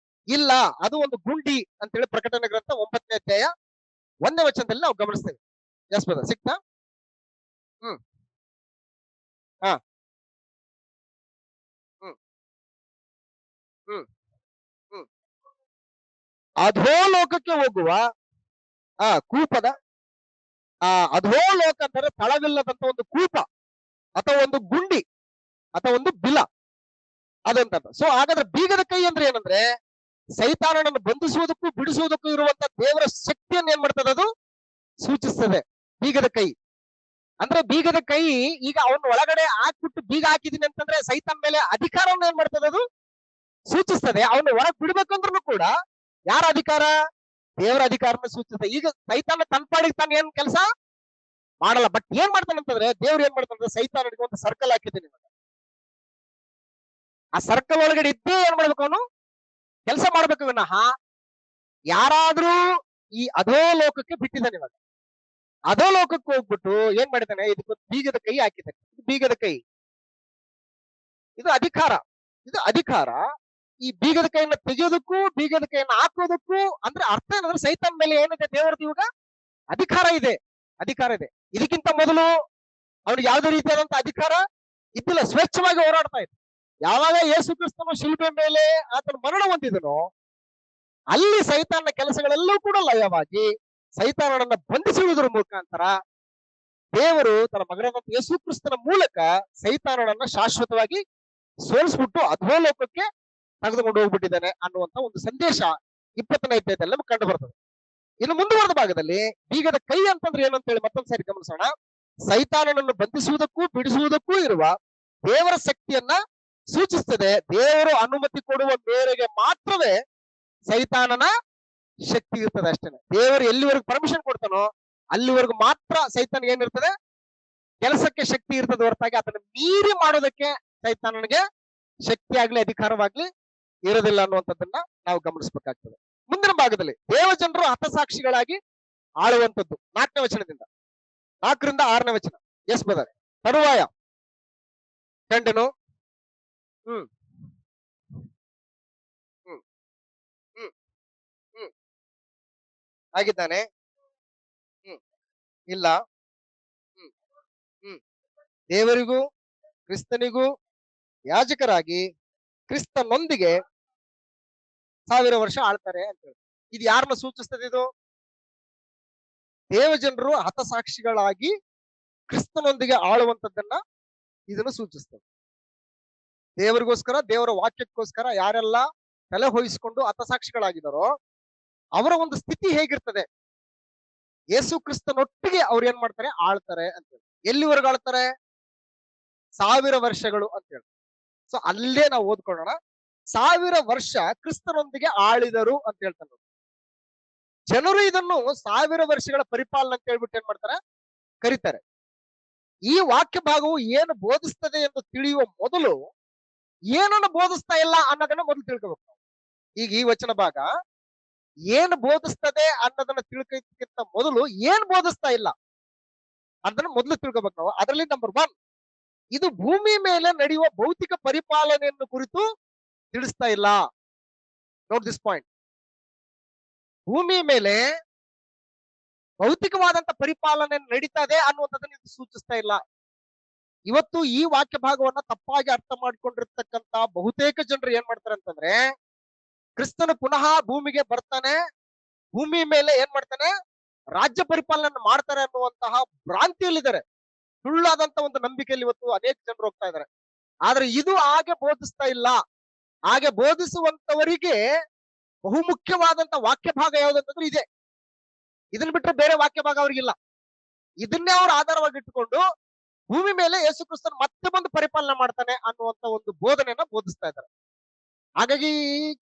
ಇಲ್ಲ. ಅದು ಒಂದು ಗುಂಡಿ ಅಂತೇಳಿ ಪ್ರಕಟಣೆ ಗ್ರಂಥ 9ನೇ ಅಧ್ಯಾಯ 1ನೇ ವಚನದಲ್ಲಿ ನಾವು ಗಮನಿಸ್ತೇವೆ. ಎಸ್ ಬ್ರದರ್, ಸಿಕ್ತಾ? ಹಾ, ಅಧೋಲೋಕಕ್ಕೆ ಹೋಗುವ ಕೂಪದ ಅಧೋಲೋಕ ಅಂದರೆ ತಳವಿಲ್ಲದಂತ ಒಂದು ಕೂಪ ಅಥವಾ ಒಂದು ಗುಂಡಿ ಅಥವಾ ಒಂದು ಬಿಲ ಅದಂತ. ಸೊ ಹಾಗಾದ್ರೆ ಬೀಗದ ಕೈ ಅಂದ್ರೆ ಏನಂದ್ರೆ ಸೈತಾನನನ್ನು ಬಂಧಿಸುವುದಕ್ಕೂ ಬಿಡಿಸುವುದಕ್ಕೂ ಇರುವಂತ ದೇವರ ಶಕ್ತಿಯನ್ನು ಏನ್ ಮಾಡ್ತದೆ? ಅದು ಸೂಚಿಸ್ತದೆ. ಬೀಗದ ಕೈ ಅಂದ್ರೆ ಬೀಗದ ಕೈ ಈಗ ಅವನ ಒಳಗಡೆ ಹಾಕ್ಬಿಟ್ಟು ಬೀಗ ಹಾಕಿದೀನಿ ಅಂತಂದ್ರೆ ಸೈತಾನ್ ಮೇಲೆ ಅಧಿಕಾರವನ್ನು ಏನ್ ಮಾಡ್ತದೆ? ಅದು ಸೂಚಿಸ್ತದೆ. ಅವನು ಹೊರಗೆ ಬಿಡ್ಬೇಕಂದ್ರೂ ಕೂಡ ಯಾರ ಅಧಿಕಾರ? ದೇವರ ಅಧಿಕಾರನ ಸೂಚಿಸ್ತದೆ. ಈಗ ಸೈತಾನ ತನ್ನ ಪಾಡಿಗೆ ತಾನು ಏನ್ ಕೆಲಸ ಮಾಡಲ್ಲ. ಬಟ್ ಏನ್ ಮಾಡ್ತಾನಂತಂದ್ರೆ ದೇವ್ರು ಏನ್ ಮಾಡ್ತಾನಂದ್ರೆ ಸೈತಾನಿಗೆ ಒಂದು ಸರ್ಕಲ್ ಹಾಕಿದ್ದೀನಿ. ಆ ಸರ್ಕಲ್ ಒಳಗಡೆ ಇದ್ದೇ ಏನ್ ಮಾಡ್ಬೇಕು? ಅವನು ಕೆಲಸ ಮಾಡ್ಬೇಕು. ವಿನಃ ಯಾರಾದ್ರೂ ಈ ಅಧೋಲೋಕಕ್ಕೆ ಬಿಟ್ಟಿದ್ದಾನೆ. ಇವಾಗ ಅಧೋಲೋಕಕ್ಕೆ ಹೋಗ್ಬಿಟ್ಟು ಏನ್ ಮಾಡಿದಾನೆ, ಇದಕ್ಕೆ ಬೀಗದ ಕೈ ಹಾಕಿದ್ದಾನೆ. ಬೀಗದ ಕೈ, ಇದು ಅಧಿಕಾರ. ಇದು ಅಧಿಕಾರ. ಈ ಬೀಗದ ಕೈಯನ್ನ ತೆಗೆಯೋದಕ್ಕೂ ಬೀಗದ ಕೈಯನ್ನ ಹಾಕೋದಕ್ಕೂ ಅಂದ್ರೆ ಅರ್ಥ ಏನಂದ್ರೆ ಸೈತಾನ್ ಮೇಲೆ ಏನಿದೆ, ದೇವರದ್ದು ಇವಾಗ ಅಧಿಕಾರ ಇದೆ. ಅಧಿಕಾರ ಇದೆ. ಇದಕ್ಕಿಂತ ಮೊದಲು ಅವ್ನಿಗೆ ಯಾವುದೇ ರೀತಿಯಾದಂತ ಅಧಿಕಾರ ಇದ್ದಿಲ್ಲ, ಸ್ವೇಚ್ಛವಾಗಿ ಹೋರಾಡ್ತಾ ಇದ್ದ. ಯಾವಾಗ ಯೇಸು ಕ್ರಿಸ್ತನು ಶಿಲ್ಪೆ ಮೇಲೆ ಆತನ ಮರಣ ಹೊಂದಿದನೋ ಅಲ್ಲಿ ಸೈತಾನ ಕೆಲಸಗಳೆಲ್ಲವೂ ಕೂಡ ಲಯವಾಗಿ ಸೈತಾನನನ್ನ ಬಂಧಿಸುವುದರ ಮುಖಾಂತರ ದೇವರು ತನ್ನ ಮಗನಾದ ಯೇಸು ಕ್ರಿಸ್ತನ ಮೂಲಕ ಸೈತಾನನನ್ನ ಶಾಶ್ವತವಾಗಿ ಸೋಲಿಸ್ಬಿಟ್ಟು ಅಧೋಲೋಕಕ್ಕೆ ತೆಗೆದುಕೊಂಡು ಹೋಗ್ಬಿಟ್ಟಿದ್ದಾನೆ ಅನ್ನುವಂತ ಒಂದು ಸಂದೇಶ 20ನೇ ಅಧ್ಯಾಯದಲ್ಲಿ ನಮ್ಗೆ ಕಂಡು ಬರ್ತದೆ. ಇನ್ನು ಮುಂದುವರೆದ ಭಾಗದಲ್ಲಿ ಬೀಗದ ಕೈ ಅಂತಂದ್ರೆ ಏನಂತ ಹೇಳಿ ಮತ್ತೊಂದು ಸಾರಿ ಗಮನಿಸೋಣ. ಸೈತಾನನನ್ನು ಬಂಧಿಸುವುದಕ್ಕೂ ಬಿಡಿಸುವುದಕ್ಕೂ ಇರುವ ದೇವರ ಶಕ್ತಿಯನ್ನ ಸೂಚಿಸ್ತದೆ. ದೇವರು ಅನುಮತಿ ಕೊಡುವ ಮೇರೆಗೆ ಮಾತ್ರವೇ ಸೈತಾನನ ಶಕ್ತಿ ಇರ್ತದೆ ಅಷ್ಟೇನೆ. ದೇವರು ಎಲ್ಲಿವರೆಗೂ ಪರ್ಮಿಷನ್ ಕೊಡ್ತಾನೋ ಅಲ್ಲಿವರೆಗೂ ಮಾತ್ರ ಸೈತಾನ ಏನಿರ್ತದೆ, ಕೆಲಸಕ್ಕೆ ಶಕ್ತಿ ಇರ್ತದೆ ಹೊರತಾಗಿ ಅದನ್ನ ಮೀರಿ ಮಾಡೋದಕ್ಕೆ ಸೈತಾನನಿಗೆ ಶಕ್ತಿ ಆಗ್ಲಿ ಅಧಿಕಾರವಾಗ್ಲಿ ಇರೋದಿಲ್ಲ ಅನ್ನುವಂಥದ್ದನ್ನ ನಾವು ಗಮನಿಸಬೇಕಾಗ್ತದೆ. ಮುಂದಿನ ಭಾಗದಲ್ಲಿ ದೇವಜನರು ಹತಸಾಕ್ಷಿಗಳಾಗಿ ಆಳುವಂಥದ್ದು 4ನೇ ವಚನದಿಂದ 4ರಿಂದ 6ನೇ ವಚನ. S brother. ತರುವಾಯ ಕಂಡನು ಹ್ಮ್ ಹ್ಮ್ ಹ್ಮ್ ಹ್ಮ್ ಆಗಿದ್ದಾನೆ. ಇಲ್ಲ. ದೇವರಿಗೂ ಕ್ರಿಸ್ತನಿಗೂ ಯಾಜಕರಾಗಿ ಕ್ರಿಸ್ತನೊಂದಿಗೆ 1000 ವರ್ಷ ಆಳ್ತಾರೆ ಅಂತ ಹೇಳಿ. ಇದು ಯಾರನ್ನ ಸೂಚಿಸ್ತದೆ? ಇದು ದೇವಜನರು ಹತಸಾಕ್ಷಿಗಳಾಗಿ ಕ್ರಿಸ್ತನೊಂದಿಗೆ ಆಳುವಂತದ್ದನ್ನ ಇದನ್ನು ಸೂಚಿಸ್ತದೆ. ದೇವರಿಗೋಸ್ಕರ, ದೇವರ ವಾಕ್ಯಕ್ಕೋಸ್ಕರ ಯಾರೆಲ್ಲ ತಲೆ ಹೊಯಿಸ್ಕೊಂಡು ಹತಸಾಕ್ಷಿಗಳಾಗಿದ್ದಾರೋ ಅವರ ಒಂದು ಸ್ಥಿತಿ ಹೇಗಿರ್ತದೆ, ಯೇಸು ಕ್ರಿಸ್ತನೊಟ್ಟಿಗೆ ಅವ್ರು ಏನ್ ಮಾಡ್ತಾರೆ, ಆಳ್ತಾರೆ ಅಂತ ಹೇಳಿ. ಎಲ್ಲಿವರೆಗೂ ಆಳ್ತಾರೆ? 1000 ವರ್ಷಗಳು ಅಂತ ಹೇಳಿ. ಸೊ ಅಲ್ಲೇ ನಾವು ಓದ್ಕೊಳ್ಳೋಣ. 1000 ವರ್ಷ ಕ್ರಿಸ್ತನೊಂದಿಗೆ ಆಳಿದರು ಅಂತ ಹೇಳ್ತಾನೆ. ಜನರು ಇದನ್ನು 1000 ವರ್ಷಗಳ ಪರಿಪಾಲನೆ ಅಂತ ಹೇಳ್ಬಿಟ್ಟು ಏನ್ ಮಾಡ್ತಾರೆ, ಕರೀತಾರೆ. ಈ ವಾಕ್ಯ ಭಾಗವು ಏನು ಬೋಧಿಸ್ತದೆ ಎಂದು ತಿಳಿಯುವ ಮೊದಲು ಏನನ್ನು ಬೋಧಿಸ್ತಾ ಇಲ್ಲ ಅನ್ನೋದನ್ನ ಮೊದಲು ತಿಳ್ಕೋಬೇಕು ನಾವು. ಈಗ ಈ ವಚನ ಭಾಗ ಏನು ಬೋಧಿಸ್ತದೆ ಅನ್ನೋದನ್ನ ತಿಳ್ಕೋಕ್ಕಿಂತ ಮೊದಲು ಏನ್ ಬೋಧಿಸ್ತಾ ಇಲ್ಲ ಅದನ್ನ ಮೊದಲು ತಿಳ್ಕೋಬೇಕು ನಾವು. ಅದರಲ್ಲಿ ನಂಬರ್ 1, ಇದು ಭೂಮಿ ಮೇಲೆ ನಡೆಯುವ ಭೌತಿಕ ಪರಿಪಾಲನೆಯನ್ನು ಕುರಿತು ತಿಳಿಸ್ತಾ ಇಲ್ಲ. Note this point. ಭೂಮಿ ಮೇಲೆ ಭೌತಿಕವಾದಂತ ಪರಿಪಾಲನೆ ನಡೀತದೆ ಅನ್ನುವಂಥದ್ದನ್ನ ಇದು ಸೂಚಿಸ್ತಾ ಇಲ್ಲ. ಇವತ್ತು ಈ ವಾಕ್ಯ ಭಾಗವನ್ನ ತಪ್ಪಾಗಿ ಅರ್ಥ ಮಾಡ್ಕೊಂಡಿರ್ತಕ್ಕಂತ ಬಹುತೇಕ ಜನರು ಏನ್ ಮಾಡ್ತಾರೆ ಅಂತಂದ್ರೆ, ಕ್ರಿಸ್ತನು ಪುನಃ ಭೂಮಿಗೆ ಬರ್ತಾನೆ, ಭೂಮಿ ಮೇಲೆ ಏನ್ ಮಾಡ್ತಾನೆ, ರಾಜ್ಯ ಪರಿಪಾಲನೆ ಮಾಡ್ತಾರೆ ಅನ್ನುವಂತಹ ಭ್ರಾಂತಿಯಲ್ಲಿದ್ದಾರೆ. ಸುಳ್ಳಾದಂತ ಒಂದು ನಂಬಿಕೆಯಲ್ಲಿ ಇವತ್ತು ಅನೇಕ ಜನರು ಹೋಗ್ತಾ ಇದ್ದಾರೆ. ಆದ್ರೆ ಇದು ಹಾಗೆ ಬೋಧಿಸ್ತಾ ಇಲ್ಲ. ಹಾಗೆ ಬೋಧಿಸುವಂತವರಿಗೆ ಬಹುಮುಖ್ಯವಾದಂತ ವಾಕ್ಯ ಭಾಗ ಯಾವ್ದಂತಂದ್ರೆ ಇದೆ. ಇದನ್ನ ಬಿಟ್ಟರೆ ಬೇರೆ ವಾಕ್ಯ ಭಾಗ ಅವ್ರಿಗಿಲ್ಲ. ಇದನ್ನೇ ಅವ್ರು ಆಧಾರವಾಗಿ ಇಟ್ಟುಕೊಂಡು ಭೂಮಿ ಮೇಲೆ ಯೇಸು ಕ್ರಿಸ್ತನ್ ಮತ್ತೆ ಬಂದು ಪರಿಪಾಲನೆ ಮಾಡ್ತಾನೆ ಅನ್ನುವಂತ ಒಂದು ಬೋಧನೆಯನ್ನ ಬೋಧಿಸ್ತಾ ಇದ್ದಾರೆ. ಹಾಗಾಗಿ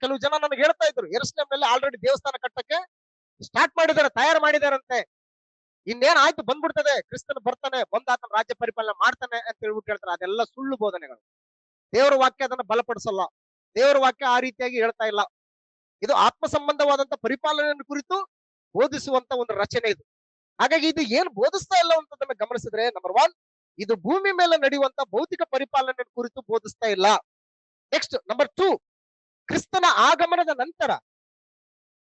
ಕೆಲವು ಜನ ನನಗೆ ಹೇಳ್ತಾ ಇದ್ರು, ಯೆರೂಸಲೇಮಿನಲ್ಲಿ ಆಲ್ರೆಡಿ ದೇವಸ್ಥಾನ ಕಟ್ಟಕ್ಕೆ ಸ್ಟಾರ್ಟ್ ಮಾಡಿದ್ದಾರೆ, ತಯಾರು ಮಾಡಿದಾರಂತೆ. ಇನ್ನೇನ್ ಆಯ್ತು, ಬಂದ್ಬಿಡ್ತದೆ, ಕ್ರಿಸ್ತನ್ ಬರ್ತಾನೆ, ಬಂದ ಆತನ ರಾಜ್ಯ ಪರಿಪಾಲನೆ ಮಾಡ್ತಾನೆ ಅಂತ ಹೇಳ್ಬಿಟ್ಟು ಹೇಳ್ತಾರೆ. ಅದೆಲ್ಲ ಸುಳ್ಳು ಬೋಧನೆಗಳು. ದೇವರ ವಾಕ್ಯ ಅದನ್ನ ಬಲಪಡಿಸಲ್ಲ. ದೇವರ ವಾಕ್ಯ ಆ ರೀತಿಯಾಗಿ ಹೇಳ್ತಾ ಇಲ್ಲ. ಇದು ಆತ್ಮ ಸಂಬಂಧವಾದಂತ ಪರಿಪಾಲನೆಯನ್ನು ಕುರಿತು ಬೋಧಿಸುವಂತ ಒಂದು ರಚನೆ ಇದು. ಹಾಗಾಗಿ ಇದು ಏನ್ ಬೋಧಿಸ್ತಾ ಇಲ್ಲ ಅಂತದನ್ನ ಗಮನಿಸಿದ್ರೆ, ನಂಬರ್ 1, ಇದು ಭೂಮಿ ಮೇಲೆ ನಡೆಯುವಂತ ಭೌತಿಕ ಪರಿಪಾಲನೆ ಕುರಿತು ಬೋಧಿಸ್ತಾ ಇಲ್ಲ. ನೆಕ್ಸ್ಟ್ ನಂಬರ್ 2, ಕ್ರಿಸ್ತನ ಆಗಮನದ ನಂತರ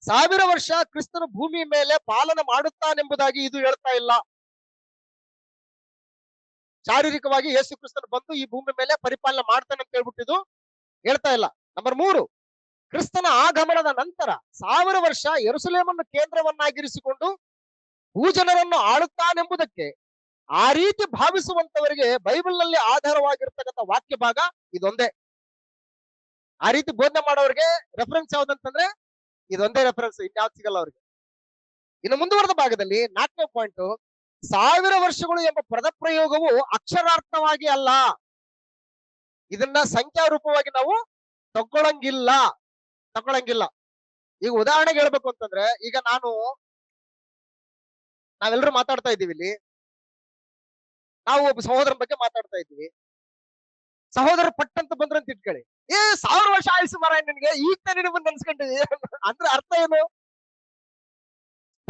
1000 ವರ್ಷ ಕ್ರಿಸ್ತನು ಭೂಮಿ ಮೇಲೆ ಪಾಲನೆ ಮಾಡುತ್ತಾನೆಂಬುದಾಗಿ ಇದು ಹೇಳ್ತಾ ಇಲ್ಲ. ಶಾರೀರಿಕವಾಗಿ ಯೇಸು ಕ್ರಿಸ್ತನು ಬಂದು ಈ ಭೂಮಿ ಮೇಲೆ ಪರಿಪಾಲನೆ ಮಾಡ್ತಾನೆ ಅಂತ ಹೇಳ್ಬಿಟ್ಟು ಇದು ಹೇಳ್ತಾ ಇಲ್ಲ. ನಂಬರ್ 3, ಕ್ರಿಸ್ತನ ಆಗಮನದ ನಂತರ 1000 ವರ್ಷ ಯೆರೂಸಲೇಮನ್ನು ಕೇಂದ್ರವನ್ನಾಗಿರಿಸಿಕೊಂಡು ಭೂಜನರನ್ನು ಆಳುತ್ತಾನೆಂಬುದಕ್ಕೆ ಆ ರೀತಿ ಭಾವಿಸುವಂತವರಿಗೆ ಬೈಬಲ್ ನಲ್ಲಿ ಆಧಾರವಾಗಿರ್ತಕ್ಕಂಥ ವಾಕ್ಯ ಭಾಗ ಇದೊಂದೇ. ಆ ರೀತಿ ಬೋಧನೆ ಮಾಡೋರಿಗೆ ರೆಫರೆನ್ಸ್ ಯಾವ್ದಂತಂದ್ರೆ ಇದೊಂದೇ ರೆಫರೆನ್ಸ್, ಇನ್ಯಾವ್ದು ಸಿಗಲ್ಲ ಅವ್ರಿಗೆ. ಇನ್ನು ಮುಂದುವರೆದ ಭಾಗದಲ್ಲಿ 4ನೇ ಪಾಯಿಂಟ್, 1000 ವರ್ಷಗಳು ಎಂಬ ಪದ ಪ್ರಯೋಗವು ಅಕ್ಷರಾರ್ಥವಾಗಿ ಅಲ್ಲ. ಇದನ್ನ ಸಂಖ್ಯಾರೂಪವಾಗಿ ನಾವು ತಗೊಳಂಗಿಲ್ಲ. ಈಗ ಉದಾಹರಣೆಗೆ ಹೇಳ್ಬೇಕು ಅಂತಂದ್ರೆ, ಈಗ ನಾವೆಲ್ಲರೂ ಮಾತಾಡ್ತಾ ಇದ್ದೀವಿ ಇಲ್ಲಿ. ನಾವು ಒಬ್ಬ ಸಹೋದರನ ಬಗ್ಗೆ ಮಾತಾಡ್ತಾ ಇದ್ದೀವಿ. ಸಹೋದರ ಪಟ್ಟಂತ ಬಂದ್ರಂತ ಇಟ್ಕೊಳ್ಳಿ, 1000 ವರ್ಷ ಆಯುಸು ಮರ ನಿನ್ಗೆ, ಈಗ ತಾನೇ ಬಂದು ನೆನ್ಸ್ಕೊಂಡಿದ್ದೀವಿ ಅಂದ್ರೆ ಅರ್ಥ ಏನು?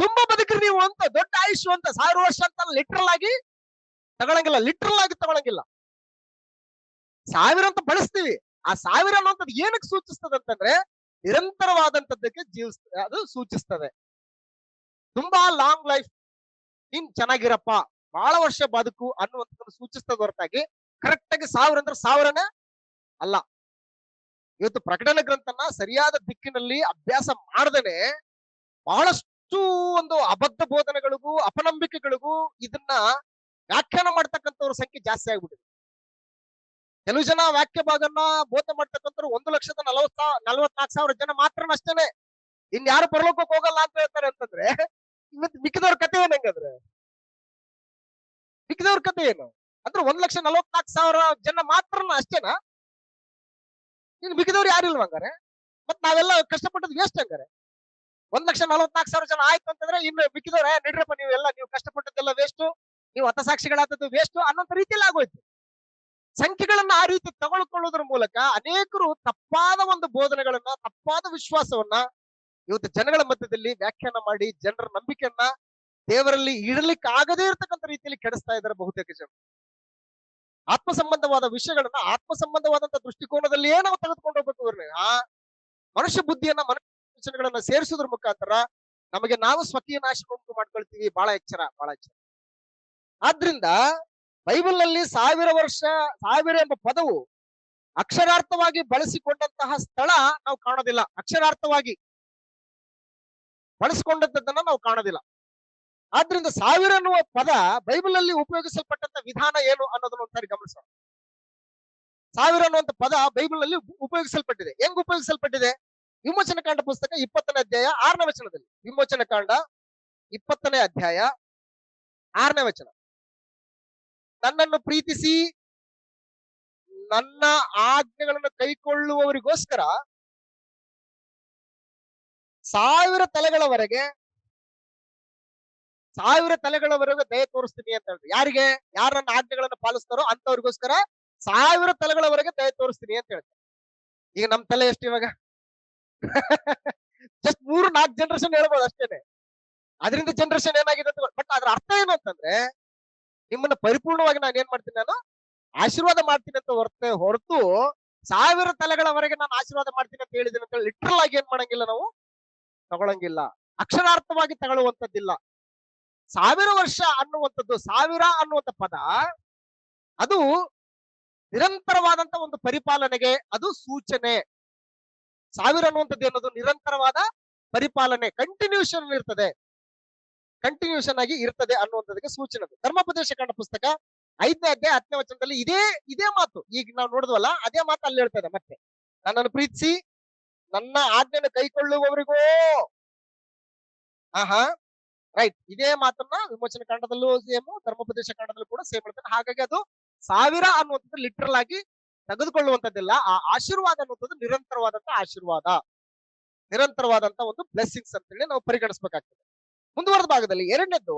ತುಂಬಾ ಬದುಕ್ರಿ ನೀವು ಅಂತ, ದೊಡ್ಡ ಆಯುಷ್ಯ ಅಂತ, 1000 ವರ್ಷ ಅಂತ ಲಿಟ್ರಲ್ ಆಗಿ ತಗೊಳಂಗಿಲ್ಲ, ಲಿಟ್ರಲ್ ಆಗಿ ತಗೊಳಂಗಿಲ್ಲ. 1000 ಅಂತ ಬಳಸ್ತೀವಿ. ಆ 1000 ಅನ್ನುವಂಥದ್ದು ಏನಕ್ಕೆ ಸೂಚಿಸ್ತದೆ ಅಂತಂದ್ರೆ ನಿರಂತರವಾದಂತದ್ದಕ್ಕೆ ಅದು ಸೂಚಿಸ್ತದೆ. ತುಂಬಾ ಲಾಂಗ್ ಲೈಫ್, ನೀನ್ ಚೆನ್ನಾಗಿರಪ್ಪ, ಬಹಳ ವರ್ಷ ಬದುಕು ಅನ್ನುವಂಥದ್ದನ್ನು ಸೂಚಿಸ್ತದ ಹೊರತಾಗಿ ಕರೆಕ್ಟ್ ಆಗಿ 1000 ಅಂದ್ರೆ 1000ನೇ ಅಲ್ಲ. ಇವತ್ತು ಪ್ರಕಟಣೆ ಗ್ರಂಥನ ಸರಿಯಾದ ದಿಕ್ಕಿನಲ್ಲಿ ಅಭ್ಯಾಸ ಮಾಡದೇನೆ ಬಹಳಷ್ಟು ಒಂದು ಅಬದ್ಧ ಬೋಧನೆಗಳಿಗೂ ಅಪನಂಬಿಕೆಗಳಿಗೂ ಇದನ್ನ ವ್ಯಾಖ್ಯಾನ ಮಾಡ್ತಕ್ಕಂಥವ್ರ ಸಂಖ್ಯೆ ಜಾಸ್ತಿ ಆಗ್ಬಿಟ್ಟಿದೆ. ಕೆಲವು ಜನ ವಾಕ್ಯ ಭಾಗನ ಬೋಧನೆ ಮಾಡ್ತಕ್ಕಂಥವ್ರು 1,44,000 ಜನ ಮಾತ್ರ ಅಷ್ಟೇನೆ, ಇನ್ಯಾರು ಪರಲೋಕಕ್ಕೆ ಹೋಗಲ್ಲ ಅಂತ ಹೇಳ್ತಾರೆ ಅಂತಂದ್ರೆ ಇವತ್ತು ಮಿಕ್ಕಿದವ್ರ ಕಥೆ ಏನ್ ಹೆಂಗಂದ್ರೆ, ಮಿಕ್ಕಿದವ್ರ ಕಥೆ ಏನು ಅಂದ್ರೆ 1,44,000 ಜನ ಮಾತ್ರ ಅಷ್ಟೇನಾ? ಇನ್ನು ಮಿಕ್ಕಿದವ್ರು ಯಾರು ಇಲ್ವ ಹಂಗಾರೆ? ಮತ್ ನಾವೆಲ್ಲ ಕಷ್ಟಪಟ್ಟದ್ ವೇಸ್ಟ್ ಹಂಗಾರೆ. 1,44,000 ಜನ ಆಯ್ತು ಅಂತಂದ್ರೆ ಇನ್ನು ಮಿಕ್ಕಿದವ್ರ ನಡ್ರಪ್ಪ, ನೀವು ಕಷ್ಟಪಟ್ಟದ್ದೆಲ್ಲ ವೇಸ್ಟ್, ನೀವು ಹತಸಾಕ್ಷಿಗಳಾದದ್ದು ವೇಸ್ಟ್ ಅನ್ನೋಂಥ ರೀತಿಯಲ್ಲಿ ಆಗೋಯ್ತು. ಸಂಖ್ಯೆಗಳನ್ನ ಆ ರೀತಿ ತಗೊಳ್ಕೊಳ್ಳೋದ್ರ ಮೂಲಕ ಅನೇಕರು ತಪ್ಪಾದ ಒಂದು ಬೋಧನೆಗಳನ್ನ, ತಪ್ಪಾದ ವಿಶ್ವಾಸವನ್ನ ಇವತ್ತು ಜನಗಳ ಮಧ್ಯದಲ್ಲಿ ವ್ಯಾಖ್ಯಾನ ಮಾಡಿ ಜನರ ನಂಬಿಕೆಯನ್ನ ದೇವರಲ್ಲಿ ಇಡಲಿಕ್ಕೆ ಆಗದೇ ಇರತಕ್ಕಂಥ ರೀತಿಯಲ್ಲಿ ಕೆಡಿಸ್ತಾ ಇದ್ದಾರೆ ಬಹುತೇಕ ಜನ. ಆತ್ಮ ಸಂಬಂಧವಾದ ವಿಷಯಗಳನ್ನ ಆತ್ಮ ಸಂಬಂಧವಾದಂತ ದೃಷ್ಟಿಕೋನದಲ್ಲಿಯೇ ನಾವು ತೆಗೆದುಕೊಂಡು ಹೋಗ್ಬೇಕು. ಮನುಷ್ಯ ಬುದ್ಧಿಯನ್ನ, ಮನುಷ್ಯಗಳನ್ನ ಸೇರಿಸೋದ್ರ ಮುಖಾಂತರ ನಮಗೆ ನಾವು ಸ್ವಕೀಯ ನಾಶ ಉಂಟು ಮಾಡ್ಕೊಳ್ತೀವಿ. ಬಹಳ ಎಚ್ಚರ. ಆದ್ರಿಂದ ಬೈಬಲ್ ನಲ್ಲಿ 1000 ವರ್ಷ, 1000 ಎಂಬ ಪದವು ಅಕ್ಷರಾರ್ಥವಾಗಿ ಬಳಸಿಕೊಂಡಂತಹ ಸ್ಥಳ ನಾವು ಕಾಣೋದಿಲ್ಲ. ಅಕ್ಷರಾರ್ಥವಾಗಿ ಬಳಸಿಕೊಂಡದ್ದನ್ನ ನಾವು ಕಾಣೋದಿಲ್ಲ. ಆದ್ರಿಂದ 1000 ಅನ್ನುವ ಪದ ಬೈಬಲ್ ನಲ್ಲಿ ಉಪಯೋಗಿಸಲ್ಪಟ್ಟಂತ ವಿಧಾನ ಏನು ಅನ್ನೋದನ್ನ ಒಂದ್ಸಾರಿ ಗಮನಿಸೋಣ. 1000 ಅನ್ನುವಂತ ಪದ ಬೈಬಲ್ ನಲ್ಲಿ ಉಪಯೋಗಿಸಲ್ಪಟ್ಟಿದೆ. ಹೆಂಗ್ ಉಪಯೋಗಿಸಲ್ಪಟ್ಟಿದೆ? ವಿಮೋಚನ ಕಾಂಡ ಪುಸ್ತಕ 20ನೇ ಅಧ್ಯಾಯ 6ನೇ ವಚನದಲ್ಲಿ. ವಿಮೋಚನ ಕಾಂಡ 20ನೇ ಅಧ್ಯಾಯ 6ನೇ ವಚನ. ನನ್ನನ್ನು ಪ್ರೀತಿಸಿ ನನ್ನ ಆಜ್ಞೆಗಳನ್ನು ಕೈಕೊಳ್ಳುವವರಿಗೋಸ್ಕರ 1000 ತಲೆಗಳವರೆಗೆ ದಯೆ ತೋರಿಸ್ತೀನಿ ಅಂತ ಹೇಳ್ತಾರೆ. ಯಾರಿಗೆ? ಯಾರು ನನ್ನ ಆಜ್ಞೆಗಳನ್ನು ಪಾಲಿಸ್ತಾರೋ ಅಂತವ್ರಿಗೋಸ್ಕರ 1000 ತಲೆಗಳವರೆಗೆ ದಯೆ ತೋರಿಸ್ತೀನಿ ಅಂತ ಹೇಳ್ತಾರೆ. ಈಗ ನಮ್ ತಲೆ ಎಷ್ಟು ಇವಾಗ? ಜಸ್ಟ್ 3-4 ಜನರೇಷನ್ ಹೇಳ್ಬೋದು ಅಷ್ಟೇನೆ. ಅದರಿಂದ ಜನರೇಷನ್ ಏನಾಗಿದೆ ಅಂತ. ಬಟ್ ಅದ್ರ ಅರ್ಥ ಏನು ಅಂತಂದ್ರೆ, ನಿಮ್ಮನ್ನ ಪರಿಪೂರ್ಣವಾಗಿ ನಾನು ಏನ್ ಮಾಡ್ತೀನಿ, ನಾನು ಆಶೀರ್ವಾದ ಮಾಡ್ತೀನಿ ಅಂತ ಹೊರತು 1000 ತಲೆಗಳವರೆಗೆ ನಾನು ಆಶೀರ್ವಾದ ಮಾಡ್ತೀನಿ ಅಂತ ಹೇಳಿದ್ದೀನಿ ಅಂತ ಲಿಟ್ರಲ್ ಆಗಿ ಏನ್ ಮಾಡಂಗಿಲ್ಲ, ನಾವು ತಗೊಳಂಗಿಲ್ಲ. ಅಕ್ಷರಾರ್ಥವಾಗಿ ತಗೊಳ್ಳುವಂತದ್ದಿಲ್ಲ. 1000 ವರ್ಷ ಅನ್ನುವಂಥದ್ದು, 1000 ಅನ್ನುವಂಥ ಪದ ಅದು ನಿರಂತರವಾದಂತ ಒಂದು ಪರಿಪಾಲನೆಗೆ ಅದು ಸೂಚನೆ. 1000 ಅನ್ನುವಂಥದ್ದು ಏನದು? ನಿರಂತರವಾದ ಪರಿಪಾಲನೆ, ಕಂಟಿನ್ಯೂಷನ್ ಆಗಿ ಇರ್ತದೆ ಅನ್ನುವಂಥದ್ದಕ್ಕೆ ಸೂಚನೆ. ಧರ್ಮೋಪದೇಶ ಕಾಂಡ ಪುಸ್ತಕ 5ನೇ ಅಧ್ಯಾಯ 10ನೇ ವಚನದಲ್ಲಿ ಇದೇ ಮಾತು ಈಗ ನಾವು ನೋಡಿದ್ವಲ್ಲ, ಅದೇ ಮಾತು ಅಲ್ಲಿ ಹೇಳ್ತಾ ಇದೆ. ಮತ್ತೆ ನನ್ನನ್ನು ಪ್ರೀತಿಸಿ ನನ್ನ ಆಜ್ಞೆಯನ್ನು ಕೈಕೊಳ್ಳುವವರಿಗೂ ರೈಟ್, ಇದೇ ಮಾತನ್ನ ವಿಮೋಚನ ಕಾಂಡದಲ್ಲೂ ಸೇಮ್, ಧರ್ಮೋಪದೇಶ ಕಾಂಡದಲ್ಲೂ ಕೂಡ ಸೇಮ್ ಹೇಳ್ತಾನೆ. ಹಾಗಾಗಿ ಅದು 1000 ಅನ್ನುವಂಥದ್ದು ಲಿಟ್ರಲ್ ಆಗಿ ತೆಗೆದುಕೊಳ್ಳುವಂತದ್ದಿಲ್ಲ. ಆ ಆಶೀರ್ವಾದ ಅನ್ನುವಂಥದ್ದು ನಿರಂತರವಾದಂತ ಒಂದು ಬ್ಲೆಸ್ಸಿಂಗ್ಸ್ ಅಂತ ಹೇಳಿ ನಾವು ಪರಿಗಣಿಸಬೇಕಾಗ್ತದೆ. ಮುಂದುವರೆದ ಭಾಗದಲ್ಲಿ 2ನೇದ್ದು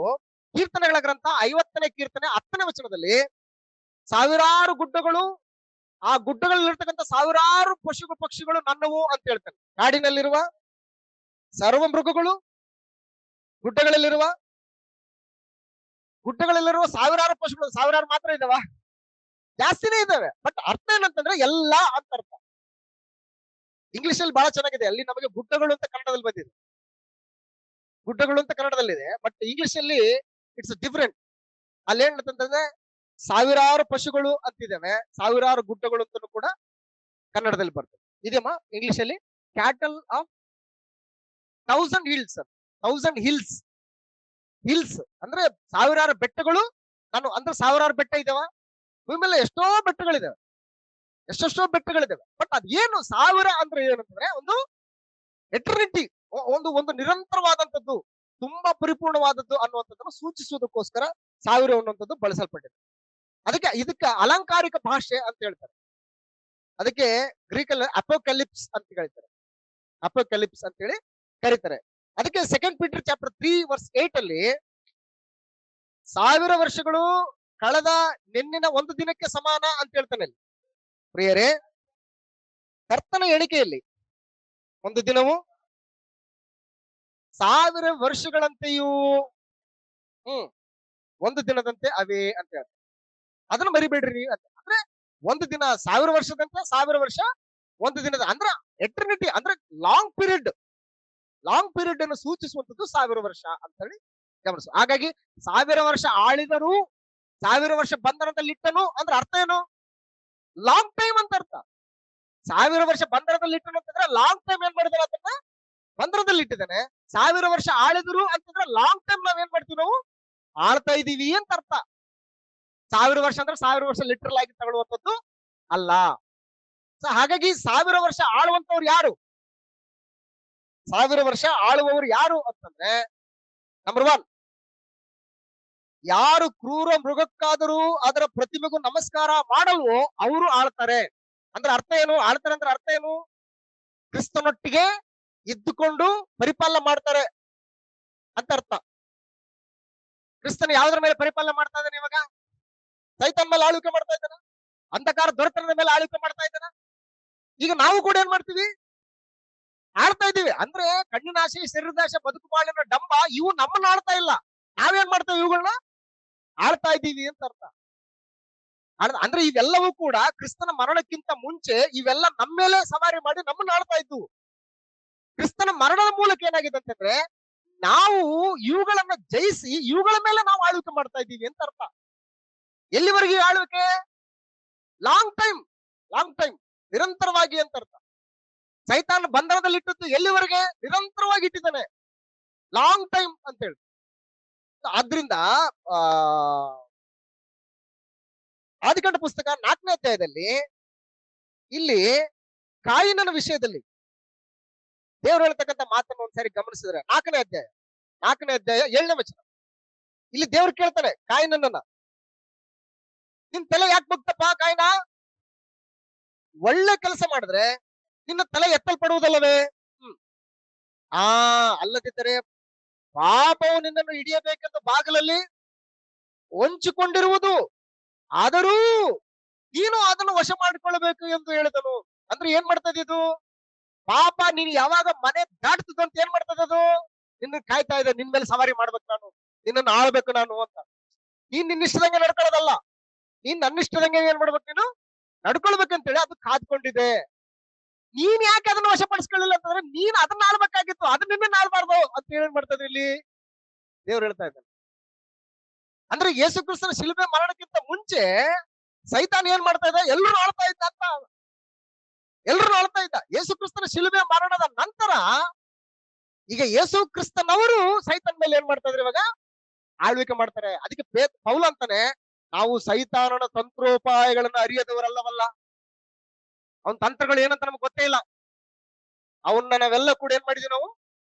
ಕೀರ್ತನೆಗಳ ಗ್ರಂಥ 50ನೇ ಕೀರ್ತನೆ 10ನೇ ವಚನದಲ್ಲಿ ಸಾವಿರಾರು ಗುಡ್ಡಗಳು, ಆ ಗುಡ್ಡಗಳಲ್ಲಿರ್ತಕ್ಕಂಥ ಸಾವಿರಾರು ಪಕ್ಷಿಗಳು ನನ್ನವು ಅಂತ ಹೇಳ್ತಾನೆ. ಕಾಡಿನಲ್ಲಿರುವ ಸರ್ವ ಮೃಗಗಳು, ಗುಡ್ಡಗಳಲ್ಲಿರುವ ಸಾವಿರಾರು ಪಶುಗಳು, ಸಾವಿರಾರು ಮಾತ್ರ ಇದಾವ? ಜಾಸ್ತಿನೇ ಇದಾವೆ. ಬಟ್ ಅರ್ಥ ಏನಂತಂದ್ರೆ ಎಲ್ಲ ಅಂತ ಅರ್ಥ. ಇಂಗ್ಲಿಷ್ ಅಲ್ಲಿ ಬಹಳ ಚೆನ್ನಾಗಿದೆ. ಅಲ್ಲಿ ನಮಗೆ ಗುಡ್ಡಗಳು ಅಂತ ಕನ್ನಡದಲ್ಲಿ ಬಂದಿದೆ, ಬಟ್ ಇಂಗ್ಲಿಷ್ ಅಲ್ಲಿ ಇಟ್ಸ್ ಡಿಫರೆಂಟ್. ಅಲ್ಲಿ ಏನಂತಂದ್ರೆ ಸಾವಿರಾರು ಪಶುಗಳು ಅಂತಿದ್ದಾವೆ, ಸಾವಿರಾರು ಗುಡ್ಡಗಳು ಅಂತಲೂ ಕೂಡ ಕನ್ನಡದಲ್ಲಿ ಬರ್ತದೆ. ಇದೆಯಮ್ಮ ಇಂಗ್ಲಿಷ್ ಅಲ್ಲಿ ಕ್ಯಾಟಲ್ ಆಫ್ 1000 ಹಿಲ್ಸ್ ಅಂದ್ರೆ ಸಾವಿರಾರು ಬೆಟ್ಟಗಳು. ಅಂದ್ರೆ ಸಾವಿರಾರು ಬೆಟ್ಟ ಇದಾವ ಭೂಮಿ ಮೇಲೆ, ಎಷ್ಟೋ ಬೆಟ್ಟಗಳಿದಾವೆ. ಬಟ್ ಅದೇನು 1000 ಅಂದ್ರೆ ಏನಂತಂದ್ರೆ ಒಂದು ಎಟರ್ನಿಟಿ, ಒಂದು ನಿರಂತರವಾದಂತದ್ದು, ತುಂಬಾ ಪರಿಪೂರ್ಣವಾದದ್ದು ಅನ್ನುವಂಥದ್ದನ್ನು ಸೂಚಿಸುವುದಕ್ಕೋಸ್ಕರ 1000 ಅನ್ನುವಂಥದ್ದು ಬಳಸಲ್ಪಟ್ಟಿದೆ. ಇದಕ್ಕೆ ಅಲಂಕಾರಿಕ ಭಾಷೆ ಅಂತ ಹೇಳ್ತಾರೆ. ಅದಕ್ಕೆ ಗ್ರೀಕಲ್ಲಿ ಅಪೋಕಲಿಪ್ಸ್ ಅಂತ ಹೇಳಿ ಕರೀತಾರೆ. ಅದಕ್ಕೆ 2 ಪೀಟರ್ ಚಾಪ್ಟರ್ 3 ವರ್ಸ್ 8 ಅಲ್ಲಿ 1000 ವರ್ಷಗಳು ಕಳೆದ ನಿನ್ನಿನ ಒಂದು ದಿನಕ್ಕೆ ಸಮಾನ ಅಂತ ಹೇಳ್ತಾನೆ. ಪ್ರಿಯರೇ, ಕರ್ತನ ಎಣಿಕೆಯಲ್ಲಿ ಒಂದು ದಿನವು 1000 ವರ್ಷಗಳಂತೆಯೂ ಒಂದು ದಿನದಂತೆ ಅವೇ ಅಂತ ಹೇಳ್ತಾರೆ. ಅದನ್ನ ಮರಿಬೇಡ್ರಿ ಅಂತ. ಅಂದ್ರೆ ಒಂದು ದಿನ 1000 ವರ್ಷದಂತೆ 1000 ವರ್ಷ ಒಂದು ದಿನದ ಅಂದ್ರೆ ಎಟರ್ನಿಟಿ ಅಂದ್ರೆ ಲಾಂಗ್ ಪೀರಿಯಡ್ ಅನ್ನು ಸೂಚಿಸುವಂತದ್ದು 1000 ವರ್ಷ ಅಂತ ಹೇಳಿ ಗಮನಿಸು. ಹಾಗಾಗಿ 1000 ವರ್ಷ ಆಳಿದರು 1000 ವರ್ಷ ಬಂಧನದಲ್ಲಿಟ್ಟನು ಅಂದ್ರೆ ಅರ್ಥ ಏನು? ಲಾಂಗ್ ಟೈಮ್ ಅಂತ ಅರ್ಥ. 1000 ವರ್ಷ ಬಂಧನದಲ್ಲಿಟ್ಟನು ಅಂತಂದ್ರೆ ಲಾಂಗ್ ಟೈಮ್ ಏನ್ ಮಾಡಿದಾರೆ ಅದನ್ನ ಬಂಧನದಲ್ಲಿ ಇಟ್ಟಿದ್ದಾನೆ. 1000 ವರ್ಷ ಆಳಿದರು ಅಂತಂದ್ರೆ ಲಾಂಗ್ ಟೈಮ್ ನಾವ್ ಏನ್ ಮಾಡ್ತೀವಿ, ನಾವು ಆಳ್ತಾ ಇದೀವಿ ಅಂತ ಅರ್ಥ. 1000 ವರ್ಷ ಅಂದ್ರೆ 1000 ವರ್ಷ ಲಿಟ್ರಲ್ ಆಗಿ ತಗೊಳ್ಳುವಂಥದ್ದು ಅಲ್ಲ. ಸೊ ಹಾಗಾಗಿ 1000 ವರ್ಷ ಆಳುವಂತವ್ರು ಯಾರು? 1000 ವರ್ಷ ಆಳುವವರು ಯಾರು ಅಂತಂದ್ರೆ ನಂಬರ್ 1, ಯಾರು ಕ್ರೂರ ಮೃಗಕ್ಕಾದರೂ ಅದರ ಪ್ರತಿಮೆಗೂ ನಮಸ್ಕಾರ ಮಾಡಲ್ವೋ ಅವರು ಆಳ್ತಾರೆ. ಅಂದ್ರೆ ಅರ್ಥ ಏನು? ಆಳ್ತಾರೆ ಅಂದ್ರೆ ಅರ್ಥ ಏನು? ಕ್ರಿಸ್ತನೊಟ್ಟಿಗೆ ಇದ್ದುಕೊಂಡು ಪರಿಪಾಲನೆ ಮಾಡ್ತಾರೆ ಅಂತ ಅರ್ಥ. ಕ್ರಿಸ್ತನ ಯಾವ್ದ್ರ ಮೇಲೆ ಪರಿಪಾಲನೆ ಮಾಡ್ತಾ ಇದ್ದಾನೆ ಇವಾಗ? ಸೈತಾನ್ ಮೇಲೆ ಆಳ್ವಿಕೆ ಮಾಡ್ತಾ ಇದ್ದಾನ? ಅಂಧಕಾರ ದೊರೆತನದ ಮೇಲೆ ಆಳ್ವಿಕೆ ಮಾಡ್ತಾ ಇದ್ದಾನ? ಈಗ ನಾವು ಕೂಡ ಏನ್ ಮಾಡ್ತೀವಿ? ಆಳ್ತಾ ಇದ್ದೀವಿ. ಅಂದ್ರೆ ಕಣ್ಣಿನಾಶೆ, ಶರೀರದಾಶೆ, ಬದುಕು ಬಾಳಿನ ಡಂಬ ಇವು ನಮ್ಮನ್ನ ಆಳ್ತಾ ಇಲ್ಲ. ನಾವೇನ್ ಮಾಡ್ತೇವೆ? ಇವುಗಳನ್ನ ಆಳ್ತಾ ಇದ್ದೀವಿ ಅಂತ ಅರ್ಥ. ಅಂದ್ರೆ ಇವೆಲ್ಲವೂ ಕೂಡ ಕ್ರಿಸ್ತನ ಮರಣಕ್ಕಿಂತ ಮುಂಚೆ ಇವೆಲ್ಲ ನಮ್ಮ ಮೇಲೆ ಸವಾರಿ ಮಾಡಿ ನಮ್ಮನ್ನ ಆಳ್ತಾ ಇದ್ವು. ಕ್ರಿಸ್ತನ ಮರಣದ ಮೂಲಕ ಏನಾಗಿದೆ ಅಂತಂದ್ರೆ ನಾವು ಇವುಗಳನ್ನ ಜಯಿಸಿ ಇವುಗಳ ಮೇಲೆ ನಾವು ಆಳ್ವಿಕೆ ಮಾಡ್ತಾ ಇದ್ದೀವಿ ಅಂತ ಅರ್ಥ. ಎಲ್ಲಿವರೆಗೆ ಆಳ್ವಿಕೆ? ಲಾಂಗ್ ಟೈಮ್ ನಿರಂತರವಾಗಿ ಅಂತ ಅರ್ಥ. ಸೈತಾನ್ ಬಂಧನದಲ್ಲಿ ಇಟ್ಟದ್ದು ಎಲ್ಲಿವರೆಗೆ? ನಿರಂತರವಾಗಿ ಇಟ್ಟಿದ್ದಾನೆ, ಲಾಂಗ್ ಟೈಮ್ ಅಂತ ಹೇಳಿ. ಆದ್ರಿಂದ ಆದಿಕಾಂಡ ಪುಸ್ತಕ 4ನೇ ಅಧ್ಯಾಯದಲ್ಲಿ ಇಲ್ಲಿ ಕಾಯಿನನ ವಿಷಯದಲ್ಲಿ ದೇವರು ಹೇಳ್ತಕ್ಕಂಥ ಮಾತನ್ನು ಒಂದ್ಸರಿ ಗಮನಿಸಿದ್ರೆ 4ನೇ ಅಧ್ಯಾಯ 7ನೇ ವಚನ, ಇಲ್ಲಿ ದೇವ್ರು ಕೇಳ್ತಾನೆ ಕಾಯಿನನ್ನ, ನಿನ್ ತಲೆ ಯಾಕೆ ಬಗ್ತಪ್ಪ ಕಾಯಿನ? ಒಳ್ಳೆ ಕೆಲಸ ಮಾಡಿದ್ರೆ ನಿನ್ನ ತಲೆ ಎತ್ತಲ್ಪಡುವುದಲ್ಲವೇ? ಅಲ್ಲದಿದ್ದರೆ ಪಾಪವು ನಿನ್ನನ್ನು ಹಿಡಿಯಬೇಕೆಂದು ಬಾಗಿಲಲ್ಲಿ ಹೊಂಚಿಕೊಂಡಿರುವುದು, ಆದರೂ ನೀನು ಅದನ್ನು ವಶ ಮಾಡಿಕೊಳ್ಳಬೇಕು ಎಂದು ಹೇಳಿದನು. ಅಂದ್ರೆ ಏನ್ ಮಾಡ್ತದೆ ಇದು? ಪಾಪ ನೀನು ಯಾವಾಗ ಮನೆ ದಾಟ್ತದ ಅಂತ ಏನ್ ಮಾಡ್ತದೆ ಅದು? ನಿನ್ನ ಕಾಯ್ತಾ ಇದೆ, ನಿನ್ ಮೇಲೆ ಸವಾರಿ ಮಾಡ್ಬೇಕು ನಾನು, ನಿನ್ನನ್ನು ಆಳ್ಬೇಕು ನಾನು ಅಂತ. ನೀನ್ ನಿನ್ನಿಷ್ಟದಂಗೆ ನಡ್ಕೊಳ್ಳೋದಲ್ಲ, ನೀನ್ ನನ್ನಿಷ್ಟದಂಗೆ ಏನ್ ಮಾಡ್ಬೇಕು, ನೀನು ನಡ್ಕೊಳ್ಬೇಕಂತೇಳಿ ಅದು ಕಾದ್ಕೊಂಡಿದೆ. ನೀನ್ ಯಾಕೆ ಅದನ್ನ ವಶಪಡಿಸ್ಕೊಳ್ಳಿಲ್ಲ ಅಂತಂದ್ರೆ ನೀನ್ ಅದನ್ನ ಆಳ್ಬೇಕಾಗಿತ್ತು, ಅದನ್ನ ನಿನ್ನ ಆಳ್ಬಾರ್ದು ಅಂತ ಏನ್ ಮಾಡ್ತದೆ ಇಲ್ಲಿ ದೇವ್ರು ಹೇಳ್ತಾ ಇದ್ದಾನೆ. ಅಂದ್ರೆ ಯೇಸು ಕ್ರಿಸ್ತನ ಶಿಲುಬೆ ಮರಣಕ್ಕಿಂತ ಮುಂಚೆ ಸೈತಾನ್ ಏನ್ ಮಾಡ್ತಾ ಇದ್ದ? ಎಲ್ಲರೂ ಆಳ್ತಾ ಇದ್ದ ಅಂತ, ಎಲ್ಲರೂ ಆಳ್ತಾ ಇದ್ದ. ಯೇಸು ಕ್ರಿಸ್ತನ ಶಿಲುಬೆ ಮರಣದ ನಂತರ ಈಗ ಯೇಸು ಕ್ರಿಸ್ತನವರು ಸೈತಾನ್ ಮೇಲೆ ಏನ್ ಮಾಡ್ತಾ ಇದ್ರು? ಇವಾಗ ಆಳ್ವಿಕೆ ಮಾಡ್ತಾರೆ. ಅದಕ್ಕೆ ಪೌಲ ಅಂತಾನೆ, ನಾವು ಸೈತಾನನ ತಂತ್ರೋಪಾಯಗಳನ್ನ ಅರಿಯದವರಲ್ಲವಲ್ಲ. ಅವನ ತಂತ್ರಗಳು ಏನಂತ ನಮ್ಗೆ ಗೊತ್ತೇ ಇಲ್ಲ. ಅವನ್ನ ನಾವೆಲ್ಲ ಕೂಡ ಏನ್ ಮಾಡಿದ್ವಿ? ನಾವು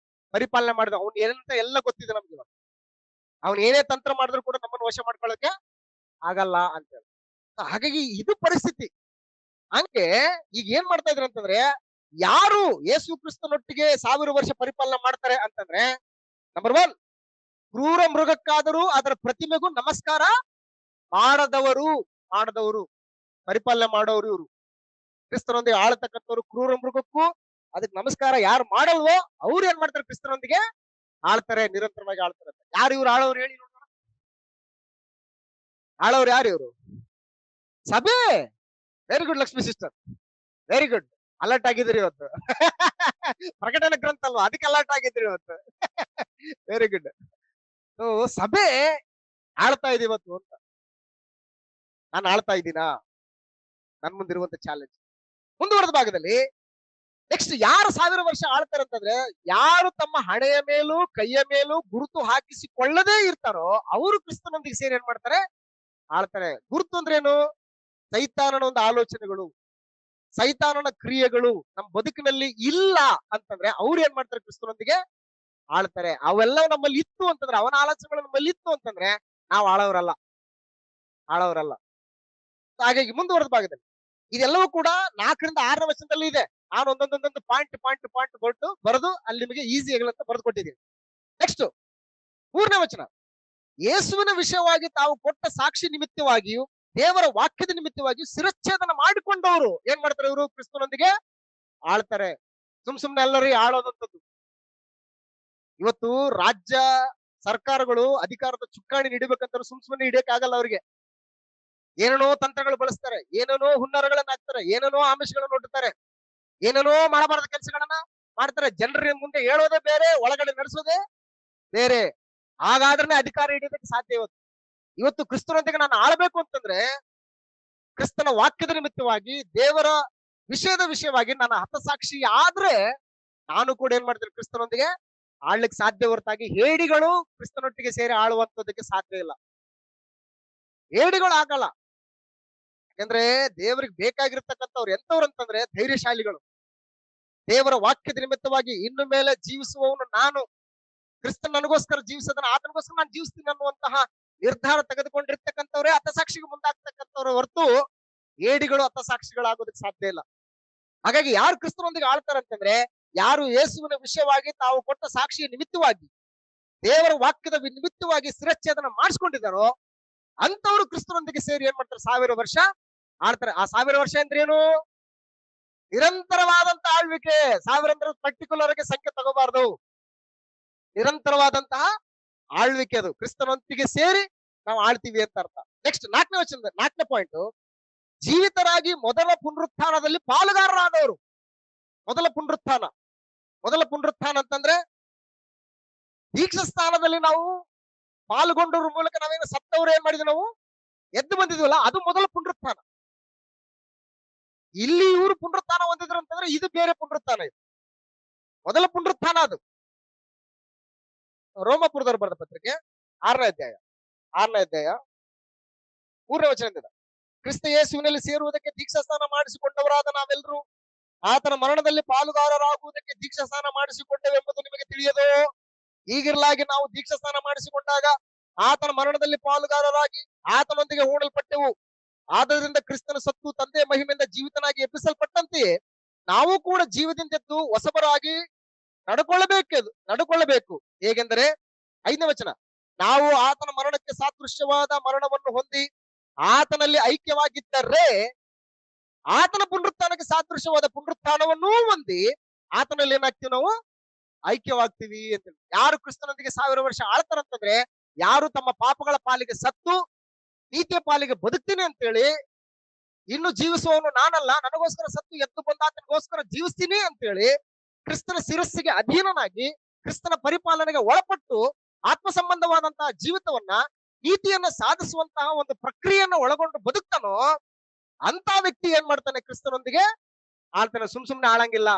ಪರಿಪಾಲನೆ ಮಾಡಿದ್ವಿ. ಅವ್ನ್ ಏನಂತ ಎಲ್ಲ ಗೊತ್ತಿದೆ ನಮ್ಗೆ. ಇವಾಗ ಅವ್ನ್ ಏನೇ ತಂತ್ರ ಮಾಡಿದ್ರು ಕೂಡ ನಮ್ಮನ್ನು ವಶ ಮಾಡ್ಕೊಳ್ಳಕ್ಕೆ ಆಗಲ್ಲ ಅಂತ ಹೇಳಿ. ಹಾಗಾಗಿ ಇದು ಪರಿಸ್ಥಿತಿ. ಹಂಗೆ ಈಗ ಏನ್ ಮಾಡ್ತಾ ಇದ್ರು ಅಂತಂದ್ರೆ, ಯಾರು ಯೇಸು ಕ್ರಿಸ್ತನೊಟ್ಟಿಗೆ 1000 ವರ್ಷ ಪರಿಪಾಲನೆ ಮಾಡ್ತಾರೆ ಅಂತಂದ್ರೆ ನಂಬರ್ 1, ಕ್ರೂರ ಮೃಗಕ್ಕಾದರೂ ಅದರ ಪ್ರತಿಮೆಗೂ ನಮಸ್ಕಾರ ಮಾಡದವರು ಪರಿಪಾಲನೆ ಮಾಡೋರು ಇವರು. ಕ್ರಿಸ್ತನೊಂದಿಗೆ ಆಳ್ತಕ್ಕಂಥವ್ರು ಕ್ರೂರ ಮೃಗಕ್ಕೂ ಅದಕ್ಕೆ ನಮಸ್ಕಾರ ಯಾರು ಮಾಡಲ್ವೋ ಅವ್ರು ಏನ್ ಮಾಡ್ತಾರೆ? ಕ್ರಿಸ್ತನೊಂದಿಗೆ ಆಳ್ತಾರೆ, ನಿರಂತರವಾಗಿ ಆಳ್ತಾರೆ. ಯಾರು ಇವ್ರು ಆಳವ್ರು ಹೇಳಿ ನೋಡೋಣ? ಆಳವ್ರು ಯಾರು ಇವರು? ಸಭೆ. Very good Lakshmi sister, very good. Alert ಆಗಿದ್ರಿ ಇವತ್ತು. ಪ್ರಕಟಣೆ ಗ್ರಂಥ ಅಲ್ವಾ, ಅದಕ್ಕೆ ಅಲರ್ಟ್ ಆಗಿದ್ರಿ ಇವತ್ತು. Very good. ಸಭೆ ಆಳ್ತಾ ಇದೆ ಇವತ್ತು ಅಂತ. ನಾನು ಆಳ್ತಾ ಇದ್ದೀನಾ? ನನ್ ಮುಂದಿರುವಂತ ಚಾಲೆಂಜ್. ಮುಂದುವರೆದ ಭಾಗದಲ್ಲಿ ನೆಕ್ಸ್ಟ್ ಯಾರು 1000 ವರ್ಷ ಆಳ್ತಾರೆ ಅಂತಂದ್ರೆ, ಯಾರು ತಮ್ಮ ಹಣೆಯ ಮೇಲೂ ಕೈಯ ಮೇಲೂ ಗುರುತು ಹಾಕಿಸಿಕೊಳ್ಳದೇ ಇರ್ತಾರೋ ಅವರು ಕ್ರಿಸ್ತನೊಂದಿಗೆ ಸೇರಿ ಏನ್ ಮಾಡ್ತಾರೆ? ಆಳ್ತಾರೆ. ಗುರುತು ಅಂದ್ರೆ ಏನು? ಸೈತಾನನ ಒಂದು ಆಲೋಚನೆಗಳು, ಸೈತಾನನ ಕ್ರಿಯೆಗಳು ನಮ್ಮ ಬದುಕಿನಲ್ಲಿ ಇಲ್ಲ ಅಂತಂದ್ರೆ ಅವ್ರು ಏನ್ ಮಾಡ್ತಾರೆ? ಕ್ರಿಸ್ತನೊಂದಿಗೆ ಆಳ್ತಾರೆ. ಅವೆಲ್ಲ ನಮ್ಮಲ್ಲಿ ಇತ್ತು ಅಂತಂದ್ರೆ, ಅವನ ಆಲೋಚನೆಗಳು ನಮ್ಮಲ್ಲಿ ಇತ್ತು ಅಂತಂದ್ರೆ ನಾವು ಆಳವರಲ್ಲ. ಹಾಗಾಗಿ ಮುಂದುವರೆದ ಭಾಗದಲ್ಲಿ ಇದೆಲ್ಲವೂ ಕೂಡ 4ರಿಂದ 6ನೇ ವಚನದಲ್ಲಿ ಇದೆ. ನಾನು ಒಂದೊಂದೊಂದೊಂದು ಪಾಯಿಂಟ್ ಬರೆದು ಅಲ್ಲಿ ನಿಮಗೆ ಈಸಿ ಅಂತ ಬರೆದು ಕೊಟ್ಟಿದ್ದೀನಿ. ನೆಕ್ಸ್ಟ್ 3ನೇ ವಚನ, ಯೇಸುವಿನ ವಿಷಯವಾಗಿ ತಾವು ಕೊಟ್ಟ ಸಾಕ್ಷಿ ನಿಮಿತ್ತವಾಗಿಯೂ ದೇವರ ವಾಕ್ಯದ ನಿಮಿತ್ತವಾಗಿಯೂ ಶಿರಚ್ಛೇದನ ಮಾಡಿಕೊಂಡವರು ಏನ್ ಮಾಡ್ತಾರೆ? ಇವರು ಕ್ರಿಸ್ತನೊಂದಿಗೆ ಆಳ್ತಾರೆ. ಸುಮ್ನೆ ಎಲ್ಲರೂ ಆಳೋದಂಥದ್ದು. ಇವತ್ತು ರಾಜ್ಯ ಸರ್ಕಾರಗಳು ಅಧಿಕಾರದ ಚುಕ್ಕಾಣಿ ನೀಡಬೇಕಂತ ಸುಮ್ಮನೆ ಹಿಡಿಯಕ್ ಆಗಲ್ಲ ಅವ್ರಿಗೆ. ಏನೇನೋ ತಂತ್ರಗಳು ಬಳಸ್ತಾರೆ, ಏನೇನೋ ಹುನ್ನಾರಗಳನ್ನ ಹಾಕ್ತಾರೆ, ಏನೇನೋ ಆಮಿಷಗಳನ್ನ ಒಡ್ಡುತ್ತಾರೆ, ಏನೇನೋ ಮಾಡಬಾರದ ಕೆಲಸಗಳನ್ನ ಮಾಡ್ತಾರೆ. ಜನರ ಮುಂದೆ ಹೇಳೋದೇ ಬೇರೆ, ಒಳಗಡೆ ನಡೆಸೋದೇ ಬೇರೆ. ಹಾಗಾದ್ರೆ ಅಧಿಕಾರ ಹಿಡಿಯೋದಕ್ಕೆ ಸಾಧ್ಯ. ಇವತ್ತು ಕ್ರಿಸ್ತನೊಂದಿಗೆ ನಾನು ಆಳ್ಬೇಕು ಅಂತಂದ್ರೆ ಕ್ರಿಸ್ತನ ವಾಕ್ಯದ ನಿಮಿತ್ತವಾಗಿ, ದೇವರ ವಿಷಯವಾಗಿ ನಾನು ಹತಸಾಕ್ಷಿ ಆದ್ರೆ ನಾನು ಕೂಡ ಏನ್ ಮಾಡ್ತೀನಿ, ಕ್ರಿಸ್ತನೊಂದಿಗೆ ಆಳ್ಲಿಕ್ಕೆ ಸಾಧ್ಯ ಹೊರತಾಗಿ ಹೇಡಿಗಳು ಕ್ರಿಸ್ತನೊಟ್ಟಿಗೆ ಸೇರಿ ಆಳುವಂತದಕ್ಕೆ ಸಾಧ್ಯ ಇಲ್ಲ. ಹೇಡಿಗಳು ಆಗಲ್ಲ. ಯಾಕಂದ್ರೆ ದೇವರಿಗೆ ಬೇಕಾಗಿರ್ತಕ್ಕಂಥವ್ರು ಎಂತವ್ರು ಅಂತಂದ್ರೆ ಧೈರ್ಯಶಾಲಿಗಳು. ದೇವರ ವಾಕ್ಯದ ನಿಮಿತ್ತವಾಗಿ ಇನ್ನು ಮೇಲೆ ಜೀವಿಸುವವನು ನಾನು, ಕ್ರಿಸ್ತ ನನಗೋಸ್ಕರ ಜೀವಿಸೋದನ್ನ ಆತನಿಗೋಸ್ಕರ ನಾನು ಜೀವಿಸ್ತೀನಿ ಅನ್ನುವಂತಹ ನಿರ್ಧಾರ ತೆಗೆದುಕೊಂಡಿರ್ತಕ್ಕಂಥವ್ರೆ ಹತಸಾಕ್ಷಿಗೆ ಮುಂದಾಗ್ತಕ್ಕಂಥವ್ರ ಹೊರತು ಏಡಿಗಳು ಹತಸಾಕ್ಷಿಗಳಾಗೋದಕ್ಕೆ ಸಾಧ್ಯ ಇಲ್ಲ. ಹಾಗಾಗಿ ಯಾರು ಕ್ರಿಸ್ತನೊಂದಿಗೆ ಆಳ್ತಾರಂತಂದ್ರೆ, ಯಾರು ಯೇಸುವಿನ ವಿಷಯವಾಗಿ ತಾವು ಕೊಟ್ಟ ಸಾಕ್ಷಿಯ ನಿಮಿತ್ತವಾಗಿ, ದೇವರ ವಾಕ್ಯದ ನಿಮಿತ್ತವಾಗಿ ಶಿರಚ್ಛೇದನ ಮಾಡಿಸ್ಕೊಂಡಿದ್ದಾರೋ ಅಂತವ್ರು ಕ್ರಿಸ್ತನೊಂದಿಗೆ ಸೇರಿ ಏನ್ ಮಾಡ್ತಾರೆ, 1000 ವರ್ಷ ಆಳ್ತಾರೆ. ಆ 1000 ವರ್ಷ ಅಂದ್ರೇನು? ನಿರಂತರವಾದಂತ ಆಳ್ವಿಕೆ. 1000 ಅಂದ್ರೆ ಪರ್ಟಿಕ್ಯುಲರ್ ಆಗಿ ಸಂಖ್ಯೆ ತಗೋಬಾರ್ದು. ನಿರಂತರವಾದಂತಹ ಆಳ್ವಿಕೆ ಅದು. ಕ್ರಿಸ್ತನೊಂದಿಗೆ ಸೇರಿ ನಾವು ಆಳ್ತೀವಿ ಅಂತ ಅರ್ಥ. ನೆಕ್ಸ್ಟ್ 4ನೇ ಪಾಯಿಂಟ್, ಜೀವಿತರಾಗಿ ಮೊದಲ ಪುನರುತ್ಥಾನದಲ್ಲಿ ಪಾಲುಗಾರರಾದವರು. ಮೊದಲ ಪುನರುತ್ಥಾನ ಅಂತಂದ್ರೆ ದೀಕ್ಷಾ ಸ್ಥಾನದಲ್ಲಿ ನಾವು ಪಾಲ್ಗೊಂಡವ್ರ ಮೂಲಕ ನಾವೇನು ಸತ್ತವ್ರು ಏನ್ ಮಾಡಿದ್ವಿ, ನಾವು ಎದ್ದು ಬಂದಿದ್ವಲ್ಲ, ಅದು ಮೊದಲ ಪುನರುತ್ಥಾನ. ಇಲ್ಲಿ ಇವರು ಪುನರುತ್ಥಾನ ಹೊಂದಿದ್ರು ಅಂತಂದ್ರೆ ಇದು ಬೇರೆ ಪುನರುತ್ಥಾನ. ಇದು ಮೊದಲ ಪುನರುತ್ಥಾನ. ಅದು ರೋಮಪುರದವರು ಬರೆದ ಪತ್ರಿಕೆ 6ನೇ ಅಧ್ಯಾಯ 3ನೇ ವಚನದಿಂದ, ಕ್ರಿಸ್ತ ಯೇಸುವಿನಲ್ಲಿ ಸೇರುವುದಕ್ಕೆ ದೀಕ್ಷಾ ಸ್ನಾನ ಮಾಡಿಸಿಕೊಂಡವರಾದ ನಾವೆಲ್ಲರೂ ಆತನ ಮರಣದಲ್ಲಿ ಪಾಲುಗಾರರಾಗುವುದಕ್ಕೆ ದೀಕ್ಷಾ ಸ್ನಾನ ಮಾಡಿಸಿಕೊಂಡೆವೆಂಬುದು ನಿಮಗೆ ತಿಳಿಯದೋ? ಹೀಗಿರಲಾಗಿ ನಾವು ದೀಕ್ಷಾ ಸ್ನಾನ ಮಾಡಿಸಿಕೊಂಡಾಗ ಆತನ ಮರಣದಲ್ಲಿ ಪಾಲುಗಾರರಾಗಿ ಆತನೊಂದಿಗೆ ಹೂಣಲ್ಪಟ್ಟೆವು. ಆದ್ದರಿಂದ ಕ್ರಿಸ್ತನ ಸತ್ತು ತಂದೆಯ ಮಹಿಮೆಯಿಂದ ಜೀವಿತನಾಗಿ ಎಬ್ಬಿಸಲ್ಪಟ್ಟಂತೆಯೇ ನಾವು ಕೂಡ ಜೀವದಿಂದ ಎದ್ದು ಹೊಸಬರಾಗಿ ನಡ್ಕೊಳ್ಳಬೇಕು. ಹೇಗೆಂದರೆ 5ನೇ ವಚನ, ನಾವು ಆತನ ಮರಣಕ್ಕೆ ಸಾದೃಶ್ಯವಾದ ಮರಣವನ್ನು ಹೊಂದಿ ಆತನಲ್ಲಿ ಐಕ್ಯವಾಗಿದ್ದರೆ ಆತನ ಪುನರುತ್ಥಾನಕ್ಕೆ ಸಾದೃಶ್ಯವಾದ ಪುನರುತ್ಥಾನವನ್ನೂ ಹೊಂದಿ ಆತನಲ್ಲಿ ಏನಾಗ್ತೀವಿ, ನಾವು ಐಕ್ಯವಾಗ್ತೀವಿ ಅಂತ. ಯಾರು ಕ್ರಿಸ್ತನೊಂದಿಗೆ 1000 ವರ್ಷ ಆಳ್ತಾರಂತಂದ್ರೆ, ಯಾರು ತಮ್ಮ ಪಾಪಗಳ ಪಾಲಿಗೆ ಸತ್ತು ನೀತಿಯ ಪಾಲಿಗೆ ಬದುಕ್ತೀನಿ ಅಂತೇಳಿ, ಇನ್ನು ಜೀವಿಸುವವನು ನಾನಲ್ಲ, ನನಗೋಸ್ಕರ ಸತ್ತು ಎದ್ದು ಬಂದ ಆತನಿಗೋಸ್ಕರ ಜೀವಿಸ್ತೀನಿ ಅಂತೇಳಿ ಕ್ರಿಸ್ತನ ಶಿರಸ್ಸಿಗೆ ಅಧೀನನಾಗಿ ಕ್ರಿಸ್ತನ ಪರಿಪಾಲನೆಗೆ ಒಳಪಟ್ಟು ಆತ್ಮ ಸಂಬಂಧವಾದಂತಹ ಜೀವಿತವನ್ನ, ನೀತಿಯನ್ನ ಸಾಧಿಸುವಂತಹ ಒಂದು ಪ್ರಕ್ರಿಯೆಯನ್ನ ಒಳಗೊಂಡು ಬದುಕ್ತಾನೋ ಅಂತ ವ್ಯಕ್ತಿ ಏನ್ ಮಾಡ್ತಾನೆ, ಕ್ರಿಸ್ತನೊಂದಿಗೆ ಆಳ್ತಾನೆ. ಸುಮ್ನೆ ಆಳಂಗಿಲ್ಲ.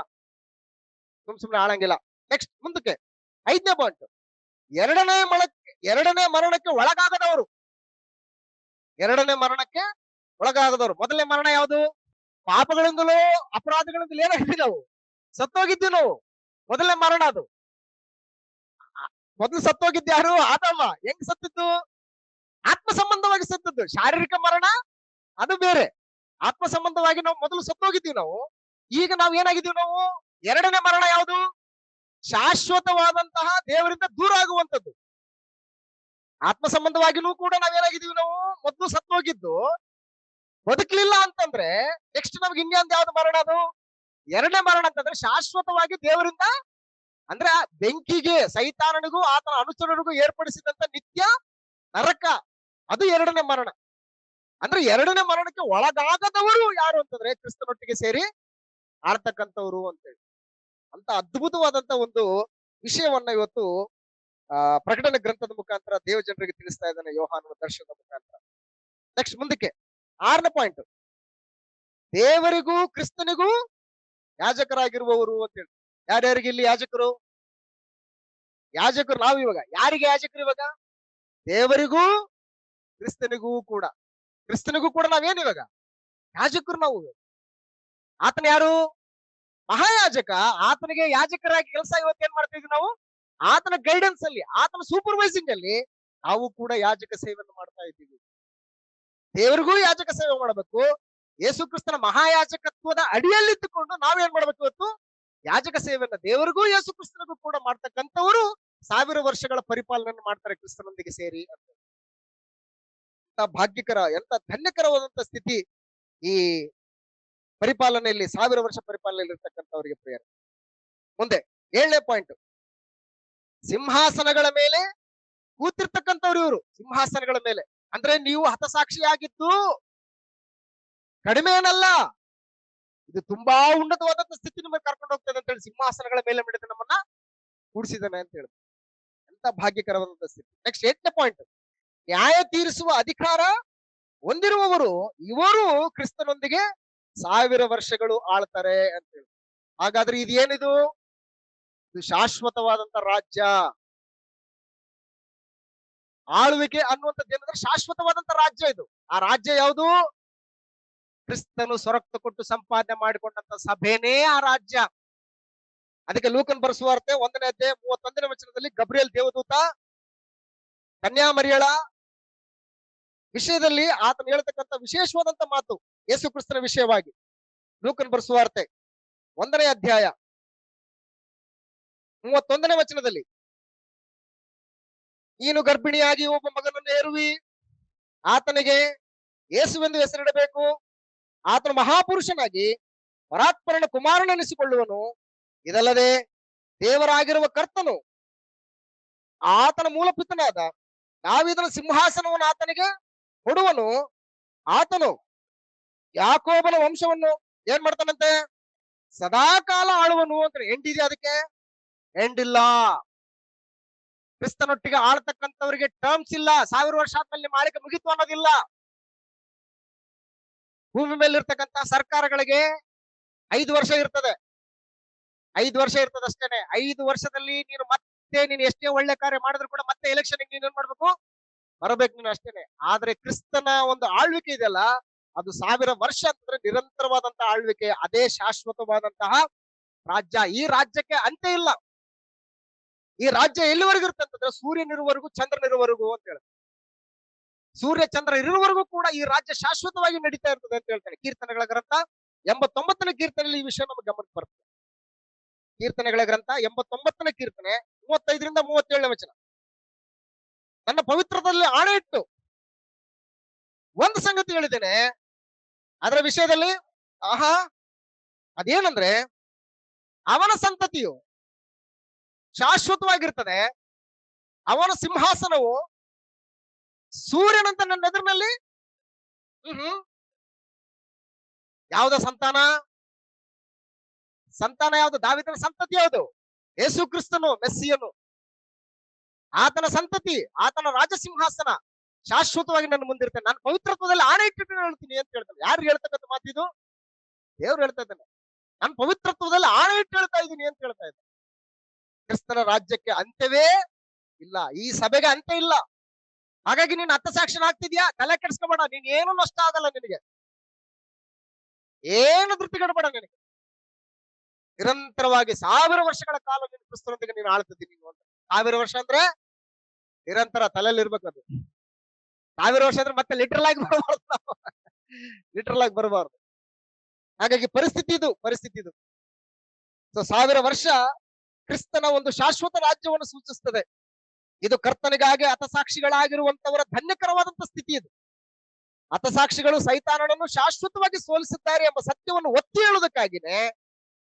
ನೆಕ್ಸ್ಟ್ ಮುಂದಕ್ಕೆ 5ನೇ ಪಾಯಿಂಟ್, ಎರಡನೇ ಮರಣಕ್ಕೆ ಒಳಗಾಗದವರು. ಮೊದಲನೇ ಮರಣ ಯಾವುದು? ಪಾಪಗಳಿಂದಲೂ ಅಪರಾಧಗಳಿಂದಲೂ ಏನಾಗ್ತೀವಿ, ನಾವು ಸತ್ತೋಗಿದ್ವಿ. ನಾವು ಮೊದಲನೇ ಮರಣ ಅದು. ಮೊದಲು ಸತ್ತೋಗಿದ್ದು ಯಾರು? ಆದಾಮ. ಹೆಂಗ್ ಸತ್ತಿದ್ದು? ಆತ್ಮ ಸಂಬಂಧವಾಗಿ ಸತ್ತದ್ದು. ಶಾರೀರಿಕ ಮರಣ ಅದು ಬೇರೆ. ಆತ್ಮ ಸಂಬಂಧವಾಗಿ ನಾವು ಮೊದಲು ಸತ್ತೋಗಿದ್ದೀವಿ. ನಾವು ಈಗ ನಾವು ಏನಾಗಿದ್ದೀವಿ, ನಾವು ಎರಡನೇ ಮರಣ ಯಾವುದು? ಶಾಶ್ವತವಾದಂತಹ ದೇವರಿಂದ ದೂರ ಆಗುವಂಥದ್ದು. ಆತ್ಮ ಸಂಬಂಧವಾಗಿನೂ ಕೂಡ ನಾವೇನಾಗಿದ್ದೀವಿ, ನಾವು ಮೊದಲು ಸತ್ತೋಗಿದ್ದು ಬದುಕಲಿಲ್ಲ ಅಂತಂದ್ರೆ ನೆಕ್ಸ್ಟ್ ನಮ್ಗೆ ಇನ್ನೊಂದು ಯಾವ್ದು ಮರಣ? ಅದು ಎರಡನೇ ಮರಣ ಅಂತಂದ್ರೆ ಶಾಶ್ವತವಾಗಿ ದೇವರಿಂದ, ಅಂದ್ರೆ ಬೆಂಕಿಗೆ, ಸೈತಾನನಿಗೂ ಆತನ ಅನುಚರರಿಗೂ ಏರ್ಪಡಿಸಿದಂತ ನಿತ್ಯ ನರಕ, ಅದು ಎರಡನೇ ಮರಣ. ಅಂದ್ರೆ ಎರಡನೇ ಮರಣಕ್ಕೆ ಒಳಗಾಗದವರು ಯಾರು ಅಂತಂದ್ರೆ ಕ್ರಿಸ್ತನೊಟ್ಟಿಗೆ ಸೇರಿ ಆಳ್ತಕ್ಕಂಥವ್ರು ಅಂತೇಳಿ. ಅಂತ ಅದ್ಭುತವಾದಂತ ಒಂದು ವಿಷಯವನ್ನ ಇವತ್ತು ಪ್ರಕಟಣೆ ಗ್ರಂಥದ ಮುಖಾಂತರ ದೇವ ಜನರಿಗೆ ತಿಳಿಸ್ತಾ ಇದ್ದಾನೆ ಯೋಹಾನನ ದರ್ಶನದ ಮುಖಾಂತರ. ನೆಕ್ಸ್ಟ್ ಮುಂದಕ್ಕೆ 6ನೇ ಪಾಯಿಂಟ್, ದೇವರಿಗೂ ಕ್ರಿಸ್ತನಿಗೂ ಯಾಜಕರಾಗಿರುವವರು ಅಂತ ಹೇಳಿ. ಯಾರ್ಯಾರಿಗೆ ಇಲ್ಲಿ ಯಾಜಕರು? ನಾವು ಇವಾಗ ಯಾರಿಗೆ ಯಾಜಕರು? ಇವಾಗ ದೇವರಿಗೂ ಕ್ರಿಸ್ತನಿಗೂ ಕೂಡ. ನಾವೇನು ಇವಾಗ ಯಾಜಕರು. ನಾವು ಆತನ ಯಾರು? ಮಹಾಯಾಜಕ. ಆತನಿಗೆ ಯಾಜಕರಾಗಿ ಕೆಲಸ ಇವತ್ತು ಏನ್ ಮಾಡ್ತಾ ಇದ್ವಿ ನಾವು? ಆತನ ಗೈಡೆನ್ಸ್ ಅಲ್ಲಿ, ಆತನ ಸೂಪರ್ವೈಸಿಂಗ್ ಅಲ್ಲಿ ನಾವು ಕೂಡ ಯಾಜಕ ಸೇವೆಯನ್ನು ಮಾಡ್ತಾ ಇದ್ದೀವಿ. ದೇವರಿಗೂ ಯಾಜಕ ಸೇವೆ ಮಾಡಬೇಕು. ಯೇಸು ಕ್ರಿಸ್ತನ ಮಹಾಯಾಜಕತ್ವದ ಅಡಿಯಲ್ಲಿದ್ದುಕೊಂಡು ನಾವೇನ್ ಮಾಡ್ಬೇಕು? ಇವತ್ತು ಯಾಜಕ ಸೇವೆಯನ್ನ ದೇವರಿಗೂ ಯೇಸು ಕ್ರಿಸ್ತನಿಗೂ ಕೂಡ ಮಾಡ್ತಕ್ಕಂಥವರು 1000 ವರ್ಷಗಳ ಪರಿಪಾಲನೆ ಮಾಡ್ತಾರೆ ಕ್ರಿಸ್ತನೊಂದಿಗೆ ಸೇರಿ ಅಂತ. ಎಂತ ಭಾಗ್ಯಕರ, ಎಂತ ಧನ್ಯಕರವಾದಂತ ಸ್ಥಿತಿ ಈ ಪರಿಪಾಲನೆಯಲ್ಲಿ, 1000 ವರ್ಷ ಪರಿಪಾಲನೆಯಲ್ಲಿ ಇರ್ತಕ್ಕಂಥವರಿಗೆ ಪ್ರಿಯರೇ. ಮುಂದೆ 7ನೇ ಪಾಯಿಂಟ್, ಸಿಂಹಾಸನಗಳ ಮೇಲೆ ಕೂತಿರ್ತಕ್ಕಂಥವ್ರು ಇವರು. ಸಿಂಹಾಸನಗಳ ಮೇಲೆ ಅಂದ್ರೆ ನೀವು ಹತಸಾಕ್ಷಿಯಾಗಿದ್ದು ಕಡಿಮೆ ಏನಲ್ಲ, ಇದು ತುಂಬಾ ಉನ್ನತವಾದಂತ ಸ್ಥಿತಿ ನಿಮಗೆ ಕರ್ಕೊಂಡು ಹೋಗ್ತದೆ ಅಂತ ಹೇಳಿ ಸಿಂಹಾಸನಗಳ ಮೇಲೆ ಮಿಡಿದು ನಮ್ಮನ್ನ ಕೂಡಿಸಿದಾನೆ ಅಂತ ಹೇಳಿ. ಎಂತ ಭಾಗ್ಯಕರವಾದಂತ ಸ್ಥಿತಿ. ನೆಕ್ಸ್ಟ್ 8ನೇ ಪಾಯಿಂಟ್, ನ್ಯಾಯ ತೀರಿಸುವ ಅಧಿಕಾರ ಹೊಂದಿರುವವರು ಇವರು ಕ್ರಿಸ್ತನೊಂದಿಗೆ 1000 ವರ್ಷಗಳು ಆಳ್ತಾರೆ ಅಂತ ಹೇಳಿ. ಹಾಗಾದ್ರೆ ಇದೇನಿದು? ಇದು ಶಾಶ್ವತವಾದಂತ ರಾಜ್ಯ. ಆಳ್ವಿಕೆ ಅನ್ನುವಂಥದ್ದು ಏನಂದ್ರೆ ಶಾಶ್ವತವಾದಂತ ರಾಜ್ಯ. ಇದು ಆ ರಾಜ್ಯ ಯಾವುದು? ಕ್ರಿಸ್ತನು ಸ್ವರಕ್ತ ಕೊಟ್ಟು ಸಂಪಾದನೆ ಮಾಡಿಕೊಂಡಂತ ಸಭೆನೇ ಆ ರಾಜ್ಯ. ಅದಕ್ಕೆ ಲೂಕನ್ ಬರೆಸುವಾರ್ತೆ 1ನೇ ಅಧ್ಯಾಯ 31ನೇ ವಚನದಲ್ಲಿ ಗಬ್ರಿಯಲ್ ದೇವದೂತ ಕನ್ಯಾಮರಿಯಳ ವಿಷಯದಲ್ಲಿ ಆತನು ಹೇಳ್ತಕ್ಕಂಥ ವಿಶೇಷವಾದಂತ ಮಾತು ಯೇಸು ಕ್ರಿಸ್ತನ ವಿಷಯವಾಗಿ. ಲೂಕನ್ ಬರೆಸುವಾರ್ತೆ 1ನೇ ಅಧ್ಯಾಯ 31ನೇ ವಚನದಲ್ಲಿ, ನೀನು ಗರ್ಭಿಣಿಯಾಗಿ ಒಬ್ಬ ಮಗನನ್ನು ಹೆರುವಿ, ಆತನಿಗೆ ಯೇಸುವೆಂದು ಹೆಸರಿಡಬೇಕು. ಆತನು ಮಹಾಪುರುಷನಾಗಿ ಪರಾತ್ಪರನ ಕುಮಾರನೆನಿಸಿಕೊಳ್ಳುವನು. ಇದಲ್ಲದೆ ದೇವರಾಗಿರುವ ಕರ್ತನು ಆತನ ಮೂಲಪಿತನಾದ ದಾವೀದನ ಸಿಂಹಾಸನವನ್ನು ಆತನಿಗೆ ಕೊಡುವನು. ಆತನು ಯಾಕೋಬನ ವಂಶವನ್ನು ಏನ್ ಮಾಡ್ತಾನಂತೆ? ಸದಾಕಾಲ ಆಳುವನು ಅಂತ. ಎಂಡಿದೆ ಅದಕ್ಕೆ? ಎಂಡಿಲ್ಲ. ಕ್ರಿಸ್ತನೊಟ್ಟಿಗೆ ಆಳ್ತಕ್ಕಂಥವ್ರಿಗೆ ಟರ್ಮ್ಸ್ ಇಲ್ಲ. 1000 ವರ್ಷ ಆದ್ಮೇಲೆ ನಿಮ್ಮ ಆಳಿಕೆ ಮುಗಿತು ಅನ್ನೋದಿಲ್ಲ. ಭೂಮಿ ಮೇಲೆ ಇರ್ತಕ್ಕಂಥ ಸರ್ಕಾರಗಳಿಗೆ 5 ವರ್ಷ ಇರ್ತದೆ. 5 ವರ್ಷ ಇರ್ತದೆ ಅಷ್ಟೇನೆ. 5 ವರ್ಷದಲ್ಲಿ ನೀನು ಎಷ್ಟೇ ಒಳ್ಳೆ ಕಾರ್ಯ ಮಾಡಿದ್ರು ಕೂಡ ಮತ್ತೆ ಎಲೆಕ್ಷನ್ ನೀನು ಏನ್ ಮಾಡ್ಬೇಕು? ಬರಬೇಕು ನೀನು ಅಷ್ಟೇನೆ. ಆದ್ರೆ ಕ್ರಿಸ್ತನ ಒಂದು ಆಳ್ವಿಕೆ ಇದೆಯಲ್ಲ, ಅದು 1000 ವರ್ಷ ಅಂತಂದ್ರೆ ನಿರಂತರವಾದಂತಹ ಆಳ್ವಿಕೆ. ಅದೇ ಶಾಶ್ವತವಾದಂತಹ ರಾಜ್ಯ. ಈ ರಾಜ್ಯಕ್ಕೆ ಅಂತ್ಯ ಇಲ್ಲ. ಈ ರಾಜ್ಯ ಎಲ್ಲಿವರೆಗೂ ಇರುತ್ತೆ ಅಂತಂದ್ರೆ ಸೂರ್ಯನಿರುವವರೆಗೂ ಚಂದ್ರನಿರುವವರೆಗೂ ಅಂತ ಹೇಳಿ. ಸೂರ್ಯ ಚಂದ್ರ ಇರುವವರೆಗೂ ಕೂಡ ಈ ರಾಜ್ಯ ಶಾಶ್ವತವಾಗಿ ನಡೀತಾ ಇರ್ತದೆ ಅಂತ ಹೇಳ್ತಾರೆ. ಕೀರ್ತನೆಗಳ ಗ್ರಂಥ 89ನೇ ಕೀರ್ತನೆಯಲ್ಲಿ ಈ ವಿಷಯ ನಮಗೆ ಗಮನಕ್ಕೆ ಬರ್ತದೆ. ಕೀರ್ತನೆಗಳ ಗ್ರಂಥ 89ನೇ ಕೀರ್ತನೆ 35ರಿಂದ 37ನೇ ವಚನ. ನನ್ನ ಪವಿತ್ರದಲ್ಲಿ ಆಣೆ ಇಟ್ಟು ಒಂದು ಸಂಗತಿ ಹೇಳಿದ್ದೇನೆ, ಅದರ ವಿಷಯದಲ್ಲಿ ಅದೇನಂದ್ರೆ ಅವನ ಸಂತತಿಯು ಶಾಶ್ವತವಾಗಿರ್ತದೆ, ಅವನ ಸಿಂಹಾಸನವು ಸೂರ್ಯನಂತ ನನ್ನ ಎದುರಿನಲ್ಲಿ. ಯಾವ್ದ ಸಂತಾನ? ಸಂತಾನ ಯಾವುದು? ದಾವೀದನ ಸಂತತಿ ಯಾವುದು? ಯೇಸು ಕ್ರಿಸ್ತನು, ಮೆಸ್ಸಿಯನು. ಆತನ ಸಂತತಿ, ಆತನ ರಾಜಸಿಂಹಾಸನ ಶಾಶ್ವತವಾಗಿ ನನ್ನ ಮುಂದಿರ್ತೇನೆ. ನಾನು ಪವಿತ್ರತ್ವದಲ್ಲಿ ಆಣೆ ಇಟ್ಟಿಟ್ಟು ಹೇಳ್ತೀನಿ ಅಂತ ಹೇಳ್ತಾನೆ. ಯಾರು ಹೇಳ್ತಕ್ಕಂಥ ಮಾತಿದು? ದೇವ್ರು ಹೇಳ್ತಾ ಇದ್ದಾನೆ. ನಾನು ಪವಿತ್ರತ್ವದಲ್ಲಿ ಆಣೆ ಇಟ್ಟು ಹೇಳ್ತಾ ಇದ್ದೀನಿ ಅಂತ ಹೇಳ್ತಾ ಇದ್ದಾನೆ. ಕ್ರಿಸ್ತನ ರಾಜ್ಯಕ್ಕೆ ಅಂತ್ಯವೇ ಇಲ್ಲ. ಈ ಸಭೆಗೆ ಅಂತ್ಯ ಇಲ್ಲ. ಹಾಗಾಗಿ ನೀನು ಹತಸಾಕ್ಷಿನ ಆಗ್ತಿದ್ಯಾ? ತಲೆ ಕೆಡಿಸ್ಕೋಬೇಡ. ನೀನ್ ಏನು ನಷ್ಟ ಆಗಲ್ಲ. ನಿನಗೆ ಏನು ಧೃತಿಗಡಬೇಡ. ನಿನಗೆ ನಿರಂತರವಾಗಿ 1000 ವರ್ಷಗಳ ಕಾಲ ನೀನು ಕ್ರಿಸ್ತನೊಂದಿಗೆ ನೀನು ಆಳ್ತಿದ್ದೀನಿ ನೀನು ಅಂತ. 1000 ವರ್ಷ ಅಂದ್ರೆ ನಿರಂತರ ತಲೆಯಲ್ಲಿ ಇರ್ಬೇಕು. ಅದು 1000 ವರ್ಷ ಅಂದ್ರೆ ಮತ್ತೆ ಲಿಟ್ರಲ್ ಆಗಿ ಬರಬಾರ್ದು. ನಾವು ಲಿಟ್ರಲ್ ಆಗಿ ಬರಬಾರ್ದು. ಹಾಗಾಗಿ ಪರಿಸ್ಥಿತಿ ಇದು. ಸೊ 1000 ವರ್ಷ ಕ್ರಿಸ್ತನ ಒಂದು ಶಾಶ್ವತ ರಾಜ್ಯವನ್ನು ಸೂಚಿಸ್ತದೆ. ಇದು ಕರ್ತನಿಗಾಗಿ ಹತಸಾಕ್ಷಿಗಳಾಗಿರುವಂತವರ ಧನ್ಯಕರವಾದಂತ ಸ್ಥಿತಿ. ಇದು ಹತಸಾಕ್ಷಿಗಳು ಸೈತಾನನನ್ನು ಶಾಶ್ವತವಾಗಿ ಸೋಲಿಸಿದ್ದಾರೆ ಎಂಬ ಸತ್ಯವನ್ನು ಒತ್ತಿ ಹೇಳುವುದಕ್ಕಾಗಿನೇ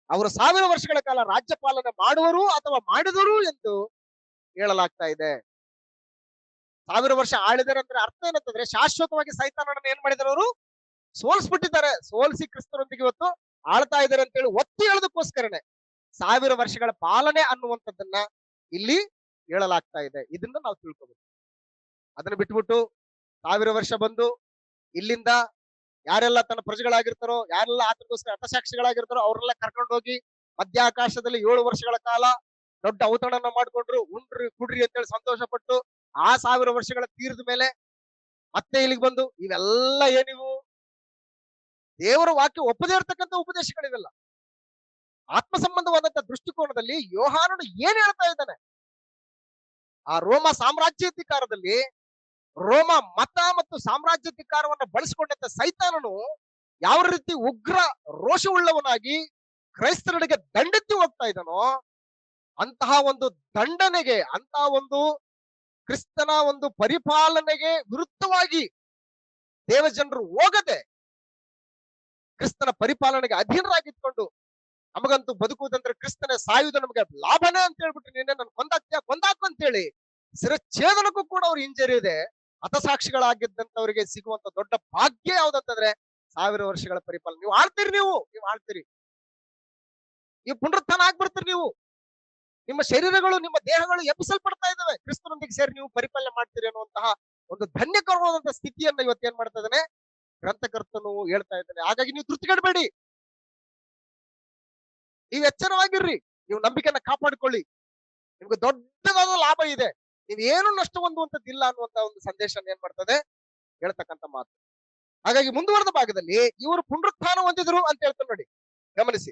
ಅವರು 1000 ವರ್ಷಗಳ ಕಾಲ ರಾಜ್ಯ ಪಾಲನೆ ಮಾಡುವರು ಅಥವಾ ಮಾಡಿದರು ಎಂದು ಹೇಳಲಾಗ್ತಾ ಇದೆ. 1000 ವರ್ಷ ಆಳಿದರೆ ಅಂದ್ರೆ ಅರ್ಥ ಏನಂತಂದ್ರೆ ಶಾಶ್ವತವಾಗಿ ಸೈತಾನನನ್ನು ಏನ್ ಮಾಡಿದಾರೆ? ಅವರು ಸೋಲಿಸ್ಬಿಟ್ಟಿದ್ದಾರೆ. ಸೋಲಿಸಿ ಕ್ರಿಸ್ತನೊಂದಿಗೆ ಇವತ್ತು ಆಳ್ತಾ ಇದ್ದಾರೆ ಅಂತ ಹೇಳಿ ಒತ್ತಿ ಹೇಳೋದಕ್ಕೋಸ್ಕರನೇ 1000 ವರ್ಷಗಳ ಪಾಲನೆ ಅನ್ನುವಂಥದ್ದನ್ನ ಇಲ್ಲಿ ಹೇಳಲಾಗ್ತಾ ಇದೆ. ಇದನ್ನ ನಾವು ತಿಳ್ಕೋಬೇಕು. ಅದನ್ನ ಬಿಟ್ಬಿಟ್ಟು 1000 ವರ್ಷ ಬಂದು ಇಲ್ಲಿಂದ ಯಾರೆಲ್ಲ ತನ್ನ ಪ್ರಜೆಗಳಾಗಿರ್ತಾರೋ, ಯಾರೆಲ್ಲ ಆತನಿಗೋಸ್ಕರ ಹತಸಾಕ್ಷಿಗಳಾಗಿರ್ತಾರೋ ಅವ್ರೆಲ್ಲ ಕರ್ಕೊಂಡು ಹೋಗಿ ಮಧ್ಯಾಕಾಶದಲ್ಲಿ 7 ವರ್ಷಗಳ ಕಾಲ ದೊಡ್ಡ ಔತಣನ ಮಾಡ್ಕೊಂಡ್ರು, ಉಂಡ್ರಿ ಕುಡ್ರಿ ಅಂತೇಳಿ ಸಂತೋಷ ಪಟ್ಟು ಆ 1000 ವರ್ಷಗಳ ತೀರಿದ ಮೇಲೆ ಮತ್ತೆ ಇಲ್ಲಿಗೆ ಬಂದು ಇವೆಲ್ಲ ಏನಿವು? ದೇವರ ವಾಕ್ಯ ಒಪ್ಪದೇ ಇರ್ತಕ್ಕಂಥ ಉಪದೇಶಗಳಿವೆಲ್ಲ. ಆತ್ಮ ಸಂಬಂಧವಾದಂತ ದೃಷ್ಟಿಕೋನದಲ್ಲಿ ಯೋಹಾನನು ಏನ್ ಹೇಳ್ತಾ ಇದ್ದಾನೆ? ಆ ರೋಮ ಸಾಮ್ರಾಜ್ಯಾಧಿಕಾರದಲ್ಲಿ ರೋಮ ಮತ ಮತ್ತು ಸಾಮ್ರಾಜ್ಯಾಧಿಕಾರವನ್ನು ಬಳಸಿಕೊಂಡಂತ ಸೈತಾನನು ಯಾವ ರೀತಿ ಉಗ್ರ ರೋಷವುಳ್ಳವನಾಗಿ ಕ್ರೈಸ್ತರಿಗೆ ದಂಡೆತ್ತಿ ಹೋಗ್ತಾ ಇದ್ದಾನೋ, ಅಂತಹ ಒಂದು ದಂಡನೆಗೆ, ಅಂತಹ ಒಂದು ಕ್ರಿಸ್ತನ ಒಂದು ಪರಿಪಾಲನೆಗೆ ವಿರುದ್ಧವಾಗಿ ದೇವಜನರು ಹೋಗದೆ ಕ್ರಿಸ್ತನ ಪರಿಪಾಲನೆಗೆ ಅಧೀನರಾಗಿದ್ಕೊಂಡು ನಮಗಂತೂ ಬದುಕುವುದಂದ್ರೆ ಕ್ರಿಸ್ತನೇ, ಸಾಯುವುದು ನಮಗೆ ಲಾಭನೇ ಅಂತ ಹೇಳ್ಬಿಟ್ಟು ನೀನೇ ನಾನು ಕೊಂದಾಕು ಅಂತೇಳಿ ಶಿರಚ್ಛೇದನಕ್ಕೂ ಕೂಡ ಅವ್ರು ಹಿಂಜರಿಯದೆ ಹತಸಾಕ್ಷಿಗಳಾಗಿದ್ದಂತವರಿಗೆ ಸಿಗುವಂತ ದೊಡ್ಡ ಭಾಗ್ಯ ಯಾವ್ದಂತಂದ್ರೆ 1000 ವರ್ಷಗಳ ಪರಿಪಾಲನೆ. ನೀವು ಆಳ್ತೀರಿ, ನೀವು ಆಳ್ತೀರಿ, ನೀವು ಪುನರುತ್ಥಾನ ಆಗ್ಬಿಡ್ತೀರಿ. ನೀವು ನಿಮ್ಮ ಶರೀರಗಳು, ನಿಮ್ಮ ದೇಹಗಳು ಎಬ್ಬಿಸಲ್ಪಡ್ತಾ ಇದ್ದಾವೆ, ಕ್ರಿಸ್ತನೊಂದಿಗೆ ಸೇರಿ ನೀವು ಪರಿಪಾಲನೆ ಮಾಡ್ತೀರಿ ಅನ್ನುವಂತಹ ಒಂದು ಧನ್ಯಕರವಾದಂತಹ ಸ್ಥಿತಿಯನ್ನ ಇವತ್ತೇನ್ ಮಾಡ್ತಾ ಇದ್ದಾನೆ ಗ್ರಂಥಕರ್ತನು ಹೇಳ್ತಾ ಇದ್ದಾನೆ. ಹಾಗಾಗಿ ನೀವು ತೃಪ್ತಿಗೆಡಬೇಡಿ, ನೀವು ಎಚ್ಚರವಾಗಿರ್ರಿ, ನೀವು ನಂಬಿಕೆಯನ್ನ ಕಾಪಾಡಿಕೊಳ್ಳಿ, ನಿಮ್ಗೆ ದೊಡ್ಡದಾದ ಲಾಭ ಇದೆ, ನೀವೇನು ನಷ್ಟ ಹೊಂದುವಂತದ್ದಿಲ್ಲ ಅನ್ನುವಂತ ಒಂದು ಸಂದೇಶ ಏನ್ ಮಾಡ್ತದೆ ಹೇಳ್ತಕ್ಕಂಥ ಮಾತು. ಹಾಗಾಗಿ ಮುಂದುವರೆದ ಭಾಗದಲ್ಲಿ ಇವರು ಪುನರುತ್ಥಾನ ಹೊಂದಿದ್ರು ಅಂತ ಹೇಳ್ತಾರೆ ನೋಡಿ, ಗಮನಿಸಿ.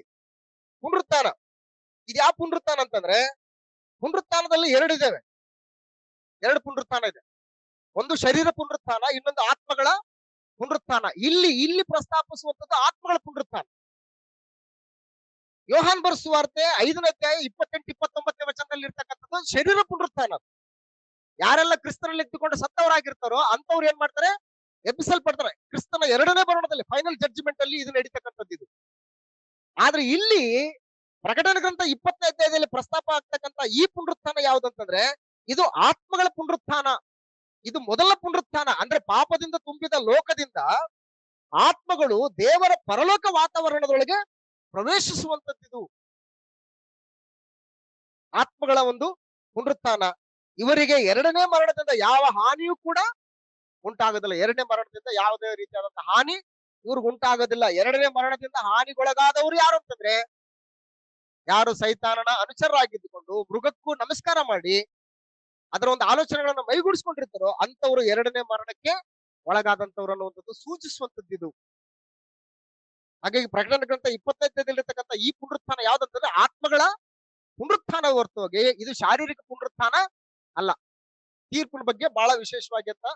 ಪುನರುತ್ಥಾನ, ಇದು ಯಾವ ಪುನರುತ್ಥಾನ ಅಂತಂದ್ರೆ, ಪುನರುತ್ಥಾನದಲ್ಲಿ ಎರಡು ಪುನರುತ್ಥಾನ ಇದೆ. ಒಂದು ಶರೀರ ಪುನರುತ್ಥಾನ, ಇನ್ನೊಂದು ಆತ್ಮಗಳ ಪುನರುತ್ಥಾನ. ಇಲ್ಲಿ ಪ್ರಸ್ತಾಪಿಸುವಂತದ್ದು ಆತ್ಮಗಳ ಪುನರುತ್ಥಾನ. ಯೋಹಾನ್ ಬರೆಸುವಾರ್ತೆ 5ನೇ ಅಧ್ಯಾಯ 28-29 ವಚನದಲ್ಲಿ ಇರ್ತಕ್ಕಂಥದ್ದು ಶರೀರ ಪುನರುತ್ಥಾನ. ಯಾರೆಲ್ಲ ಕ್ರಿಸ್ತನಲ್ಲಿ ಎದ್ದುಕೊಂಡು ಸತ್ತವರಾಗಿರ್ತಾರೋ ಅಂತವ್ರು ಏನ್ ಮಾಡ್ತಾರೆ, ಎಬ್ಬಿಸಲ್ಪಡ್ತಾರೆ. ಕ್ರಿಸ್ತನ 2ನೇ ಬರೋಣದಲ್ಲಿ, ಫೈನಲ್ ಜಡ್ಜ್ಮೆಂಟ್ ಅಲ್ಲಿ ಇದು ನಡೀತಕ್ಕಂಥದ್ದು ಇದು. ಆದ್ರೆ ಇಲ್ಲಿ ಪ್ರಕಟಣೆ ಗ್ರಂಥ 20ನೇ ಅಧ್ಯಾಯದಲ್ಲಿ ಪ್ರಸ್ತಾಪ ಆಗ್ತಕ್ಕಂಥ ಈ ಪುನರುತ್ಥಾನ ಯಾವ್ದಂತಂದ್ರೆ, ಇದು ಆತ್ಮಗಳ ಪುನರುತ್ಥಾನ. ಇದು ಮೊದಲ ಪುನರುತ್ಥಾನ. ಅಂದ್ರೆ ಪಾಪದಿಂದ ತುಂಬಿದ ಲೋಕದಿಂದ ಆತ್ಮಗಳು ದೇವರ ಪರಲೋಕ ವಾತಾವರಣದೊಳಗೆ ಪ್ರವೇಶಿಸುವಂತದ್ದು ಆತ್ಮಗಳ ಒಂದು ಪುನರುತ್ಥಾನ. ಇವರಿಗೆ 2ನೇ ಮರಣದಿಂದ ಯಾವ ಹಾನಿಯೂ ಕೂಡ ಉಂಟಾಗೋದಿಲ್ಲ. 2ನೇ ಮರಣದಿಂದ ಯಾವುದೇ ರೀತಿಯಾದಂತಹ ಹಾನಿ ಇವ್ರಿಗೆ ಉಂಟಾಗೋದಿಲ್ಲ. 2ನೇ ಮರಣದಿಂದ ಹಾನಿಗೊಳಗಾದವರು ಯಾರು ಅಂತಂದ್ರೆ, ಯಾರು ಸೈತಾನನ ಅನುಚರರಾಗಿದ್ದುಕೊಂಡು ಮೃಗಕ್ಕೂ ನಮಸ್ಕಾರ ಮಾಡಿ ಅದರ ಒಂದು ಆಲೋಚನೆಗಳನ್ನು ಮೈಗೂಡಿಸ್ಕೊಂಡಿರ್ತಾರೋ ಅಂತವರು 2ನೇ ಮರಣಕ್ಕೆ ಒಳಗಾದಂತವ್ರು ಅನ್ನುವಂಥದ್ದು ಸೂಚಿಸುವಂತದ್ದು ಇದು. ಹಾಗಾಗಿ ಪ್ರಕಟಣೆ ಗ್ರಂಥ 20ನೇ ಅಧ್ಯಾಯದಲ್ಲಿರ್ತಕ್ಕಂಥ ಈ ಪುನರುತ್ಥಾನ ಯಾವ್ದಂತಂದ್ರೆ ಆತ್ಮಗಳ ಪುನರುತ್ಥಾನ ಹೊರತುವಾಗಿ ಇದು ಶಾರೀರಿಕ ಪುನರುತ್ಥಾನ ಅಲ್ಲ. ತೀರ್ಪಿನ ಬಗ್ಗೆ ಬಹಳ ವಿಶೇಷವಾಗಿ ಅಂತ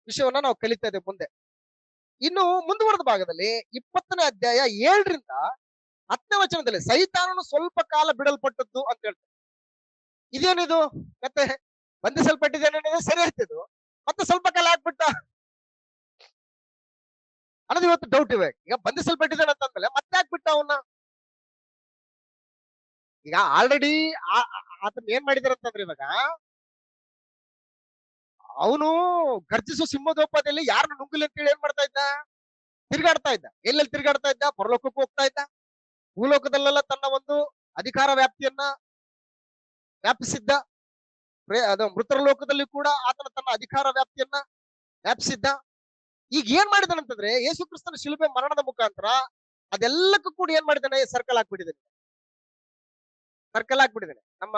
ವಿಷಯವನ್ನ ನಾವು ಕಲಿತಾ ಇದ್ದೇವೆ ಮುಂದೆ. ಇನ್ನು ಮುಂದುವರೆದ ಭಾಗದಲ್ಲಿ 20ನೇ ಅಧ್ಯಾಯ 7ರಿಂದ 10ನೇ ವಚನದಲ್ಲಿ ಸೈತಾನನು ಸ್ವಲ್ಪ ಕಾಲ ಬಿಡಲ್ಪಟ್ಟದ್ದು ಅಂತ ಹೇಳ್ತಾರೆ. ಇದೇನಿದು, ಮತ್ತೆ ಬಂಧಿಸಲ್ಪಟ್ಟಿದ್ದೇನೆ ಸರಿ ಆಗ್ತಿದ್ದು, ಮತ್ತೆ ಸ್ವಲ್ಪ ಕಾಲ ಆಗ್ಬಿಟ್ಟ ಅನ್ನೋದು ಇವತ್ತು ಡೌಟ್ ಇವೆ. ಈಗ ಬಂಧಿಸಲ್ಪಟ್ಟಿದ್ದಾನೆ ಅಂತಂದ್ಮೇಲೆ ಮತ್ತೆ ಆಗ್ಬಿಟ್ಟ ಅವನ್ನ. ಈಗ ಆಲ್ರೆಡಿ ಆತನ ಏನ್ ಮಾಡಿದಾರೆ ಅಂತಂದ್ರೆ, ಇವಾಗ ಅವನು ಗರ್ಜಿಸೋ ಸಿಂಹದೋಪಾದಿಯಲ್ಲಿ ಯಾರನ್ನು ನುಂಗಿಲಿ ಅಂತೇಳಿ ಏನ್ ಮಾಡ್ತಾ ಇದ್ದ, ತಿರ್ಗಾಡ್ತಾ ಇದ್ದ. ಎಲ್ಲೆಲ್ಲಿ ತಿರ್ಗಾಡ್ತಾ ಇದ್ದ, ಪರಲೋಕಕ್ಕೂ ಹೋಗ್ತಾ ಇದ್ದ, ಭೂಲೋಕದಲ್ಲೆಲ್ಲ ತನ್ನ ಒಂದು ಅಧಿಕಾರ ವ್ಯಾಪ್ತಿಯನ್ನ ವ್ಯಾಪಿಸಿದ್ದ. ಅದು ಮೃತರ ಲೋಕದಲ್ಲಿ ಕೂಡ ಆತನ ತನ್ನ ಅಧಿಕಾರ ವ್ಯಾಪ್ತಿಯನ್ನ ವ್ಯಾಪಿಸಿದ್ದ. ಈಗ ಏನ್ ಮಾಡಿದಾನಂತಂದ್ರೆ, ಯೇಸು ಕ್ರಿಸ್ತನ ಶಿಲುಬೆ ಮರಣದ ಮುಖಾಂತರ ಅದೆಲ್ಲಕ್ಕೂ ಕೂಡ ಏನ್ ಮಾಡಿದಾನೆ, ಸರ್ಕಲ್ ಹಾಕ್ಬಿಟ್ಟಿದ್ದಾನೆ. ನಮ್ಮ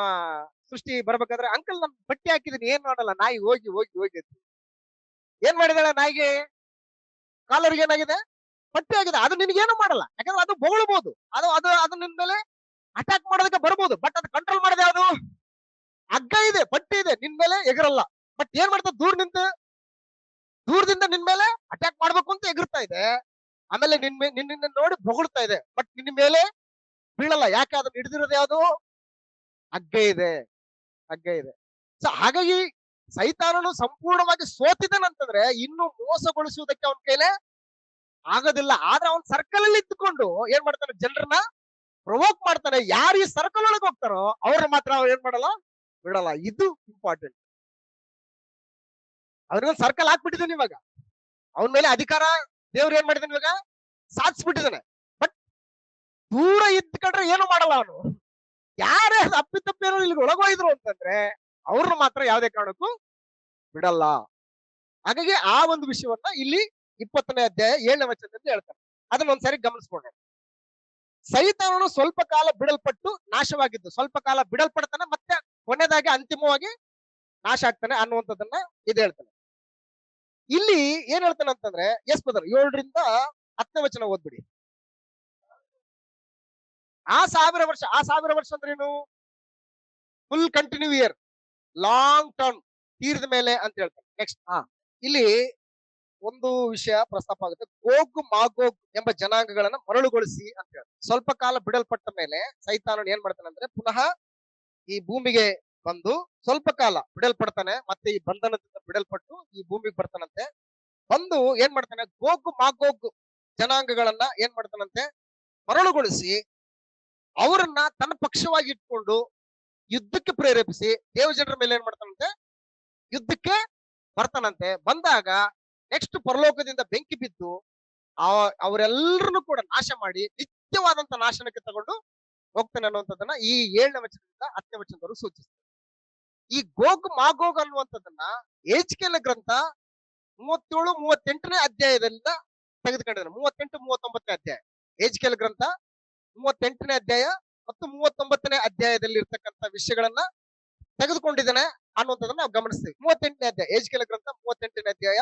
ಸೃಷ್ಟಿ ಬರ್ಬೇಕಾದ್ರೆ, ಅಂಕಲ್ ನಾನು ಬಟ್ಟೆ ಹಾಕಿದೀನಿ ಏನ್ ಮಾಡಲ್ಲ, ನಾಯಿ ಹೋಗಿ ಹೋಗಿ ಹೋಗಿ ಏನ್ ಮಾಡಿದಾಳೆ ನಾಯಿಗೆ, ಕಾಲರ್ಗೆ ಏನಾಗಿದೆ, ಪಟ್ಟಿ ಆಗಿದೆ. ಅದು ನಿನ್ಗೇನು ಮಾಡಲ್ಲ, ಯಾಕಂದ್ರೆ ಅದು ಬೊಗಳ್ಬಹುದು, ಅದು ನಿನ್ ಮೇಲೆ ಅಟ್ಯಾಕ್ ಮಾಡೋದಕ್ಕೆ ಬರ್ಬೋದು. ಬಟ್ ಅದು ಕಂಟ್ರೋಲ್ ಮಾಡೋದು ಯಾವುದು, ಹಗ್ಗ ಇದೆ, ಪಟ್ಟಿ ಇದೆ, ನಿನ್ ಮೇಲೆ ಎಗರಲ್ಲ. ಬಟ್ ಏನ್ ಮಾಡ್ತದೆ, ದೂರದಿಂದ ನಿನ್ ಮೇಲೆ ಅಟ್ಯಾಕ್ ಮಾಡ್ಬೇಕು ಅಂತ ಎಗರ್ತಾ ಇದೆ. ಆಮೇಲೆ ನಿನ್ನ ನೋಡಿ ಬೊಗಳ್ತಾ ಇದೆ, ಬಟ್ ನಿನ್ನ ಮೇಲೆ ಬೀಳಲ್ಲ. ಯಾಕೆ, ಅದನ್ನ ಹಿಡಿದಿರೋದು ಯಾವುದು, ಹಗ್ಗ ಇದೆ. ಸೊ ಹಾಗಾಗಿ ಸೈತಾನನು ಸಂಪೂರ್ಣವಾಗಿ ಸೋತಿದ್ದಾನಂತಂದ್ರೆ ಇನ್ನು ಮೋಸಗೊಳಿಸುವುದಕ್ಕೆ ಅವನ ಕೈಲೇ ಆಗೋದಿಲ್ಲ. ಆದ್ರೆ ಅವನ್ ಸರ್ಕಲ್ ಅಲ್ಲಿ ಇದ್ದುಕೊಂಡು ಏನ್ ಮಾಡ್ತಾನೆ, ಜನರನ್ನ ಪ್ರವೋಕ್ ಮಾಡ್ತಾನೆ. ಯಾರು ಈ ಸರ್ಕಲ್ ಒಳಗೆ ಹೋಗ್ತಾರೋ ಅವ್ರನ್ನ ಮಾತ್ರ ಅವ್ರು ಏನ್ ಮಾಡಲ್ಲ, ಬಿಡಲ್ಲ. ಇದು ಇಂಪಾರ್ಟೆಂಟ್. ಅವ್ರಿಗೊಂದು ಸರ್ಕಲ್ ಹಾಕ್ಬಿಟ್ಟಿದ್ದಾನೆ. ಇವಾಗ ಅವನ ಮೇಲೆ ಅಧಿಕಾರ ದೇವ್ರು ಏನ್ ಮಾಡಿದಾನೆ, ಇವಾಗ ಸಾಧಿಸ್ಬಿಟ್ಟಿದ್ದಾನೆ. ಬಟ್ ದೂರ ಇದ್ಕೊಂಡ್ರೆ ಏನು ಮಾಡಲ್ಲ ಅವನು. ಯಾರೇ ಅಪ್ಪಿತಪ್ಪೇನೋ ಇಲ್ಲಿ ಒಳಗೋಯ್ದ್ರು ಅಂತಂದ್ರೆ ಅವ್ರನ್ನ ಮಾತ್ರ ಯಾವುದೇ ಕಾರಣಕ್ಕೂ ಬಿಡಲ್ಲ. ಹಾಗಾಗಿ ಆ ಒಂದು ವಿಷಯವನ್ನ ಇಲ್ಲಿ 20ನೇ ಅಧ್ಯಾಯ 7ನೇ ವಚನದಲ್ಲಿ ಹೇಳ್ತಾರೆ. ಅದನ್ನ ಒಂದ್ಸರಿ ಗಮನಿಸ್ಕೊಂಡ್ರೆ, ಸೈತಾನನು ಸ್ವಲ್ಪ ಕಾಲ ಬಿಡಲ್ಪಟ್ಟು ನಾಶವಾಗಿದ್ದು, ಸ್ವಲ್ಪ ಕಾಲ ಬಿಡಲ್ಪಡ್ತಾನೆ, ಮತ್ತೆ ಕೊನೆಯದಾಗಿ ಅಂತಿಮವಾಗಿ ನಾಶ ಆಗ್ತಾನೆ ಅನ್ನುವಂಥದ್ದನ್ನ ಇದು ಹೇಳ್ತಾನೆ. ಇಲ್ಲಿ ಏನ್ ಹೇಳ್ತಾನೆ ಅಂತಂದ್ರೆ, ಎಸ್ ಬ್ರದರ್ 7ರಿಂದ 10ನೇ ವಚನ ಓದ್ಬಿಡಿ. ಆ 1000 ವರ್ಷ ಅಂದ್ರೇನು, full continue year, long term, ತೀರದ ಮೇಲೆ ಅಂತ ಹೇಳ್ತಾನೆ. ನೆಕ್ಸ್ಟ್ ಇಲ್ಲಿ ಒಂದು ವಿಷಯ ಪ್ರಸ್ತಾಪ ಆಗುತ್ತೆ, ಗೋಗ್ ಮಾಗೋಗ್ ಎಂಬ ಜನಾಂಗಗಳನ್ನ ಮರಳುಗೊಳಿಸಿ ಅಂತ ಹೇಳಿ. ಸ್ವಲ್ಪ ಕಾಲ ಬಿಡಲ್ಪಟ್ಟ ಮೇಲೆ ಸೈತಾನನು ಏನ್ ಮಾಡ್ತಾನೆ ಅಂದ್ರೆ, ಪುನಃ ಈ ಭೂಮಿಗೆ ಬಂದು ಸ್ವಲ್ಪ ಕಾಲ ಬಿಡಲ್ಪಡ್ತಾನೆ, ಮತ್ತೆ ಈ ಬಂಧನದಿಂದ ಬಿಡಲ್ಪಟ್ಟು ಈ ಭೂಮಿಗೆ ಬರ್ತಾನಂತೆ. ಬಂದು ಏನ್ ಮಾಡ್ತಾನೆ, ಗೋಗ್ ಮಾಗೋಗ್ ಜನಾಂಗಗಳನ್ನ ಏನ್ ಮಾಡ್ತಾನಂತೆ, ಮರಳುಗೊಳಿಸಿ ಅವರನ್ನ ತನ್ನ ಪಕ್ಷವಾಗಿ ಇಟ್ಕೊಂಡು ಯುದ್ಧಕ್ಕೆ ಪ್ರೇರೇಪಿಸಿ ದೇವಜನರ ಮೇಲೆ ಏನ್ ಮಾಡ್ತಾನಂತೆ, ಯುದ್ಧಕ್ಕೆ ಬರ್ತಾನಂತೆ. ಬಂದಾಗ ನೆಕ್ಸ್ಟ್ ಪರಲೋಕದಿಂದ ಬೆಂಕಿ ಬಿದ್ದು ಅವರೆಲ್ಲರನ್ನು ಕೂಡ ನಾಶ ಮಾಡಿ ನಿತ್ಯವಾದಂತ ನಾಶನಕ್ಕೆ ತಗೊಂಡು ಹೋಗ್ತಾನೆ ಅನ್ನುವಂಥದ್ದನ್ನ ಈ 7ನೇ ವಚನದಿಂದ 10ನೇ ವಚನದವರು ಸೂಚಿಸ್ತಾರೆ. ಈ ಗೋಗ್ ಮಾಗೋಗ್ ಅನ್ನುವಂಥದ್ದನ್ನ ಏಜ್ಕೇಲ ಗ್ರಂಥ 37, 38ನೇ ಅಧ್ಯಾಯದಿಂದ ತೆಗೆದುಕೊಂಡಿದ್ದಾನೆ. 38, 39ನೇ ಅಧ್ಯಾಯ ಏಜ್ಕೇಲ ಗ್ರಂಥ 38ನೇ ಅಧ್ಯಾಯ ಮತ್ತು 39ನೇ ಅಧ್ಯಾಯದಲ್ಲಿ ಇರ್ತಕ್ಕಂಥ ವಿಷಯಗಳನ್ನ ತೆಗೆದುಕೊಂಡಿದ್ದಾನೆ ಅನ್ನುವಂಥದ್ದನ್ನ ನಾವು ಗಮನಿಸ್ತೀವಿ. 38ನೇ ಅಧ್ಯಾಯ ಏಜ್ಕೇಲ ಗ್ರಂಥ 38ನೇ ಅಧ್ಯಾಯ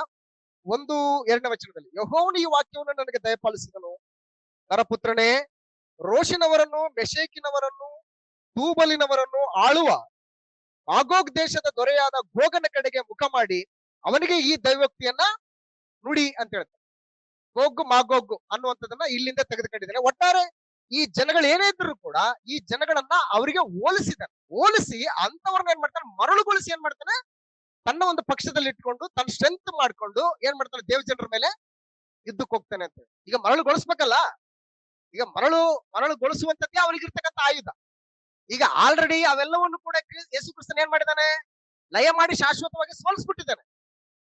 1, 2ನೇ ವಚನದಲ್ಲಿ, ಯೆಹೋವನು ಈ ವಾಕ್ಯವನ್ನು ನನಗೆ ದಯಪಾಲಿಸಿದನು, ನರಪುತ್ರನೇ, ರೋಷಿನವರನ್ನು, ಮೆಷೇಕಿನವರನ್ನು, ತೂಬಲಿನವರನ್ನು ಆಳುವ ಮಾಗೋಗ್ ದೇಶದ ದೊರೆಯಾದ ಗೋಗನ ಕಡೆಗೆ ಮುಖ ಮಾಡಿ ಅವನಿಗೆ ಈ ದೈವೋಕ್ತಿಯನ್ನ ನುಡಿ ಅಂತ ಹೇಳ್ತಾರೆ. ಗೋಗ್ ಮಾಗೋಗ್ ಅನ್ನುವಂಥದ್ದನ್ನ ಇಲ್ಲಿಂದ ತೆಗೆದುಕೊಂಡಿದ್ದಾನೆ. ಒಟ್ಟಾರೆ ಈ ಜನಗಳು ಏನೇ ಇದ್ರು ಕೂಡ ಈ ಜನಗಳನ್ನ ಅವರಿಗೆ ಹೋಲಿಸಿ ಅಂತವ್ರನ್ನ ಏನ್ ಮಾಡ್ತಾನೆ, ಮರಳುಗೊಳಿಸಿ ಏನ್ ಮಾಡ್ತಾನೆ, ತನ್ನ ಒಂದು ಪಕ್ಷದಲ್ಲಿ ಇಟ್ಕೊಂಡು ತನ್ನ ಸ್ಟ್ರೆಂತ್ ಮಾಡ್ಕೊಂಡು ಏನ್ ಮಾಡ್ತಾನೆ, ದೇವ ಜನರ ಮೇಲೆ ಯುದ್ಧಕ್ಕೆ ಹೋಗ್ತಾನೆ ಅಂತ. ಈಗ ಮರಳುಗೊಳಿಸ್ಬೇಕಲ್ಲ, ಈಗ ಮರಳುಗೊಳಿಸುವಂತದ್ದೇ ಅವ್ರಿಗಿರ್ತಕ್ಕಂಥ ಆಯುಧ. ಈಗ ಆಲ್ರೆಡಿ ಅವೆಲ್ಲವನ್ನು ಕೂಡ ಯೇಸು ಕ್ರಿಸ್ತನ್ ಏನ್ ಮಾಡಿದಾನೆ, ಲಯ ಮಾಡಿ ಶಾಶ್ವತವಾಗಿ ಸೋಲಿಸ್ಬಿಟ್ಟಿದ್ದಾನೆ.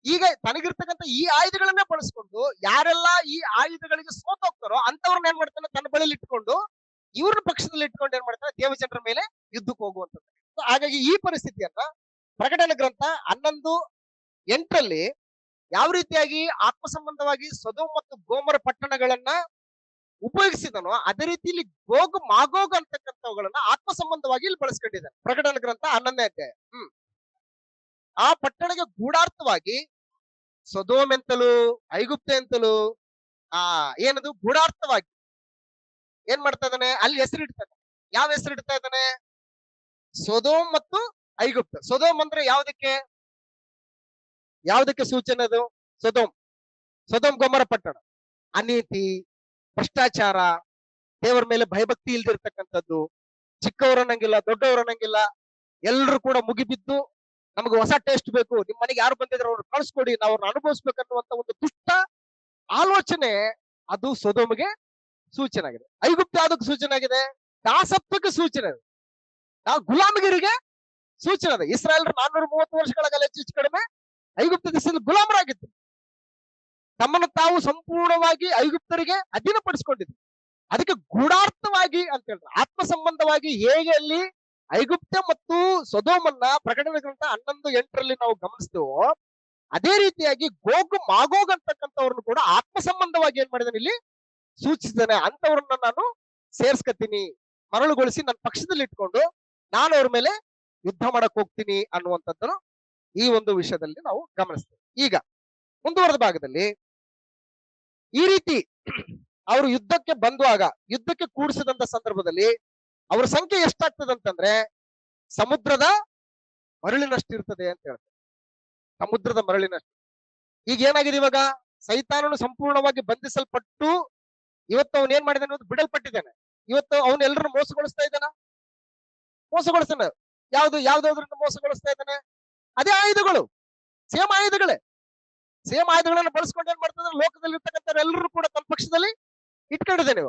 ಈಗ ತನಗಿರ್ತಕ್ಕಂಥ ಈ ಆಯುಧಗಳನ್ನೇ ಬಳಸ್ಕೊಂಡು ಯಾರೆಲ್ಲ ಈ ಆಯುಧಗಳಿಗೆ ಸೋತೋಗ್ತಾರೋ ಅಂತವ್ರನ್ನ ಏನ್ ಮಾಡ್ತಾನೆ, ತನ್ನ ಬಳಿಯಲ್ಲಿ ಇಟ್ಕೊಂಡು ಇವ್ರನ್ನ ಪಕ್ಷದಲ್ಲಿ ಇಟ್ಕೊಂಡು ಏನ್ ಮಾಡ್ತಾನೆ, ದೇವ ಜನರ ಮೇಲೆ ಯುದ್ಧಕ್ಕೆ ಹೋಗುವಂಥದ್ದು. ಹಾಗಾಗಿ ಈ ಪರಿಸ್ಥಿತಿಯನ್ನ ಪ್ರಕಟಣೆ ಗ್ರಂಥ 11:8 ಯಾವ ರೀತಿಯಾಗಿ ಆತ್ಮ ಸಂಬಂಧವಾಗಿ ಸೊದೋಮ್ ಮತ್ತು ಗೋಮರ ಪಟ್ಟಣಗಳನ್ನ ಉಪಯೋಗಿಸಿದನೋ ಅದೇ ರೀತಿ ಇಲ್ಲಿ ಗೋಗ್ ಮಾಗೋಗ್ ಅಂತಕ್ಕಂಥವುಗಳನ್ನ ಆತ್ಮ ಸಂಬಂಧವಾಗಿ ಇಲ್ಲಿ ಬಳಸ್ಕೊಂಡಿದ್ದಾನೆ. ಪ್ರಕಟಣೆ ಗ್ರಂಥ 11ನೇ ಅಧ್ಯಾಯ. ಆ ಪಟ್ಟಣಕ್ಕೆ ಗೂಢಾರ್ಥವಾಗಿ ಸೊದೋಮ್ ಎಂತಲೂ ಐಗುಪ್ತ ಎಂತಲೂ ಏನದು ಗೂಢಾರ್ಥವಾಗಿ ಏನ್ ಮಾಡ್ತಾ ಇದ್ದಾನೆ, ಅಲ್ಲಿ ಹೆಸರಿಡ್ತಾ ಇದ್ದಾನೆ. ಯಾವ ಹೆಸರಿಡ್ತಾ ಇದ್ದಾನೆ, ಸೊದೋಮ್ ಮತ್ತು ಐಗುಪ್ತ. ಸೊದೋಮ್ ಅಂದ್ರೆ ಯಾವುದಕ್ಕೆ ಸೂಚನೆ ಅದು? ಸೊದೋಮ್ ಗೊಮರ ಪಟ್ಟಣ ಅನೀತಿ, ಭ್ರಷ್ಟಾಚಾರ, ದೇವರ ಮೇಲೆ ಭಯಭಕ್ತಿ ಇಲ್ದಿರ್ತಕ್ಕಂಥದ್ದು, ಚಿಕ್ಕವರನ್ನಂಗಿಲ್ಲ ದೊಡ್ಡವರನ್ನಂಗಿಲ್ಲ, ಎಲ್ಲರೂ ಕೂಡ ಮುಗಿಬಿದ್ದು ನಮಗೆ ಹೊಸ ಟೇಸ್ಟ್ ಬೇಕು, ನಿಮ್ ಮನೆಗೆ ಯಾರು ಬಂದಿದ್ರೆ ಅವ್ರು ಕಳಿಸ್ಕೊಡಿ, ನಾವು ಅವ್ರನ್ನ ಅನುಭವಿಸ್ಬೇಕನ್ನುವಂತ ಒಂದು ದುಷ್ಟ ಆಲೋಚನೆ ಅದು ಸೊದೋಮಿಗೆ ಸೂಚನೆ ಆಗಿದೆ. ಐಗುಪ್ತ ಯಾವುದಕ್ಕೆ ಸೂಚನೆ ಆಗಿದೆ? ದಾಸತ್ವಕ್ಕೆ ಸೂಚನೆ ಇದೆ, ಗುಲಾಮಗಿರಿಗೆ ಸೂಚನೆ ಇದೆ. ಇಸ್ರಾಯೇಲ್ 430 ವರ್ಷಗಳ ಕಾಲ ಹೆಚ್ಚು ಕಡಿಮೆ ಐಗುಪ್ತ ದೇಶದಲ್ಲಿ ಗುಲಾಮರಾಗಿತ್ತು. ತಮ್ಮನ್ನು ತಾವು ಸಂಪೂರ್ಣವಾಗಿ ಐಗುಪ್ತರಿಗೆ ಅಧೀನಪಡಿಸಿಕೊಂಡಿದ್ರು. ಅದಕ್ಕೆ ಗೂಢಾರ್ಥವಾಗಿ ಅಂತ ಹೇಳಿದ್ರೆ ಆತ್ಮ ಸಂಬಂಧವಾಗಿ ಹೇಗೆ ಅಲ್ಲಿ ಐಗುಪ್ತ ಮತ್ತು ಸೊದೋಮನ್ನ ಪ್ರಕಟಣೆ ಗ್ರಂಥ 11:8 ನಾವು ಗಮನಿಸ್ತೇವೋ ಅದೇ ರೀತಿಯಾಗಿ ಗೋಗ್ ಮಾಗೋಗ್ ಅಂತಕ್ಕಂಥವ್ರನ್ನು ಕೂಡ ಆತ್ಮ ಸಂಬಂಧವಾಗಿ ಏನ್ ಮಾಡಿದಾನೆ, ಇಲ್ಲಿ ಸೂಚಿಸಿದ್ದಾನೆ. ಅಂತವ್ರನ್ನ ನಾನು ಸೇರ್ಸ್ಕತೀನಿ, ಮರಳುಗೊಳಿಸಿ ನನ್ನ ಪಕ್ಷದಲ್ಲಿ ಇಟ್ಕೊಂಡು ನಾನು ಅವ್ರ ಮೇಲೆ ಯುದ್ಧ ಮಾಡಕ್ ಹೋಗ್ತೀನಿ ಅನ್ನುವಂಥದ್ದನ್ನು ಈ ಒಂದು ವಿಷಯದಲ್ಲಿ ನಾವು ಗಮನಿಸ್ತೇವೆ. ಈಗ ಮುಂದುವರೆದ ಭಾಗದಲ್ಲಿ ಈ ರೀತಿ ಅವರು ಯುದ್ಧಕ್ಕೆ ಬಂದುವಾಗ, ಯುದ್ಧಕ್ಕೆ ಕೂಡಿಸಿದಂತ ಸಂದರ್ಭದಲ್ಲಿ ಅವರ ಸಂಖ್ಯೆ ಎಷ್ಟಾಗ್ತದಂತಂದ್ರೆ ಸಮುದ್ರದ ಮರಳಿನಷ್ಟು ಇರ್ತದೆ ಅಂತ ಹೇಳ್ತಾರೆ. ಸಮುದ್ರದ ಮರಳಿನಷ್ಟು. ಈಗ ಏನಾಗಿದೆ, ಇವಾಗ ಸೈತಾನನು ಸಂಪೂರ್ಣವಾಗಿ ಬಂಧಿಸಲ್ಪಟ್ಟು ಇವತ್ತು ಅವನು ಏನ್ ಮಾಡಿದಾನೆ, ಬಿಡಲ್ಪಟ್ಟಿದ್ದಾನೆ. ಇವತ್ತು ಅವನು ಎಲ್ಲರನ್ನು ಮೋಸಗೊಳಿಸ್ತಾ ಇದ್ದಾನ, ಮೋಸಗೊಳಿಸ್ತಾನೆ. ಯಾವ್ದಾದ್ರಿಂದ ಮೋಸಗೊಳಿಸ್ತಾ ಇದ್ದಾನೆ? ಅದೇ ಆಯುಧಗಳು, ಸೇಮ್ ಆಯುಧಗಳನ್ನ ಬಳಸ್ಕೊಂಡು ಏನ್ ಮಾಡ್ತಾರೆ, ಲೋಕದಲ್ಲಿ ಇರ್ತಕ್ಕಂಥ ಎಲ್ಲರೂ ಕೂಡ ತನ್ನ ಪಕ್ಷದಲ್ಲಿ ಇಟ್ಕೊಂಡಿದ್ದೇನೆ.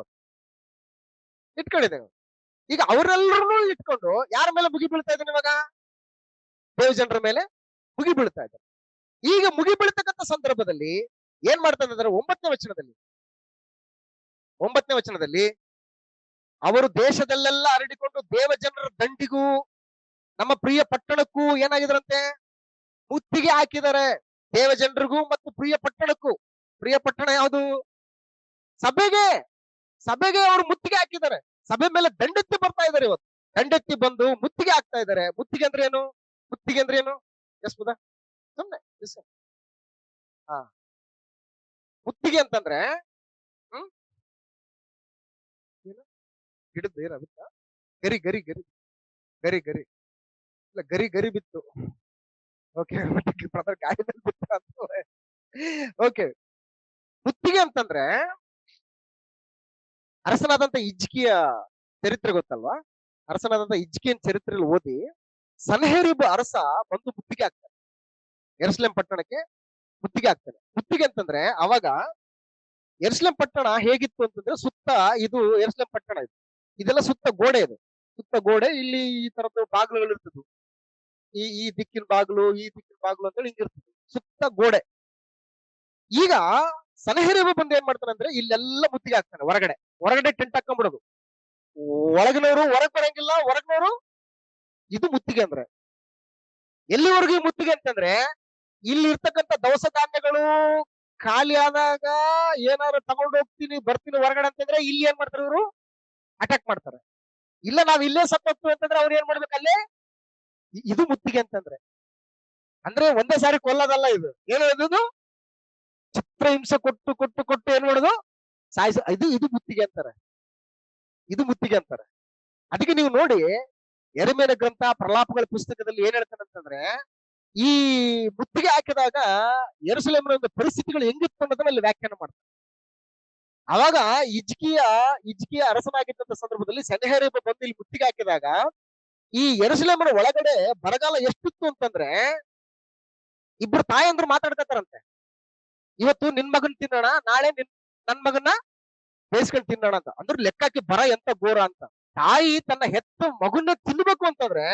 ಈಗ ಅವರೆಲ್ಲರೂ ಇಟ್ಕೊಂಡು ಯಾರ ಮೇಲೆ ಮುಗಿ ಬೀಳ್ತಾ ಇದ್ದಾನೆ, ಇವಾಗ ದೇವ ಜನರ ಮೇಲೆ ಮುಗಿ ಬೀಳ್ತಾ ಇದ್ದಾರೆ. ಈಗ ಮುಗಿ ಬೀಳ್ತಕ್ಕಂಥ ಸಂದರ್ಭದಲ್ಲಿ ಏನ್ ಮಾಡ್ತಾ ಇದ್ದಾರೆ, 9ನೇ ವಚನದಲ್ಲಿ ಅವರು ದೇಶದಲ್ಲೆಲ್ಲ ಹರಡಿಕೊಂಡು ದೇವ ಜನರ ದಂಡಿಗೂ ನಮ್ಮ ಪ್ರಿಯ ಪಟ್ಟಣಕ್ಕೂ ಏನಾಗಿದ್ರಂತೆ, ಮುತ್ತಿಗೆ ಹಾಕಿದ್ದಾರೆ. ದೇವ ಜನರಿಗೂ ಮತ್ತು ಪ್ರಿಯ ಪಟ್ಟಣಕ್ಕೂ. ಪ್ರಿಯ ಪಟ್ಟಣ ಯಾವುದು? ಸಭೆಗೆ ಅವರು ಮುತ್ತಿಗೆ ಹಾಕಿದ್ದಾರೆ. ಸಭೆ ಮೇಲೆ ದಂಡೆತ್ತಿ ಬರ್ತಾ ಇದ್ದಾರೆ. ಇವತ್ತು ದಂಡೆತ್ತಿ ಬಂದು ಮುತ್ತಿಗೆ ಹಾಕ್ತಾ ಇದ್ದಾರೆ. ಮುತ್ತಿಗೆ ಅಂದ್ರೆ ಏನು? ಎಸ್ಬುದ ಸುಮ್ನೆ ಮುತ್ತಿಗೆ ಅಂತಂದ್ರೆ ಗಿಡದ ಏನಾಗುತ್ತ, ಗರಿ ಇಲ್ಲ ಗರಿ ಬಿತ್ತು. ಓಕೆ, ಗಾಯದಲ್ಲಿ ಬಿತ್ತ ಅಂತ. ಓಕೆ, ಮುತ್ತಿಗೆ ಅಂತಂದ್ರೆ ಅರಸನಾದಂತ ಹಿಜ್ಕೀಯ ಚರಿತ್ರೆ ಗೊತ್ತಲ್ವಾ? ಅರಸನಾದಂತ ಹಿಜ್ಕೀಯನ ಚರಿತ್ರೆಯಲ್ಲಿ ಓದಿ, ಸನ್ಹೇರೀಬ್ ಅರಸ ಬಂದು ಮುತ್ತಿಗೆ ಹಾಕ್ತಾನೆ, ಯೆರೂಸಲೇಮ್ ಪಟ್ಟಣಕ್ಕೆ ಮುತ್ತಿಗೆ ಹಾಕ್ತಾನೆ. ಮುತ್ತಿಗೆ ಅಂತಂದ್ರೆ ಅವಾಗ ಯೆರೂಸಲೇಮ್ ಪಟ್ಟಣ ಹೇಗಿತ್ತು ಅಂತಂದ್ರೆ, ಸುತ್ತ ಇದು ಯೆರೂಸಲೇಮ್ ಪಟ್ಟಣ ಇದು ಇದೆಲ್ಲ ಸುತ್ತ ಗೋಡೆ ಇದು, ಸುತ್ತ ಗೋಡೆ. ಇಲ್ಲಿ ಈ ತರದ್ದು ಬಾಗಿಲುಗಳು ಇರ್ತದ್ದು, ಈ ದಿಕ್ಕಿನ ಬಾಗಿಲು, ಈ ದಿಕ್ಕಿನ ಬಾಗಿಲು ಅಂತೇಳಿ ಹಿಂಗಿರ್ತದೆ, ಸುತ್ತ ಗೋಡೆ. ಈಗ ಸನಹೇರೀಬ ಬಂದು ಏನ್ ಮಾಡ್ತಾನೆ ಅಂದ್ರೆ ಇಲ್ಲೆಲ್ಲ ಮುತ್ತಿಗೆ ಹಾಕ್ತಾನೆ. ಹೊರಗಡೆ ಟೆಂಟ್ ಹಾಕೊಂಡ್ಬಿಡೋದು, ಒಳಗಿನವರು ಹೊರಗ್ ಬರಂಗಿಲ್ಲ, ಹೊರಗಿನವರು. ಇದು ಮುತ್ತಿಗೆ ಅಂದ್ರೆ. ಎಲ್ಲಿವರೆಗೂ ಮುತ್ತಿಗೆ ಅಂತಂದ್ರೆ ಇಲ್ಲಿ ಇರ್ತಕ್ಕಂಥ ದವಸ ಧಾನ್ಯಗಳು ಖಾಲಿ ಆದಾಗ ಏನಾದ್ರು ತಗೊಂಡು ಹೋಗ್ತೀನಿ ಬರ್ತೀನಿ ಹೊರಗಡೆ ಅಂತಂದ್ರೆ ಇಲ್ಲಿ ಏನ್ ಮಾಡ್ತಾರೆ ಇವರು, ಅಟ್ಯಾಕ್ ಮಾಡ್ತಾರೆ. ಇಲ್ಲ ನಾವ್ ಇಲ್ಲೇ ಸತ್ತೋಗ್ತೀವಿ ಅಂತಂದ್ರೆ ಅವ್ರು ಏನ್ ಮಾಡ್ಬೇಕು ಅಲ್ಲೇ. ಇದು ಮುತ್ತಿಗೆ ಅಂತಂದ್ರೆ. ಅಂದ್ರೆ ಒಂದೇ ಸಾರಿ ಕೊಲ್ಲೋದಲ್ಲ ಇದು. ಏನು ಹೇಳೋದು, ಚಿತ್ರಹಿಂಸೆ ಕೊಟ್ಟು ಕೊಟ್ಟು ಕೊಟ್ಟು ಏನ್ ಮಾಡೋದು, ಸಾಯಿಸ. ಇದು ಮುತ್ತಿಗೆ ಅಂತಾರೆ, ಇದು ಮುತ್ತಿಗೆ ಅಂತಾರೆ. ಅದಕ್ಕೆ ನೀವು ನೋಡಿ ಯೆರೆಮೀಯನ ಗ್ರಂಥ, ಪ್ರಲಾಪಗಳ ಪುಸ್ತಕದಲ್ಲಿ ಏನ್ ಹೇಳ್ತಾನೆ ಅಂತಂದ್ರೆ, ಈ ಮುತ್ತಿಗೆ ಹಾಕಿದಾಗ ಯೆರೂಸಲೇಮಿನ ಒಂದು ಪರಿಸ್ಥಿತಿಗಳು ಹೆಂಗಿತ್ತು ಅನ್ನೋದನ್ನ ಅಲ್ಲಿ ವ್ಯಾಖ್ಯಾನ ಮಾಡ್ತಾರೆ. ಅವಾಗ ಹಿಜ್ಕೀಯ ಅರಸನಾಗಿದ್ದಂತ ಸಂದರ್ಭದಲ್ಲಿ ಸನ್ಹೇರೀಬ ಬಂದು ಇಲ್ಲಿ ಮುತ್ತಿಗೆ ಹಾಕಿದಾಗ ಈ ಯೆರೂಸಲೇಮಿನ ಒಳಗಡೆ ಬರಗಾಲ ಎಷ್ಟಿತ್ತು ಅಂತಂದ್ರೆ, ಇಬ್ರು ತಾಯಂದ್ರು ಮಾತಾಡ್ಕತಾರಂತೆ, ಇವತ್ತು ನಿನ್ ಮಗನ್ ತಿನ್ನೋಣ, ನಾಳೆ ನನ್ ಮಗನ್ನ ಬೇಯಿಸ್ಕೊಂಡು ತಿನ್ನೋಣ ಅಂತ. ಅಂದ್ರೆ ಲೆಕ್ಕಕ್ಕೆ ಬರ ಎಂತ ಘೋರ ಅಂತ. ತಾಯಿ ತನ್ನ ಹೆತ್ತ ಮಗುನ್ನ ತಿನ್ಬೇಕು ಅಂತಂದ್ರೆ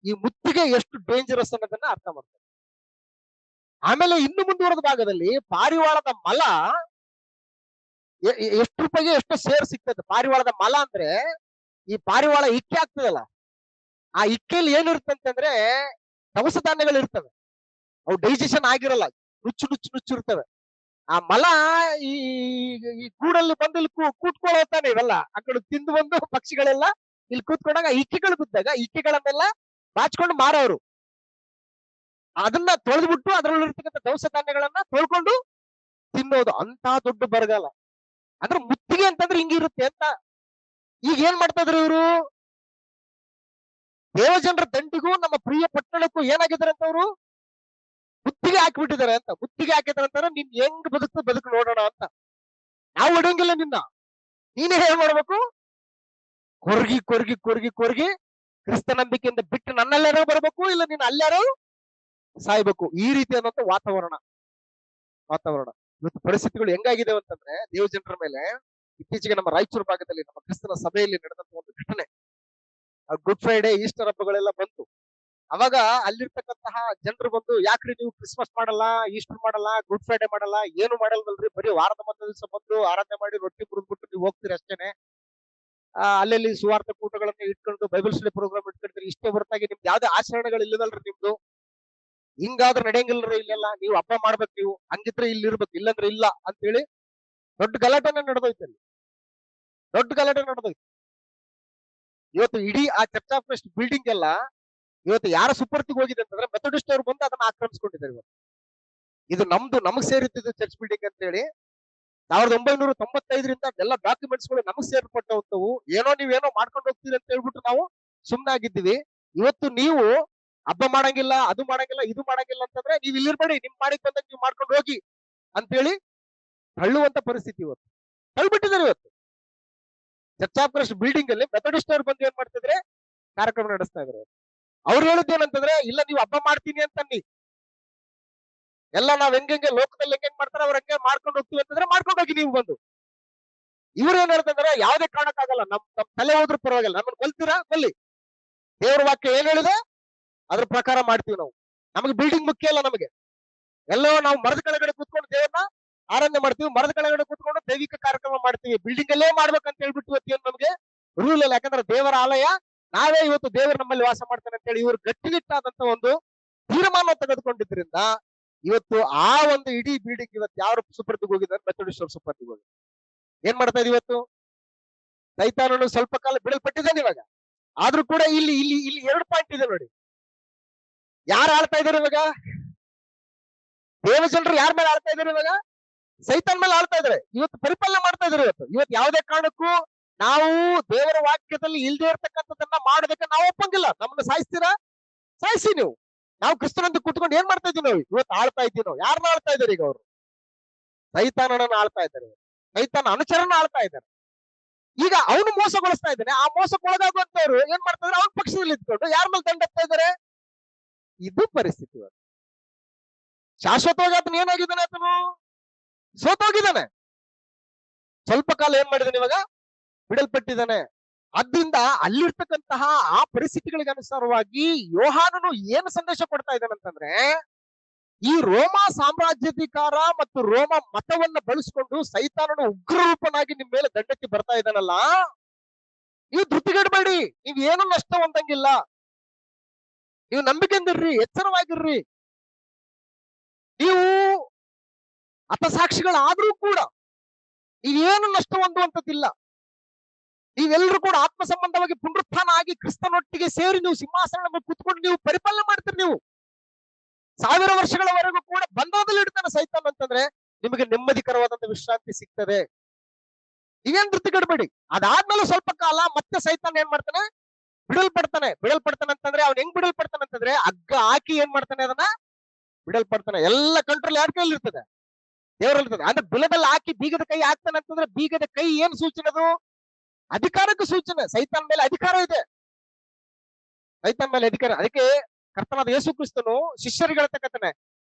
ಈ ಮುತ್ತಿಗೆ ಎಷ್ಟು ಡೇಂಜರಸ್ ಅನ್ನೋದನ್ನ ಅರ್ಥ ಮಾಡ್ತಾರೆ. ಆಮೇಲೆ ಇನ್ನು ಮುಂದುವರೆದ ಭಾಗದಲ್ಲಿ ಪಾರಿವಾಳದ ಮಲ ಎಷ್ಟು ರೂಪಾಯಿಗೆ ಎಷ್ಟೋ ಸೇರ್ ಸಿಗ್ತದೆ. ಪಾರಿವಾಳದ ಮಲ ಅಂದ್ರೆ ಈ ಪಾರಿವಾಳ ಇಕ್ಕೆ ಆಗ್ತದಲ್ಲ, ಆ ಇಕ್ಕೆಯಲ್ಲಿ ಏನಿರುತ್ತಂತಂದ್ರೆ ದವಸ ಧಾನ್ಯಗಳು ಇರ್ತವೆ, ಅವು ಡೈಜೆಷನ್ ಆಗಿರಲ್ಲ, ನುಚ್ಚು ಇರ್ತವೆ. ಆ ಮಲ ಈ ಗೂಡಲ್ಲಿ ಬಂದು ಇಲ್ಲಿ ಕೂತ್ಕೊಳ್ಳೋತಾನೆ ಇವೆಲ್ಲ. ಆ ಕಡೆ ತಿಂದು ಬಂದು ಪಕ್ಷಿಗಳೆಲ್ಲ ಇಲ್ಲಿ ಕೂತ್ಕೊಂಡಾಗ ಇಕ್ಕೆಗಳು ಬಿದ್ದಾಗ ಇಕ್ಕೆಗಳನ್ನೆಲ್ಲ ಬಾಚ್ಕೊಂಡು ಮಾರೋರು, ಅದನ್ನ ತೊಳೆದ್ಬಿಟ್ಟು ಅದರಲ್ಲಿರ್ತಕ್ಕಂಥ ದವಸ ಧಾನ್ಯಗಳನ್ನ ತೊಳ್ಕೊಂಡು ತಿನ್ನೋದು. ಅಂತ ದೊಡ್ಡ ಬರಗಾಲ. ಅಂದ್ರೆ ಮುತ್ತಿಗೆ ಅಂತಂದ್ರೆ ಹಿಂಗಿರುತ್ತೆ ಅಂತ. ಈಗ ಏನ್ ಮಾಡ್ತಾ ಇದ್ರು ಇವರು, ದೇವಜನರ ದಂಡಿಗೂ ನಮ್ಮ ಪ್ರಿಯ ಪಟ್ಟಣಕ್ಕೂ ಏನಾಗಿದ್ದಾರೆ ಅಂತ ಅವರು ಮುತ್ತಿಗೆ ಹಾಕಿಬಿಟ್ಟಿದ್ದಾರೆ ಅಂತ. ಮುತ್ತಿಗೆ ಹಾಕಿದಾರೆ ಅಂತಾರೆ, ನೀನ್ ಹೆಂಗ್ ಬದುಕು ನೋಡೋಣ ಅಂತ. ನಾವು ಹೊಡೆಯಂಗಿಲ್ಲ ನಿನ್ನ, ನೀನೇ ಹೇಗ್ ಮಾಡ್ಬೇಕು, ಕೊರ್ಗಿ ಕೊರ್ಗಿ ಕೊರ್ಗಿ ಕೊರ್ಗಿ ಕ್ರಿಸ್ತ ನಂಬಿಕೆಯಿಂದ ಬಿಟ್ಟು ನನ್ನಲ್ಲಾರೋ ಬರ್ಬೇಕು, ಇಲ್ಲ ನೀನ್ ಅಲ್ಲಾರೋ ಸಾಯ್ಬೇಕು. ಈ ರೀತಿಯಾದಂತ ವಾತಾವರಣ. ಇವತ್ತು ಪರಿಸ್ಥಿತಿಗಳು ಹೆಂಗಾಗಿದೆ ಅಂತಂದ್ರೆ ದೇವಜನರ ಮೇಲೆ. ಇತ್ತೀಚೆಗೆ ನಮ್ಮ ರಾಯಚೂರು ಭಾಗದಲ್ಲಿ ನಮ್ಮ ಕ್ರಿಸ್ತನ ಸಭೆಯಲ್ಲಿ ನಡೆದಂತ ಒಂದು ಘಟನೆ, ಗುಡ್ ಫ್ರೈಡೆ, ಈಸ್ಟರ್ ಹಬ್ಬಗಳೆಲ್ಲ ಬಂತು. ಅವಾಗ ಅಲ್ಲಿರ್ತಕ್ಕಂತಹ ಜನರು ಬಂದು, ಯಾಕ್ರಿ ನೀವು ಕ್ರಿಸ್ಮಸ್ ಮಾಡಲ್ಲ, ಈಸ್ಟರ್ ಮಾಡಲ್ಲ, ಗುಡ್ ಫ್ರೈಡೆ ಮಾಡಲ್ಲ, ಏನು ಮಾಡಲ್ವಲ್ರಿ, ಬರೀ ವಾರದ ಮಧ್ಯ ದಿವಸ ಬಂದು ಆರಾಧನೆ ಮಾಡಿ ರೊಟ್ಟಿ ಮುರಿದ್ಬಿಟ್ಟು ನೀವು ಹೋಗ್ತೀರಿ ಅಷ್ಟೇನೆ. ಅಲ್ಲೆಲ್ಲಿ ಸುವಾರ್ಥ ಕೂಟಗಳನ್ನ ಇಟ್ಕೊಂಡು ಬೈಬಲ್ ಸ್ಟಡಿ ಪ್ರೋಗ್ರಾಮ್ ಇಟ್ಕೊಳ್ತೀರಿ, ಇಷ್ಟೇ ಹೊರತಾಗಿ ನಿಮ್ದು ಯಾವ್ದೇ ಆಚರಣೆಗಳು ಇಲ್ಲದಲ್ರಿ ನಿಮ್ದು. ಹಿಂಗಾದ್ರೆ ನಡೆಯಂಗಿಲ್ರಿ ಇಲ್ಲೆಲ್ಲ, ನೀವು ಹಬ್ಬ ಮಾಡ್ಬೇಕು, ನೀವು ಹಂಗಿದ್ರೆ ಇಲ್ಲಿ ಇರ್ಬೇಕು, ಇಲ್ಲಂದ್ರೆ ಇಲ್ಲ ಅಂತ ಹೇಳಿ ದೊಡ್ಡ ಗಲಾಟೆನ ನಡೆದೋಯ್ತು ಅಲ್ಲಿ, ದೊಡ್ಡ ಗಲಾಟೆ ನಡೆದೋಯ್ತು. ಇವತ್ತು ಇಡೀ ಆ ಚರ್ಚ್ ಆಫ್ ಕ್ರೈಸ್ಟ್ ಬಿಲ್ಡಿಂಗ್ ಎಲ್ಲ ಇವತ್ತು ಯಾರ ಸುಪರ್ತಿಗೆ ಹೋಗಿದೆ ಅಂತಂದ್ರೆ ಮೆಥಡಿಸ್ಟ್ ಅವರು ಬಂದು ಅದನ್ನ ಆಕ್ರಮಿಸ್ಕೊಂಡಿದ್ದಾರೆ. ಇವತ್ತು ಇದು ನಮಗ್ ಸೇರಿದ್ದು ಚರ್ಚ್ ಬಿಲ್ಡಿಂಗ್ ಅಂತ ಹೇಳಿ 1995ರಿಂದ ಎಲ್ಲ ಡಾಕ್ಯುಮೆಂಟ್ಸ್ ಗಳು ನಮಗ್ ಸೇರ್ಪಟ್ಟವಂತವು. ನೀವೇನೋ ಮಾಡ್ಕೊಂಡು ಹೋಗ್ತೀರಿ ಅಂತ ಹೇಳ್ಬಿಟ್ಟು ನಾವು ಸುಮ್ನಾಗಿದ್ದೀವಿ. ಇವತ್ತು ನೀವು ಹಬ್ಬ ಮಾಡಂಗಿಲ್ಲ, ಅದು ಮಾಡಂಗಿಲ್ಲ, ಇದು ಮಾಡಂಗಿಲ್ಲ ಅಂತಂದ್ರೆ ನೀವು ಇಲ್ಲಿರ್ಬೇಡಿ, ನಿಮ್ ಮಾಡಿಕ್ ಬಂದಾಗ ನೀವು ಮಾಡ್ಕೊಂಡು ಹೋಗಿ ಅಂತ ಹೇಳಿ ತಳ್ಳುವಂತ ಪರಿಸ್ಥಿತಿ ಇವತ್ತು ತಳ್ಳಿಬಿಟ್ಟಿದ್ದಾರೆ. ಇವತ್ತು ಚರ್ಚ್ ಆಫ್ ಕ್ರೈಸ್ಟ್ ಬಿಲ್ಡಿಂಗ್ ಅಲ್ಲಿ ಮೆಥಡಿಸ್ಟ್ ಅವ್ರು ಬಂದು ಏನ್ ಮಾಡ್ತಿದ್ರೆ ಕಾರ್ಯಕ್ರಮ ನಡೆಸ್ತಾ ಇದ್ದಾರೆ. ಅವ್ರು ಹೇಳಿದ್ದೇನಂತಂದ್ರೆ, ಇಲ್ಲ ನೀವು ಹಬ್ಬ ಮಾಡ್ತೀನಿ ಅಂತನ್ನಿ, ಎಲ್ಲ ನಾವ್ ಹೆಂಗೆ ಲೋಕದಲ್ಲಿ ಹೆಂಗ್ ಮಾಡ್ತಾರೆ ಅವ್ರ ಹಂಗೆ ಮಾಡ್ಕೊಂಡು ಹೋಗ್ತೀವಿ ಅಂತಂದ್ರೆ ಮಾಡ್ಕೊಂಡು ಹೋಗಿ ನೀವು ಬಂದು. ಇವ್ರು ಏನ್ ಹೇಳ್ತಂದ್ರೆ, ಯಾವ್ದೇ ಕಾರಣಕ್ಕಾಗಲ್ಲ, ನಮ್ ತಲೆ ಹೋದ್ರೂ ಪರವಾಗಿಲ್ಲ, ನಮ್ಮನ್ನ ಕೊಲ್ತೀರಾ ಕೊಲ್ಲಿ, ದೇವ್ರ ವಾಕ್ಯ ಏನ್ ಹೇಳಿದೆ ಅದ್ರ ಪ್ರಕಾರ ಮಾಡ್ತೀವಿ ನಾವು. ನಮಗೆ ಬಿಲ್ಡಿಂಗ್ ಮುಖ್ಯ ಅಲ್ಲ, ನಮಗೆ ಎಲ್ಲೋ ನಾವು ಮರದ ಕೆಳಗಡೆ ಕೂತ್ಕೊಂಡು ದೇವ್ರನ್ನ ಆರಾಧನೆ ಮಾಡ್ತೀವಿ, ಮರದ ಕೆಳಗಡೆ ಕೂತ್ಕೊಂಡು ದೈವಿಕ ಕಾರ್ಯಕ್ರಮ ಮಾಡ್ತೀವಿ. ಬಿಲ್ಡಿಂಗ್ ಅಲ್ಲೇ ಮಾಡ್ಬೇಕಂತ ಹೇಳ್ಬಿಟ್ಟು ಇವತ್ತು ನಮಗೆ ರೂಲ್ ಇಲ್ಲ. ಯಾಕಂದ್ರೆ ದೇವರ ಆಲಯ ನಾವೇ, ಇವತ್ತು ದೇವರು ನಮ್ಮಲ್ಲಿ ವಾಸ ಮಾಡ್ತಾನೆ ಅಂತ ಹೇಳಿ ಇವರು ಗಟ್ಟಿನಿಟ್ಟಾದಂತ ಒಂದು ತೀರ್ಮಾನ ತೆಗೆದುಕೊಂಡಿದ್ರಿಂದ ಇವತ್ತು ಆ ಒಂದು ಇಡೀ ಬಿಲ್ಡಿಂಗ್ ಇವತ್ತು ಯಾವ ಸುಪರ್ದಿಗೆ ಹೋಗಿದ್ದಾರೆ, ಮೆಥಡಿಸ್ಟ್ ಅವ್ರ ಸುಪರ್ದಿಗೆ ಹೋಗಿ ಏನ್ ಮಾಡ್ತಾ ಇದೆ ಇವತ್ತು. ಸೈತಾನನು ಸ್ವಲ್ಪ ಕಾಲ ಬಿಡಲ್ಪಟ್ಟಿದ್ದಾನೆ ಇವಾಗ. ಆದ್ರೂ ಕೂಡ ಇಲ್ಲಿ ಇಲ್ಲಿ ಇಲ್ಲಿ 2 ಪಾಯಿಂಟ್ ಇದೆ ನೋಡಿ. ಯಾರು ಆಳ್ತಾ ಇದಾರೆ ಇವಾಗ? ದೇವಜನರು ಯಾರ ಮೇಲೆ ಆಳ್ತಾ ಇದಾರೆ ಇವಾಗ? ಸೈತಾನ್ ಮೇಲೆ ಆಳ್ತಾ ಇದಾರೆ. ಇವತ್ತು ಪರಿಪಾಲನೆ ಮಾಡ್ತಾ ಇದಾರೆ. ಇವತ್ತು ಯಾವುದೇ ಕಾರಣಕ್ಕೂ ನಾವು ದೇವರ ವಾಕ್ಯದಲ್ಲಿ ಇಲ್ದೇ ಇರ್ತಕ್ಕಂಥದ್ದನ್ನ ಮಾಡೋದಕ್ಕೆ ನಾವು ಒಪ್ಪಂಗಿಲ್ಲ. ನಮ್ಮನ್ನ ಸಾಯಿಸ್ತೀರಾ, ಸಾಯಿಸಿ ನೀವು. ನಾವು ಕ್ರಿಸ್ತನಂತ ಕೂತ್ಕೊಂಡು ಏನ್ ಮಾಡ್ತಾ ಇದೀವಿ ನಾವು? ಇವತ್ತು ಆಳ್ತಾ ಇದ್ದೀವಿ ನಾವು. ಯಾರನ್ನ ಆಳ್ತಾ ಇದ್ದಾರೆ ಈಗ? ಅವರು ಸೈತಾನನನ್ನ ಆಳ್ತಾ ಇದ್ದಾರೆ, ಸೈತಾನ ಅನುಚರನ ಆಳ್ತಾ ಇದ್ದಾರೆ. ಈಗ ಅವನು ಮೋಸಗೊಳಿಸ್ತಾ ಇದ್ದಾನೆ. ಆ ಮೋಸಕ್ಕೊಳಗಾಗುವಂತವ್ರು ಏನ್ ಮಾಡ್ತಾ ಇದ್ದಾರೆ? ಅವನ ಪಕ್ಷದಲ್ಲಿ ಇದ್ಕೊಂಡು ಯಾರ ಮೇಲೆ ದಂಡ ಹಾಕ್ತಾ ಇದ್ದಾರೆ? ಇದು ಪರಿಸ್ಥಿತಿ. ಶಾಶ್ವತವಾಗಿ ಆತನ ಏನಾಗಿದ್ದಾನೆ? ಆತನು ಸೋತೋಗಿದ್ದಾನೆ. ಸ್ವಲ್ಪ ಕಾಲ ಏನ್ ಮಾಡಿದಾನೆ? ಇವಾಗ ಬಿಡಲ್ಪಟ್ಟಿದ್ದಾನೆ. ಆದ್ರಿಂದ ಅಲ್ಲಿರ್ತಕ್ಕಂತಹ ಆ ಪರಿಸ್ಥಿತಿಗಳಿಗೆ ಅನುಸಾರವಾಗಿ ಯೋಹಾನನು ಏನು ಸಂದೇಶ ಕೊಡ್ತಾ ಇದ್ದಾನಂತಂದ್ರೆ, ಈ ರೋಮ ಸಾಮ್ರಾಜ್ಯಾಧಿಕಾರ ಮತ್ತು ರೋಮ ಮತವನ್ನ ಬಳಸಿಕೊಂಡು ಸೈತಾನನು ಉಗ್ರ ರೂಪನಾಗಿ ನಿಮ್ ಮೇಲೆ ದಂಡೆತ್ತಿ ಬರ್ತಾ ಇದ್ದಾನಲ್ಲ, ನೀವು ಧೃತಿಗೆಡಬೇಡಿ, ನೀವ್ ಏನು ನಷ್ಟ ಹೊಂದಂಗಿಲ್ಲ, ನೀವು ನಂಬಿಕೆಂದಿರ್ರಿ, ಎಚ್ಚರವಾಗಿರ್ರಿ. ನೀವು ಹತಸಾಕ್ಷಿಗಳಾದ್ರೂ ಕೂಡ ನೀವೇನು ನಷ್ಟ ಹೊಂದುವಂತದ್ದಿಲ್ಲ. ನೀವೆಲ್ಲರೂ ಕೂಡ ಆತ್ಮ ಸಂಬಂಧವಾಗಿ ಪುನರುತ್ಥಾನ ಆಗಿ ಕ್ರಿಸ್ತನೊಟ್ಟಿಗೆ ಸೇರಿ ನೀವು ಸಿಂಹಾಸನ ಕೂತ್ಕೊಂಡು ನೀವು ಪರಿಪಾಲನೆ ಮಾಡ್ತೀರಿ. ನೀವು 1000 ವರ್ಷಗಳವರೆಗೂ ಕೂಡ ಬಂಧನದಲ್ಲಿ ಇಡ್ತಾನೆ ಸೈತಾನ್ ಅಂತಂದ್ರೆ ನಿಮಗೆ ನೆಮ್ಮದಿಕರವಾದಂತ ವಿಶ್ರಾಂತಿ ಸಿಗ್ತದೆ. ನೀವೇನ್ ಧೃತಿಗೆಡಬೇಡಿ. ಅದಾದ್ಮೇಲೆ ಸ್ವಲ್ಪ ಕಾಲ ಮತ್ತೆ ಸೈತಾನ್ ಏನ್ ಮಾಡ್ತಾನೆ, ಬಿಡಲ್ಪಡ್ತಾನೆ ಅಂತಂದ್ರೆ ಅವ್ನು ಹೆಂಗ್ ಬಿಡಲ್ಪಡ್ತಾನೆ ಅಂತಂದ್ರೆ ಹಗ್ಗ ಹಾಕಿ ಏನ್ ಮಾಡ್ತಾನೆ, ಅದನ್ನ ಬಿಡಲ್ಪಡ್ತಾನೆ. ಎಲ್ಲ ಕಂಟ್ರೋಲ್ ಯಾರ ಕೈಯಲ್ಲಿ ಇರ್ತದೆ, ದೇವರಲ್ಲಿ ಇರ್ತದೆ. ಅಂದ್ರೆ ಬಿಲದಲ್ಲಿ ಹಾಕಿ ಬೀಗದ ಕೈ ಹಾಕ್ತಾನೆ ಅಂತಂದ್ರೆ ಬೀಗದ ಕೈ ಏನ್ ಸೂಚನೆ, ಅದು ಅಧಿಕಾರಕ್ಕೆ ಸೂಚನೆ. ಸೈತಾನ್ ಮೇಲೆ ಅಧಿಕಾರ ಇದೆ, ಸೈತಾನ್ ಮೇಲೆ ಅಧಿಕಾರ. ಅದಕ್ಕೆ ಕರ್ತನಾದ ಯೇಸು ಕ್ರಿಸ್ತನು ಶಿಷ್ಯರಿಗೆ ಹೇಳ್ತಕ್ಕಂತಾನೆ,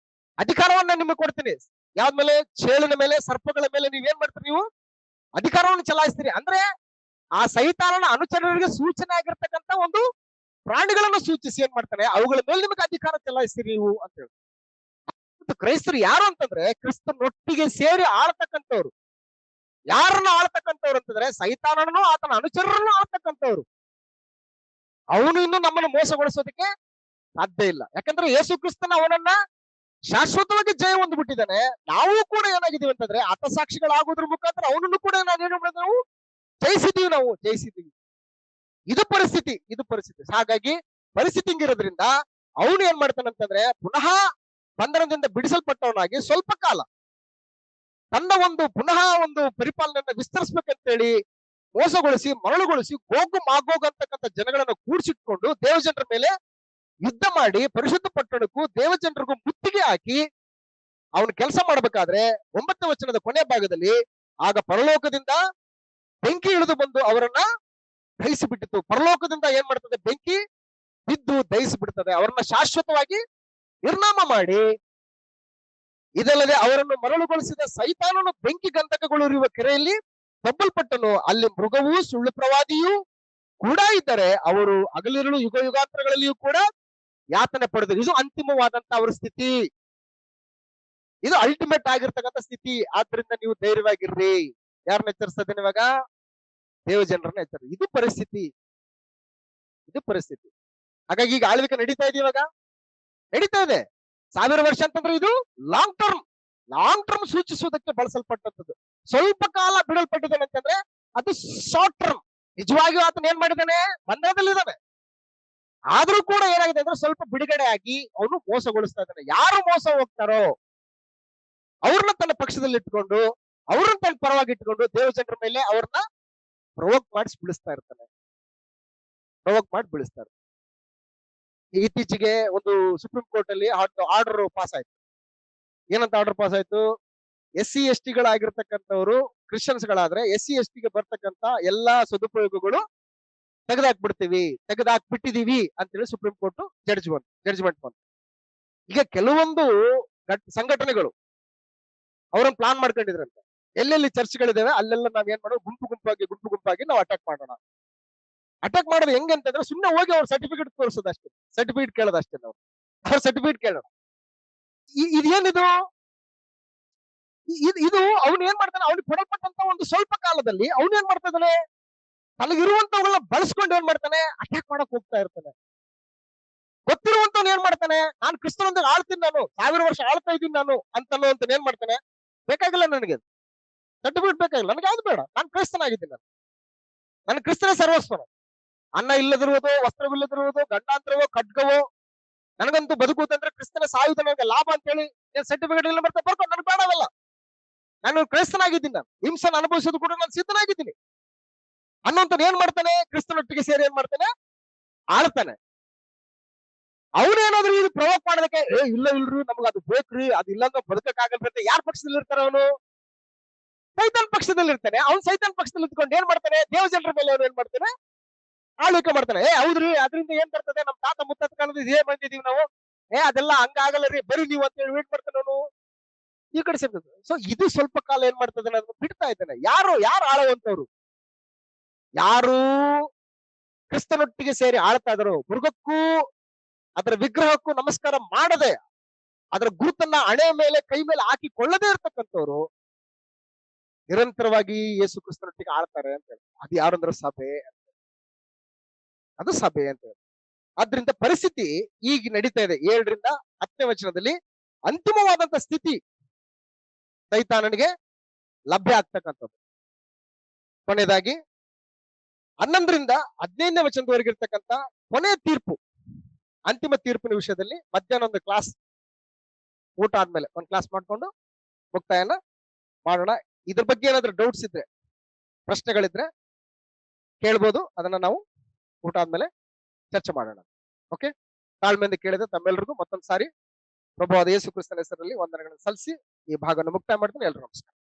ಅಧಿಕಾರವನ್ನ ನಿಮಗೆ ಕೊಡ್ತೀನಿ. ಯಾವ್ದ ಮೇಲೆ? ಚೇಳಿನ ಮೇಲೆ, ಸರ್ಪಗಳ ಮೇಲೆ ನೀವೇನ್ ಮಾಡ್ತೀರಿ, ನೀವು ಅಧಿಕಾರವನ್ನು ಚಲಾಯಿಸ್ತೀರಿ. ಅಂದ್ರೆ ಆ ಸೈತಾನನ ಅನುಚರರಿಗೆ ಸೂಚನೆ ಆಗಿರ್ತಕ್ಕಂಥ ಒಂದು ಪ್ರಾಣಿಗಳನ್ನು ಸೂಚಿಸಿ ಏನ್ ಮಾಡ್ತಾನೆ, ಅವುಗಳ ಮೇಲೆ ನಿಮಗೆ ಅಧಿಕಾರ ಚಲಾಯಿಸ್ತೀರಿ ನೀವು ಅಂತ ಹೇಳಿ. ಕ್ರೈಸ್ತರು ಯಾರು ಅಂತಂದ್ರೆ ಕ್ರಿಸ್ತನೊಟ್ಟಿಗೆ ಸೇರಿ ಆಳ್ತಕ್ಕಂಥವ್ರು. ಯಾರನ್ನ ಆಳ್ತಕ್ಕಂಥವ್ರು ಅಂತಂದ್ರೆ ಸೈತಾನನನ್ನು ಆತನ ಅನುಚರರನ್ನು ಆಳ್ತಕ್ಕಂಥವ್ರು. ಅವನು ಇನ್ನು ನಮ್ಮನ್ನು ಮೋಸಗೊಳಿಸೋದಕ್ಕೆ ಸಾಧ್ಯ ಇಲ್ಲ. ಯಾಕಂದ್ರೆ ಯೇಸು ಕ್ರಿಸ್ತನ ಅವನನ್ನ ಶಾಶ್ವತವಾಗಿ ಜಯ ಹೊಂದ್ಬಿಟ್ಟಿದ್ದಾನೆ. ನಾವು ಕೂಡ ಏನಾಗಿದ್ದೀವಿ ಅಂತಂದ್ರೆ ಹತಸಾಕ್ಷಿಗಳಾಗೋದ್ರ ಮುಖಾಂತರ ಅವನನ್ನು ಕೂಡ ನಾವು ಜಯಿಸಿದ್ದೀವಿ. ಇದು ಪರಿಸ್ಥಿತಿ. ಹಾಗಾಗಿ ಪರಿಸ್ಥಿತಿ ಹಿಂಗಿರೋದ್ರಿಂದ ಅವನು ಏನ್ ಮಾಡ್ತಾನಂತಂದ್ರೆ ಪುನಃ ಬಂಧನದಿಂದ ಬಿಡಿಸಲ್ಪಟ್ಟವನಾಗಿ ಸ್ವಲ್ಪ ಕಾಲ ತನ್ನ ಪುನಃ ಒಂದು ಪರಿಪಾಲನೆಯನ್ನ ವಿಸ್ತರಿಸ್ಬೇಕಂತೇಳಿ ಮೋಸಗೊಳಿಸಿ, ಮರಳುಗೊಳಿಸಿ, ಗೋಗು ಮಾಗೋಗ್ ಅಂತಕ್ಕಂಥ ಜನಗಳನ್ನ ಕೂಡಿಸಿಟ್ಕೊಂಡು ದೇವಜನರ ಮೇಲೆ ಯುದ್ಧ ಮಾಡಿ ಪರಿಶುದ್ಧ ಪಟ್ಟಣಕ್ಕೂ ದೇವಜನರಿಗೂ ಮುತ್ತಿಗೆ ಹಾಕಿ ಅವನು ಕೆಲಸ ಮಾಡ್ಬೇಕಾದ್ರೆ 9ನೇ ವಚನದ ಕೊನೆ ಭಾಗದಲ್ಲಿ ಆಗ ಪರಲೋಕದಿಂದ ಬೆಂಕಿ ಇಳಿದು ಬಂದು ಅವರನ್ನ ದಹಿಸಿ ಬಿಟ್ಟಿತ್ತು. ಪರಲೋಕದಿಂದ ಏನ್ ಮಾಡ್ತದೆ, ಬೆಂಕಿ ಬಿದ್ದು ದಹಿಸಿ ಬಿಡ್ತದೆ, ಅವರನ್ನ ಶಾಶ್ವತವಾಗಿ ನಿರ್ನಾಮ ಮಾಡಿ. ಇದಲ್ಲದೆ ಅವರನ್ನು ಮರಳುಗೊಳಿಸಿದ ಸೈತಾನನು ಬೆಂಕಿ ಗಂಧಕಗಳಿರುವ ಕೆರೆಯಲ್ಲಿ ತಬ್ಬಲ್ಪಟ್ಟನು. ಅಲ್ಲಿ ಮೃಗವೂ ಸುಳ್ಳು ಪ್ರವಾದಿಯೂ ಕೂಡ ಇದ್ದಾರೆ. ಅವರು ಹಗಲಿರುಳು ಯುಗ ಯುಗಾಂತರಗಳಲ್ಲಿಯೂ ಕೂಡ ಯಾತನೆ ಪಡೆದರು. ಇದು ಅಂತಿಮವಾದಂತ ಅವರ ಸ್ಥಿತಿ, ಇದು ಅಲ್ಟಿಮೇಟ್ ಆಗಿರ್ತಕ್ಕಂಥ ಸ್ಥಿತಿ. ಆದ್ರಿಂದ ನೀವು ಧೈರ್ಯವಾಗಿರ್ರಿ. ಯಾರನ್ನ ಎಚ್ಚರಿಸ್ತದೇನೆ ಇವಾಗ? ದೇವ ಜನರನ್ನ ಎಚ್ಚರ. ಇದು ಪರಿಸ್ಥಿತಿ. ಹಾಗಾಗಿ ಈಗ ಆಳ್ವಿಕೆ ನಡೀತಾ ಇದೆ, ಇವಾಗ ನಡೀತಾ ಇದೆ. 1000 ವರ್ಷ ಅಂತಂದ್ರೆ ಇದು ಲಾಂಗ್ ಟರ್ಮ್ ಸೂಚಿಸುವುದಕ್ಕೆ ಬಳಸಲ್ಪಟ್ಟಂಥದ್ದು. ಸ್ವಲ್ಪ ಕಾಲ ಬಿಡಲ್ಪಟ್ಟಿದ್ದಾನೆ ಅಂತಂದ್ರೆ ಅದು ಶಾರ್ಟ್ ಟರ್ಮ್. ನಿಜವಾಗಿಯೂ ಆತನ ಏನ್ ಮಾಡಿದ್ದಾನೆ, ಬಂಧನದಲ್ಲಿದ್ದಾನೆ. ಆದ್ರೂ ಕೂಡ ಏನಾಗಿದೆ ಅಂದ್ರೆ ಸ್ವಲ್ಪ ಬಿಡುಗಡೆ ಆಗಿ ಅವನು ಮೋಸಗೊಳಿಸ್ತಾ ಇದ್ದಾನೆ. ಯಾರು ಮೋಸ ಹೋಗ್ತಾರೋ ಅವ್ರನ್ನ ತನ್ನ ಪಕ್ಷದಲ್ಲಿ ಇಟ್ಕೊಂಡು, ಅವ್ರನ್ನ ತನ್ನ ಪರವಾಗಿ ಇಟ್ಕೊಂಡು ದೇವಜನರ ಮೇಲೆ ಅವ್ರನ್ನ ಪ್ರವೋಕ್ ಮಾಡಿ ಬಿಡಿಸ್ತಾ ಇರ್ತಾನೆ. ಇತ್ತೀಚೆಗೆ ಒಂದು ಸುಪ್ರೀಂ ಕೋರ್ಟ್ ಅಲ್ಲಿ ಆರ್ಡರ್ ಪಾಸ್ ಆಯ್ತು. ಏನಂತ ಆರ್ಡರ್ ಪಾಸ್ ಆಯ್ತು? SC ST ಗಳಾಗಿರ್ತಕ್ಕಂಥವ್ರು ಕ್ರಿಶ್ಚಿಯನ್ಸ್ ಗಳಾದ್ರೆ SC ST ಗೆ ಬರ್ತಕ್ಕಂತ ಎಲ್ಲಾ ಸದುಪಯೋಗಗಳು ತೆಗೆದಾಕ್ಬಿಟ್ಟಿದೀವಿ ಅಂತೇಳಿ ಸುಪ್ರೀಂ ಕೋರ್ಟ್ ಜಡ್ಜ್ಮೆಂಟ್ ಬಂತು. ಈಗ ಕೆಲವೊಂದು ಸಂಘಟನೆಗಳು ಅವ್ರನ್ನ ಪ್ಲಾನ್ ಮಾಡ್ಕೊಂಡಿದ್ರಂತೆ, ಎಲ್ಲೆಲ್ಲಿ ಚರ್ಚ್ಗಳಿದಾವೆ ಅಲ್ಲೆಲ್ಲ ನಾವ್ ಏನ್ ಮಾಡೋದು, ಗುಂಪು ಗುಂಪಾಗಿ ನಾವು ಅಟ್ಯಾಕ್ ಮಾಡೋಣ. ಅಟ್ಯಾಕ್ ಮಾಡೋದು ಹೆಂಗೆ ಅಂತಂದ್ರೆ ಸುಮ್ಮನೆ ಹೋಗಿ ಅವ್ರ ಸರ್ಟಿಫಿಕೇಟ್ ತೋರಿಸೋದಷ್ಟೇ, ಸರ್ಟಿಫಿಕೇಟ್ ಕೇಳೋದಷ್ಟೇ. ನಾವು ಅವ್ರ ಸರ್ಟಿಫಿಕೇಟ್ ಕೇಳೋಣ. ಇದೇನಿದು? ಇದು ಅವನು ಏನ್ ಮಾಡ್ತಾನೆ, ಅವ್ನಿಗೆ ಕೊಡಲ್ಪಟ್ಟಂತ ಒಂದು ಸ್ವಲ್ಪ ಕಾಲದಲ್ಲಿ ಅವನು ಏನ್ ಮಾಡ್ತಾ ಇದ್ದಾನೆ, ತನಗಿರುವಂತವುಗಳನ್ನ ಬಳಸ್ಕೊಂಡು ಏನ್ ಮಾಡ್ತಾನೆ, ಅಟ್ಯಾಕ್ ಮಾಡಕ್ ಹೋಗ್ತಾ ಇರ್ತಾನೆ. ಗೊತ್ತಿರುವಂತವ್ನು ಏನ್ ಮಾಡ್ತಾನೆ, ನಾನು ಕ್ರಿಸ್ತನೊಂದಿಗೆ ಆಳ್ತೀನಿ, ನಾನು 1000 ವರ್ಷ ಆಳ್ತಾ ಇದ್ದೀನಿ ನಾನು ಅಂತ ಏನ್ ಮಾಡ್ತಾನೆ, ಬೇಕಾಗಿಲ್ಲ ನನಗೆ ಸರ್ಟಿಫಿಕೇಟ್, ಬೇಕಾಗಿಲ್ಲ ನನಗೆ, ಯಾವ್ದು ಬೇಡ, ನಾನು ಕ್ರಿಸ್ತನಾಗಿದ್ದೀನಿ, ನನ್ನ ಕ್ರಿಸ್ತನೇ ಸರ್ವಸ್ವ. ಅನ್ನ ಇಲ್ಲದಿರುವುದು, ವಸ್ತ್ರವಿಲ್ಲದಿರುವುದು, ಗಂಡಾಂತರವೋ ಖಡ್ಗವೋ, ನನಗಂತೂ ಬದುಕುವುದಂದ್ರೆ ಕ್ರಿಸ್ತನ ಸಾಯುವುದು ನನಗೆ ಲಾಭ ಅಂತ ಹೇಳಿ ಸರ್ಟಿಫಿಕೇಟ್ ಎಲ್ಲ ಬರ್ಕೊಂಡು ನನಗೆ ಬೇಡವಲ್ಲ. ನಾನು ಕ್ರೈಸ್ತನಾಗಿದ್ದೀನಿ, ನಾನು ಹಿಂಸನ ಅನುಭವಿಸೋದು ಕೂಡ ನಾನು ಸಿದ್ಧನಾಗಿದ್ದೀನಿ ಅನ್ನೋಂತ ಏನ್ ಮಾಡ್ತಾನೆ, ಕ್ರಿಸ್ತನೊಟ್ಟಿಗೆ ಸೇರಿ ಏನ್ ಮಾಡ್ತಾನೆ, ಆಳ್ತಾನೆ. ಅವ್ರೇನಾದ್ರೂ ಇದು ಪ್ರವೋಕ್ ಮಾಡೋದಕ್ಕೆ, ಇಲ್ರಿ ನಮ್ಗೆ ಅದು ಬೇಕ್ರಿ, ಅದು ಇಲ್ಲಾಂದ್ರೆ ಬದುಕಕ್ಕಾಗಲ್ರಿ ಅಂತ ಯಾರ ಪಕ್ಷದಲ್ಲಿ ಇರ್ತಾರ, ಅವನು ಸೈತಾನ್ ಪಕ್ಷದಲ್ಲಿ ಇರ್ತಾನೆ. ಅವ್ನು ಸೈತಾನ್ ಪಕ್ಷದಲ್ಲಿ ಇದ್ಕೊಂಡು ಏನ್ ಮಾಡ್ತಾನೆ, ದೇವಜನರ ಮೇಲೆ ಅವ್ನು ಏನ್ ಮಾಡ್ತಾನೆ, ಆಳ್ವಿಕೆ ಮಾಡ್ತಾನೆ. ಹೌದ್ರಿ, ಅದರಿಂದ ಏನ್ ಬರ್ತದೆ, ನಮ್ ತಾತ ಮುತ್ತಾತ ಕಾಲದ ಇದೇ ಬಂದಿದೀವಿ ನಾವು, ಅದೆಲ್ಲ ಹಂಗಾಗಲ್ಲ ರೀ, ಬರೀ ನೀವು ಅಂತ ಹೇಳಿ ವೇಟ್ ಮಾಡ್ತಾನೆ ಅವನು ಈ ಕಡೆ ಸೇರ್ತದೆ. ಸೊ ಇದು ಸ್ವಲ್ಪ ಕಾಲ ಏನ್ ಮಾಡ್ತದೆ, ಅದನ್ನು ಬಿಡ್ತಾ ಇದ್ದಾನೆ. ಯಾರು ಆಳುವಂತವ್ರು, ಯಾರು ಕ್ರಿಸ್ತನೊಟ್ಟಿಗೆ ಸೇರಿ ಆಳ್ತಾ ಇದ್ರು, ಮೃಗಕ್ಕೂ ಅದರ ವಿಗ್ರಹಕ್ಕೂ ನಮಸ್ಕಾರ ಮಾಡದೆ ಅದರ ಗುರುತನ್ನ ಹಣೆ ಮೇಲೆ ಕೈ ಮೇಲೆ ಹಾಕಿಕೊಳ್ಳದೆ ಇರ್ತಕ್ಕಂಥವ್ರು ನಿರಂತರವಾಗಿ ಯೇಸು ಕ್ರಿಸ್ತನೊಟ್ಟಿಗೆ ಆಳ್ತಾರೆ ಅಂತ ಹೇಳಿ. ಅದು ಯಾರಂದ್ರೆ ಸಭೆ, ಅದು ಸಭೆ ಅಂತ ಹೇಳಿ. ಆದ್ರಿಂದ ಪರಿಸ್ಥಿತಿ ಈಗ ನಡೀತಾ ಇದೆ. 7ರಿಂದ 10ನೇ ವಚನದಲ್ಲಿ ಅಂತಿಮವಾದಂತ ಸ್ಥಿತಿ ಸೈತಾನನಿಗೆ ಲಭ್ಯ ಆಗ್ತಕ್ಕಂಥದ್ದು. ಕೊನೆಯದಾಗಿ 11ರಿಂದ 15ನೇ ವಚನದವರೆಗೆ ಇರ್ತಕ್ಕಂಥ ಕೊನೆಯ ತೀರ್ಪು, ಅಂತಿಮ ತೀರ್ಪಿನ ವಿಷಯದಲ್ಲಿ ಮಧ್ಯಾಹ್ನ ಒಂದು ಕ್ಲಾಸ್, ಊಟ ಆದ್ಮೇಲೆ ಒಂದು ಕ್ಲಾಸ್ ಮಾಡ್ಕೊಂಡು ಮುಕ್ತಾಯನ ಮಾಡೋಣ. ಇದ್ರ ಬಗ್ಗೆ ಏನಾದ್ರೂ ಡೌಟ್ಸ್ ಇದ್ರೆ, ಪ್ರಶ್ನೆಗಳಿದ್ರೆ ಕೇಳ್ಬೋದು. ಅದನ್ನ ನಾವು ಊಟ ಆದ್ಮೇಲೆ ಚರ್ಚೆ ಮಾಡೋಣ. ಓಕೆ, ತಾಳ್ಮೆಯಿಂದ ಕೇಳಿದ್ರೆ ತಮ್ಮೆಲ್ಲರಿಗೂ ಮತ್ತೊಂದು ಸಾರಿ ಪ್ರಭುವಾದ ಯೇಸು ಕ್ರಿಸ್ತನ ಹೆಸರಲ್ಲಿ ವಂದನೆಗಳನ್ನು ಸಲ್ಲಿಸಿ ಈ ಭಾಗವನ್ನು ಮುಕ್ತಾಯ ಮಾಡ್ತೀನಿ. ಎಲ್ರಿಗೂ ನಮಸ್ಕಾರ.